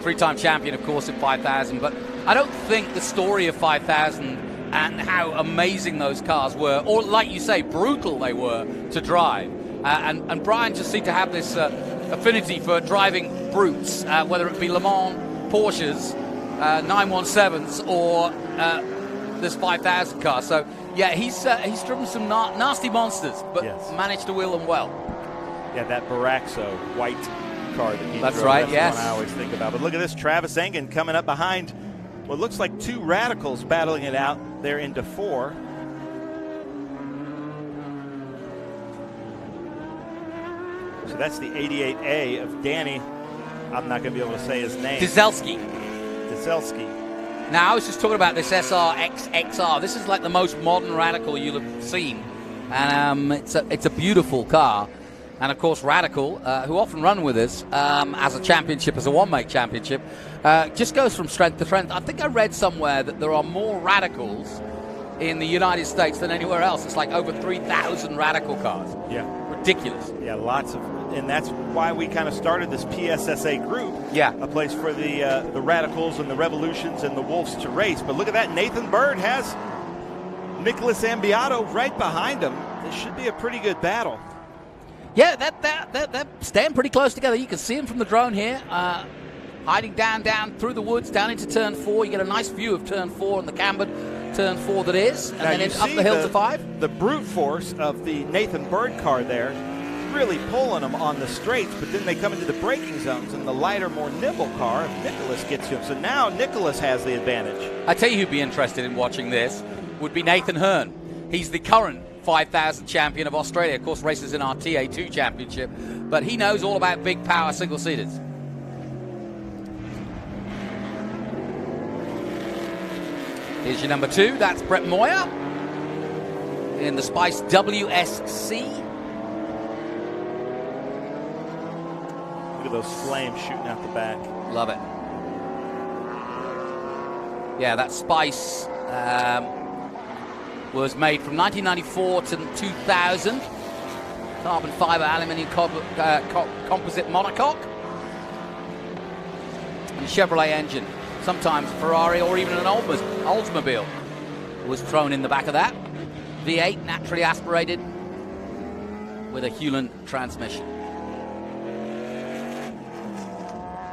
3-time champion, of course, in 5,000. But I don't think the story of 5,000 and how amazing those cars were, or like you say, brutal they were to drive. And Brian just seemed to have this affinity for driving brutes, whether it be Le Mans, Porsches, 917s, or this 5,000 car. So yeah, he's driven some nasty monsters, but managed to wheel them well. Yeah, that Baraxo white car that he That's drove. right. That's yes. the one I always think about. But look at this, Travis Engen coming up behind what looks like 2 Radicals battling it out there into 4. So that's the 88A of Danny. I'm not going to be able to say his name. Dieselski. Now, I was just talking about this SRX-XR. This is like the most modern Radical you'll have seen. And it's a beautiful car. And, of course, Radical, who often run with us as a championship, as a one-make championship, just goes from strength to strength. I think I read somewhere that there are more Radicals in the United States than anywhere else. It's like over 3,000 Radical cars. Yeah. Ridiculous. Yeah, lots of, and that's why we kind of started this PSSA group. Yeah. A place for the Radicals and the Revolutions and the Wolves to race. But look at that, Nathan Bird has Nicholas Ambiato right behind him. This should be a pretty good battle. Yeah, they're staying pretty close together. You can see them from the drone here, hiding down through the woods, down into turn 4. You get a nice view of turn 4 and the cambered turn 4 that is, and then up the hill to 5. The brute force of the Nathan Bird car there, really pulling them on the straights, but then they come into the braking zones, and the lighter, more nimble car, Nicholas gets to him. So now Nicholas has the advantage. I tell you who'd be interested in watching this would be Nathan Hearn. He's the current 5,000 champion of Australia, of course races in our TA2 championship, but he knows all about big power single-seaters. Here's your number 2, that's Brett Moyer in the Spice WSC. Look at those flames shooting out the back. Love it. Yeah, that Spice was made from 1994 to 2000. Carbon fiber aluminium composite monocoque. And a Chevrolet engine. Sometimes a Ferrari or even an Oldsmobile was thrown in the back of that. V8 naturally aspirated with a Hewland transmission.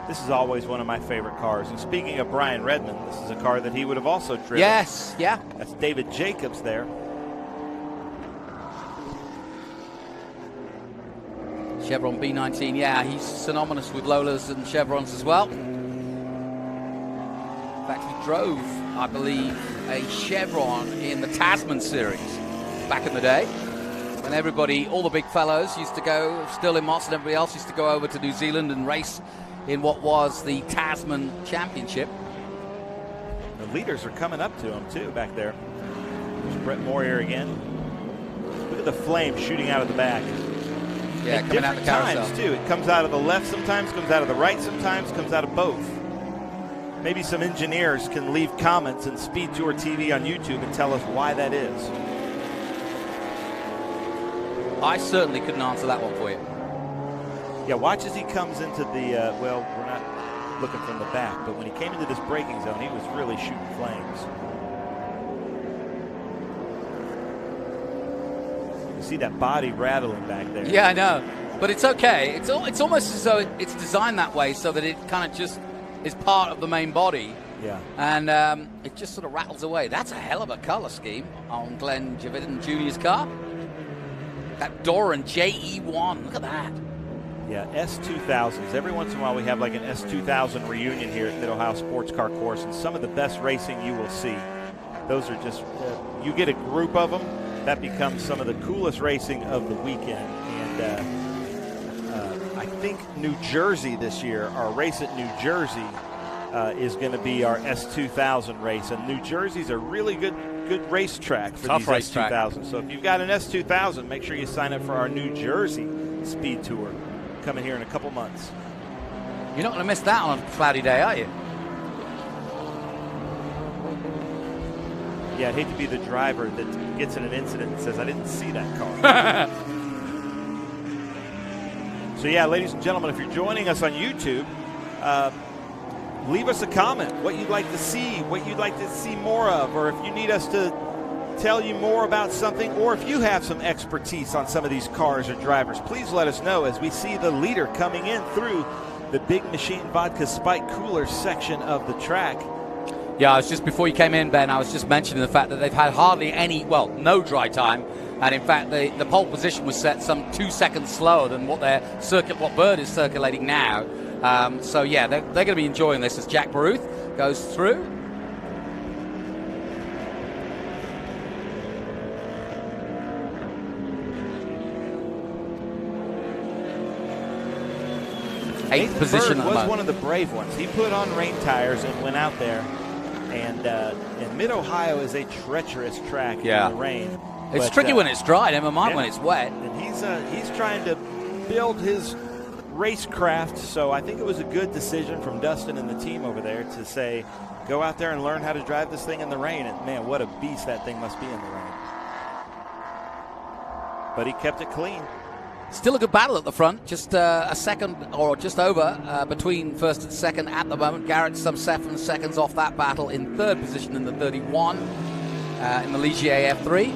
This is always one of my favorite cars. And speaking of Brian Redman, this is a car that he would have also driven. Yes, yeah. That's David Jacobs there. Chevron B19, yeah, he's synonymous with Lolas and Chevrons as well. In fact, he drove, I believe, a Chevron in the Tasman series back in the day. When everybody, all the big fellows used to go, still in Moss and everybody else used to go over to New Zealand and race in what was the Tasman Championship. The leaders are coming up to him too back there. There's Brett Moore here again. Look at the flame shooting out of the back. Yeah, coming out of the carousel. Times too. It comes out of the left sometimes, comes out of the right sometimes, comes out of both. Maybe some engineers can leave comments in SpeedTour TV on YouTube and tell us why that is. I certainly couldn't answer that one for you. Yeah, watch as he comes into the, well, we're not looking from the back, but when he came into this braking zone, he was really shooting flames. You see that body rattling back there. Yeah, I know, but it's okay. It's almost as though it's designed that way so that it kind of just is part of the main body. Yeah. And it just sort of rattles away. That's a hell of a color scheme on Glenn Javidon Jr.'s car. That Doran JE1, look at that. Yeah, S2000s. Every once in a while we have like an S2000 reunion here at Mid-Ohio Sports Car Course, and some of the best racing you will see. Those are just, you get a group of them, that becomes some of the coolest racing of the weekend. And I think New Jersey this year, our race at New Jersey is going to be our S2000 race. And New Jersey's a really good racetrack for Tough these racetrack. S2000s. So if you've got an S2000, make sure you sign up for our New Jersey Speed Tour coming here in a couple months. You're not going to miss that on a cloudy day, are you? Yeah, I'd hate to be the driver that gets in an incident and says, I didn't see that car. So yeah, ladies and gentlemen, if you're joining us on YouTube, leave us a comment, what you'd like to see, what you'd like to see more of, or if you need us to tell you more about something, or if you have some expertise on some of these cars or drivers, please let us know as we see the leader coming in through the Big Machine Vodka Spike Cooler section of the track. Yeah, I was just, before you came in, Ben, I was just mentioning the fact that they've had hardly any, well, no dry time. And in fact, the pole position was set some 2 seconds slower than what what Bird is circulating now. So yeah, they're going to be enjoying this as Jack Baruth goes through. Eighth position Bird was one of the brave ones. He put on rain tires and went out there. And Mid-Ohio is a treacherous track in the rain. It's tricky when it's dry, never mind yeah. when it's wet. And he's trying to build his racecraft, so I think it was a good decision from Dustin and the team over there to say, go out there and learn how to drive this thing in the rain. And man, what a beast that thing must be in the rain. But he kept it clean. Still a good battle at the front, just a second or just over between first and second at the moment. Garrett's some 7 seconds off that battle in third position in the 31 in the Ligier F3.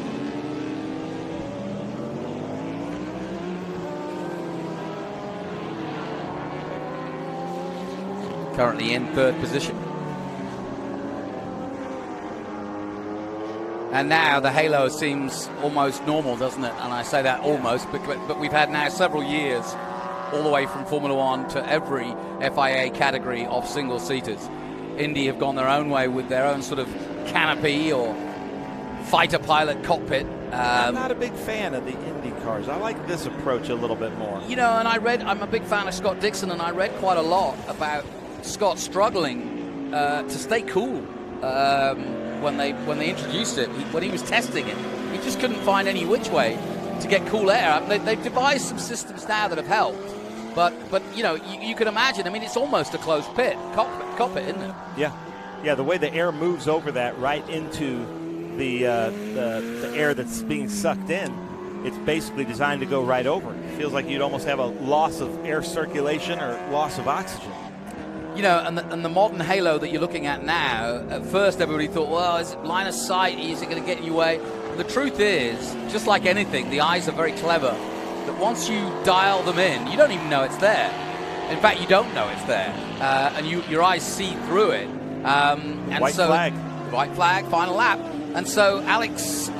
Currently in third position. And now the halo seems almost normal, doesn't it? And I say that almost, but we've had now several years, all the way from Formula One to every FIA category of single-seaters. Indy have gone their own way with their own sort of canopy or fighter pilot cockpit. I'm not a big fan of the Indy cars. I like this approach a little bit more. You know, and I'm a big fan of Scott Dixon, and I read quite a lot about Scott struggling to stay cool. When they introduced it, when he was testing it, he just couldn't find any which way to get cool air. They've devised some systems now that have helped, but you know, you can imagine. I mean, it's almost a closed cockpit, isn't it? Yeah. The way the air moves over that right into the air that's being sucked in, it's basically designed to go right over. It feels like you'd almost have a loss of air circulation or loss of oxygen. You know, and the modern halo that you're looking at now, at first everybody thought, well, is it line of sight? Is it going to get in your way? But the truth is, just like anything, the eyes are very clever, that once you dial them in, you don't even know it's there. In fact, you don't know it's there. And your eyes see through it. And White flag. White flag, final lap. And so Alex...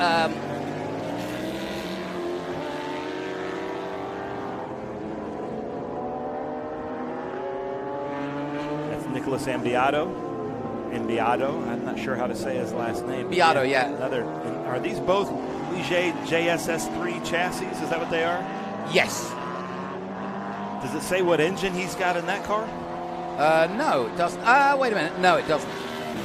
Nicholas Ambiado, I'm not sure how to say his last name. Beato, yeah. Are these both Ligier JSS3 chassis. Is that what they are? Yes. Does it say what engine he's got in that car? No, it doesn't. Wait a minute. No, it doesn't.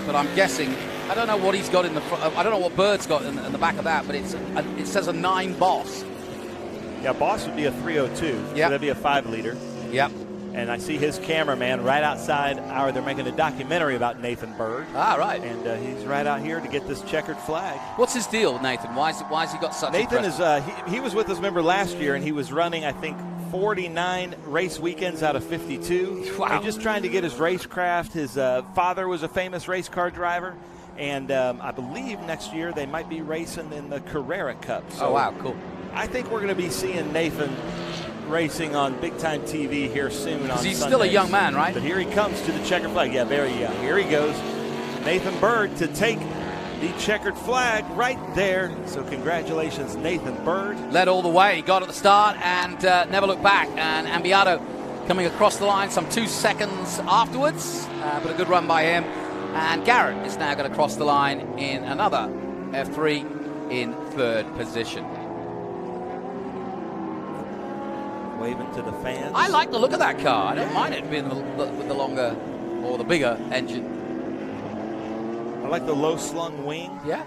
But I'm guessing. I don't know what he's got in the front. I don't know what Bird's got in the back of that, but it says a 9 Boss. Yeah, Boss would be a 302. Yep. So that'd be a 5-liter. Yep. And I see his cameraman right outside. They're making a documentary about Nathan Bird. Ah, right. And he's right out here to get this checkered flag. What's his deal, Nathan? Why has he got such? Nathan is he was with us, remember, last year, and he was running, I think, 49 race weekends out of 52. Wow. And just trying to get his racecraft. His father was a famous race car driver. And I believe next year they might be racing in the Carrera Cup. So oh, wow, cool. I think we're going to be seeing Nathan racing on big-time TV here soon on He's Sundays. still a young man, right? But here he comes to the checkered flag. Yeah, very young. Here he goes. Nathan Bird to take the checkered flag right there. So congratulations, Nathan Bird. Led all the way. Got at the start and never looked back. And Ambiato coming across the line some 2 seconds afterwards. But a good run by him. And Garrett is now going to cross the line in another F3 in 3rd position. Waving to the fans. I like the look of that car. I don't mind it being with the longer or the bigger engine. I like the low-slung wing. Yeah.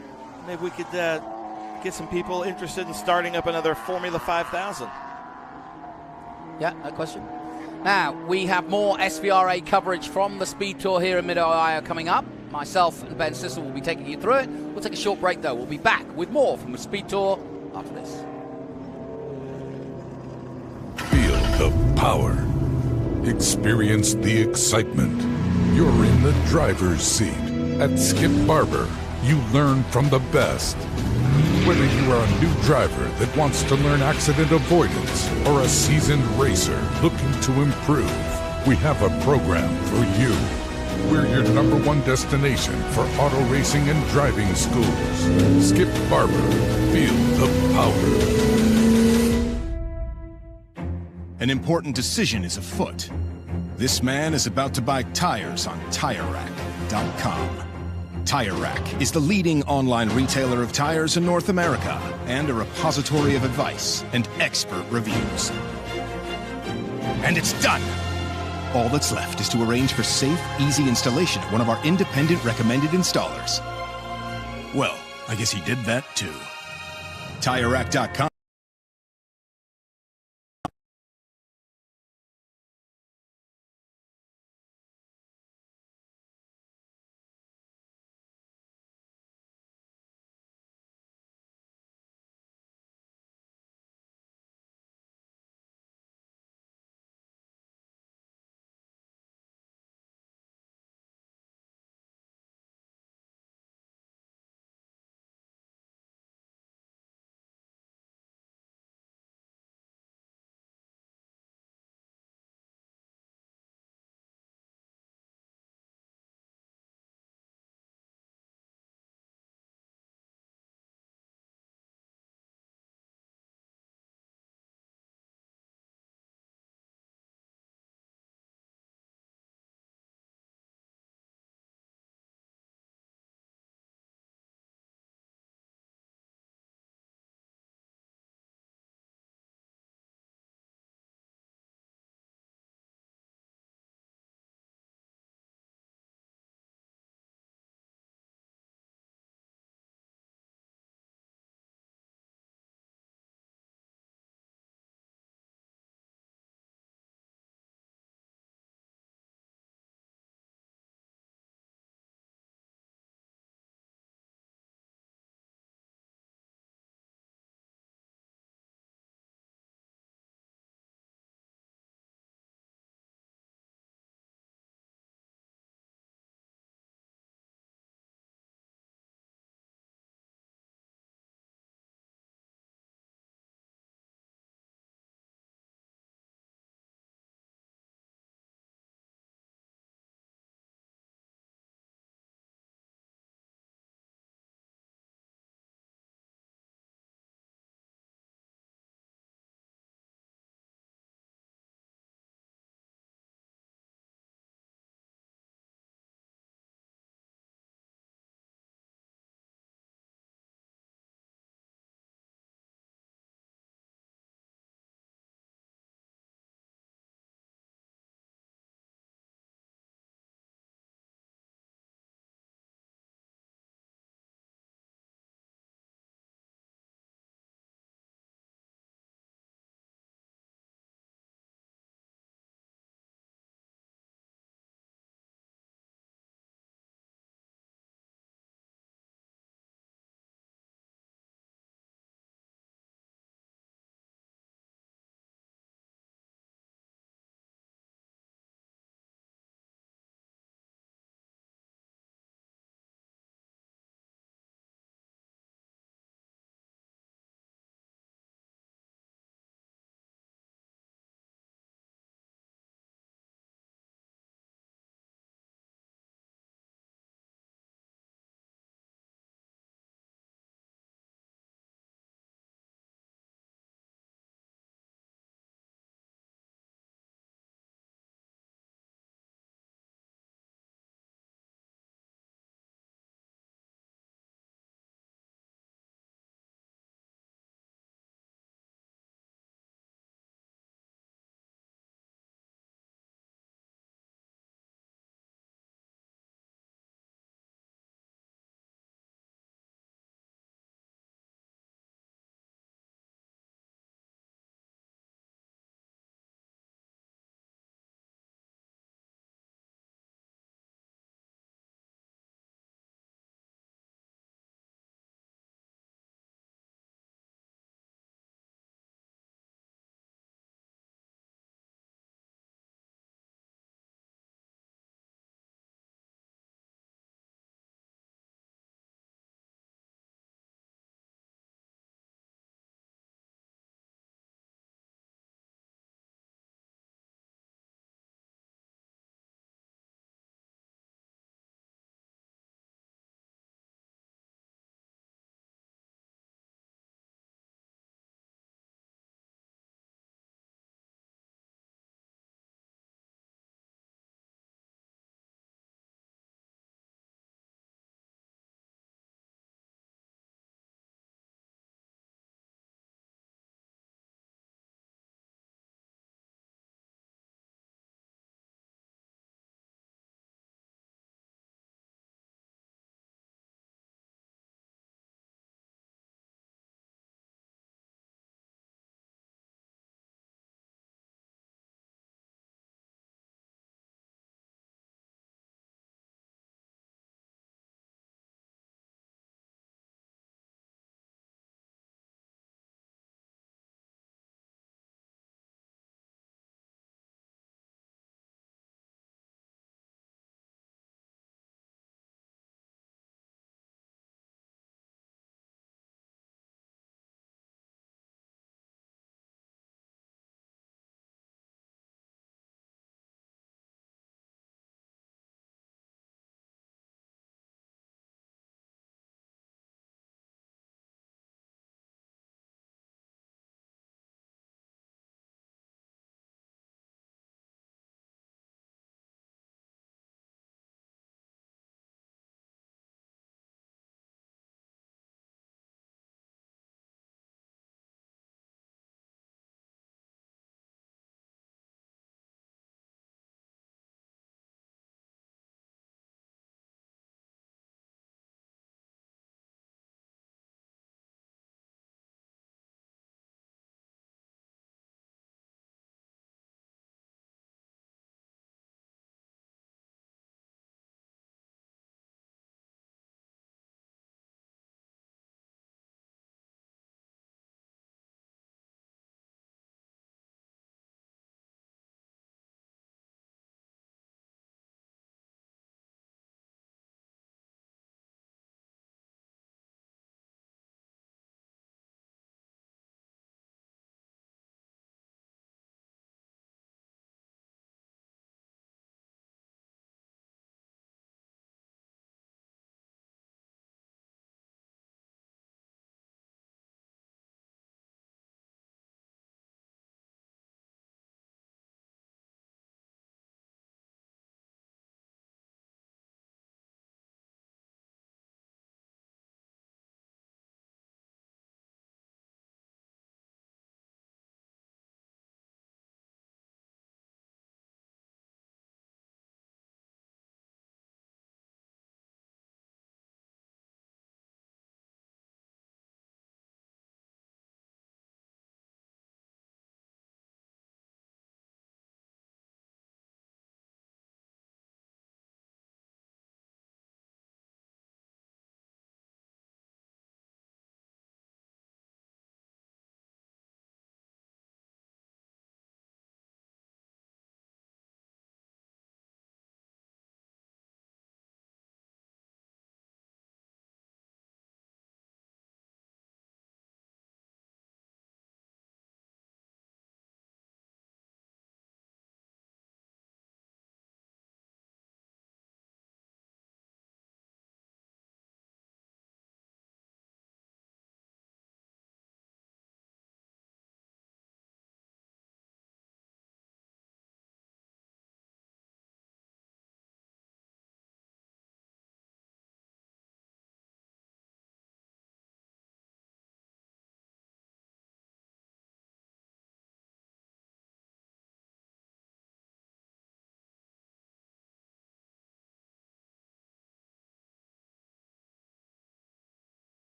Maybe we could get some people interested in starting up another Formula 5000. Yeah, no question. Now, we have more SVRA coverage from the Speed Tour here in Mid-Ohio coming up. Myself and Ben Sissel will be taking you through it. We'll take a short break, though. We'll be back with more from the Speed Tour after this. Feel the power. Experience the excitement. You're in the driver's seat. At Skip Barber, you learn from the best. Whether you are a new driver that wants to learn accident avoidance or a seasoned racer looking to improve, we have a program for you. We're your #1 destination for auto racing and driving schools. Skip Barber. Feel the power. An important decision is afoot. This man is about to buy tires on TireRack.com. Tire Rack is the leading online retailer of tires in North America and a repository of advice and expert reviews. And it's done! All that's left is to arrange for safe, easy installation at one of our independent recommended installers. Well, I guess he did that too. TireRack.com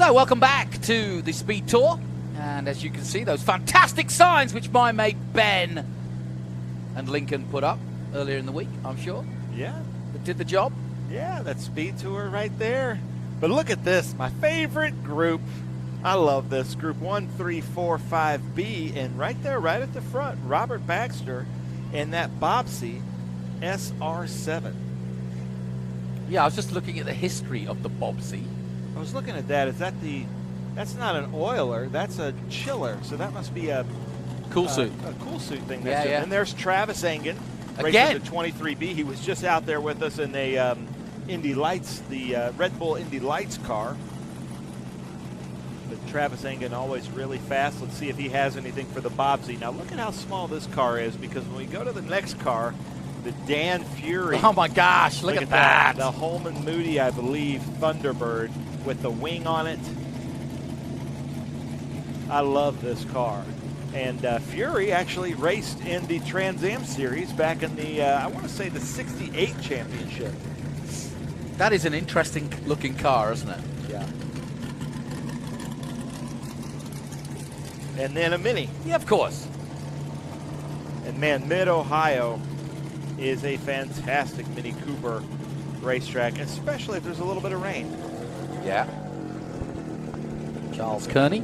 So, welcome back to the Speed Tour. And as you can see, those fantastic signs which my mate Ben and Lincoln put up earlier in the week, I'm sure. Yeah. That did the job. Yeah, that Speed Tour right there. But look at this, my favorite group. I love this, Group 1345B, and right there, right at the front, Robert Baxter in that Bobsey SR7. Yeah, I was just looking at the history of the Bobsey. I was looking at that. That's not an oiler, that's a chiller. So that must be a cool suit. A cool suit thing. Yeah, yeah. And there's Travis Engen, again, racing the 23B. He was just out there with us in a Indy Lights, the Red Bull Indy Lights car. But Travis Engen always really fast. Let's see if he has anything for the Bobsey. Now look at how small this car is, because when we go to the next car, the Dan Fury. Oh my gosh, look at that. The Holman Moody, I believe, Thunderbird with the wing on it. I love this car. And Fury actually raced in the Trans Am Series back in the, I want to say the 68 championship. That is an interesting looking car, isn't it? Yeah. And then a Mini. Yeah, of course. And man, Mid-Ohio is a fantastic Mini Cooper racetrack, especially if there's a little bit of rain. Yeah. Charles Kearney.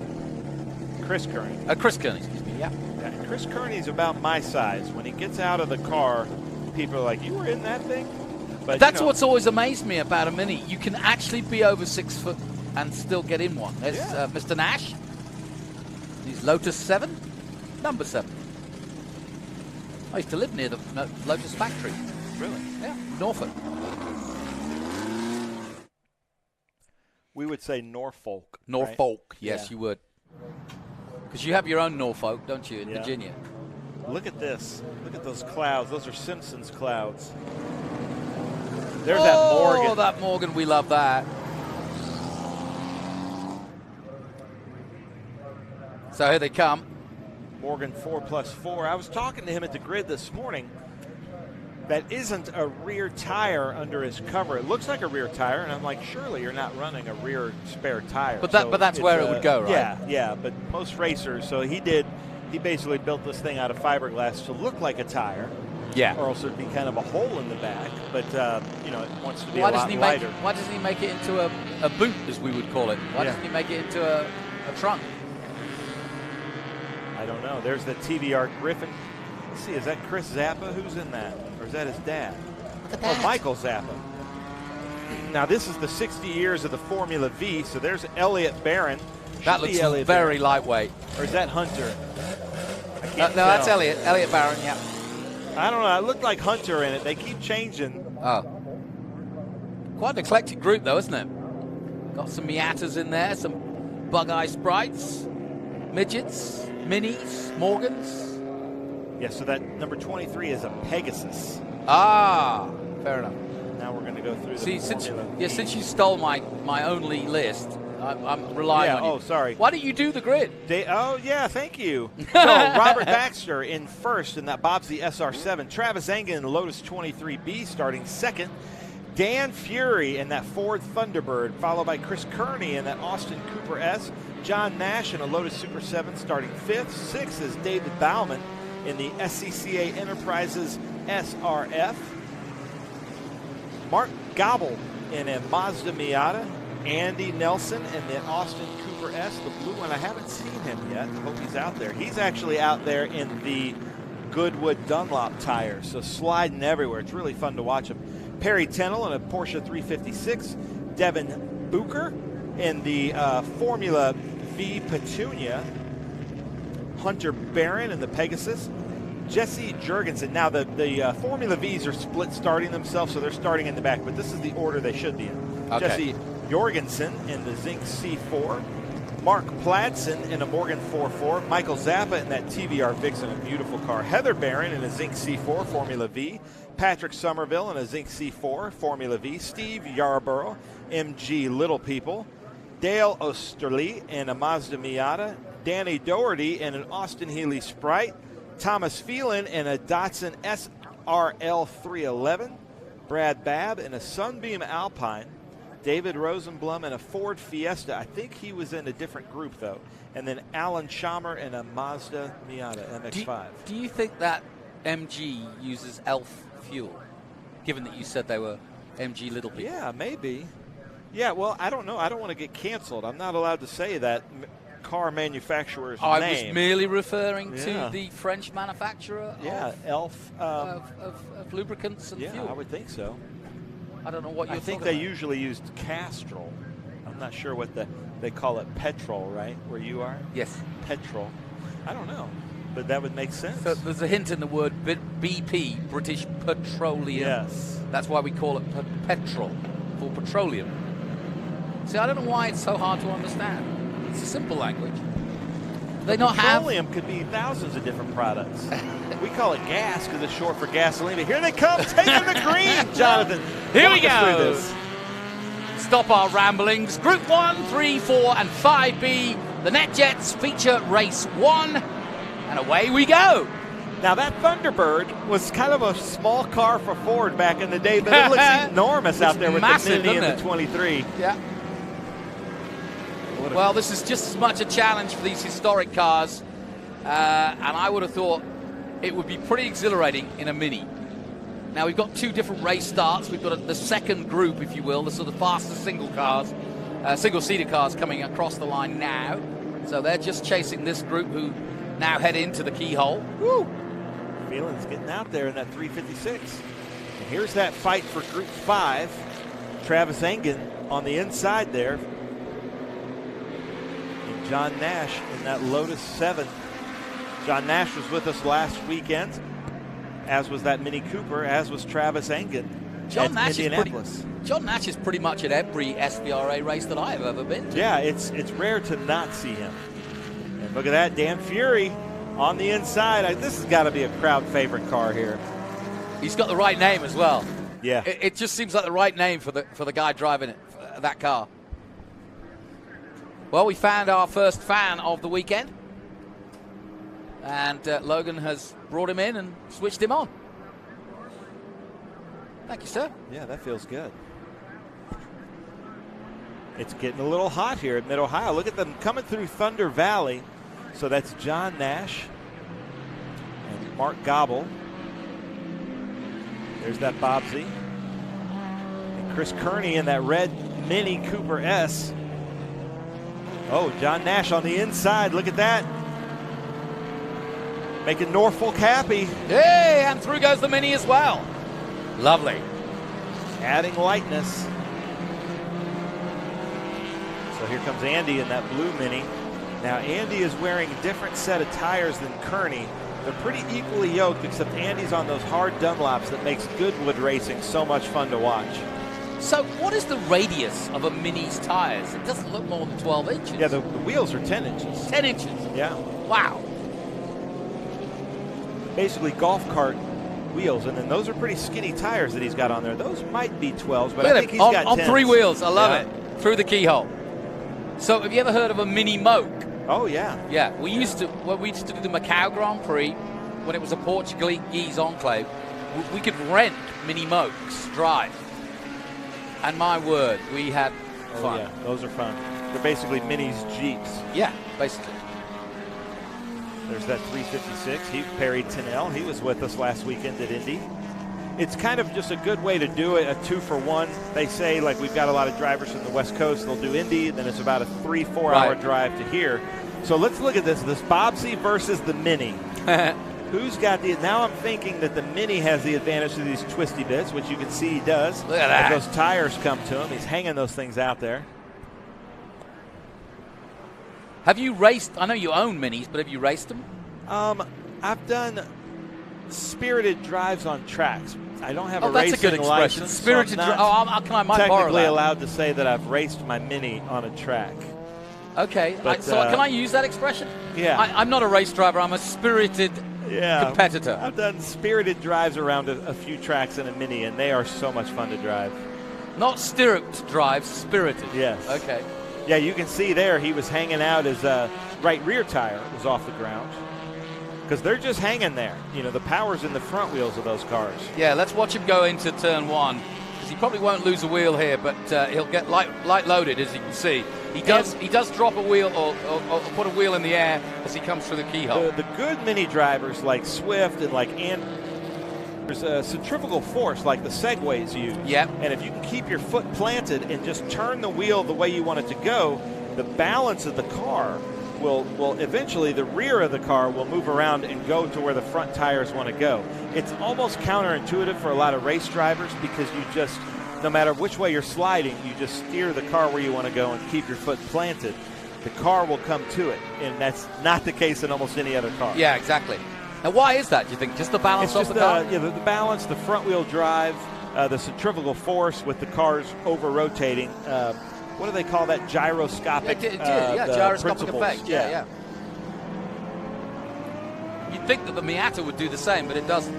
Chris Kearney. Chris Kearney, excuse me, yeah. Chris Kearney's about my size. When he gets out of the car, people are like, you were in that thing? But that's what's always amazed me about a Mini. You can actually be over 6 foot and still get in one. There's Mr. Nash. He's Lotus 7, number 7. I used to live near the Lotus factory. Really? Yeah, Norfolk. We would say Norfolk. Norfolk, right? yes, you would. Because you have your own Norfolk, don't you, in Virginia? Look at this. Look at those clouds. Those are Simpsons clouds. There's that Morgan. Oh, that Morgan. We love that. So here they come. Morgan 4+4. I was talking to him at the grid this morning. That isn't a rear tire under his cover. It looks like a rear tire, and I'm like, surely you're not running a rear spare tire. But that's where it would go, right? Yeah. But most racers, so he basically built this thing out of fiberglass to look like a tire. Yeah. Or else it'd be kind of a hole in the back. But it wants to be a lot lighter. Why doesn't he make it into a boot, as we would call it? Why doesn't he make it into a trunk? I don't know. There's the TVR Griffin. Let's see, is that Chris Zappa? Who's in that? Or is that his dad? Oh, Michael Zappa. Now, this is the 60 years of the Formula V, so there's Elliott Barron. That looks very lightweight. Or is that Hunter? No, that's Elliott. Elliott Barron, yeah. I don't know. It looked like Hunter in it. They keep changing. Oh. Quite an eclectic group, though, isn't it? Got some Miatas in there, some Bug-Eye Sprites, Midgets, Minis, Morgans. Yeah, so that number 23 is a Pegasus. Ah, fair enough. Now we're going to go through the Formula V. Since you stole my only list, I'm relying on you. Oh, sorry. Why don't you do the grid? Thank you. So Robert Baxter in first in that Bobsey SR7. Travis Engen in the Lotus 23B starting second. Dan Fury in that Ford Thunderbird, followed by Chris Kearney in that Austin Cooper S. John Nash in a Lotus Super 7 starting fifth. Sixth is David Bauman in the SCCA Enterprises SRF. Mark Gobble in a Mazda Miata. Andy Nelson in the Austin Cooper S, the blue one. I haven't seen him yet. I hope he's out there. He's actually out there in the Goodwood Dunlop tires, so sliding everywhere. It's really fun to watch him. Perry Tennell in a Porsche 356. Devin Booker in the Formula V Petunia. Hunter Barron in the Pegasus. Jesse Jurgensen. Now, the Formula Vs are split starting themselves, so they're starting in the back, but this is the order they should be in. Okay. Jesse Jorgensen in the Zinc C4. Mark Pladsen in a Morgan 4.4. Michael Zappa in that TVR Vixen, a beautiful car. Heather Barron in a Zinc C4 Formula V. Patrick Somerville in a Zinc C4 Formula V. Steve Yarborough, MG Little People. Dale Osterly in a Mazda Miata. Danny Doherty in an Austin Healey Sprite. Thomas Phelan in a Datsun SRL 311. Brad Babb in a Sunbeam Alpine. David Rosenblum in a Ford Fiesta. I think he was in a different group, though. And then Alan Chalmer in a Mazda Miata MX-5. Do you think that MG uses ELF fuel, given that you said they were MG little people? Yeah, maybe. Yeah, well, I don't know. I don't want to get canceled. I'm not allowed to say that car manufacturer's name. I was merely referring to the French manufacturer ELF of lubricants and fuel. I would think so. I don't know what you're I think talking they about. usually used Castrol. I'm not sure what they call it, petrol, right? Where you are? Yes. Petrol. I don't know, but that would make sense. So there's a hint in the word BP, British Petroleum. Yes. That's why we call it petrol, for petroleum. See, I don't know why it's so hard to understand. It's a simple language. They not have... Petroleum could be thousands of different products. We call it gas because it's short for gasoline. But here they come, taking the green, Jonathan. Here we Walk us through go. this. Stop our ramblings. Group 1, 3, 4, and 5B. The NetJets feature race 1. And away we go. Now, that Thunderbird was kind of a small car for Ford back in the day, but it looks enormous out there with massive, the Mini and doesn't the it? 23. Yeah. Well, this is just as much a challenge for these historic cars, and I would have thought it would be pretty exhilarating in a Mini. Now, we've got 2 different race starts. We've got the second group, if you will, the sort of fastest single-seater cars coming across the line now. So they're just chasing this group who now head into the keyhole. Woo! Phelan's getting out there in that 356. And here's that fight for Group 5. Travis Engen on the inside there. John Nash in that Lotus 7. John Nash was with us last weekend, as was that Mini Cooper, as was Travis Engen John at Nash Indianapolis. John Nash is pretty much at every SVRA race that I've ever been to. Yeah, it's rare to not see him. And look at that, Dan Fury on the inside. This has got to be a crowd favorite car here. He's got the right name as well. Yeah. It just seems like the right name for the guy driving it, that car. Well, we found our first fan of the weekend, and Logan has brought him in and switched him on. Thank you, sir. Yeah, that feels good. It's getting a little hot here at Mid-Ohio. Look at them coming through Thunder Valley. So that's John Nash and Mark Gobble. There's that Bobsy. And Chris Kearney in that red Mini Cooper S. Oh, John Nash on the inside. Look at that. Making Norfolk happy. Hey, and through goes the Mini as well. Lovely. Adding lightness. So here comes Andy in that blue Mini. Now, Andy is wearing a different set of tires than Kearney. They're pretty equally yoked, except Andy's on those hard Dunlops that makes Goodwood racing so much fun to watch. So what is the radius of a Mini's tires? It doesn't look more than 12 inches. Yeah, the wheels are 10 inches. 10 inches? Yeah. Wow. Basically golf cart wheels, and then those are pretty skinny tires that he's got on there. Those might be 12s, but Look I at think him he's got on 10s. 3 wheels. I love it. Through the keyhole. So have you ever heard of a Mini Moke? Oh, yeah. Yeah, we used to do the Macau Grand Prix when it was a Portuguese enclave. We could rent Mini Mokes to drive. And my word, we had fun. Oh, yeah, those are fun. They're basically Minis Jeeps. Yeah, basically. There's that 356. Perry Tinnell. He was with us last weekend at Indy. It's kind of just a good way to do it, a 2-for-1. They say, like, we've got a lot of drivers from the West Coast. They'll do Indy, then it's about a 3-4 hour drive to here. So let's look at this Bobsy versus the Mini. Who's got the... Now I'm thinking that the Mini has the advantage of these twisty bits, which you can see he does. Look at that. As those tires come to him. He's hanging those things out there. Have you raced... I know you own Minis, but have you raced them? I've done spirited drives on tracks. I don't have a that's racing a good expression. license. Spirited so I might borrow technically that. allowed to say that I've raced my Mini on a track. Okay, But, can I use that expression? Yeah. I'm not a race driver. I'm a spirited competitor. I've done spirited drives around a few tracks in a Mini, and they are so much fun to drive. Not stirruped drives, spirited. Yes. Okay. Yeah, you can see there he was hanging out. His right rear tire was off the ground because they're just hanging there. You know, the power's in the front wheels of those cars. Yeah, let's watch him go into turn 1. He probably won't lose a wheel here, but he'll get light loaded, as you can see. He does drop a wheel or put a wheel in the air as he comes through the keyhole. The good mini drivers like Swift and like there's a centrifugal force like the Segways use. Yep. And if you can keep your foot planted and just turn the wheel the way you want it to go, the balance of the car will eventually, the rear of the car will move around and go to where the front tires want to go. It's almost counterintuitive for a lot of race drivers because you just, no matter which way you're sliding, you just steer the car where you want to go and keep your foot planted. The car will come to it, and that's not the case in almost any other car. Yeah, exactly. Now, why is that, do you think? Just the balance of the car? Yeah, the balance, the front-wheel drive, the centrifugal force with the cars over-rotating. What do they call that? Gyroscopic gyroscopic principles. effect. Yeah. You'd think that the Miata would do the same, but it doesn't.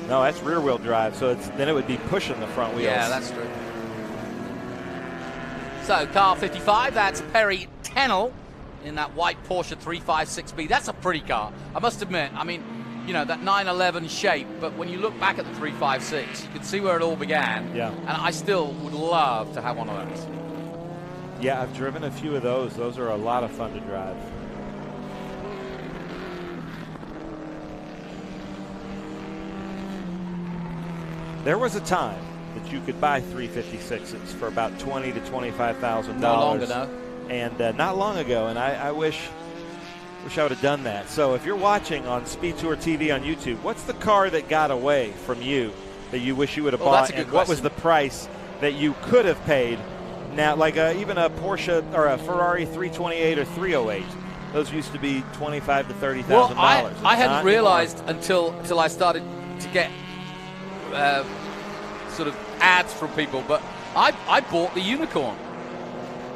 No, that's rear-wheel drive, so then it would be pushing the front wheels. Yeah, that's true. So, car 55, that's Perry Tennell in that white Porsche 356B. That's a pretty car, I must admit. I mean, you know, that 911 shape, but when you look back at the 356, you can see where it all began. Yeah. And I still would love to have one of those. Yeah, I've driven a few of those. Those are a lot of fun to drive. There was a time that you could buy 356s for about $20,000 to $25,000. No longer, no. And not long ago, and I wish I would have done that. So if you're watching on SpeedTour TV on YouTube, what's the car that got away from you that you wish you would have bought? And what was the price that you could have paid? Now, like even a Porsche or a Ferrari 328 or 308, those used to be $25,000 to $30,000. Well, I hadn't realized until I started to get sort of ads from people, but I bought the Unicorn,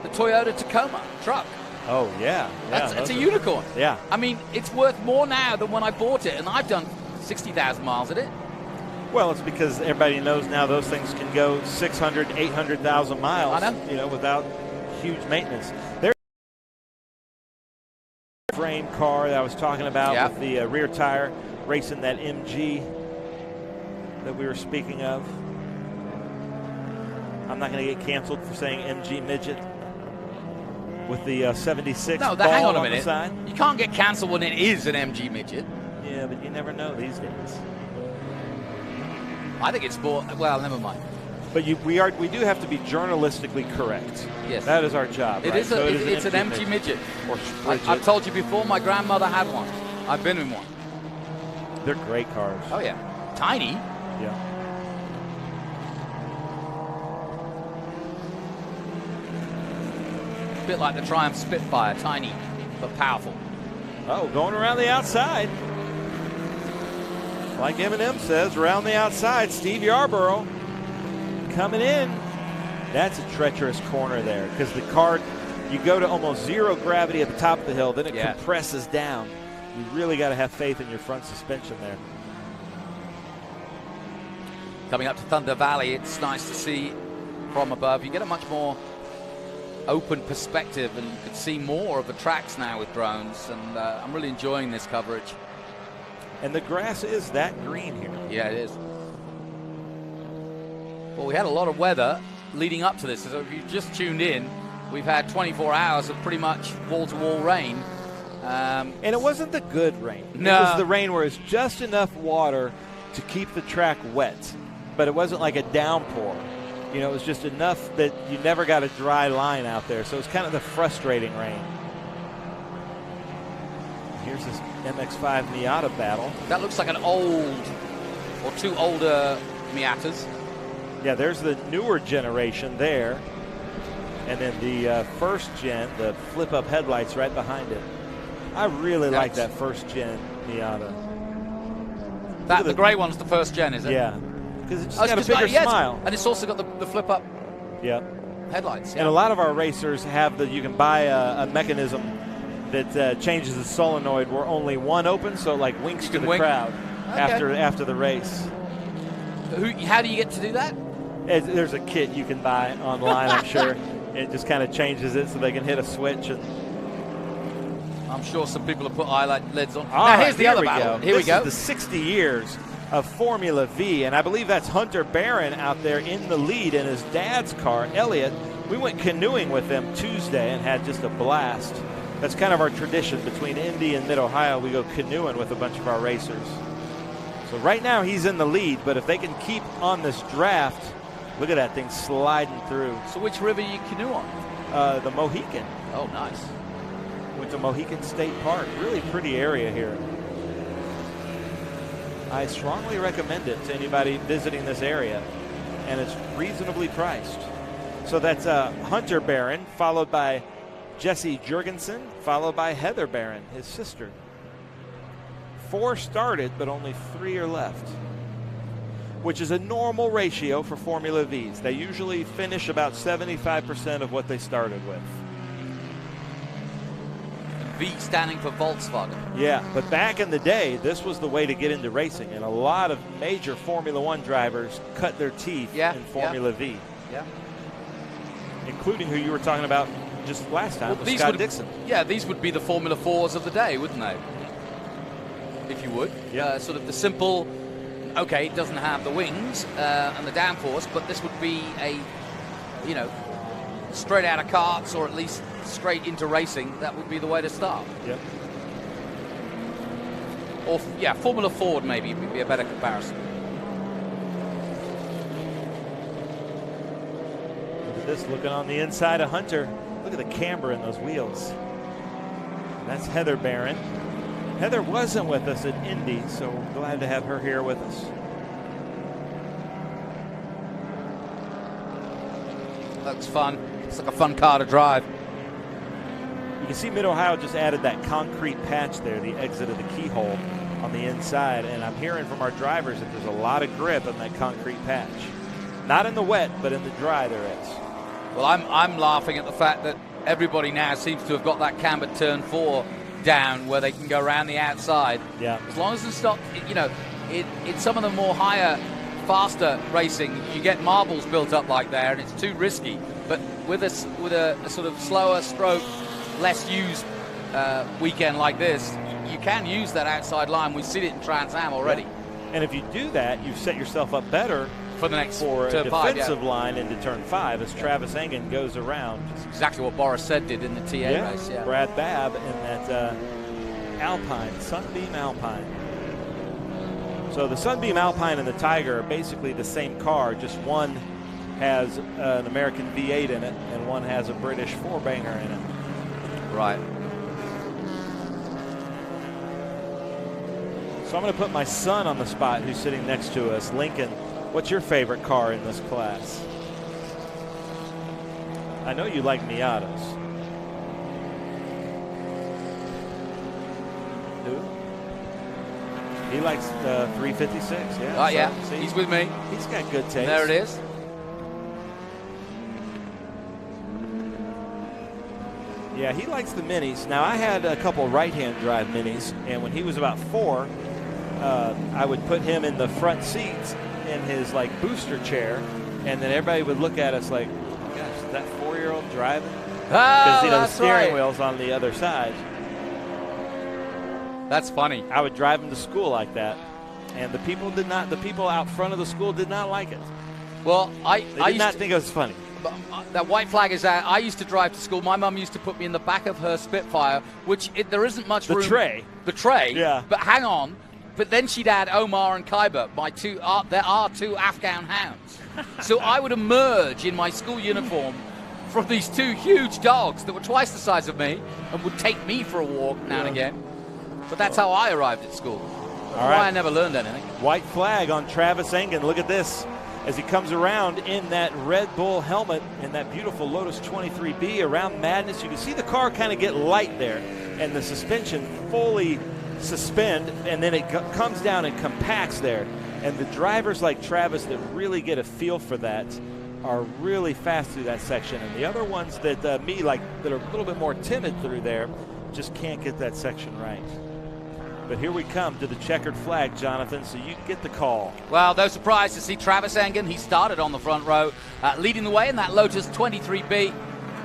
the Toyota Tacoma truck. Oh, yeah. It's a Unicorn. Yeah. I mean, it's worth more now than when I bought it, and I've done 60,000 miles in it. Well, it's because everybody knows now those things can go 600, 800,000 miles, without huge maintenance. There's a frame car that I was talking about with the rear tire racing that MG that we were speaking of. I'm not going to get canceled for saying MG midget with the 76 No, ball hang on a the minute. side. You can't get canceled when it is an MG midget. Yeah, but you never know these days. I think it's more. Well, never mind. But we do have to be journalistically correct. Yes, that is our job. It right? is. It's an MG midget. Or I've told you before. My grandmother had one. I've been in one. They're great cars. Oh yeah, tiny. Yeah. A bit like the Triumph Spitfire, tiny but powerful. Oh, going around the outside. Like Eminem says, around the outside, Steve Yarborough coming in. That's a treacherous corner there because the car, you go to almost zero gravity at the top of the hill, then it compresses down. You really got to have faith in your front suspension there. Coming up to Thunder Valley, it's nice to see from above. You get a much more open perspective and you can see more of the tracks now with drones, and I'm really enjoying this coverage. And the grass is that green here. Yeah, it is. Well, we had a lot of weather leading up to this. So if you just tuned in, we've had 24 hours of pretty much wall-to-wall rain. And it wasn't the good rain. No. It was the rain where it's just enough water to keep the track wet, but it wasn't like a downpour. You know, it was just enough that you never got a dry line out there. So it's kind of the frustrating rain. Here's this MX-5 Miata battle. That looks like an old or two older Miatas. Yeah, there's the newer generation there. And then the first gen, the flip-up headlights right behind it. I really like that first gen Miata. The gray one's the first gen, is it? Yeah, because it's just got a bigger smile. And it's also got the flip-up headlights. And a lot of our racers have you can buy a mechanism that changes the solenoid where only one opens, so it like winks to the crowd after the race. How do you get to do that? There's a kit you can buy online, I'm sure. It just kind of changes it so they can hit a switch. And I'm sure some people have put eyelight lids on. All now, right, here's the other we battle. go. Here we go. This is the 60 years of Formula V, and I believe that's Hunter Barron out there in the lead in his dad's car, Elliott. We went canoeing with them Tuesday and had just a blast. That's kind of our tradition between Indy and Mid-Ohio. We go canoeing with a bunch of our racers. So right now he's in the lead, but if they can keep on this draft, look at that thing sliding through. So which river you canoe on? The Mohican. Oh, nice. Went to Mohican State Park. Really pretty area here. I strongly recommend it to anybody visiting this area, and it's reasonably priced. So that's Hunter Barron, followed by Jesse Jurgensen, followed by Heather Barron, his sister. 4 started, but only 3 are left, which is a normal ratio for Formula Vs. They usually finish about 75% of what they started with. V standing for Volkswagen. Yeah, but back in the day, this was the way to get into racing, and a lot of major Formula One drivers cut their teeth in Formula V. Yeah. Including who you were talking about just last time, with Scott Dixon. Yeah, these would be the Formula 4s of the day, wouldn't they? If you would. Yeah. Sort of the simple, okay, it doesn't have the wings and the downforce, but this would be a, you know, straight out of karts or at least straight into racing. That would be the way to start. Yep. Or, yeah, Formula Ford maybe would be a better comparison. Look at this, looking on the inside of Hunter. Look at the camber in those wheels. And that's Heather Barron. Heather wasn't with us at Indy, so we're glad to have her here with us. Looks fun. It's like a fun car to drive. You can see Mid-Ohio just added that concrete patch there, the exit of the keyhole on the inside, and I'm hearing from our drivers that there's a lot of grip on that concrete patch. Not in the wet, but in the dry there is. Well, I'm laughing at the fact that everybody now seems to have got that camber turn 4 down where they can go around the outside. Yeah. As long as it's not, you know, in some of the more higher, faster racing, you get marbles built up like there, and it's too risky. But with a sort of slower stroke, less used weekend like this, you can use that outside line. We've seen it in Trans Am already. Yeah. And if you do that, you've set yourself up better for the next for a turn 5, defensive line into turn 5 as Travis Engen goes around. That's exactly what Boris said did in the TA race. Yeah. Brad Babb in that Alpine, Sunbeam Alpine. So the Sunbeam Alpine and the Tiger are basically the same car, just one has an American V8 in it and one has a British 4-banger in it. Right. So I'm going to put my son on the spot who's sitting next to us. Lincoln, what's your favorite car in this class? I know you like Miatas. Who? He likes 356, yeah. Oh, yeah. See, he's with me. He's got good taste. There it is. Yeah, he likes the minis. Now, I had a couple right-hand drive minis, and when he was about 4, I would put him in the front seats in his, like, booster chair, and then everybody would look at us like, gosh, is that 4-year-old driving? Because, you know, the steering wheel's on the other side. That's funny. I would drive him to school like that, and the people out front of the school did not like it. Well, I did not think it was funny. That white flag is out. I used to drive to school. My mum used to put me in the back of her Spitfire, which there isn't much room. The tray. Yeah. But hang on. But then she'd add Omar and Khyber, there are 2 Afghan hounds. So I would emerge in my school uniform from these 2 huge dogs that were twice the size of me and would take me for a walk now and again. But that's how I arrived at school. All right. Why I never learned anything. White flag on Travis Engen. Look at this. As he comes around in that Red Bull helmet in that beautiful Lotus 23B around Madness. You can see the car kind of get light there and the suspension fully suspend, and then it comes down and compacts there. And the drivers like Travis that really get a feel for that are really fast through that section. And the other ones that that are a little bit more timid through there just can't get that section right. But here we come to the checkered flag, Jonathan, so you get the call. Well, no surprise to see Travis Engen. He started on the front row, leading the way in that Lotus 23B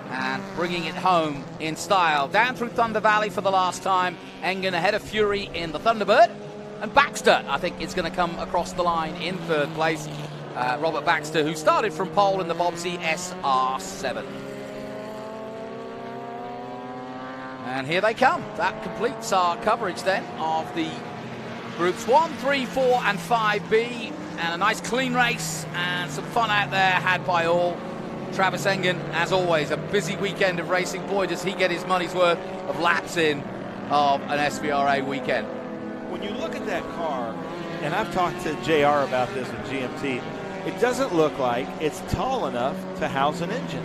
and bringing it home in style. Down through Thunder Valley for the last time. Engen ahead of Fury in the Thunderbird. And Baxter, I think, is going to come across the line in third place. Robert Baxter, who started from pole in the Bobsy SR7. And here they come. That completes our coverage then of the groups 1, 3, 4, and 5B. And a nice clean race and some fun out there had by all. Travis Engen, as always, a busy weekend of racing. Boy, does he get his money's worth of laps in of an SVRA weekend. When you look at that car, and I've talked to JR about this with GMT, it doesn't look like it's tall enough to house an engine.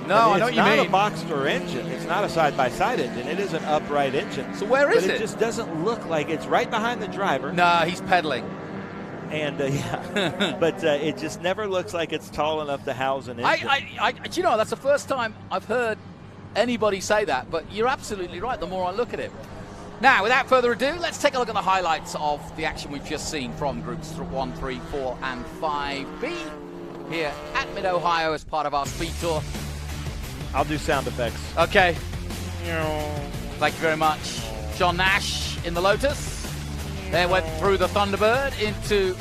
No, I know what you mean. It's not a boxster engine. It's not a side-by-side engine. It is an upright engine. So where is it? It just doesn't look like it's right behind the driver. No, he's pedaling. And, yeah, but it just never looks like it's tall enough to house an engine. Do you know, that's the first time I've heard anybody say that, but you're absolutely right the more I look at it. Now, without further ado, let's take a look at the highlights of the action we've just seen from groups 1, 3, 4, and 5B here at Mid-Ohio as part of our speed tour. I'll do sound effects. Okay. Thank you very much. John Nash in the Lotus. They went through the Thunderbird into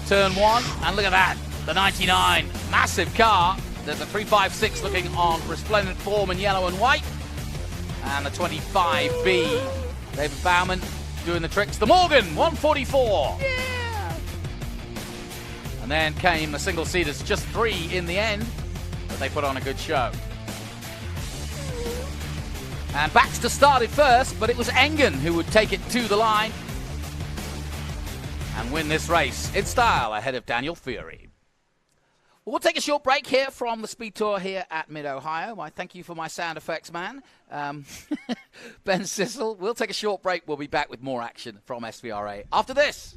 turn 1. And look at that, the 99. Massive car. There's a 356 looking on resplendent form in yellow and white. And the 25B, David Bauman doing the tricks. The Morgan, 144. Yeah. And then came the single-seaters, just 3 in the end, but they put on a good show. And Baxter started first, but it was Engen who would take it to the line and win this race in style ahead of Daniel Fury. We'll take a short break here from the Speed Tour here at Mid-Ohio. I thank you for my sound effects, man. Ben Sissel. We'll take a short break. We'll be back with more action from SVRA after this.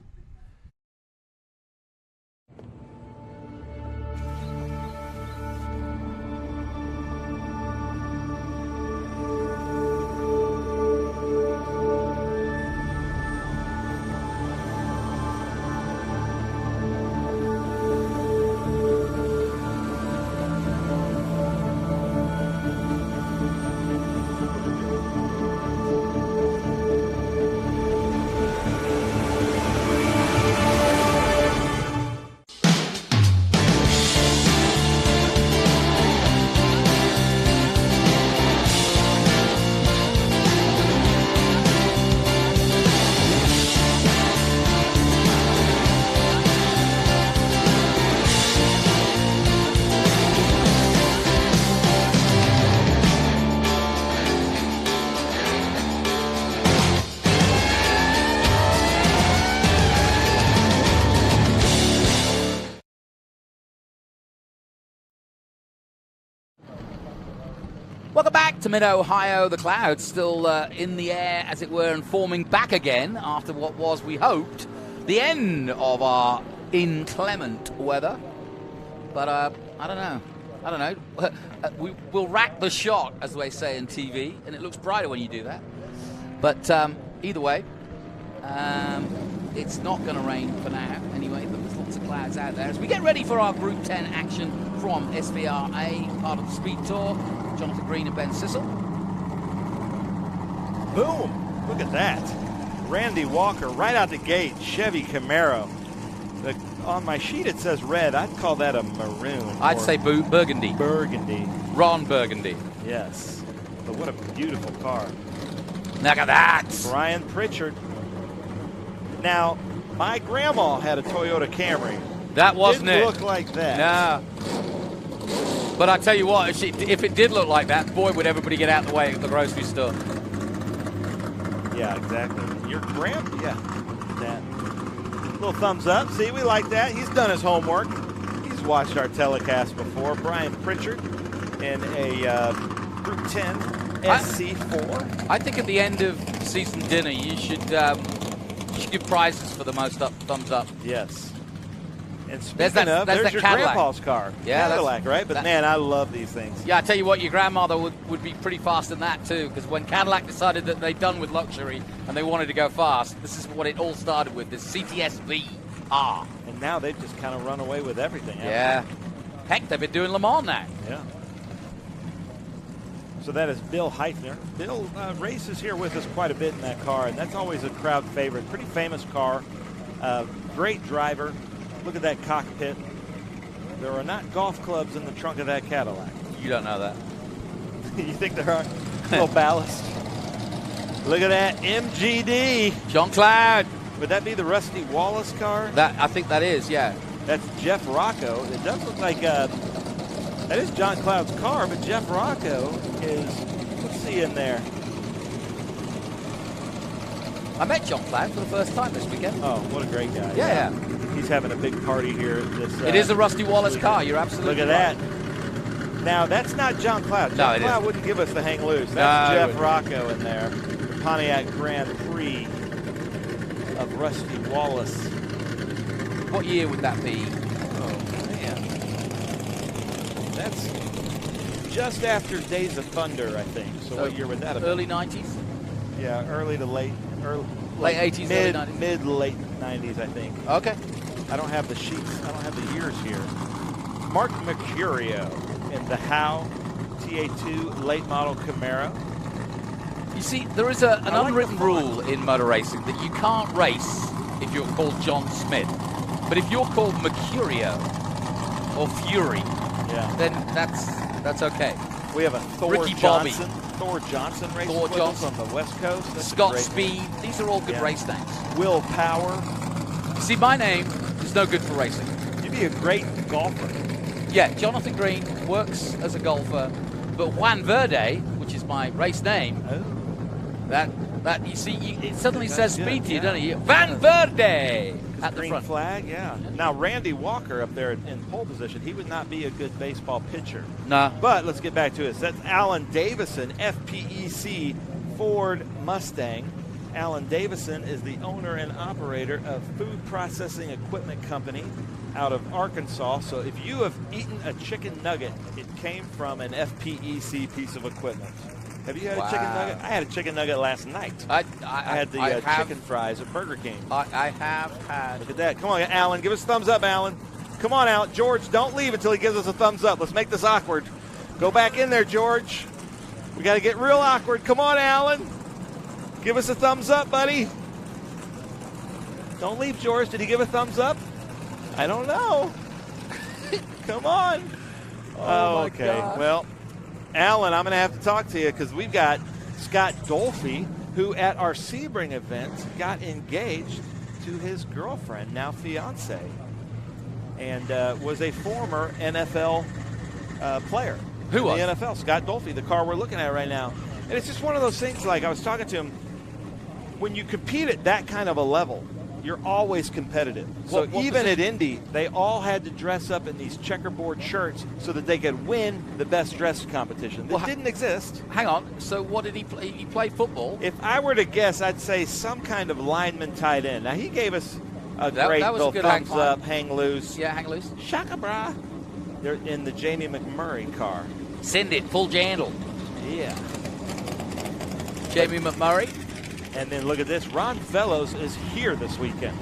Welcome back to Mid-Ohio. The clouds still in the air, as it were, and forming back again after what was, we hoped, the end of our inclement weather. But I don't know. I don't know. We'll rack the shot, as they say in TV, and it looks brighter when you do that. But either way, it's not going to rain for now anyway, but there's lots of clouds out there. As we get ready for our Group 10 action from SVRA, part of the Speed Tour, Jonathan Green and Ben Sissel. Boom! Look at that. Randy Walker right out the gate, Chevy Camaro. On my sheet it says red. I'd call that a maroon. I'd say burgundy. Burgundy. Ron Burgundy. Yes. But what a beautiful car. Look at that. Brian Pritchard. Now, my grandma had a Toyota Camry. That wasn't Didn't it. look like that. Nah. But I tell you what, if it did look like that, boy, would everybody get out of the way at the grocery store. Yeah, exactly. Your grandpa, yeah. That. Little thumbs up. See, we like that. He's done his homework. He's watched our telecast before. Brian Pritchard in a Group 10 SC4. I think at the end of season dinner, you should give prizes for the most thumbs up. Yes. And speaking of, there's your Cadillac. grandpa's car. Yeah, Cadillac, right? But man, I love these things. Yeah, I tell you what, your grandmother would be pretty fast in that too, because when Cadillac decided that they'd done with luxury and they wanted to go fast, this is what it all started with, this CTS VR. And now they've just kind of run away with everything. Yeah. Heck, they've been doing Le Mans now. Yeah. So that is Bill Heifner. Bill races here with us quite a bit in that car, and that's always a crowd favorite. Pretty famous car. Great driver. Look at that cockpit. There are not golf clubs in the trunk of that Cadillac. You don't know that. You think there are? A little ballast. Look at that MGD. John Cloud. Would that be the Rusty Wallace car? I think that is, yeah. That's Jeff Rocco. It does look like that is John Cloud's car, but Jeff Rocco is, what's he in there? I met John Cloud for the first time this weekend. Oh, what a great guy. Yeah. He's having a big party here. It is a Rusty Wallace car. You're absolutely right. Look at that. Now, that's not John Cloud. John Cloud wouldn't give us the hang loose. That's Jeff Rocco in there. The Pontiac Grand Prix of Rusty Wallace. What year would that be? Oh, man. That's just after Days of Thunder, I think. So what year would that have been? Early 90s? Yeah, early to late. Late 80s, early 90s? Mid-late 90s, I think. Okay. I don't have the sheets. I don't have the years here. Mark Mercurio in the Howe TA2 late model Camaro. You see, there is an unwritten rule in motor racing that you can't race if you're called John Smith. But if you're called Mercurio or Fury, then that's okay. We have a Thor Ricky Johnson. Bobby. Thor Johnson races Thor with Johnson. us on the West Coast. That's Scott Speed. These are all good race names. Will Power. See, my name is no good for racing. You'd be a great golfer. Yeah, Jonathan Green works as a golfer, but Juan Verde, which is my race name, that you see, it suddenly says speed to you, doesn't it? Van Verde at the Green front. flag, yeah. Now, Randy Walker up there in pole position, he would not be a good baseball pitcher. Nah. But let's get back to it. That's Alan Davison, FPEC Ford Mustang. Alan Davison is the owner and operator of Food Processing Equipment Company out of Arkansas. So if you have eaten a chicken nugget, it came from an FPEC piece of equipment. Have you had a chicken nugget? I had a chicken nugget last night. I had the chicken fries at Burger King. I have had. Look at that. Come on, Alan. Give us a thumbs up, Alan. Come on, Alan. George, don't leave until he gives us a thumbs up. Let's make this awkward. Go back in there, George. We got to get real awkward. Come on, Alan. Give us a thumbs up, buddy. Don't leave, George. Did he give a thumbs up? I don't know. Come on. Oh, my okay. God. Well, Alan, I'm going to have to talk to you because we've got Scott Dolphy, who at our Sebring event got engaged to his girlfriend, now fiance, and was a former NFL player. Who in was? the NFL? Scott Dolphy, the car we're looking at right now. And it's just one of those things, like I was talking to him, when you compete at that kind of a level, you're always competitive. So even at Indy, they all had to dress up in these checkerboard shirts so that they could win the best dressed competition. That didn't exist. Hang on. So what did he play? He played football? If I were to guess, I'd say some kind of lineman tight end. Now, he gave us a That great was a little good thumbs hang up, hang loose. Yeah, hang loose. Shaka bra. They're in the Jamie McMurray car. Send it, full jandle. Yeah. Jamie McMurray. And then look at this. Ron Fellows is here this weekend.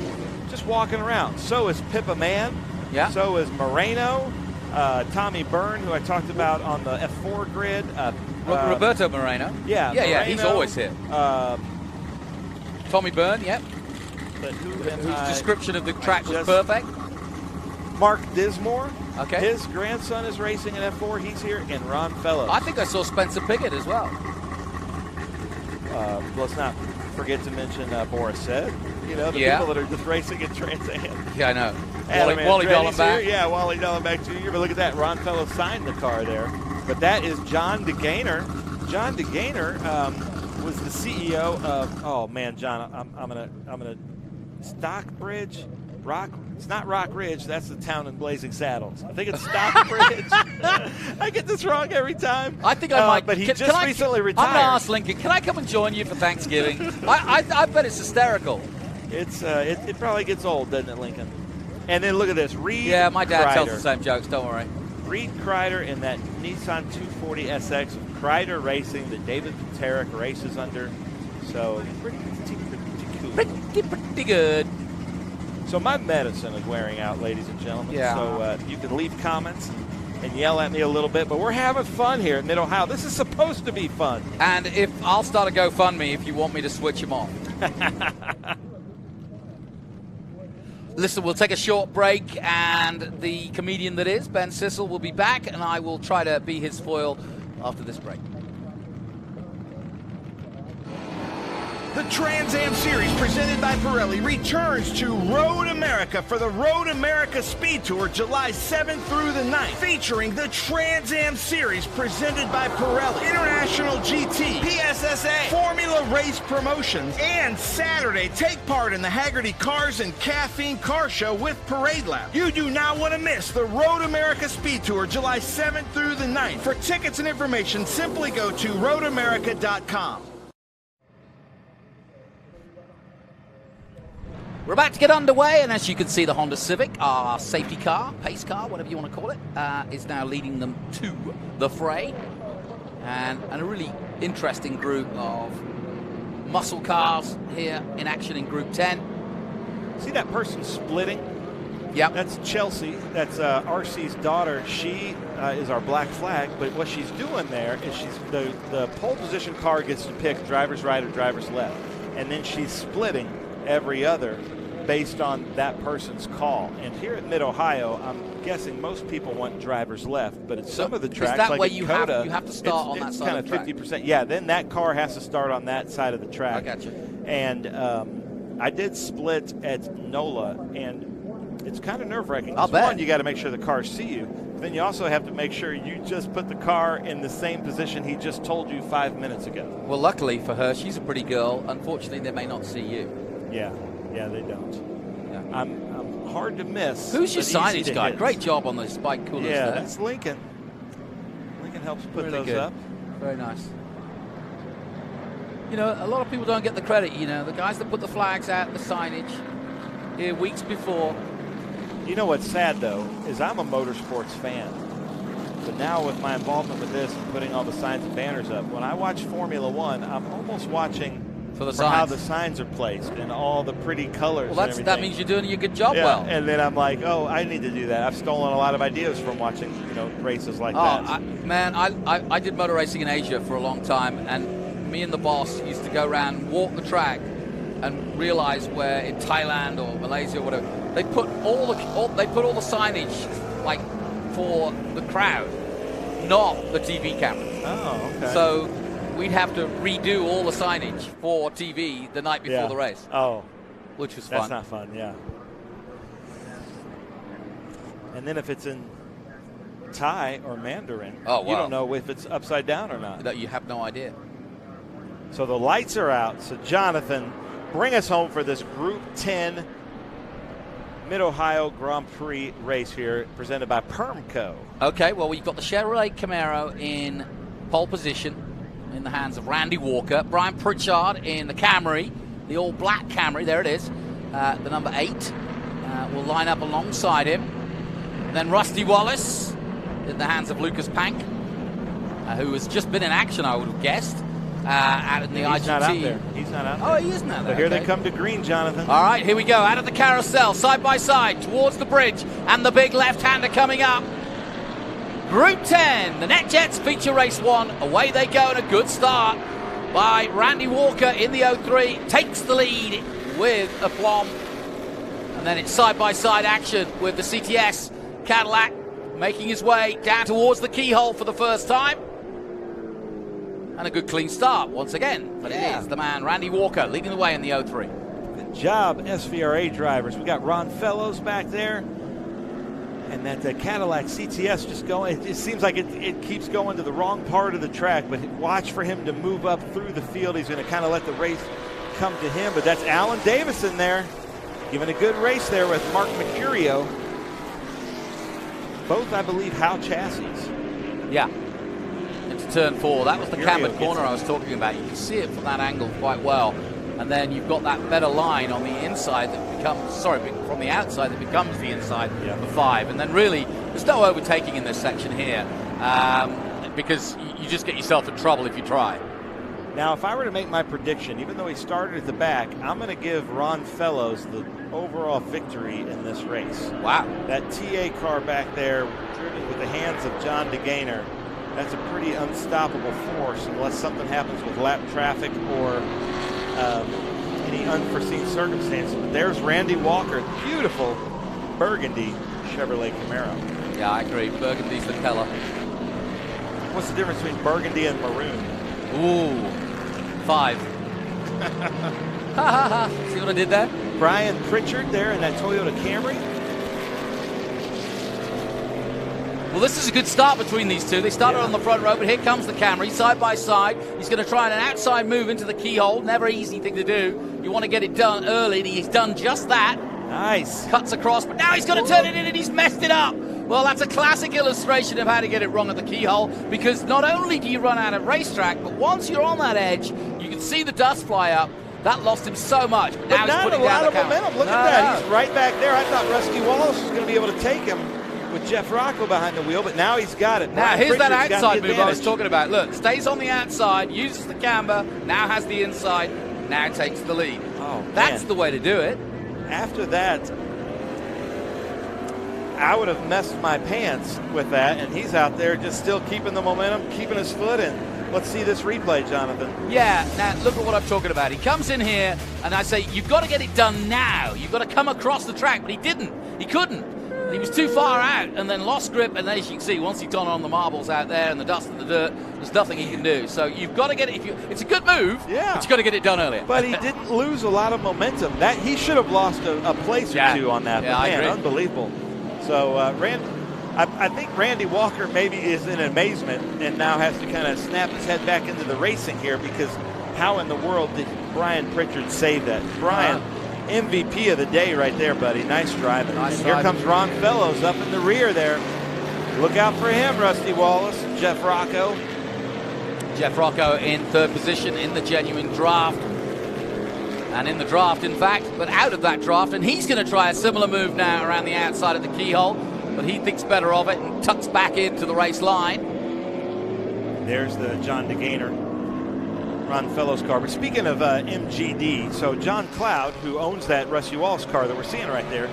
Just walking around. So is Pippa Mann. Yeah. So is Moreno. Tommy Byrne, who I talked about on the F4 grid. Roberto Moreno. Yeah. Yeah, he's always here. Tommy Byrne, yep. But whose description of the track was perfect. Mark Dismore. Okay. His grandson is racing in F4. He's here. And Ron Fellows. I think I saw Spencer Pickett as well. Let's not forget to mention Boris said. You know, the people that are just racing in Trans Am. Yeah, I know. Wally Dallenbach. Yeah, Wally Dallenbach Jr. But look at that. Ron Fellows signed the car there. But that is John DeGaynor. John DeGaynor was the CEO of, oh man, John, I'm gonna Stockbridge, Rock. It's not Rock Ridge. That's the town in Blazing Saddles. I think it's Stockbridge. I get this wrong every time. I think I might. But he just recently retired. I'm going to ask Lincoln, can I come and join you for Thanksgiving? I bet it's hysterical. It probably gets old, doesn't it, Lincoln? And then look at this. Reed Yeah, my dad Kreider. tells the same jokes. Don't worry. Reed Kreider in that Nissan 240 SX. Kreider Racing that David Paterick races under. So pretty cool. Pretty good. So my medicine is wearing out, ladies and gentlemen. Yeah. So you can leave comments. and yell at me a little bit, but we're having fun here in Mid-Ohio. This is supposed to be fun. And I'll start a GoFundMe if you want me to switch them off. Listen, we'll take a short break, and the comedian that is, Ben Sissel, will be back, and I will try to be his foil after this break. The Trans Am Series presented by Pirelli returns to Road America for the Road America Speed Tour July 7th through the 9th, featuring the Trans Am Series presented by Pirelli, International GT, PSSA, Formula Race Promotions, and Saturday, take part in the Haggerty Cars and Caffeine Car Show with Parade Lab. You do not want to miss the Road America Speed Tour July 7th through the 9th. For tickets and information, simply go to roadamerica.com. We're about to get underway, and as you can see, the Honda Civic, our safety car, pace car, whatever you want to call it, is now leading them to the fray. And a really interesting group of muscle cars here in action in Group 10. See that person splitting? Yeah. That's Chelsea. That's RC's daughter. She is our black flag, but what she's doing there is the pole position car gets to pick driver's right or driver's left, and then she's splitting every other based on that person's call. And here at Mid-Ohio, I'm guessing most people want driver's left, but at some of the tracks, that like way at you Coda, have to start on that side of the track. Kind of 50%. Yeah, then that car has to start on that side of the track. I got you. And I did split at NOLA, and it's kind of nerve-wracking. I'll bet. One, you got to make sure the cars see you. Then you also have to make sure you just put the car in the same position he just told you 5 minutes ago. Well, luckily for her, she's a pretty girl. Unfortunately, they may not see you. Yeah, they don't. Yeah. I'm hard to miss. Who's your signage guy? Hit. Great job on those spike coolers Yeah, there. that's Lincoln. Lincoln helps put Really those good. up. Very nice. You know, a lot of people don't get the credit, you know. The guys that put the flags out, the signage, here weeks before. You know what's sad, though, is I'm a motorsports fan. But now with my involvement with this and putting all the signs and banners up, when I watch Formula One, I'm almost watching for how the signs are placed and all the pretty colors. Well, that means you're doing a good job. Yeah, well. And then I'm like, oh, I need to do that. I've stolen a lot of ideas from watching, races like that. I did motor racing in Asia for a long time, and me and the boss used to go around and walk the track and realize where in Thailand or Malaysia or whatever they put all the signage like for the crowd, not the TV cameras. Oh, okay. So we'd have to redo all the signage for TV the night before the race. Oh, which was fun. That's not fun. Yeah. And then if it's in Thai or Mandarin, oh, wow. You don't know if it's upside down or not. You have no idea. So the lights are out. So Jonathan, bring us home for this Group 10 Mid-Ohio Grand Prix race here, presented by PERMCO. Okay, well, we've got the Chevrolet Camaro in pole position in the hands of Randy Walker. Brian Pritchard in the Camry, the all-black Camry. There it is, the number 8. Will line up alongside him. And then Rusty Wallace in the hands of Lucas Pank, who has just been in action, I would have guessed. Out in the IGT. He's not out there. He's not out there. Oh, he is not there. But here they come to green, Jonathan. All right, here we go. Out of the carousel, side by side, towards the bridge, and the big left-hander coming up. Group 10, the NetJets feature race 1. Away they go, and a good start by Randy Walker in the 03. Takes the lead with aplomb. And then it's side-by-side action with the CTS Cadillac making his way down towards the keyhole for the first time. And a good clean start once again. But it is the man, Randy Walker, leading the way in the 03. Good job, SVRA drivers. We got Ron Fellows back there. And that Cadillac CTS just going, it seems like it keeps going to the wrong part of the track, but watch for him to move up through the field. He's going to kind of let the race come to him. But that's Alan Davison there, giving a good race there with Mark Mercurio. Both, I believe, Howe chassis. Yeah. Into turn 4. That was the cambered corner I was talking about. You can see it from that angle quite well. And then you've got that better line on the inside that becomes, from the outside that becomes the inside for 5. And then really, there's no overtaking in this section here because you just get yourself in trouble if you try. Now, if I were to make my prediction, even though he started at the back, I'm going to give Ron Fellows overall victory in this race. Wow. That TA car back there, driven with the hands of John DeGainer, that's a pretty unstoppable force unless something happens with lap traffic or any unforeseen circumstances. But there's Randy Walker, beautiful burgundy Chevrolet Camaro. Yeah, I agree. Burgundy's the color. What's the difference between burgundy and maroon? Ooh, 5. See what I did there? Brian Pritchard there in that Toyota Camry. Well, this is a good start between these two. They started on the front row, but here comes the Camry, side by side. He's going to try an outside move into the keyhole. Never an easy thing to do. You want to get it done early, and he's done just that. Nice. Cuts across, but now he's going to turn it in, and he's messed it up. Well, that's a classic illustration of how to get it wrong at the keyhole, because not only do you run out of racetrack, but once you're on that edge, you can see the dust fly up. That lost him so much. But now not he's putting a lot down of the camera. momentum. Look at that. He's right back there. I thought Rusty Wallace was going to be able to take him with Jeff Rocco behind the wheel, but now he's got it. Now, Brian here's that Pritchard's got outside the move I was advantage. talking about. Look, stays on the outside, uses the camber, now has the inside, now takes the lead. Oh, that's man. the way to do it. After that, I would have messed my pants with that, and he's out there just still keeping the momentum, keeping his foot in. Let's see this replay, Jonathan. Yeah, now look at what I'm talking about. He comes in here, and I say, you've got to get it done now. You've got to come across the track, but he didn't. He couldn't. He was too far out and then lost grip, and then as you can see, once he's gone on the marbles out there and the dust and the dirt, there's nothing he can do. So you've got to get it. It's a good move, yeah, but you've got to get it done earlier. But he didn't lose a lot of momentum. That he should have lost a place or two on that. Yeah, but I man, agree. unbelievable. So I think Randy Walker maybe is in amazement and now has to kind of snap his head back into the racing here, because how in the world did Brian Pritchard save that? Brian, MVP of the day right there, buddy. Nice driving. Nice and here driving. comes Ron Fellows up in the rear there. Look out for him, Rusty Wallace, Jeff Rocco. Jeff Rocco in third position in the genuine draft. And in the draft, in fact, but out of that draft. And he's going to try a similar move now around the outside of the keyhole. But he thinks better of it and tucks back into the race line. There's the John DeGainer, Ron Fellows car. But speaking of MGD, so John Cloud, who owns that Rusty Wallace car that we're seeing right there,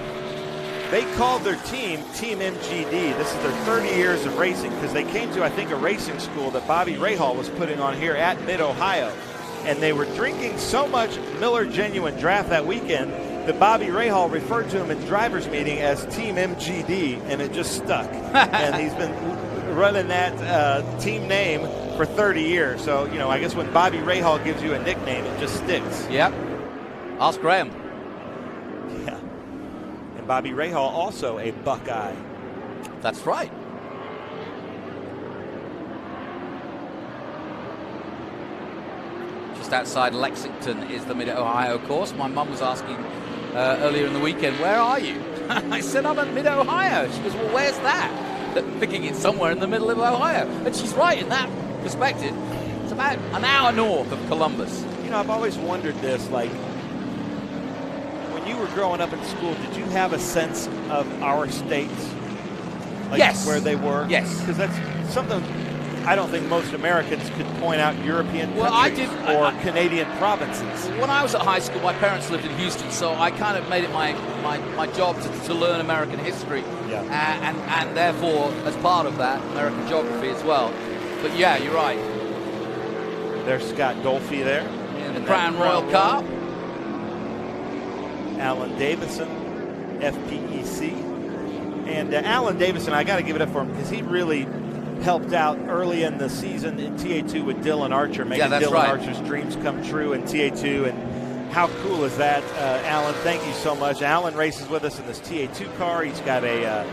they called their team Team MGD. This is their 30 years of racing, because they came to, I think, a racing school that Bobby Rahal was putting on here at Mid-Ohio. And they were drinking so much Miller Genuine Draft that weekend that Bobby Rahal referred to him in driver's meeting as Team MGD, and it just stuck. And he's been running that team name for 30 years. So, you know, I guess when Bobby Rahal gives you a nickname, it just sticks. Yep. Ask Graham. Yeah. And Bobby Rahal also a Buckeye. That's right. Just outside Lexington is the Mid-Ohio course. My mum was asking earlier in the weekend, where are you? I said, I'm at Mid-Ohio. She goes, well, where's that? Thinking it's somewhere in the middle of Ohio. And she's right in that perspective. It's about an hour north of Columbus. You know, I've always wondered this, like, when you were growing up in school, did you have a sense of our states? Like yes. Where they were? Yes. Because that's something I don't think most Americans could point out European Well, I countries did, or Canadian provinces. When I was at high school, my parents lived in Houston, so I kind of made it my job to learn American history. Yeah. And therefore, as part of that, American geography as well. But yeah, you're right. There's Scott Dolphy there. In the Crown Royal car. Alan Davison, FPEC. And Alan Davison, I got to give it up for him because he really helped out early in the season in TA2 with Dylan Archer, making Dylan Archer's dreams come true in TA2. And how cool is that, Alan? Thank you so much. Alan races with us in this TA2 car. He's got a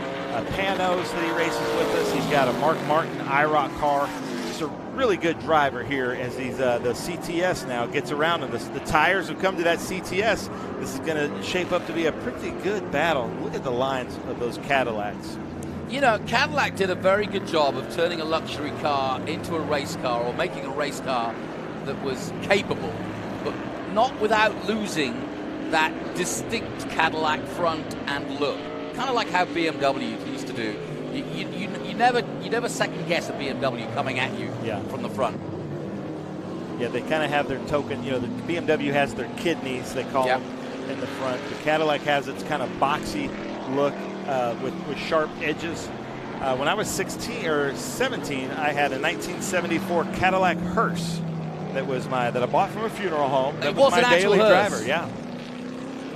Panos that he races with us. He's got a Mark Martin IROC car. Just a really good driver here as he's the CTS now gets around. And the tires have come to that CTS. This is going to shape up to be a pretty good battle. Look at the lines of those Cadillacs. You know, Cadillac did a very good job of turning a luxury car into a race car, or making a race car that was capable, but not without losing that distinct Cadillac front and look. Kind of like how BMW used to do. You never second guess a BMW coming at you from the front. Yeah, they kind of have their token. You know, the BMW has their kidneys, they call them. in the front. The Cadillac has its kind of boxy look with sharp edges. When I was 16 or 17, I had a 1974 Cadillac hearse that I bought from a funeral home. That was my daily driver. Yeah,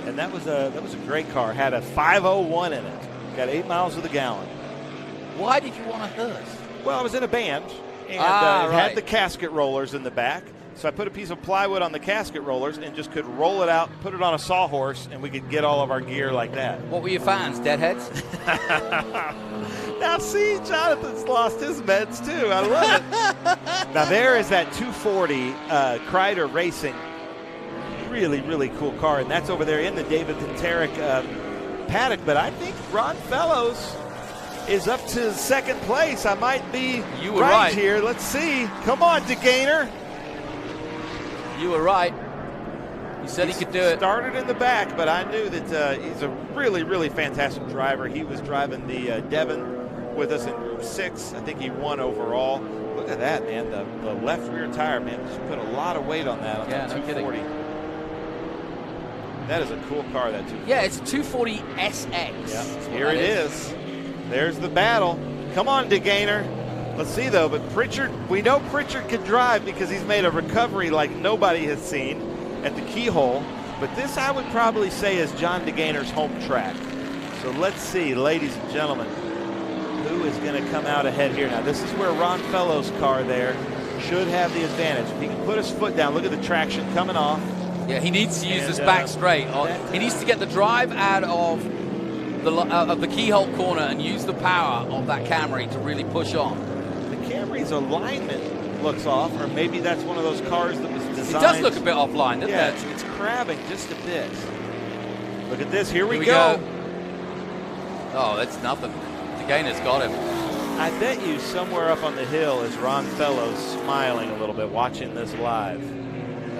and that was a great car. Had a 501 in it. Got 8 miles to the gallon. Why did you want a hearse? Well, I was in a band, and it had the casket rollers in the back. So I put a piece of plywood on the casket rollers and just could roll it out, put it on a sawhorse, and we could get all of our gear like that. What were your fans, Deadheads? Now, see, Jonathan's lost his meds, too. I love it. Now, there is that 240 Kreider Racing. Really, really cool car, and that's over there in the David Tenteric paddock. But I think Ron Fellows is up to second place. I might be right here. Let's see. Come on, DeGainer. You were right. He said he could do it. Started in the back, but I knew that he's a really, really fantastic driver. He was driving the Devon with us in Group 6. I think he won overall. Look at that, man. The left rear tire, man. Just put a lot of weight on that, on that 240. That is a cool car, that 240. Yeah, it's a 240 SX. Yeah, here it is. There's the battle. Come on, DeGainer. Let's see, though, but Pritchard, we know Pritchard can drive because he's made a recovery like nobody has seen at the keyhole. But this, I would probably say, is John DeGainer's home track. So let's see, ladies and gentlemen, who is going to come out ahead here. Now, this is where Ron Fellows' car there should have the advantage. If he can put his foot down, look at the traction coming off. Yeah, he needs to use this back straight. He needs to get the drive out of the keyhole corner and use the power of that Camry to really push on. Camry's alignment looks off, or maybe that's one of those cars that was designed. It does look a bit offline, doesn't it? It's crabbing just a bit. Look at this. Here we go. Oh, that's nothing. DeGainer's got him. I bet you somewhere up on the hill is Ron Fellows smiling a little bit watching this live.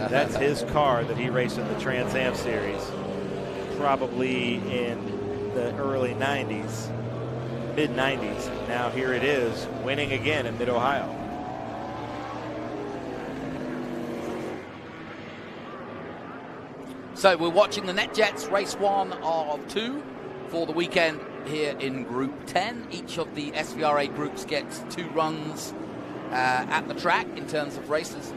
That's his car that he raced in the Trans Am Series, probably in the early 90s. Mid-90s. Now here it is, winning again in Mid-Ohio. So we're watching the NetJets race 1 of 2 for the weekend here in Group 10. Each of the SVRA groups gets 2 runs at the track in terms of races.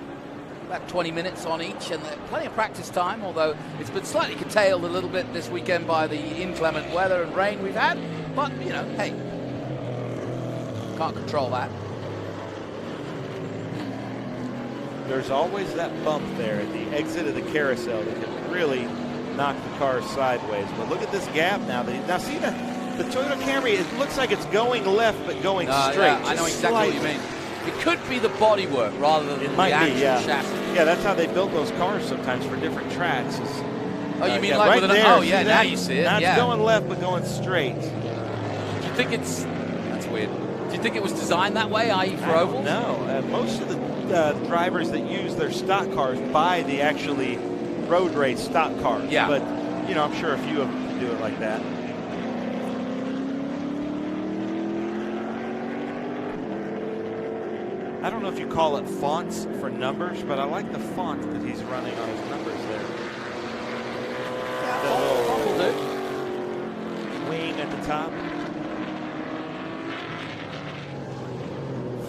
About 20 minutes on each, and plenty of practice time, although it's been slightly curtailed a little bit this weekend by the inclement weather and rain we've had. But, you know, hey, can't control that. There's always that bump there at the exit of the carousel that can really knock the car sideways. But look at this gap now. Now see the Toyota Camry, it looks like it's going left but going straight. Yeah, I know exactly what you mean. It could be the bodywork rather than the actual chassis. Yeah, that's how they build those cars sometimes for different tracks. Oh, you mean like right with an... there, Oh, yeah, now you see it. Not going left but going straight. Do you think it's... That's weird. Do you think it was designed that way, i.e. for ovals? No. Most of the drivers that use their stock cars buy the actually road race stock cars. Yeah. But, you know, I'm sure a few of them do it like that. I don't know if you call it fonts for numbers, but I like the font that he's running on his numbers there. The little wing at the top.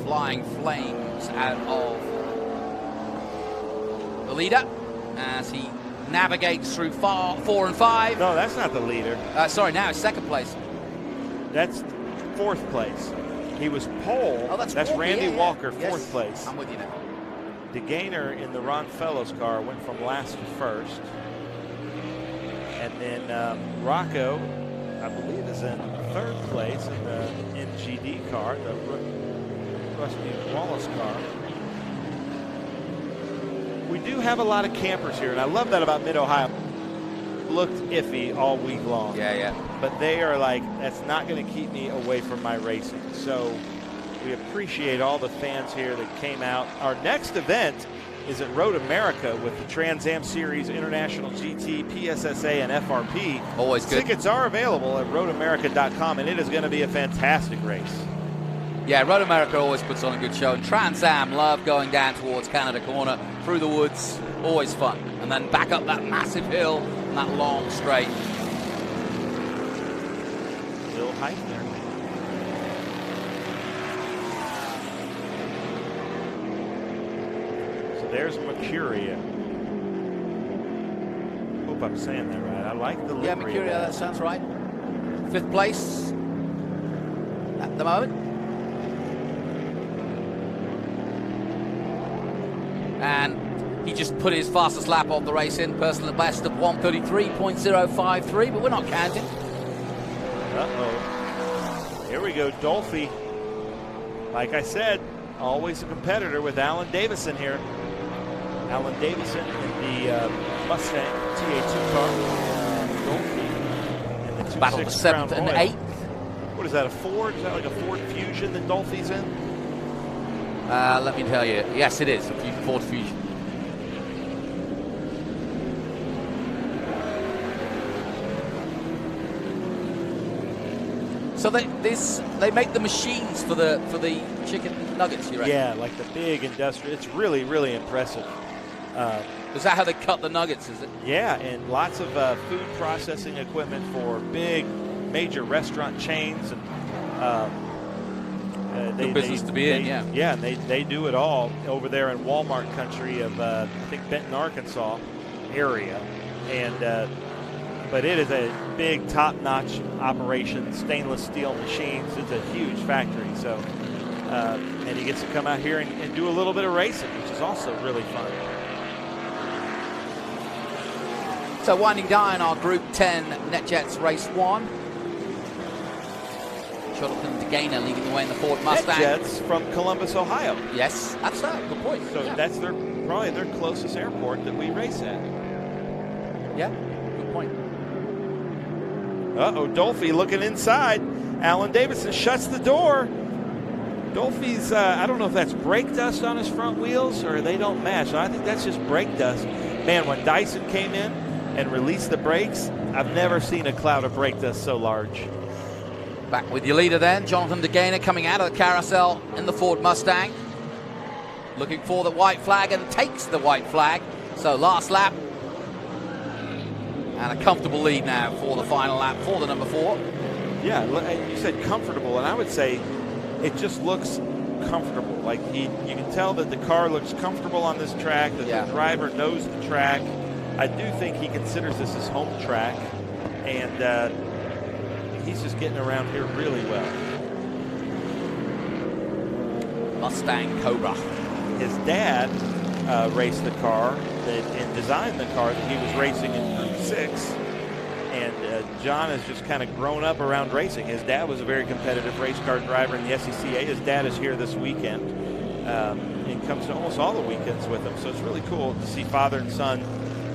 Flying flames out of the leader as he navigates through 4 and 5. No, that's not the leader. Sorry, now it's second place. That's 4th place. He was pole. Oh, that's Randy Walker, 4th yes. place. I'm with you now. DeGainer in the Ron Fellows car went from last to first. And then Rocco, I believe, is in 3rd place in the MGD car, the Rusty Wallace car. We do have a lot of campers here, and I love that about Mid-Ohio. Looked iffy all week long. Yeah. But they are like, that's not going to keep me away from my racing. So we appreciate all the fans here that came out. Our next event is at Road America with the Trans Am Series International GT, PSSA, and FRP. Always good. Tickets are available at roadamerica.com, and it is going to be a fantastic race. Yeah, Road America always puts on a good show. And Trans Am love going down towards Canada Corner, through the woods. Always fun. And then back up that massive hill, that long straight. Bill Heifner. So there's Mercurio. Hope I'm saying that right. I like the Yeah, livery. Mercurio, that sounds right. 5th place at the moment. And he just put his fastest lap of the race in, personal best of 1:33.053, but we're not counting. Uh-oh. Here we go, Dolphy. Like I said, always a competitor with Alan Davison here. Alan Davison in the Mustang TA2 car. Dolphy in the Battle for 7th and 8th. What is that, a Ford? Is that like a Ford Fusion that Dolphy's in? Let me tell you. Yes, it is. A Ford Fusion. So they make the machines for the chicken nuggets, you reckon? Yeah, like the big industrial. It's really, really impressive. Is that how they cut the nuggets, is it? Yeah, and lots of food processing equipment for big, major restaurant chains. And Good business to be in, yeah. Yeah, and they do it all over there in Walmart country of, I think, Benton, Arkansas area. And but it is a big, top-notch operation, stainless steel machines. It's a huge factory. So, and he gets to come out here and do a little bit of racing, which is also really fun. So winding down our Group 10 NetJets Race 1. Jonathan DeGainer leading the way in the Ford Mustang. NetJets from Columbus, Ohio. Yes, that's that. Good point. So yeah. that's probably their closest airport that we race at. Yeah, good point. Uh-oh, Dolphy looking inside. Alan Davison shuts the door. Dolphy's, I don't know if that's brake dust on his front wheels or they don't match. I think that's just brake dust. Man, when Dyson came in and released the brakes, I've never seen a cloud of brake dust so large. Back with your leader then, Jonathan DeGainer coming out of the carousel in the Ford Mustang. Looking for the white flag and takes the white flag. So last lap. And a comfortable lead now for the final lap for the number 4. Yeah, you said comfortable, and I would say it just looks comfortable. Like you can tell that the car looks comfortable on this track, that the driver knows the track. I do think he considers this his home track, and he's just getting around here really well. Mustang Cobra. His dad raced the car and designed the car that he was racing in Group 6. And John has just kind of grown up around racing. His dad was a very competitive race car driver in the SCCA. His dad is here this weekend and comes to almost all the weekends with him. So it's really cool to see father and son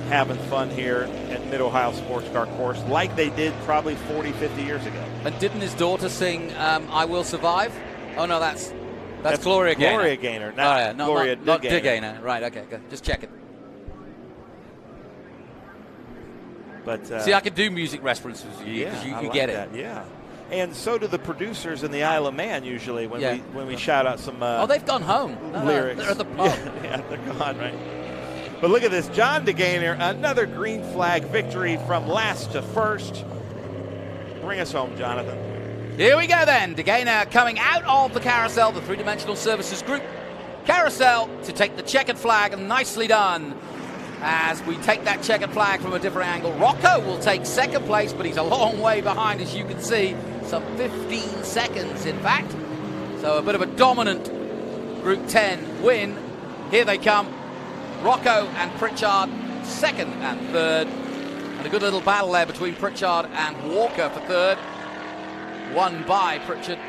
having fun here at Mid-Ohio Sportscar Course like they did probably 40, 50 years ago. And didn't his daughter sing I Will Survive? Oh, no, that's Gloria Gaynor. Gloria Gaynor, not Gloria not DeGaynor. DeGaynor. Right, okay, good. Just checking. But see, I can do music references because you can get it. Yeah, and so do the producers in the Isle of Man usually when we shout out some. Oh, they've gone home. Lyrics. They're at the pub. Yeah, they're gone, right? But look at this, John DeGaynor, another green flag victory from last to first. Bring us home, Jonathan. Here we go then. DeGaynor coming out of the carousel, the three-dimensional services group carousel to take the checkered flag, and nicely done. As we take that checkered flag from a different angle, Rocco will take second place, but he's a long way behind, as you can see, some 15 seconds, in fact. So a bit of a dominant Group 10 win. Here they come, Rocco and Pritchard, second and third. And a good little battle there between Pritchard and Walker for third. Won by Pritchard.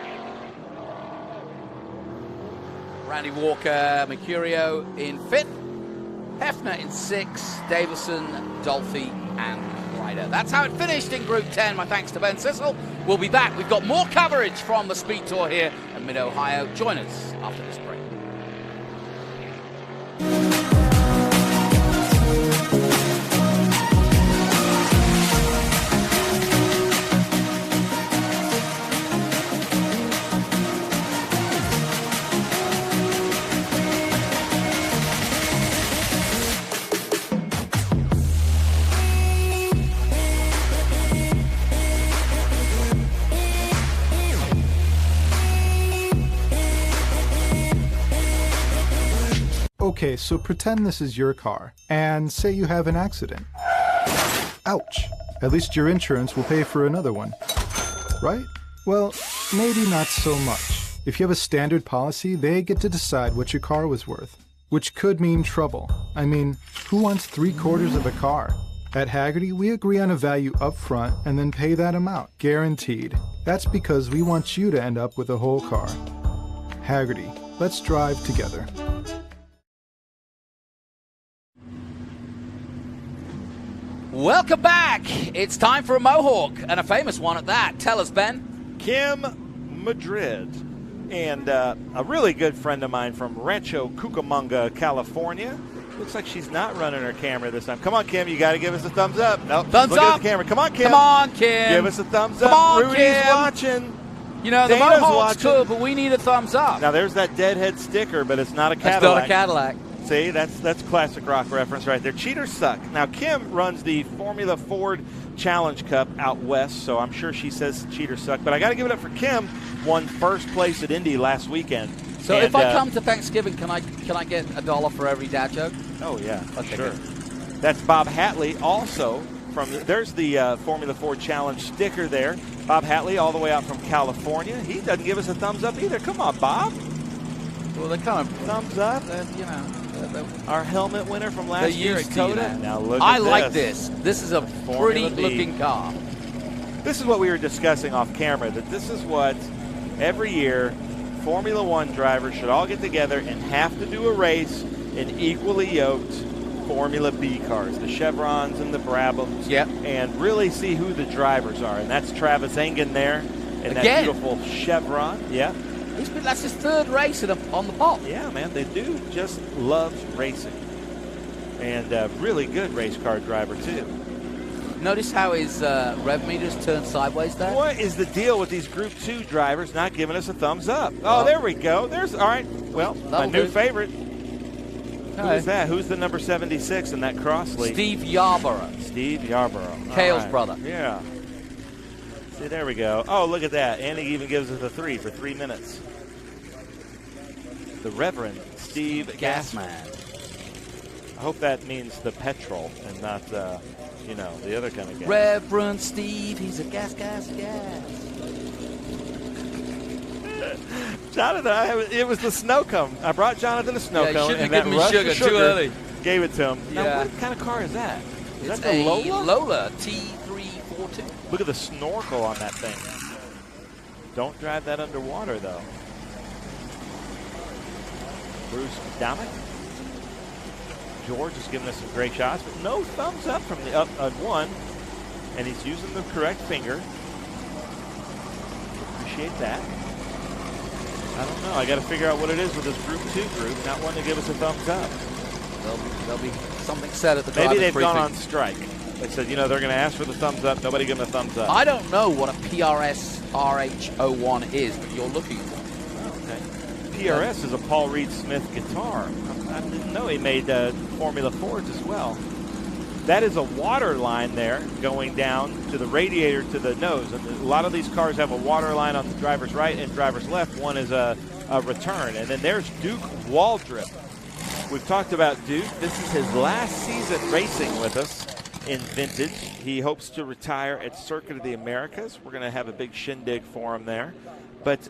Randy Walker, Mercurio in fifth. Hefner in 6, Davison, Dolphy, and Ryder. That's how it finished in Group 10. My thanks to Ben Sissel. We'll be back. We've got more coverage from the Speed Tour here at Mid-Ohio. Join us after this break. Okay, so pretend this is your car, and say you have an accident. Ouch. At least your insurance will pay for another one. Right? Well, maybe not so much. If you have a standard policy, they get to decide what your car was worth, which could mean trouble. I mean, who wants 3/4 of a car? At Hagerty, we agree on a value up front and then pay that amount, guaranteed. That's because we want you to end up with a whole car. Hagerty, let's drive together. Welcome back. It's time for a Mohawk, and a famous one at that. Tell us, Ben. Kim Madrid, and a really good friend of mine from Rancho Cucamonga, California. Looks like she's not running her camera this time. Come on, Kim, you got to give us a thumbs up. Nope. Thumbs Look up. At the camera. Come on, Kim. Come on, Kim. Give us a thumbs Come up. on, Rudy's Kim. watching. You know, the Dana's Mohawk's watching. cool, but we need a thumbs up. Now, there's that deadhead sticker, but it's not a Cadillac. It's not a Cadillac. See, that's classic rock reference right there. Cheaters suck. Now, Kim runs the Formula Ford Challenge Cup out west, so I'm sure she says cheaters suck. But I got to give it up for Kim. Won first place at Indy last weekend. So and, if I come to Thanksgiving, can I get $1 for every dad joke? Oh, yeah, Okay, sure. good. That's Bob Hatley also from there's the Formula Ford Challenge sticker there. Bob Hatley all the way out from California. He doesn't give us a thumbs up either. Come on, Bob. Well, they're kind of thumbs up. You know, our helmet winner from last year at COTA. Now look I at like this. This is a Formula pretty B. looking car. This is what we were discussing off camera, that this is what every year Formula One drivers should all get together and have to do a race in equally yoked Formula B cars, the Chevrons and the Brabhams, and really see who the drivers are. And that's Travis Engen there in that beautiful Chevron. Yeah. That's his third race on the pop. Yeah, man, they do just loves racing. And really good race car driver, too. Notice how his rev meters turn sideways there? What is the deal with these Group 2 drivers not giving us a thumbs up? Oh, there we go. There's all right. Well, my new favorite. Who is that? Who's the number 76 in that cross lead? Steve Yarborough. Steve Yarborough. Kale's brother. Yeah. See, there we go. Oh, look at that. And he even gives us a 3 for 3 minutes. The Reverend Steve Gassman. I hope that means the petrol and not, you know, the other kind of gas. Reverend Steve, he's a gas. Jonathan, it was the snow cone. I brought Jonathan a snow cone, shouldn't and have that given me rush sugar of too early. Gave it to him. Yeah. Now, what kind of car is that? Is It's that the a Lola? Lola T342. Look at the snorkel on that thing. Don't drive that underwater, though. Bruce Dominic. George is giving us some great shots, but no thumbs up from the up one. And he's using the correct finger. Appreciate that. I don't know. I got to figure out what it is with this Group 2 group. Not one to give us a thumbs up. There'll be something said at the Maybe they've briefing. gone on strike. They said, you know, they're going to ask for the thumbs up. Nobody give them a thumbs up. I don't know what a PRS RH01 is that you're looking for. Okay. PRS is a Paul Reed Smith guitar. I didn't know he made Formula Fords as well. That is a water line there going down to the radiator to the nose. And a lot of these cars have a water line on the driver's right and driver's left. One is a return. And then there's Duke Waldrop. We've talked about Duke. This is his last season racing with us in vintage. He hopes to retire at Circuit of the Americas. We're going to have a big shindig for him there. But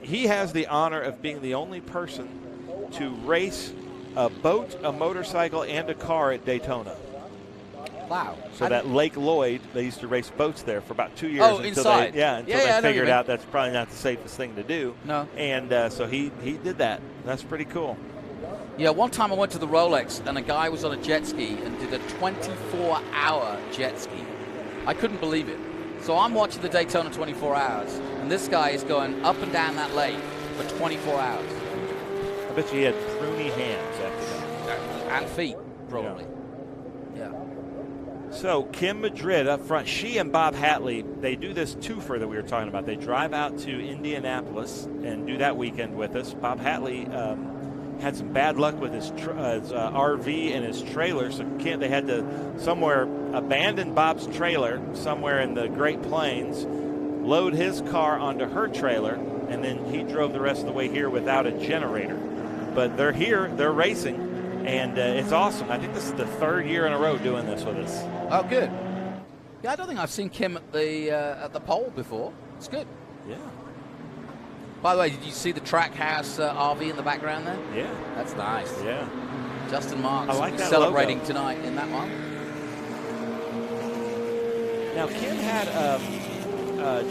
he has the honor of being the only person to race a boat, a motorcycle, and a car at Daytona. Wow. So that Lake Lloyd, they used to race boats there for about 2 years. Oh, until inside. they I know figured you out that's probably not the safest thing to do. No. And so he did that. That's pretty cool. Yeah, one time I went to the Rolex and a guy was on a jet ski and did a 24-hour jet ski. I couldn't believe it. So I'm watching the Daytona 24 hours, and this guy is going up and down that lake for 24 hours. I bet you he had pruny hands after that. And feet, probably. Yeah. So Kim Madrid up front, she and Bob Hatley, they do this twofer that we were talking about. They drive out to Indianapolis and do that weekend with us. Bob Hatley had some bad luck with his RV and his trailer, so they had to abandon Bob's trailer somewhere in the Great Plains, load his car onto her trailer, and then he drove the rest of the way here without a generator. but they're here, they're racing, and it's awesome. I think this is the 3rd year in a row doing this with us. Oh, good. Yeah, I don't think I've seen Kim at the pole before. It's good. Yeah. By the way, did you see the Trackhouse RV in the background there? Yeah. That's nice. Yeah. Justin Marks I like that celebrating logo tonight in that one. Now, Kim had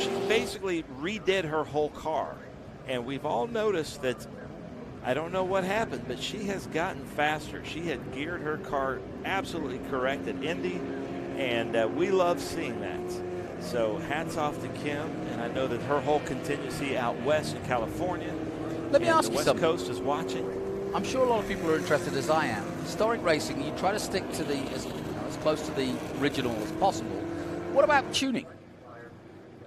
she basically redid her whole car, and we've all noticed that. I don't know what happened, but she has gotten faster. She had geared her car absolutely correct at Indy, and we love seeing that. So hats off to Kim, and I know that her whole contingency out west in California. Let me ask the you West something. Coast is watching. I'm sure a lot of people are interested as I am. Historic racing, you try to stick to as close to the original as possible. What about tuning?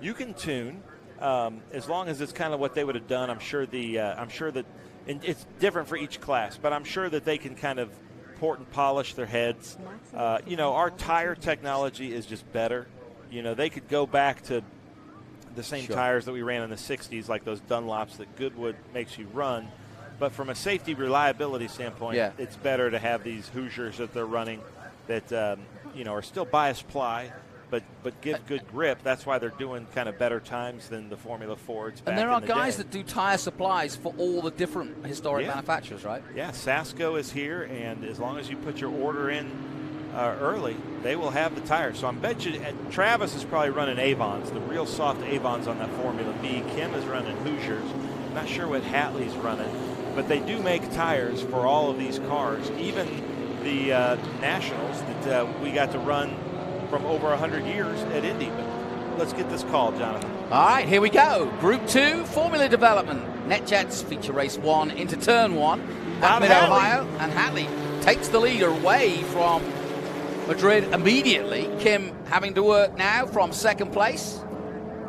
You can tune as long as it's kind of what they would have done. I'm sure that and it's different for each class, but I'm sure that they can kind of port and polish their heads. Our tire technology is just better. They could go back to the same tires that we ran in the 60s, like those Dunlops that Goodwood makes you run. But from a safety reliability standpoint, it's better to have these Hoosiers that they're running that, are still bias ply, but give good grip. That's why they're doing kind of better times than the Formula Fords back And there are in the guys day. that do tire supplies for all the different historic manufacturers, right? Yeah, Sasco is here, and as long as you put your order in early, they will have the tires. So I bet you Travis is probably running Avons, the real soft Avons on that Formula B. Kim is running Hoosiers. I'm not sure what Hatley's running, but they do make tires for all of these cars, even the Nationals that we got to run from over 100 years at Indy. But let's get this call, Jonathan. All right, here we go. Group 2, Formula Development. NetJets feature race 1 into turn 1 at Mid-Ohio. And Hatley takes the lead away from Madrid immediately. Kim having to work now from 2nd place.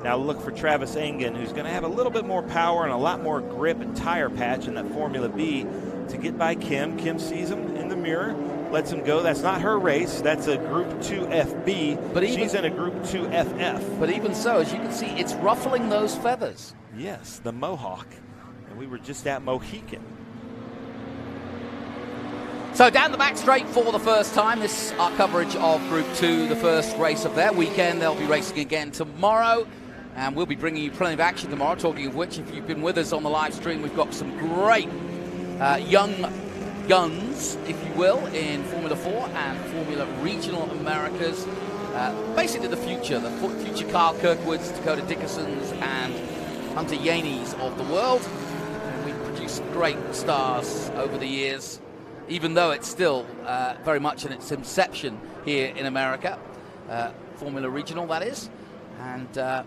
Now look for Travis Engen, who's going to have a little bit more power and a lot more grip and tire patch in that Formula B to get by Kim. Kim sees him in the mirror, lets him go. That's not her race. That's a Group 2 FB. But she's in a Group 2 FF. But even so, as you can see, it's ruffling those feathers. Yes, the Mohawk. And we were just at Mohican. So down the back straight for the first time. This is our coverage of Group 2, the first race of their weekend. They'll be racing again tomorrow. And we'll be bringing you plenty of action tomorrow. Talking of which, if you've been with us on the live stream, we've got some great young guns, if you will, in Formula 4 and Formula Regional Americas. Basically the future Carl Kirkwoods, Dakota Dickersons, and Hunter Yaneys of the world. And we've produced great stars over the years, even though it's still very much in its inception here in America. Formula Regional, that is. And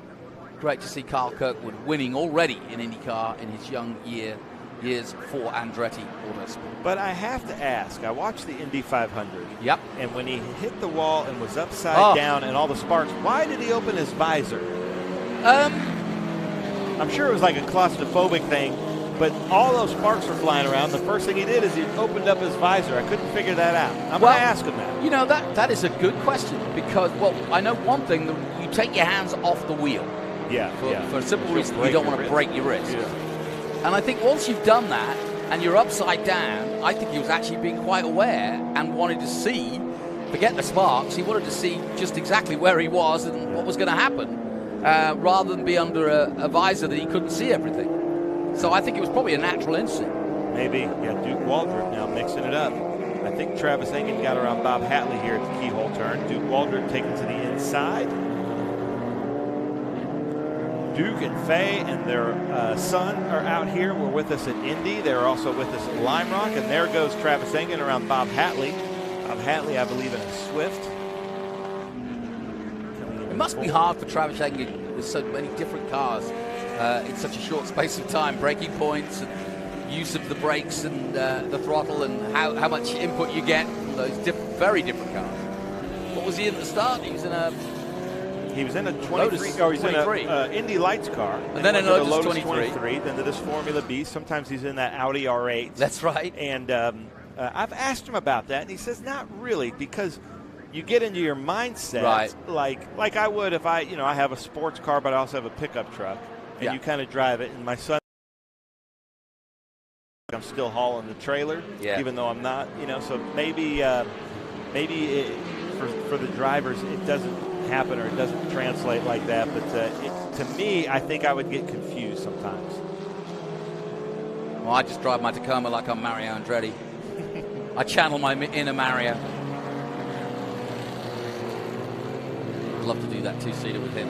great to see Carl Kirkwood winning already in IndyCar in his young years for Andretti Autosport. But I have to ask, I watched the Indy 500. Yep. And when he hit the wall and was upside down and all the sparks, why did he open his visor? I'm sure it was like a claustrophobic thing, but all those sparks were flying around. The first thing he did is he opened up his visor. I couldn't figure that out. I'm going to ask him that. That is a good question because, I know one thing, you take your hands off the wheel. For a simple reason, you don't want to break your wrist. Yeah. And I think once you've done that and you're upside down, I think he was actually being quite aware and wanted to see, forget the sparks, he wanted to see just exactly where he was and what was going to happen, rather than be under a visor that he couldn't see everything. So I think it was probably a natural instinct. Maybe. Yeah, Duke Waldrop now mixing it up. I think Travis Engen got around Bob Hatley here at the keyhole turn. Duke Waldrop taken to the inside. Duke and Faye and their son are out here. We're with us at Indy. They're also with us at Lime Rock. And there goes Travis Engen around Bob Hatley. Bob Hatley, I believe, in a Swift. It must be hard for Travis Engen with so many different cars in such a short space of time. Braking points and use of the brakes and the throttle and how much input you get from those very different cars. What was he in at the start? He was in a 23, Lotus or he's 23. in a Indy Lights car. And then in a Lotus 23. Then to this Formula B. Sometimes he's in that Audi R8. That's right. And I've asked him about that, and he says not really, because you get into your mindset, right. like I would if I have a sports car, but I also have a pickup truck, and you kind of drive it. And my son, I'm still hauling the trailer, even though I'm not. So maybe for the drivers it doesn't happen or it doesn't translate like that. But to me, I think I would get confused sometimes. Well, I just drive my Tacoma like I'm Mario Andretti. I channel my inner Mario. I'd love to do that two-seater with him.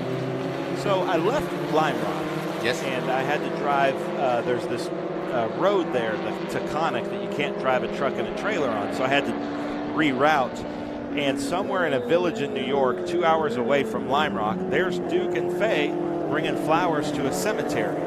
So I left Lime Rock. Yes. And I had to drive, there's this road there, the Taconic, that you can't drive a truck and a trailer on. So I had to reroute. And somewhere in a village in New York, 2 hours away from Lime Rock, there's Duke and Faye bringing flowers to a cemetery.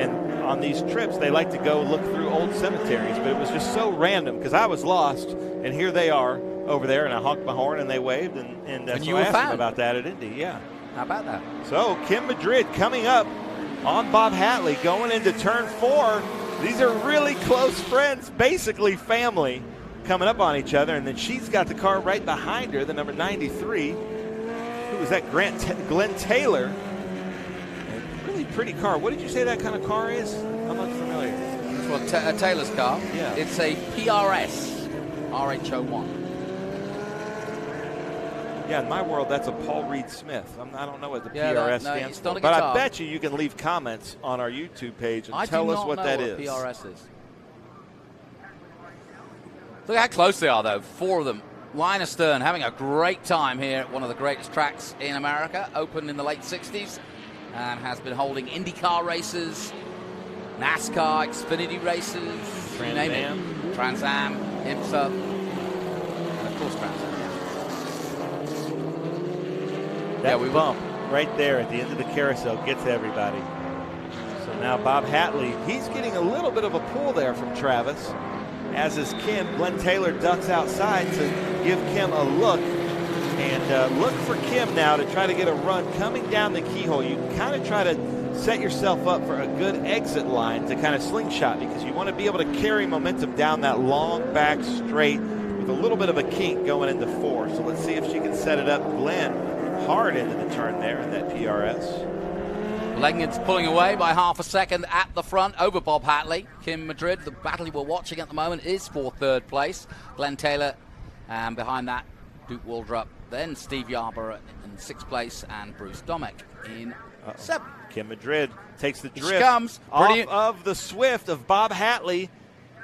And on these trips, they like to go look through old cemeteries. But it was just so random because I was lost. And here they are over there. And I honked my horn and they waved. And you so were I asked found them about that at Indy. Yeah. How about that? So Kim Madrid coming up on Bob Hatley going into turn 4. These are really close friends, basically family, coming up on each other. And then she's got the car right behind her, the number 93. Who was that? Glenn Taylor. A really pretty car. What did you say that kind of car is? I'm not familiar. It's Taylor's car. Yeah. It's a PRS RH01. Yeah, in my world, that's a Paul Reed Smith. I don't know what the PRS stands for. But I bet you can leave comments on our YouTube page and tell us what that is. PRS is. Look how close they are, though. 4 of them. Line astern, having a great time here at one of the greatest tracks in America. Opened in the late 60s and has been holding IndyCar races, NASCAR, Xfinity races, Trans name Am. it. Trans Am, IMSA, and of course Trans Am. That bump right there at the end of the carousel gets everybody. So now Bob Hatley, he's getting a little bit of a pull there from Travis, as is Kim. Glenn Taylor ducks outside to give Kim a look. And look for Kim now to try to get a run coming down the keyhole. You kind of try to set yourself up for a good exit line to kind of slingshot, because you want to be able to carry momentum down that long back straight with a little bit of a kink going into 4. So let's see if she can set it up. Glenn hard into the turn there in that PRS. Langen's pulling away by half a second at the front over Bob Hatley. Kim Madrid, the battle we're watching at the moment, is for 3rd place. Glenn Taylor, and behind that, Duke Waldrop. Then Steve Yarborough in 6th place, and Bruce Domek in 7th. Kim Madrid takes the drift She comes. off of the Swift of Bob Hatley.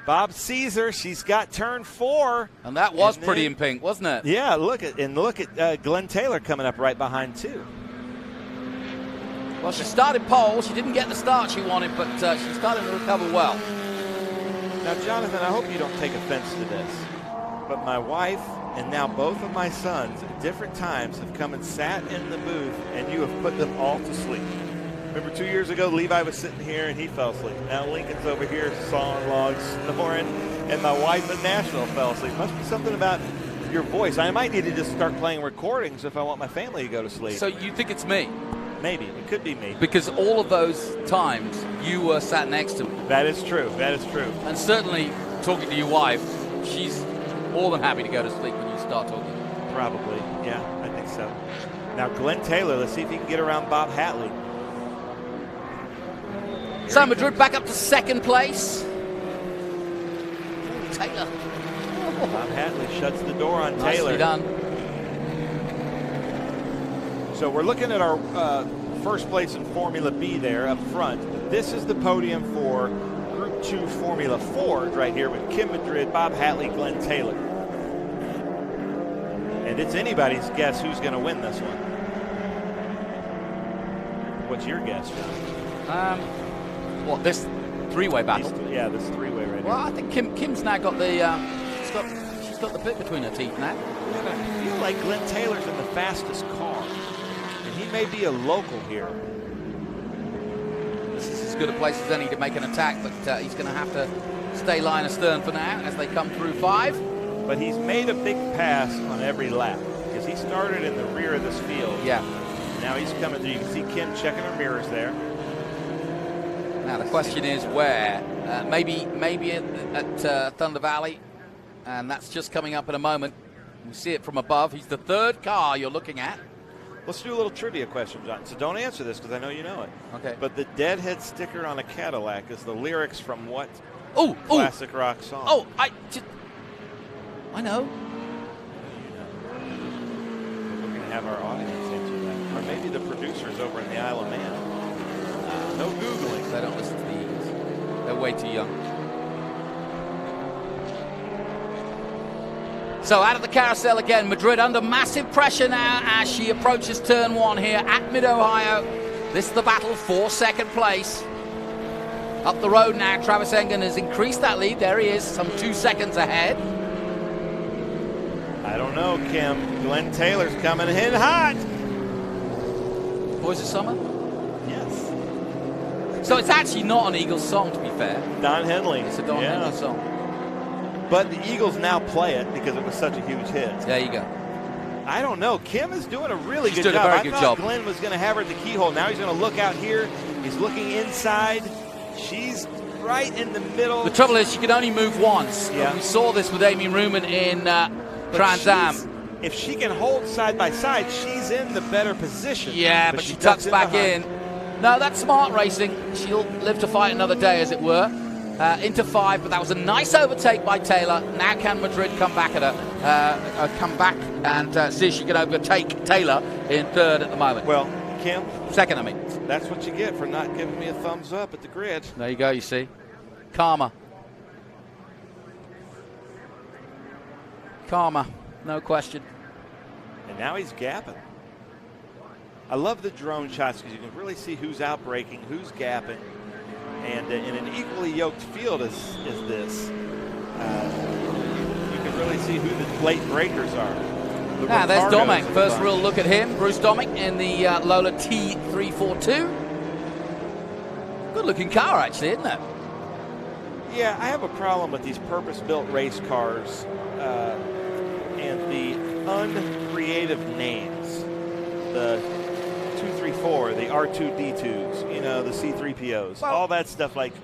Bob sees her. She's got turn 4. And that was pretty in pink, wasn't it? Yeah, look at Glenn Taylor coming up right behind, too. Well, she started pole. She didn't get the start she wanted, but she's starting to recover well. Now, Jonathan, I hope you don't take offense to this, but my wife and now both of my sons at different times have come and sat in the booth, and you have put them all to sleep. Remember 2 years ago, Levi was sitting here and he fell asleep. Now Lincoln's over here sawing logs, snoring, and my wife in Nashville fell asleep. Must be something about your voice. I might need to just start playing recordings if I want my family to go to sleep. So you think it's me? Maybe. It could be me. Because all of those times you were sat next to me. That is true. That is true. And certainly talking to your wife, she's more than happy to go to sleep when you start talking. Probably. Yeah, I think so. Now Glenn Taylor, let's see if he can get around Bob Hatley. Sam Madrid back up to 2nd place. Taylor. Bob Hatley shuts the door on Nicely Taylor. done. So we're looking at our 1st place in Formula B there up front. This is the podium for Group 2 Formula Ford right here with Kim Madrid, Bob Hatley, Glenn Taylor. And it's anybody's guess who's going to win this one. What's your guess, John? What, this 3-way battle? Yeah, this 3-way right Well, here. I think Kim's now got the she's got the bit between her teeth now. I feel like Glenn Taylor's in the fastest car, and he may be a local here. This is as good a place as any to make an attack, but he's going to have to stay line astern for now as they come through 5. But he's made a big pass on every lap because he started in the rear of this field. Yeah. Now he's coming through. You can see Kim checking her mirrors there. Now the question is where? Maybe at Thunder Valley, and that's just coming up in a moment. We see it from above. He's the 3rd car you're looking at. Let's do a little trivia question, John. So don't answer this because I know you know it. Okay. But the deadhead sticker on a Cadillac is the lyrics from what Oh, classic rock song. Oh, I know. We're going to have our audience answer that. Or maybe the producers over in the Isle of Man. No Googling. They don't listen to the Eagles. They're way too young. So out of the carousel again, Madrid under massive pressure now as she approaches turn 1 here at Mid-Ohio. This is the battle for second place. Up the road now, Travis Engen has increased that lead. There he is, some 2 seconds ahead. I don't know, Kim. Glenn Taylor's coming in hot. Boys of Summer? Yes. So it's actually not an Eagles song, to be fair. Don Henley. It's a Don Henley song. But the Eagles now play it because it was such a huge hit. There you go. I don't know. Kim is doing a really She's good doing job. a very I good thought job. Glenn was going to have her at the keyhole. Now he's going to look out here. He's looking inside. She's right in the middle. The trouble is she can only move once. Yeah. We saw this with Amy Ruman in Trans Am. If she can hold side by side, she's in the better position. Yeah, but she tucks back in. No, that's smart racing. She'll live to fight another day, as it were. Into 5, but that was a nice overtake by Taylor. Now can Madrid come back at her, come back and see if she can overtake Taylor in 3rd at the moment. Well, Kim. 2nd, I mean. That's what you get for not giving me a thumbs up at the grid. There you go, you see. Karma. Karma, no question. And now he's gapping. I love the drone shots because you can really see who's outbraking, who's gapping. And in an equally yoked field as this, you can really see who the late breakers are. Now, there's Domek. First real look at him. Bruce Domek in the Lola T342. Good-looking car, actually, isn't it? Yeah, I have a problem with these purpose-built race cars and the uncreative names. The 234, the R2D2s, you know, the C3POs, all that stuff. Like,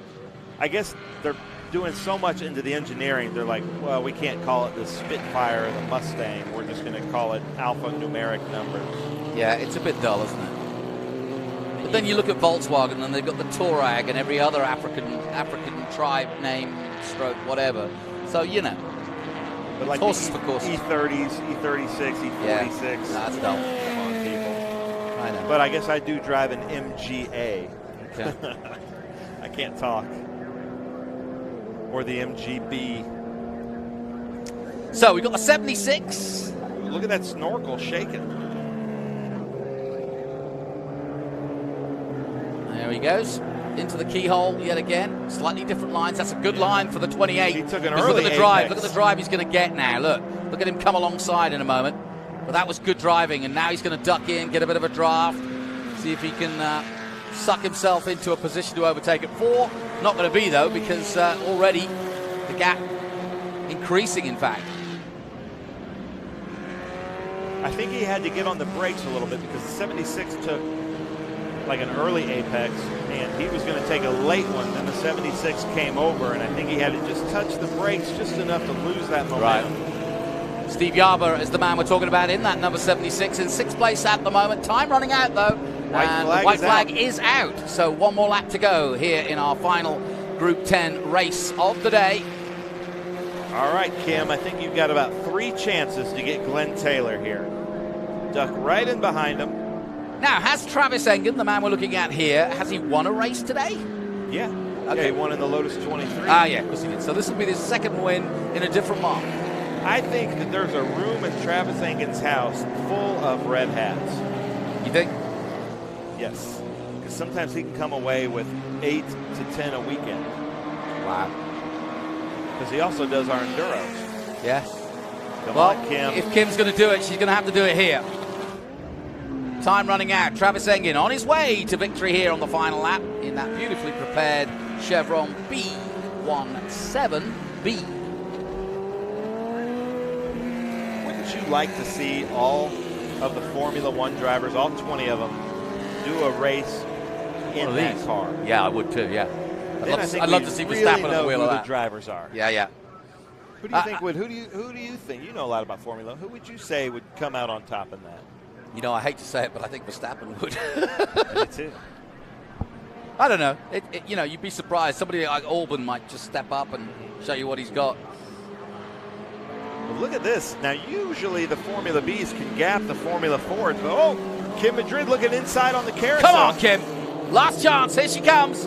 I guess they're doing so much into the engineering. They're like, well, we can't call it the Spitfire or the Mustang. We're just going to call it alphanumeric numbers. Yeah, it's a bit dull, isn't it? But then you look at Volkswagen and they've got the Touareg and every other African tribe name, stroke, whatever. So, you know, but like horses for courses. E30s, E36, E46. Yeah, that's dull. Come on, people. I know. But I guess I do drive an MGA. Okay. I can't talk. Or the MGB. So we've got the 76. Look at that snorkel shaking. There he goes. Into the keyhole yet again. Slightly different lines. That's a good line for the 28. He took an Look early at the drive. apex. Look at the drive he's going to get now. Look at him come alongside in a moment. But that was good driving. And now he's going to duck in, get a bit of a draft. See if he can suck himself into a position to overtake at 4. Not going to be, though, because already the gap increasing, in fact. I think he had to get on the brakes a little bit because the 76 took like an early apex and he was going to take a late one. Then the 76 came over and I think he had to just touch the brakes just enough to lose that momentum. Right. Steve Yarber is the man we're talking about in that number 76 in 6th place at the moment. Time running out, though. White flag is out. So one more lap to go here in our final Group 10 race of the day. All right, Kim, I think you've got about 3 chances to get Glenn Taylor here. Duck right in behind him. Now, has Travis Engen, the man we're looking at here, has he won a race today? Yeah. Okay. Yeah, he won in the Lotus 23. Ah, yeah, of course he did. So this will be his 2nd win in a different mark. I think that there's a room in Travis Engen's house full of red hats. You think? Yes. Because sometimes he can come away with 8 to 10 a weekend. Wow. Because he also does our enduros. Yeah. Come well, on, Kim. If Kim's going to do it, she's going to have to do it here. Time running out. Travis Engen on his way to victory here on the final lap in that beautifully prepared Chevron B17B. Wouldn't you like to see all of the Formula One drivers, all 20 of them, do a race in that car? Yeah, I would too, yeah. I'd love to see really Verstappen on know the wheel who of the that. drivers are. Yeah, yeah. Who do you think would? Who do you think? You know a lot about Formula. Who would you say would come out on top in that? You know, I hate to say it, but I think Verstappen would. Me too. I don't know. You know, you'd be surprised. Somebody like Albon might just step up and show you what he's got. Well, look at this. Now, usually the Formula Bs can gap the Formula Fords. But, oh, Kim Madrid looking inside on the carousel. Come on, Kim. Last chance. Here she comes.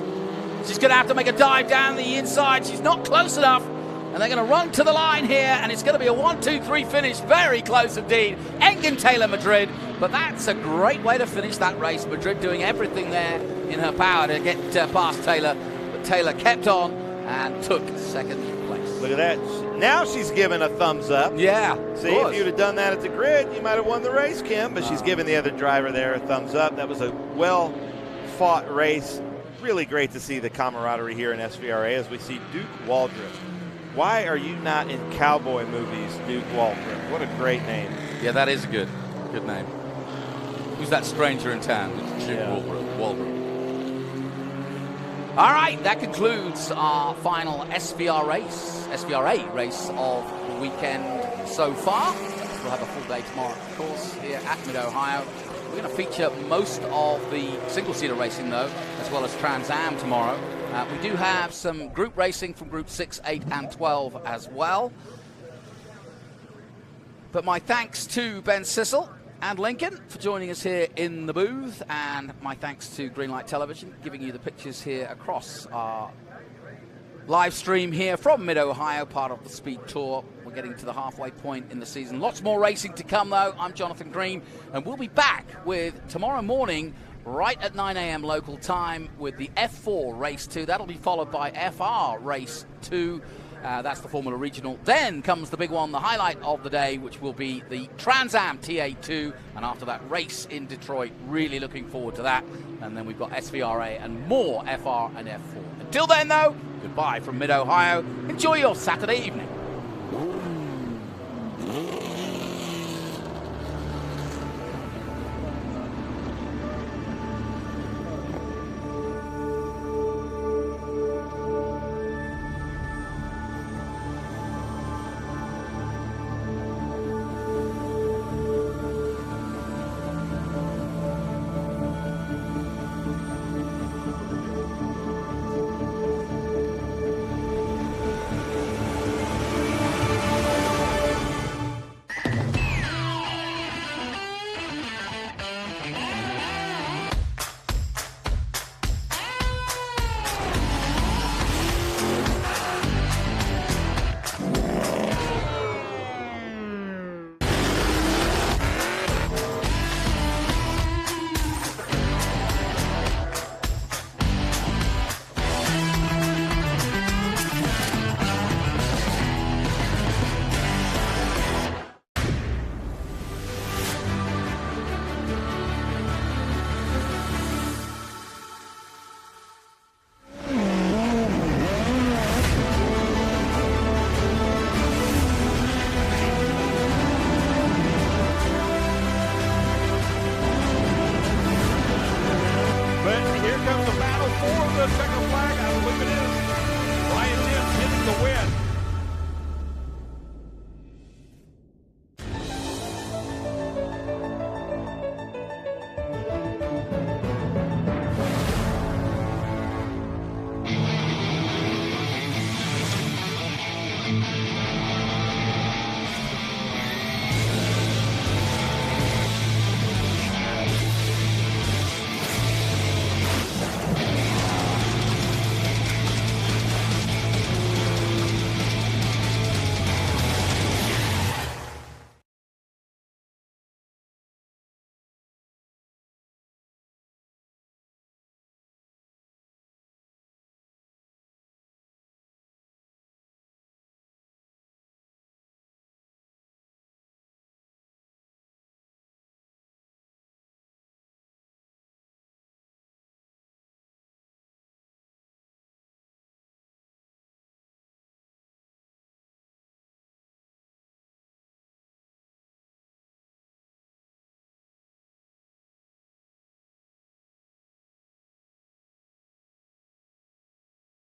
She's going to have to make a dive down the inside. She's not close enough. And they're going to run to the line here, and it's going to be a 1-2-3 finish. Very close indeed. Engen Taylor Madrid. But that's a great way to finish that race. Madrid doing everything there in her power to get past Taylor. But Taylor kept on and took second place. Look at that. Now she's giving a thumbs up. Yeah. See, if you'd have done that at the grid, you might have won the race, Kim. But she's giving the other driver there a thumbs up. That was a well-fought race. Really great to see the camaraderie here in SVRA as we see Duke Waldron. Why are you not in cowboy movies, Duke Waldron? What a great name. Yeah, that is a good name. Who's that stranger in town? It's Duke Waldron. All right, that concludes our final SVRA race of the weekend so far. We'll have a full day tomorrow, of course, here at Mid-Ohio. We're going to feature most of the single-seater racing, though, as well as Trans Am tomorrow. We do have some group racing from Group 6, 8, and 12 as well. But my thanks to Ben Sissel and Lincoln for joining us here in the booth, and my thanks to Greenlight Television, giving you the pictures here across our live stream here from Mid-Ohio, part of the Speed Tour. We're getting to the halfway point in the season. Lots more racing to come, though. I'm Jonathan Green, and we'll be back with tomorrow morning right at 9 a.m. local time with the F4 Race 2. That'll be followed by FR Race 2. That's the Formula Regional. Then comes the big one, the highlight of the day, which will be the Trans Am TA2. And after that race in Detroit, really looking forward to that. And then we've got SVRA and more FR and F4. Until then, though, goodbye from Mid-Ohio. Enjoy your Saturday evening. But here comes the battle for the checkered flag.